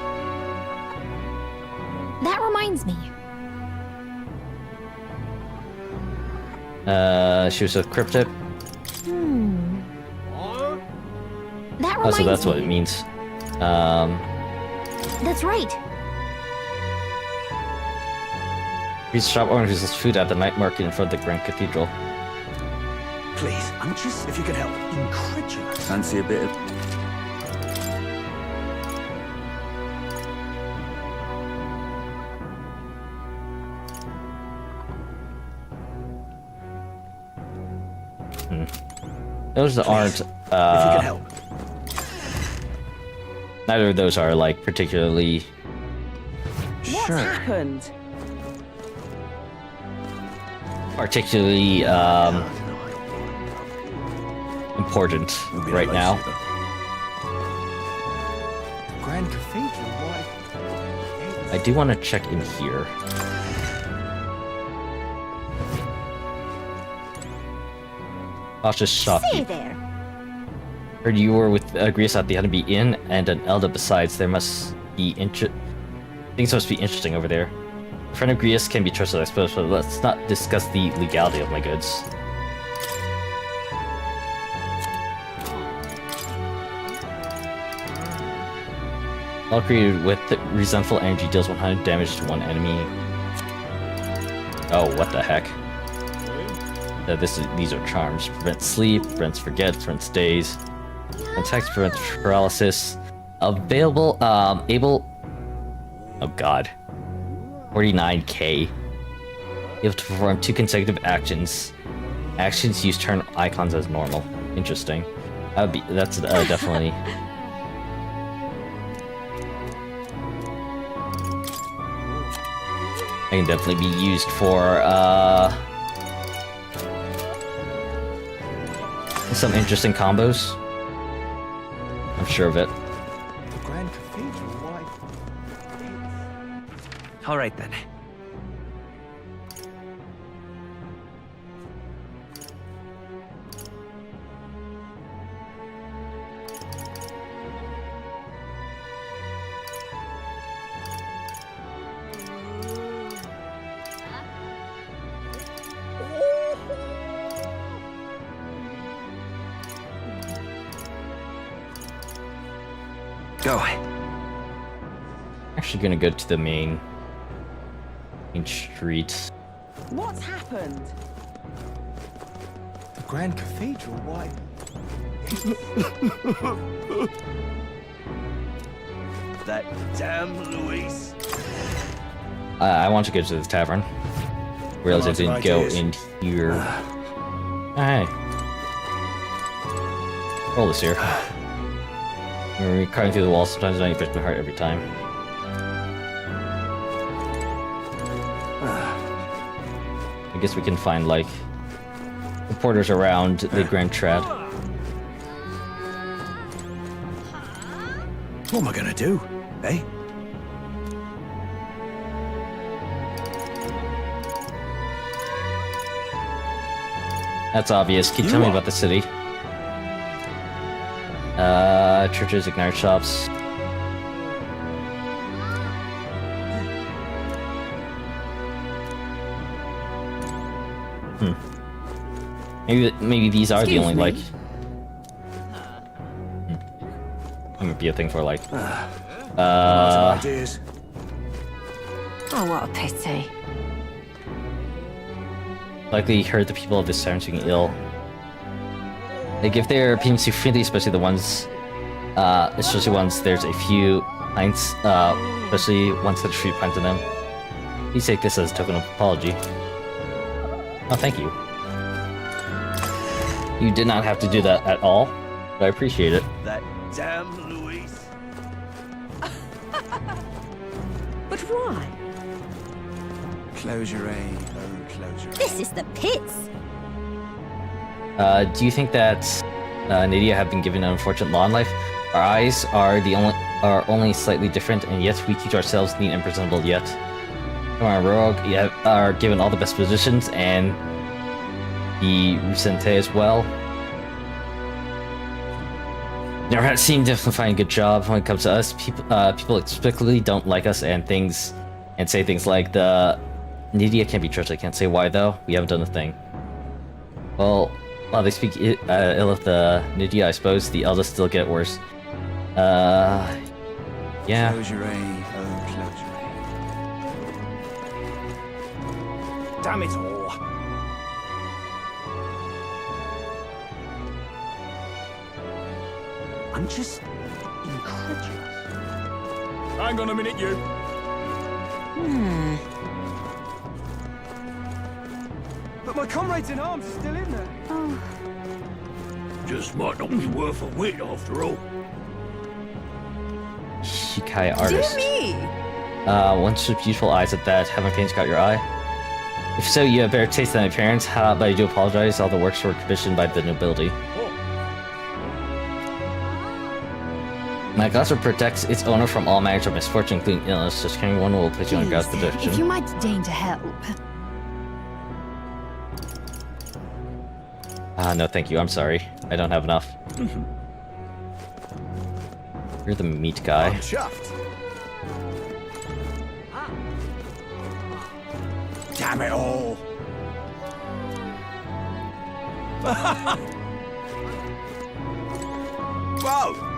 O: That reminds me.
A: She was with Cryptip.
O: That
A: Oh,
O: reminds
A: so that's
O: me.
A: what it means.
O: That's right.
A: He's shop organizes food at the night market in front of the Grand Cathedral.
G: Please, I'm just, if you could help, incredulous.
U: Fancy a bit of...
A: Those aren't,
G: if you could help.
A: Neither of those are, like, particularly...
J: What's happened?
A: particularly, important right now.
G: Grand Cathedral, why?
A: I do want to check in here. Cautious shopkeep.
M: Say there.
A: Heard you were with Grius at the Honeybee Inn and an Elda besides. There must be things must be interesting over there. A friend of Grius can be trusted, I suppose, but let's not discuss the legality of my goods. Valkyrie with resentful energy deals 100 damage to one enemy. Oh, what the heck? These are charms. Prevents sleep, prevents forget, prevents days. Attacks, prevents paralysis. Available, able... Oh god. 49k. Able to perform 2 consecutive actions. Actions use turn icons as normal. Interesting. That's definitely... can definitely be used for some interesting combos. I'm sure of it.
Q: The Grand Cathedral, why?
T: All right then. Go.
A: Actually gonna go to the main street.
E: What's happened?
Q: The Grand Cathedral, why?
R: That damn Luis.
A: I want to go to the tavern. Realized I
R: Lots of
A: didn't go
R: ideas.
A: in here. Hey. Roll this here. When we're cutting through the wall, sometimes I break my heart every time. I guess we can find, like, reporters around the Grand Trad.
R: What am I gonna do, eh?
A: That's obvious. Keep telling me about the city. Churches, ignite shops. Maybe these are the only, like... That might be a thing for, like...
R: Ideas.
J: Oh, what a pity.
A: Likely heard the people of this town being ill. Like, if their opinions too freely, especially once there's a few pints, especially once there's a few pints in them. Please take this as a token of apology. Oh, thank you. You did not have to do that at all, but I appreciate it.
R: That damn Luis.
E: But why?
F: Closure, eh? Oh, closure.
M: This is the pits.
A: Do you think that Nydia have been given an unfortunate law in life? Our eyes are only slightly different, and yet we keep ourselves neat and presentable yet. Come on, Rogue, you are given all the best positions, and the Rusente as well. Never had seen definitely find a good job when it comes to us. People explicitly don't like us and say things like the Nydia can't be trusted. I can't say why though. We haven't done a thing. Well, while they speak ill of the Nydia, I suppose the eldest still get worse. Yeah.
F: Closure, eh? Oh, closure, eh? Damn it all.
G: I'm just incredulous.
K: Hang on a minute, you.
F: But my comrades in arms are still in there.
E: Oh.
R: Just might not be worth a wit after all.
A: Shikai artist.
E: Do me!
A: Once with beautiful eyes at that, have my paint's got your eye? If so, you have better taste than my parents. But I do apologize. All the works were commissioned by the nobility. My glassware protects its owner from all manners of misfortune, including illness. Just carrying one will place you on God's protection.
E: If you might deign to help.
A: No, thank you. I'm sorry. I don't have enough. You're the meat guy.
R: I'm chuffed. Damn it all. Whoa.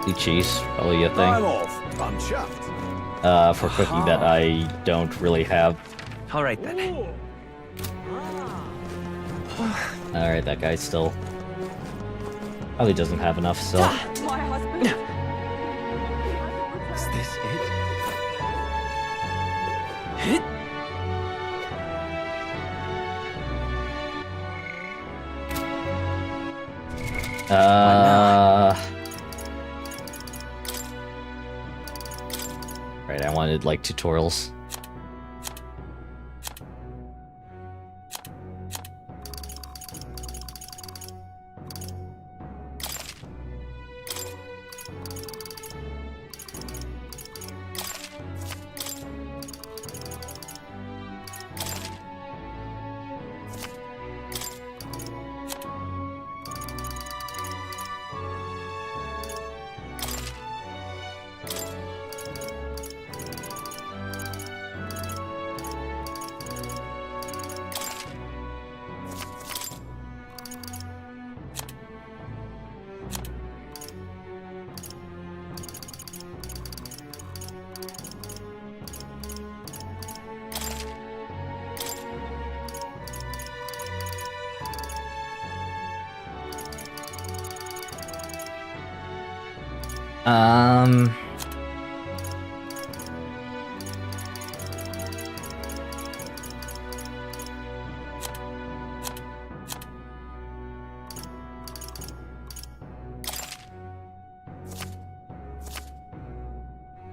A: The cheese, probably a thing.
R: I'm off. I'm chuffed.
A: For cooking that I don't really have.
T: All right then.
A: Alright, that guy still probably doesn't have enough, so.
E: My husband.
F: Is this it?
A: Right, I wanted like tutorials.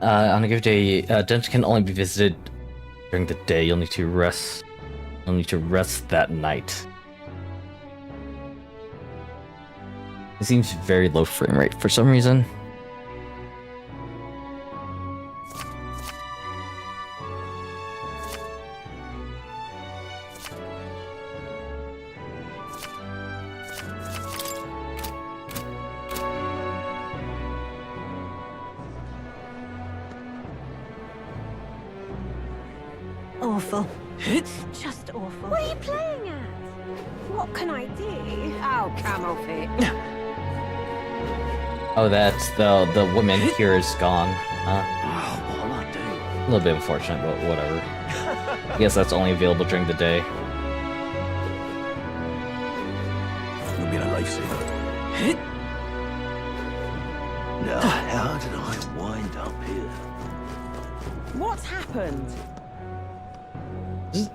A: On a given day, dungeon can only be visited during the day. You'll need to rest. You'll need to rest that night. It seems very low frame rate for some reason.
E: Awful. Just awful.
M: What are you playing at?
E: What can I do? Oh, camel fit.
A: Oh, that's the woman here is gone.
R: What'll I do?
A: A little bit unfortunate, but whatever. I guess that's only available during the day.
R: You'll be a lifesaver. Now, how did I wind up here?
E: What's happened?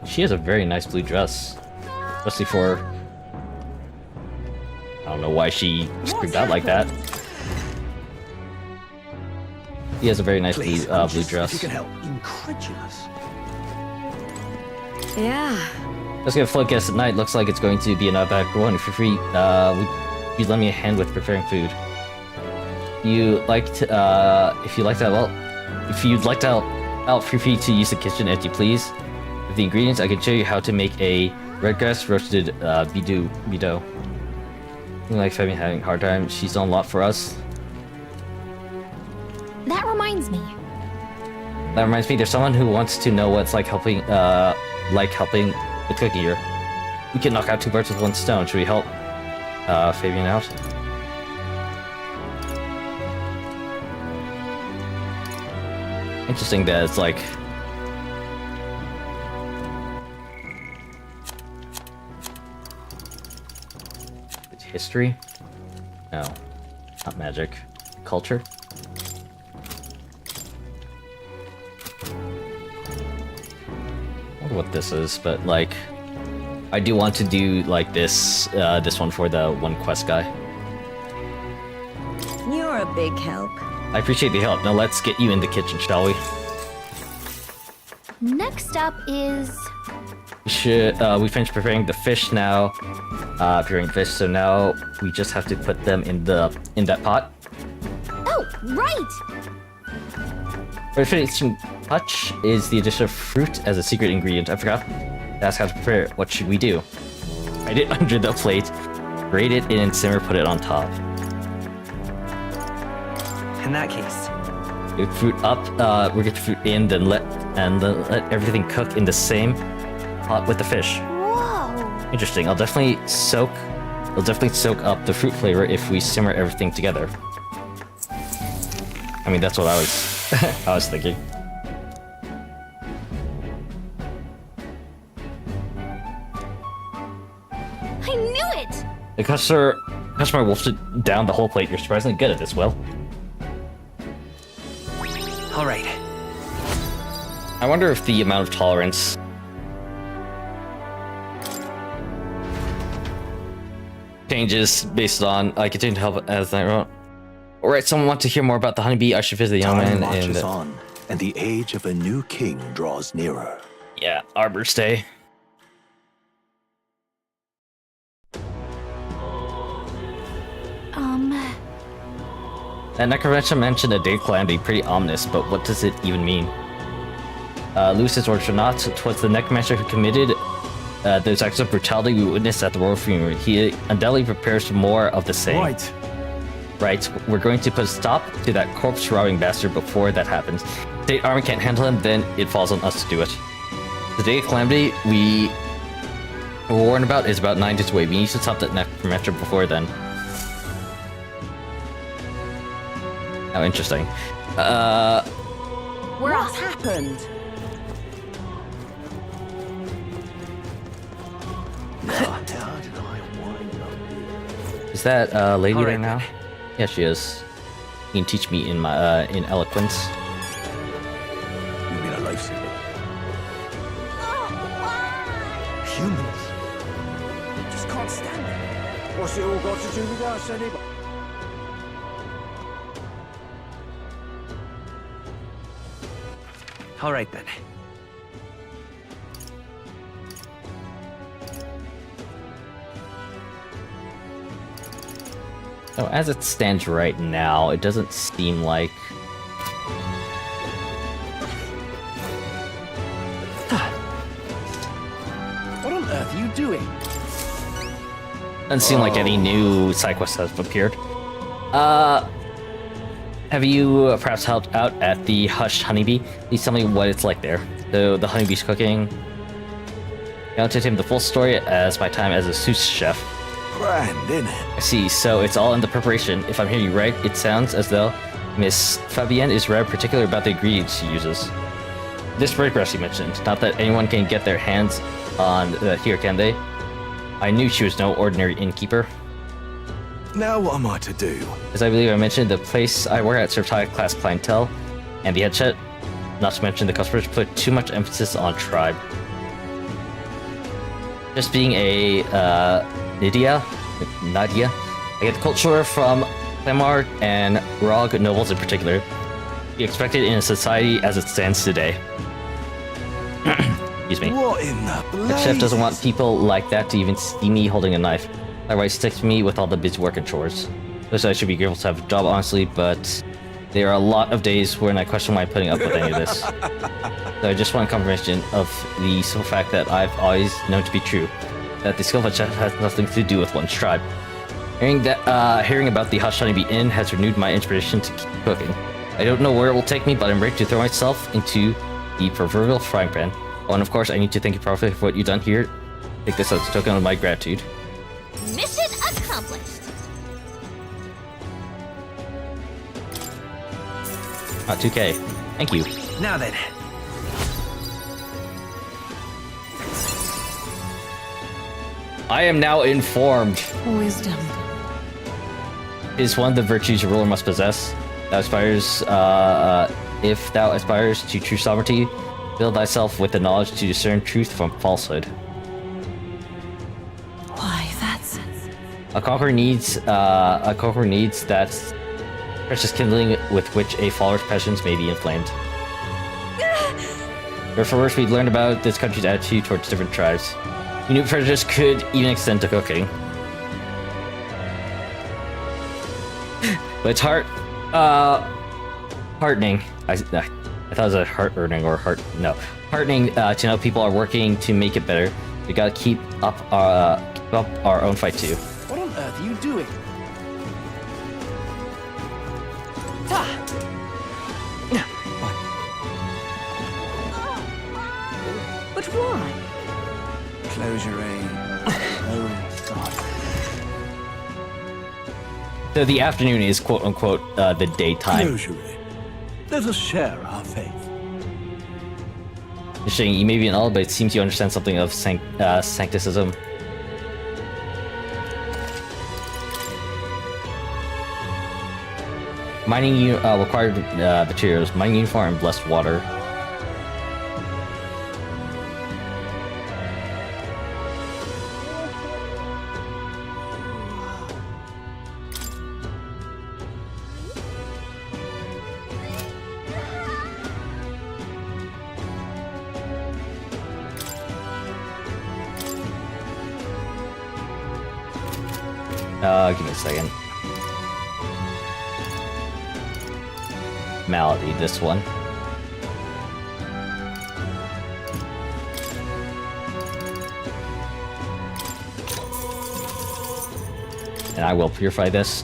A: She has a very nice blue dress. Especially for... I don't know why she screamed out like that. He has a very nice blue dress.
R: If you can help. Incredulous.
L: Yeah.
A: Let's get a float guest at night. Looks like it's going to be an back one. If you're free, would you lend me a hand with preparing food? If you'd like to help out, feel free to use the kitchen as you please. With the ingredients, I can show you how to make a redgrass roasted bidou. Like Femi having a hard time. She's done a lot for us.
B: That reminds me.
A: There's someone who wants to know what's like helping with cooking here. We can knock out two birds with one stone. Should we help Fabian out? Interesting that it's like... History? No. Not magic. Culture? I wonder what this is, but like... I do want to do like this one for the one quest guy.
L: You're a big help.
A: I appreciate the help. Now let's get you in the kitchen, shall we?
B: Next up is...
A: We finished preparing the fish now. So now we just have to put them in that pot.
B: Oh, right!
A: For the finishing touch is the addition of fruit as a secret ingredient. I forgot to ask how to prepare it. What should we do? Hide it under the plate, grate it in and simmer, put it on top.
T: In that case,
A: Get fruit up, we get the fruit in, then let everything cook in the same pot with the fish.
M: Whoa!
A: Interesting. It'll definitely soak up the fruit flavor if we simmer everything together. I mean, that's what I was thinking.
O: I knew it!
A: The customer wolfed down the whole plate. You're surprisingly good at this, Will.
T: all right.
A: I wonder if the amount of tolerance... changes based on I continue to help as I wrote. Alright, someone want to hear more about the honeybee? I should visit the young
I: Time
A: man
I: marches
A: and
I: on, and the age of a new king draws nearer.
A: yeah, Arbor's Day. That necromancer mentioned a day calamity, pretty ominous, but what does it even mean? Lucis or not, twas the necromancer who committed those acts of brutality we witnessed at the royal funeral. He undoubtedly prepares for more of the same. Right, we're going to put a stop to that corpse-robbing bastard before that happens. If the army can't handle him, then it falls on us to do it. The day of calamity we were warned about is about 9 days away. We need to stop that necromancer before then. Oh, interesting.
E: What's happened?
A: Is that lady
T: All
A: there
T: right,
A: now? Yeah, she is. You can teach me in my in eloquence.
I: You mean a lifesaver? Humans?
Q: Just can't stand it. What's it all got to do with us anyway?
T: All right then.
A: So as it stands right now, it doesn't seem like
Q: What on earth are you doing?
A: doesn't seem like any new side quests have appeared. Have you perhaps helped out at the Hushed Honeybee? Please tell me what it's like there. The honeybee's cooking. I'll tell him the full story as my time as a sous chef.
R: Grand, innit?
A: I see, so it's all in the preparation. If I'm hearing you right, it sounds as though Miss Fabienne is rather particular about the ingredients she uses. This bread grass you mentioned, not that anyone can get their hands on here, can they? I knew she was no ordinary innkeeper.
R: Now what am I to do?
A: As I believe I mentioned, the place I work at serves high-class clientele, and the head chef, not to mention the customers, put too much emphasis on tribe. Just being a Nadia, I get the culture from Clemart and Rog nobles in particular. Be expected in a society as it stands today. Excuse me.
R: What in the
A: The
R: blazes?
A: chef doesn't want people like that to even see me holding a knife. Otherwise, sticks me with all the busy work and chores. So I should be grateful to have a job, honestly, but there are a lot of days when I question why I'm putting up with any of this. So I just want confirmation of the simple fact that I've always known to be true, that the skill of a chef has nothing to do with one's tribe. Hearing about the Hushed Honeybee Inn has renewed my inspiration to keep cooking. I don't know where it will take me, but I'm ready to throw myself into the proverbial frying pan. Oh, and of course, I need to thank you properly for what you've done here. Take this as a token of my gratitude.
O: Mission accomplished.
A: 2K. Thank you.
T: Now then.
A: I am now informed.
N: Wisdom.
A: Is one of the virtues a ruler must possess. Thou aspires, if thou aspires to true sovereignty, build thyself with the knowledge to discern truth from falsehood.
N: Why, that's...
A: A conqueror needs that precious kindling with which a follower's passions may be inflamed. First, we learned about this country's attitude towards different tribes. We knew prejudice could even extend to cooking. But it's heartening. I thought it was a heartening or heartening to know people are working to make it better. We gotta keep up our own fight too.
Q: What on earth are you doing?
E: But why?
Q: Closure, oh, God.
A: So the afternoon is quote unquote the daytime.
R: Closure. Let us share our faith.
A: Interesting, you may be an old, but it seems you understand something of sancticism. Mining required materials, mining uniform, and blessed water. Give me a second. Malady, this one. And I will purify this.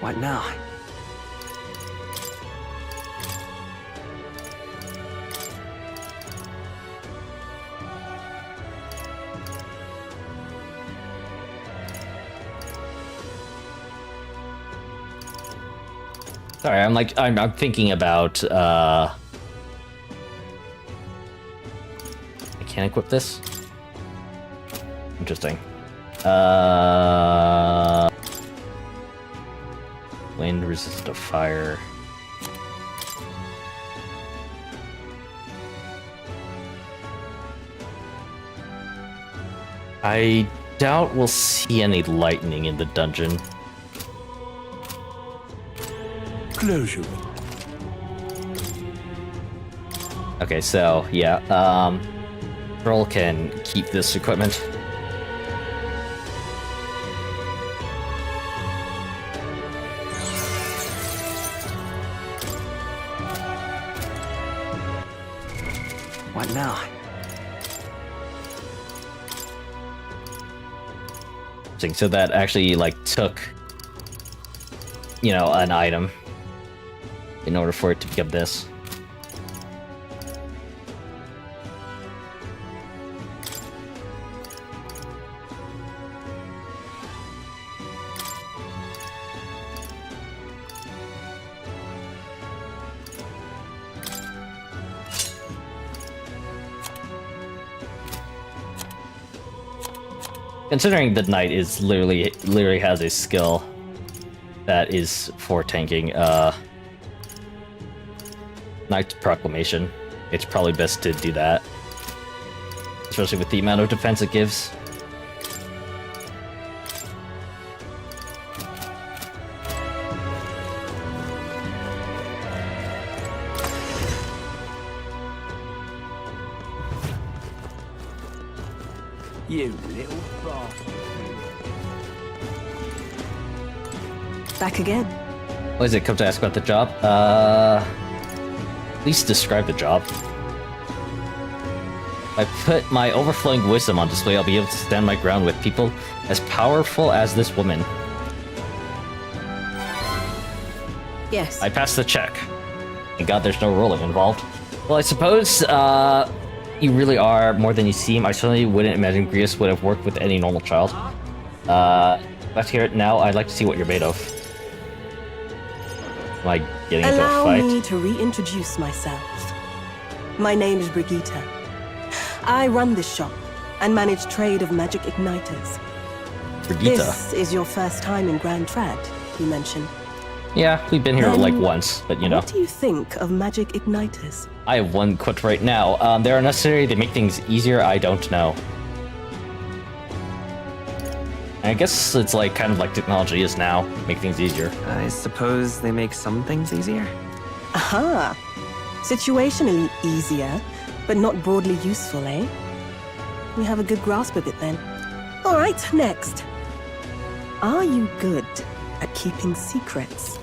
T: What now?
A: Sorry, I'm thinking about, I can't equip this? Interesting. Wind resistant to fire. I doubt we'll see any lightning in the dungeon.
R: Closure.
A: Okay, so yeah, Troll can keep this equipment.
T: What now?
A: So that actually like took, you know, an item in order for it to become this. Considering the knight is literally has a skill that is for tanking, Knight's Proclamation, it's probably best to do that. Especially with the amount of defense it gives.
Q: You little bastard.
N: Back again.
A: What is it? Come to ask about the job? Please describe the job. If I put my overflowing wisdom on display, I'll be able to stand my ground with people as powerful as this woman.
N: Yes.
A: I passed the check. Thank God there's no rolling involved. Well, I suppose, you really are more than you seem. I certainly wouldn't imagine Grius would have worked with any normal child. Let's hear it now. I'd like to see what you're made of. Am I getting into a fight?
H: Allow me to reintroduce myself. My name is Brigitte. I run this shop and manage trade of magic igniters.
A: Brigitte?
H: This is your first time in Grand Trad, you mentioned.
A: Yeah, we've been here
H: Then,
A: like once, but you know.
H: What do you think of magic igniters?
A: I have one quote right now. They are necessary, they make things easier, I don't know. I guess it's like kind of like technology is now, make things easier.
T: I suppose they make some things easier?
H: Aha! Situationally easier, but not broadly useful, eh? We have a good grasp of it then. Alright, next. Are you good at keeping secrets?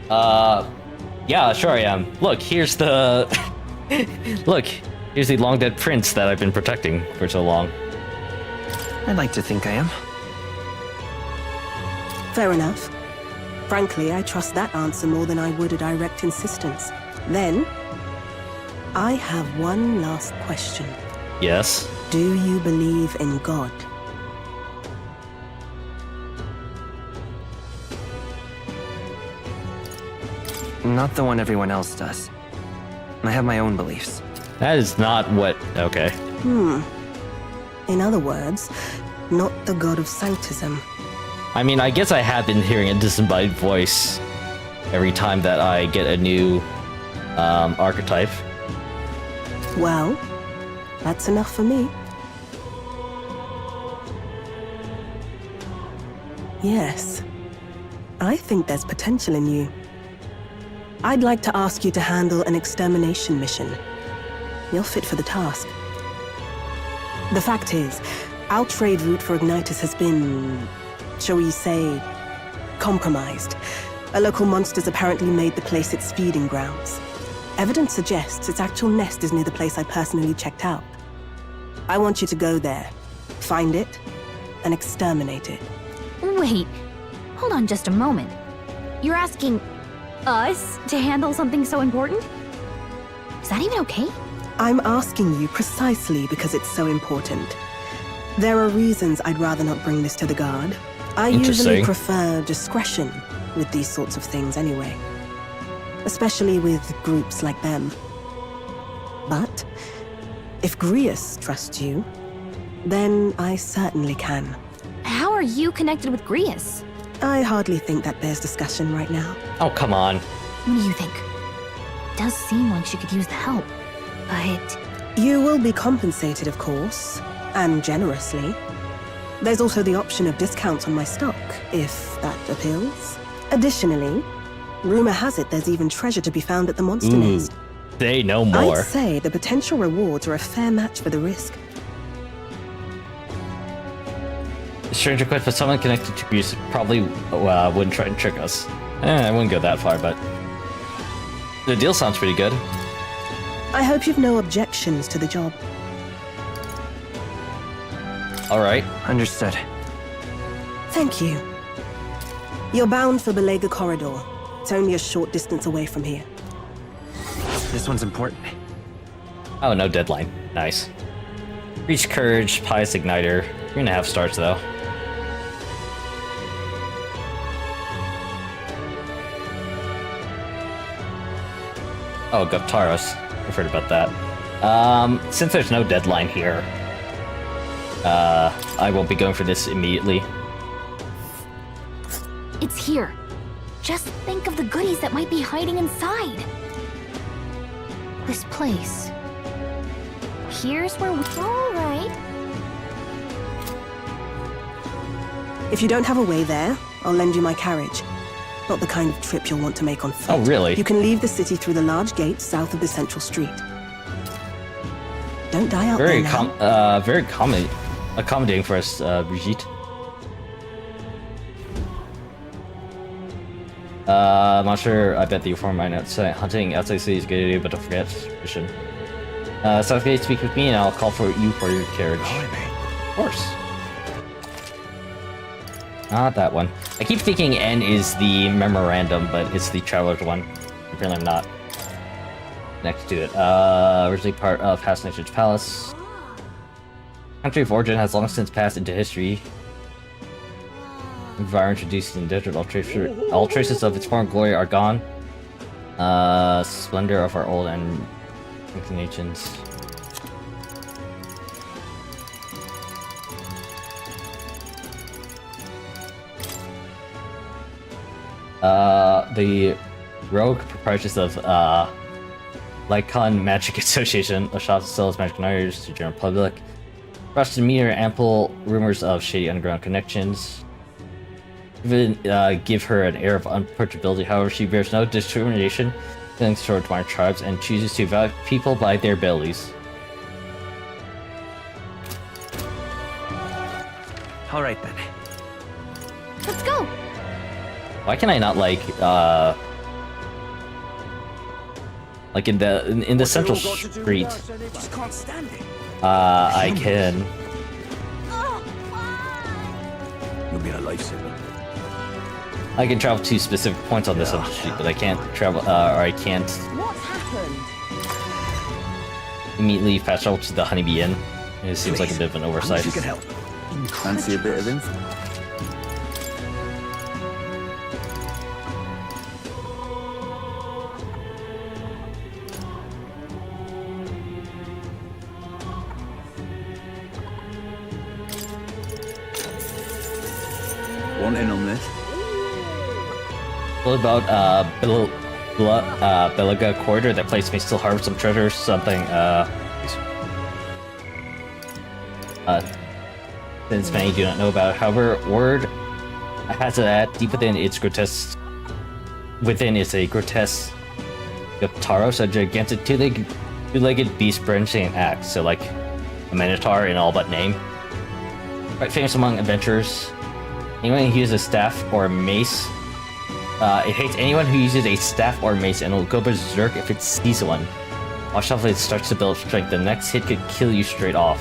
A: Yeah, sure I am. Look, here's the... Look, here's the long-dead prince that I've been protecting for so long.
T: I'd like to think I am.
H: Fair enough. Frankly, I trust that answer more than I would a direct insistence. Then, I have one last question.
A: Yes?
H: Do you believe in God?
T: Not the one everyone else does. I have my own beliefs.
A: That is not what... Okay.
H: In other words, not the god of sanctism.
A: I mean, I guess I have been hearing a disembodied voice every time that I get a new archetype.
H: Well, that's enough for me. Yes. I think there's potential in you. I'd like to ask you to handle an extermination mission. You're fit for the task. The fact is, our trade route for Ignitus has been, shall we say, compromised. A local monster's apparently made the place its feeding grounds. Evidence suggests its actual nest is near the place I personally checked out. I want you to go there, find it, and exterminate it.
B: Wait, hold on just a moment. You're asking us to handle something so important? Is that even okay?
H: I'm asking you precisely because it's so important. There are reasons I'd rather not bring this to the guard. I usually prefer discretion with these sorts of things anyway. Especially with groups like them. But if Grius trusts you, then I certainly can.
B: How are you connected with Grius?
H: I hardly think that bears discussion right now.
A: Oh, come on.
B: What do you think? It does seem like she could use the help, but...
H: You will be compensated, of course, and generously. There's also the option of discounts on my stock, if that appeals. Additionally, rumor has it there's even treasure to be found at the monster nest.
A: They know more.
H: I'd say the potential rewards are a fair match for the risk.
A: Strange request, but someone connected to Greece probably wouldn't try and trick us. I wouldn't go that far, but the deal sounds pretty good.
H: I hope you've no objections to the job.
A: All right.
T: Understood.
H: Thank you. You're bound for Belega Corridor. It's only a short distance away from here.
T: This one's important.
A: Oh, no deadline. Nice. Reach Courage, Pious Igniter. 3.5 stars, though. Oh, Guptaros. I've heard about that. Since there's no deadline here, I won't be going for this immediately.
B: It's here. Just think of the goodies that might be hiding inside. This place. Here's where we...
M: All right.
H: If you don't have a way there, I'll lend you my carriage. Not the kind of trip you'll want to make on foot.
A: Oh, really?
H: You can leave the city through the large gate south of the central street. Don't die out there now.
A: Very accommodating for us, Brigitte. Monster, I bet the uniform mine outside hunting outside the city is a good idea, but don't forget mission. Southgate, speak with me, and I'll call for you for your carriage. Of course. Not that one. I keep thinking N is the memorandum, but it's the traveler's one. Apparently I'm not next to it. Originally part of Hasnation's palace. Country of origin has long since passed into history. Environment introduced in desert, all traces of its former glory are gone. Splendor of our old and inclinations. The rogue proprietors of Lycon Magic Association, a shop that sells magic knives to the general public. Rushed to meet her ample rumors of shady underground connections. Even give her an air of unapproachability. However, she bears no discrimination feelings towards minor tribes and chooses to value people by their abilities.
T: All right then.
B: Let's go.
A: Why can I not like in the central street? I can.
G: You'll be a lifesaver.
A: I can travel to specific points on this central street, but I can't travel, or I can't.
E: What's happened?
A: Immediately fast travel to the Honeybee Inn. It seems like a bit of an oversight.
G: You can help.
U: Fancy a bit of info? Want in on this?
A: What about Belega Corridor? That place may still harbor some treasure, something since many do not know about it. However, word has it that deep within its grotesque is a grotesque Dbtriol, a gigantic two-legged beast brandishing an axe, so like a minotaur in all but name. Quite famous among adventurers. Anyone who uses a staff or a mace, it hates anyone who uses a staff or mace and will go berserk if it sees one. Watch out if it starts to build strength. The next hit could kill you straight off.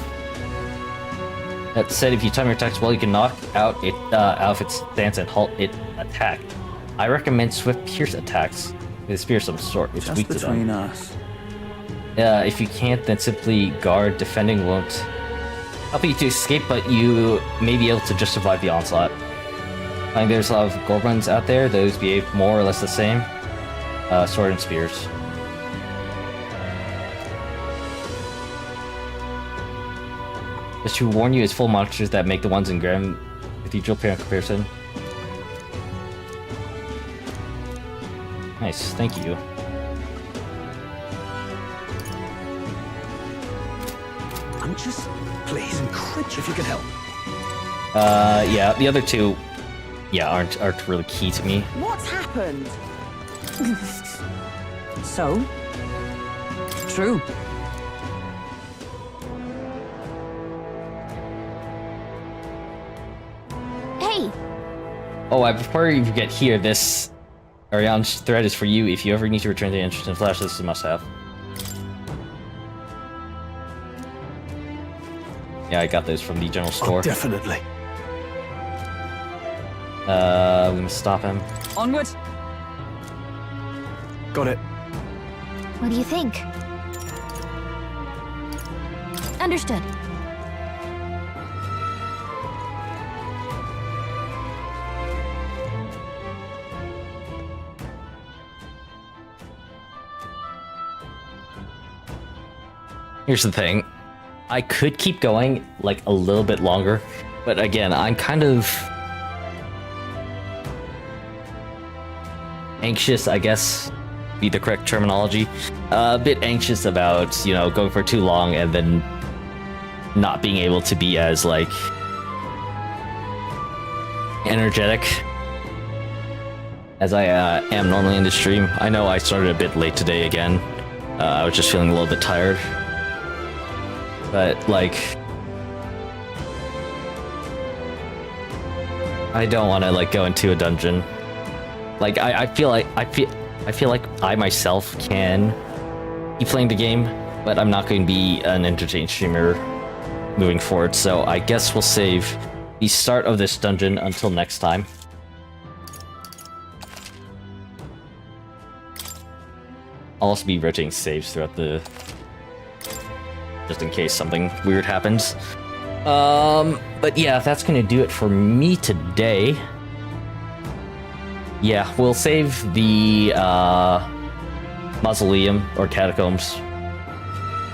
A: That said, if you time your attacks well, you can knock out it out of its stance and halt it attack. I recommend swift pierce attacks with a spear of some sort. It's
U: Just
A: weak to them.
U: between us.
A: If you can't, then simply guard. Defending won't help you to escape, but you may be able to just survive the onslaught. I think there's a lot of goblins out there. Those behave more or less the same. Sword and spears. Just to warn you, it's full monsters that make the ones in Grand Cathedral pair in comparison. Nice, thank you.
G: I'm just, please, encourage if you can help.
A: Yeah, the other two, yeah, aren't really key to me.
J: What's happened? So? True.
O: Hey!
A: Oh, before you get here, this Ariane's thread is for you. If you ever need to return to the entrance and flash, this is a must-have. Yeah, I got those from the general store.
G: Oh, definitely.
A: We must stop him.
J: Onward.
D: Got it.
O: What do you think? Understood.
A: Here's the thing. I could keep going, like, a little bit longer, but again, I'm kind of anxious, I guess, be the correct terminology. A bit anxious about, you know, going for too long and then not being able to be as, like, energetic as I am normally in the stream. I know I started a bit late today again. I was just feeling a little bit tired. But, like, I don't want to, like, go into a dungeon. Like, I feel like I myself can keep playing the game, but I'm not going to be an entertaining streamer moving forward. So I guess we'll save the start of this dungeon until next time. I'll also be rotating saves throughout the... just in case something weird happens. But yeah, that's gonna do it for me today. Yeah, we'll save the mausoleum or catacombs.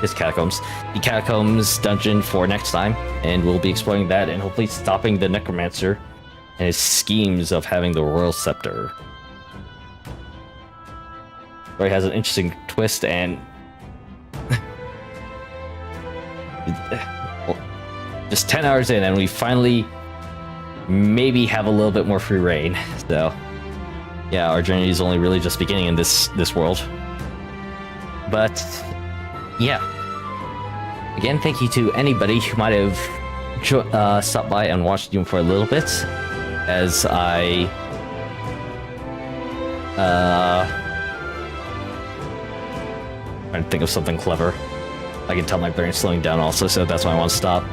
A: It's catacombs. The catacombs dungeon for next time, and we'll be exploring that and hopefully stopping the necromancer and his schemes of having the royal scepter. Where it has an interesting twist and just 10 hours in and we finally maybe have a little bit more free reign. So yeah, our journey is only really just beginning in this world. But yeah, again, thank you to anybody who might have stopped by and watched you for a little bit as I trying to think of something clever. I can tell my brain's slowing down also, so that's why I want to stop.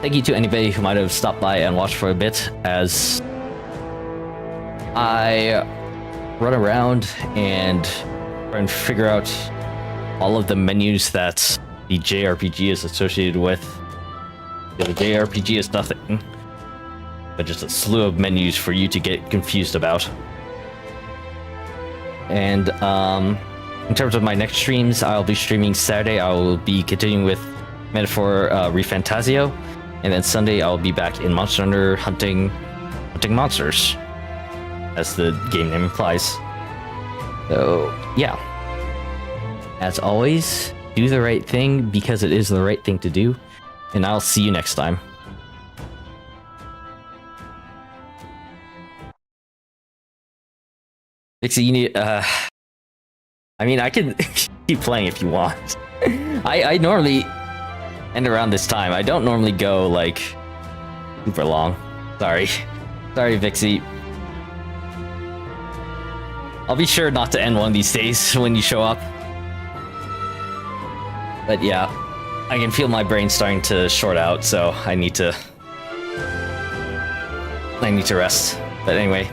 A: Thank you to anybody who might have stopped by and watched for a bit as I run around and try and figure out all of the menus that the JRPG is associated with. The JRPG is nothing but just a slew of menus for you to get confused about. And in terms of my next streams, I'll be streaming Saturday. I will be continuing with Metaphor ReFantazio, and then Sunday I'll be back in Monster Hunter hunting monsters, as the game name implies. So yeah, as always, do the right thing because it is the right thing to do, and I'll see you next time. Vixie, you need, I mean, I can keep playing if you want. I normally end around this time. I don't normally go, like, super long. Sorry. Sorry, Vixie. I'll be sure not to end one of these days when you show up. But yeah, I can feel my brain starting to short out, so I need to rest. But anyway.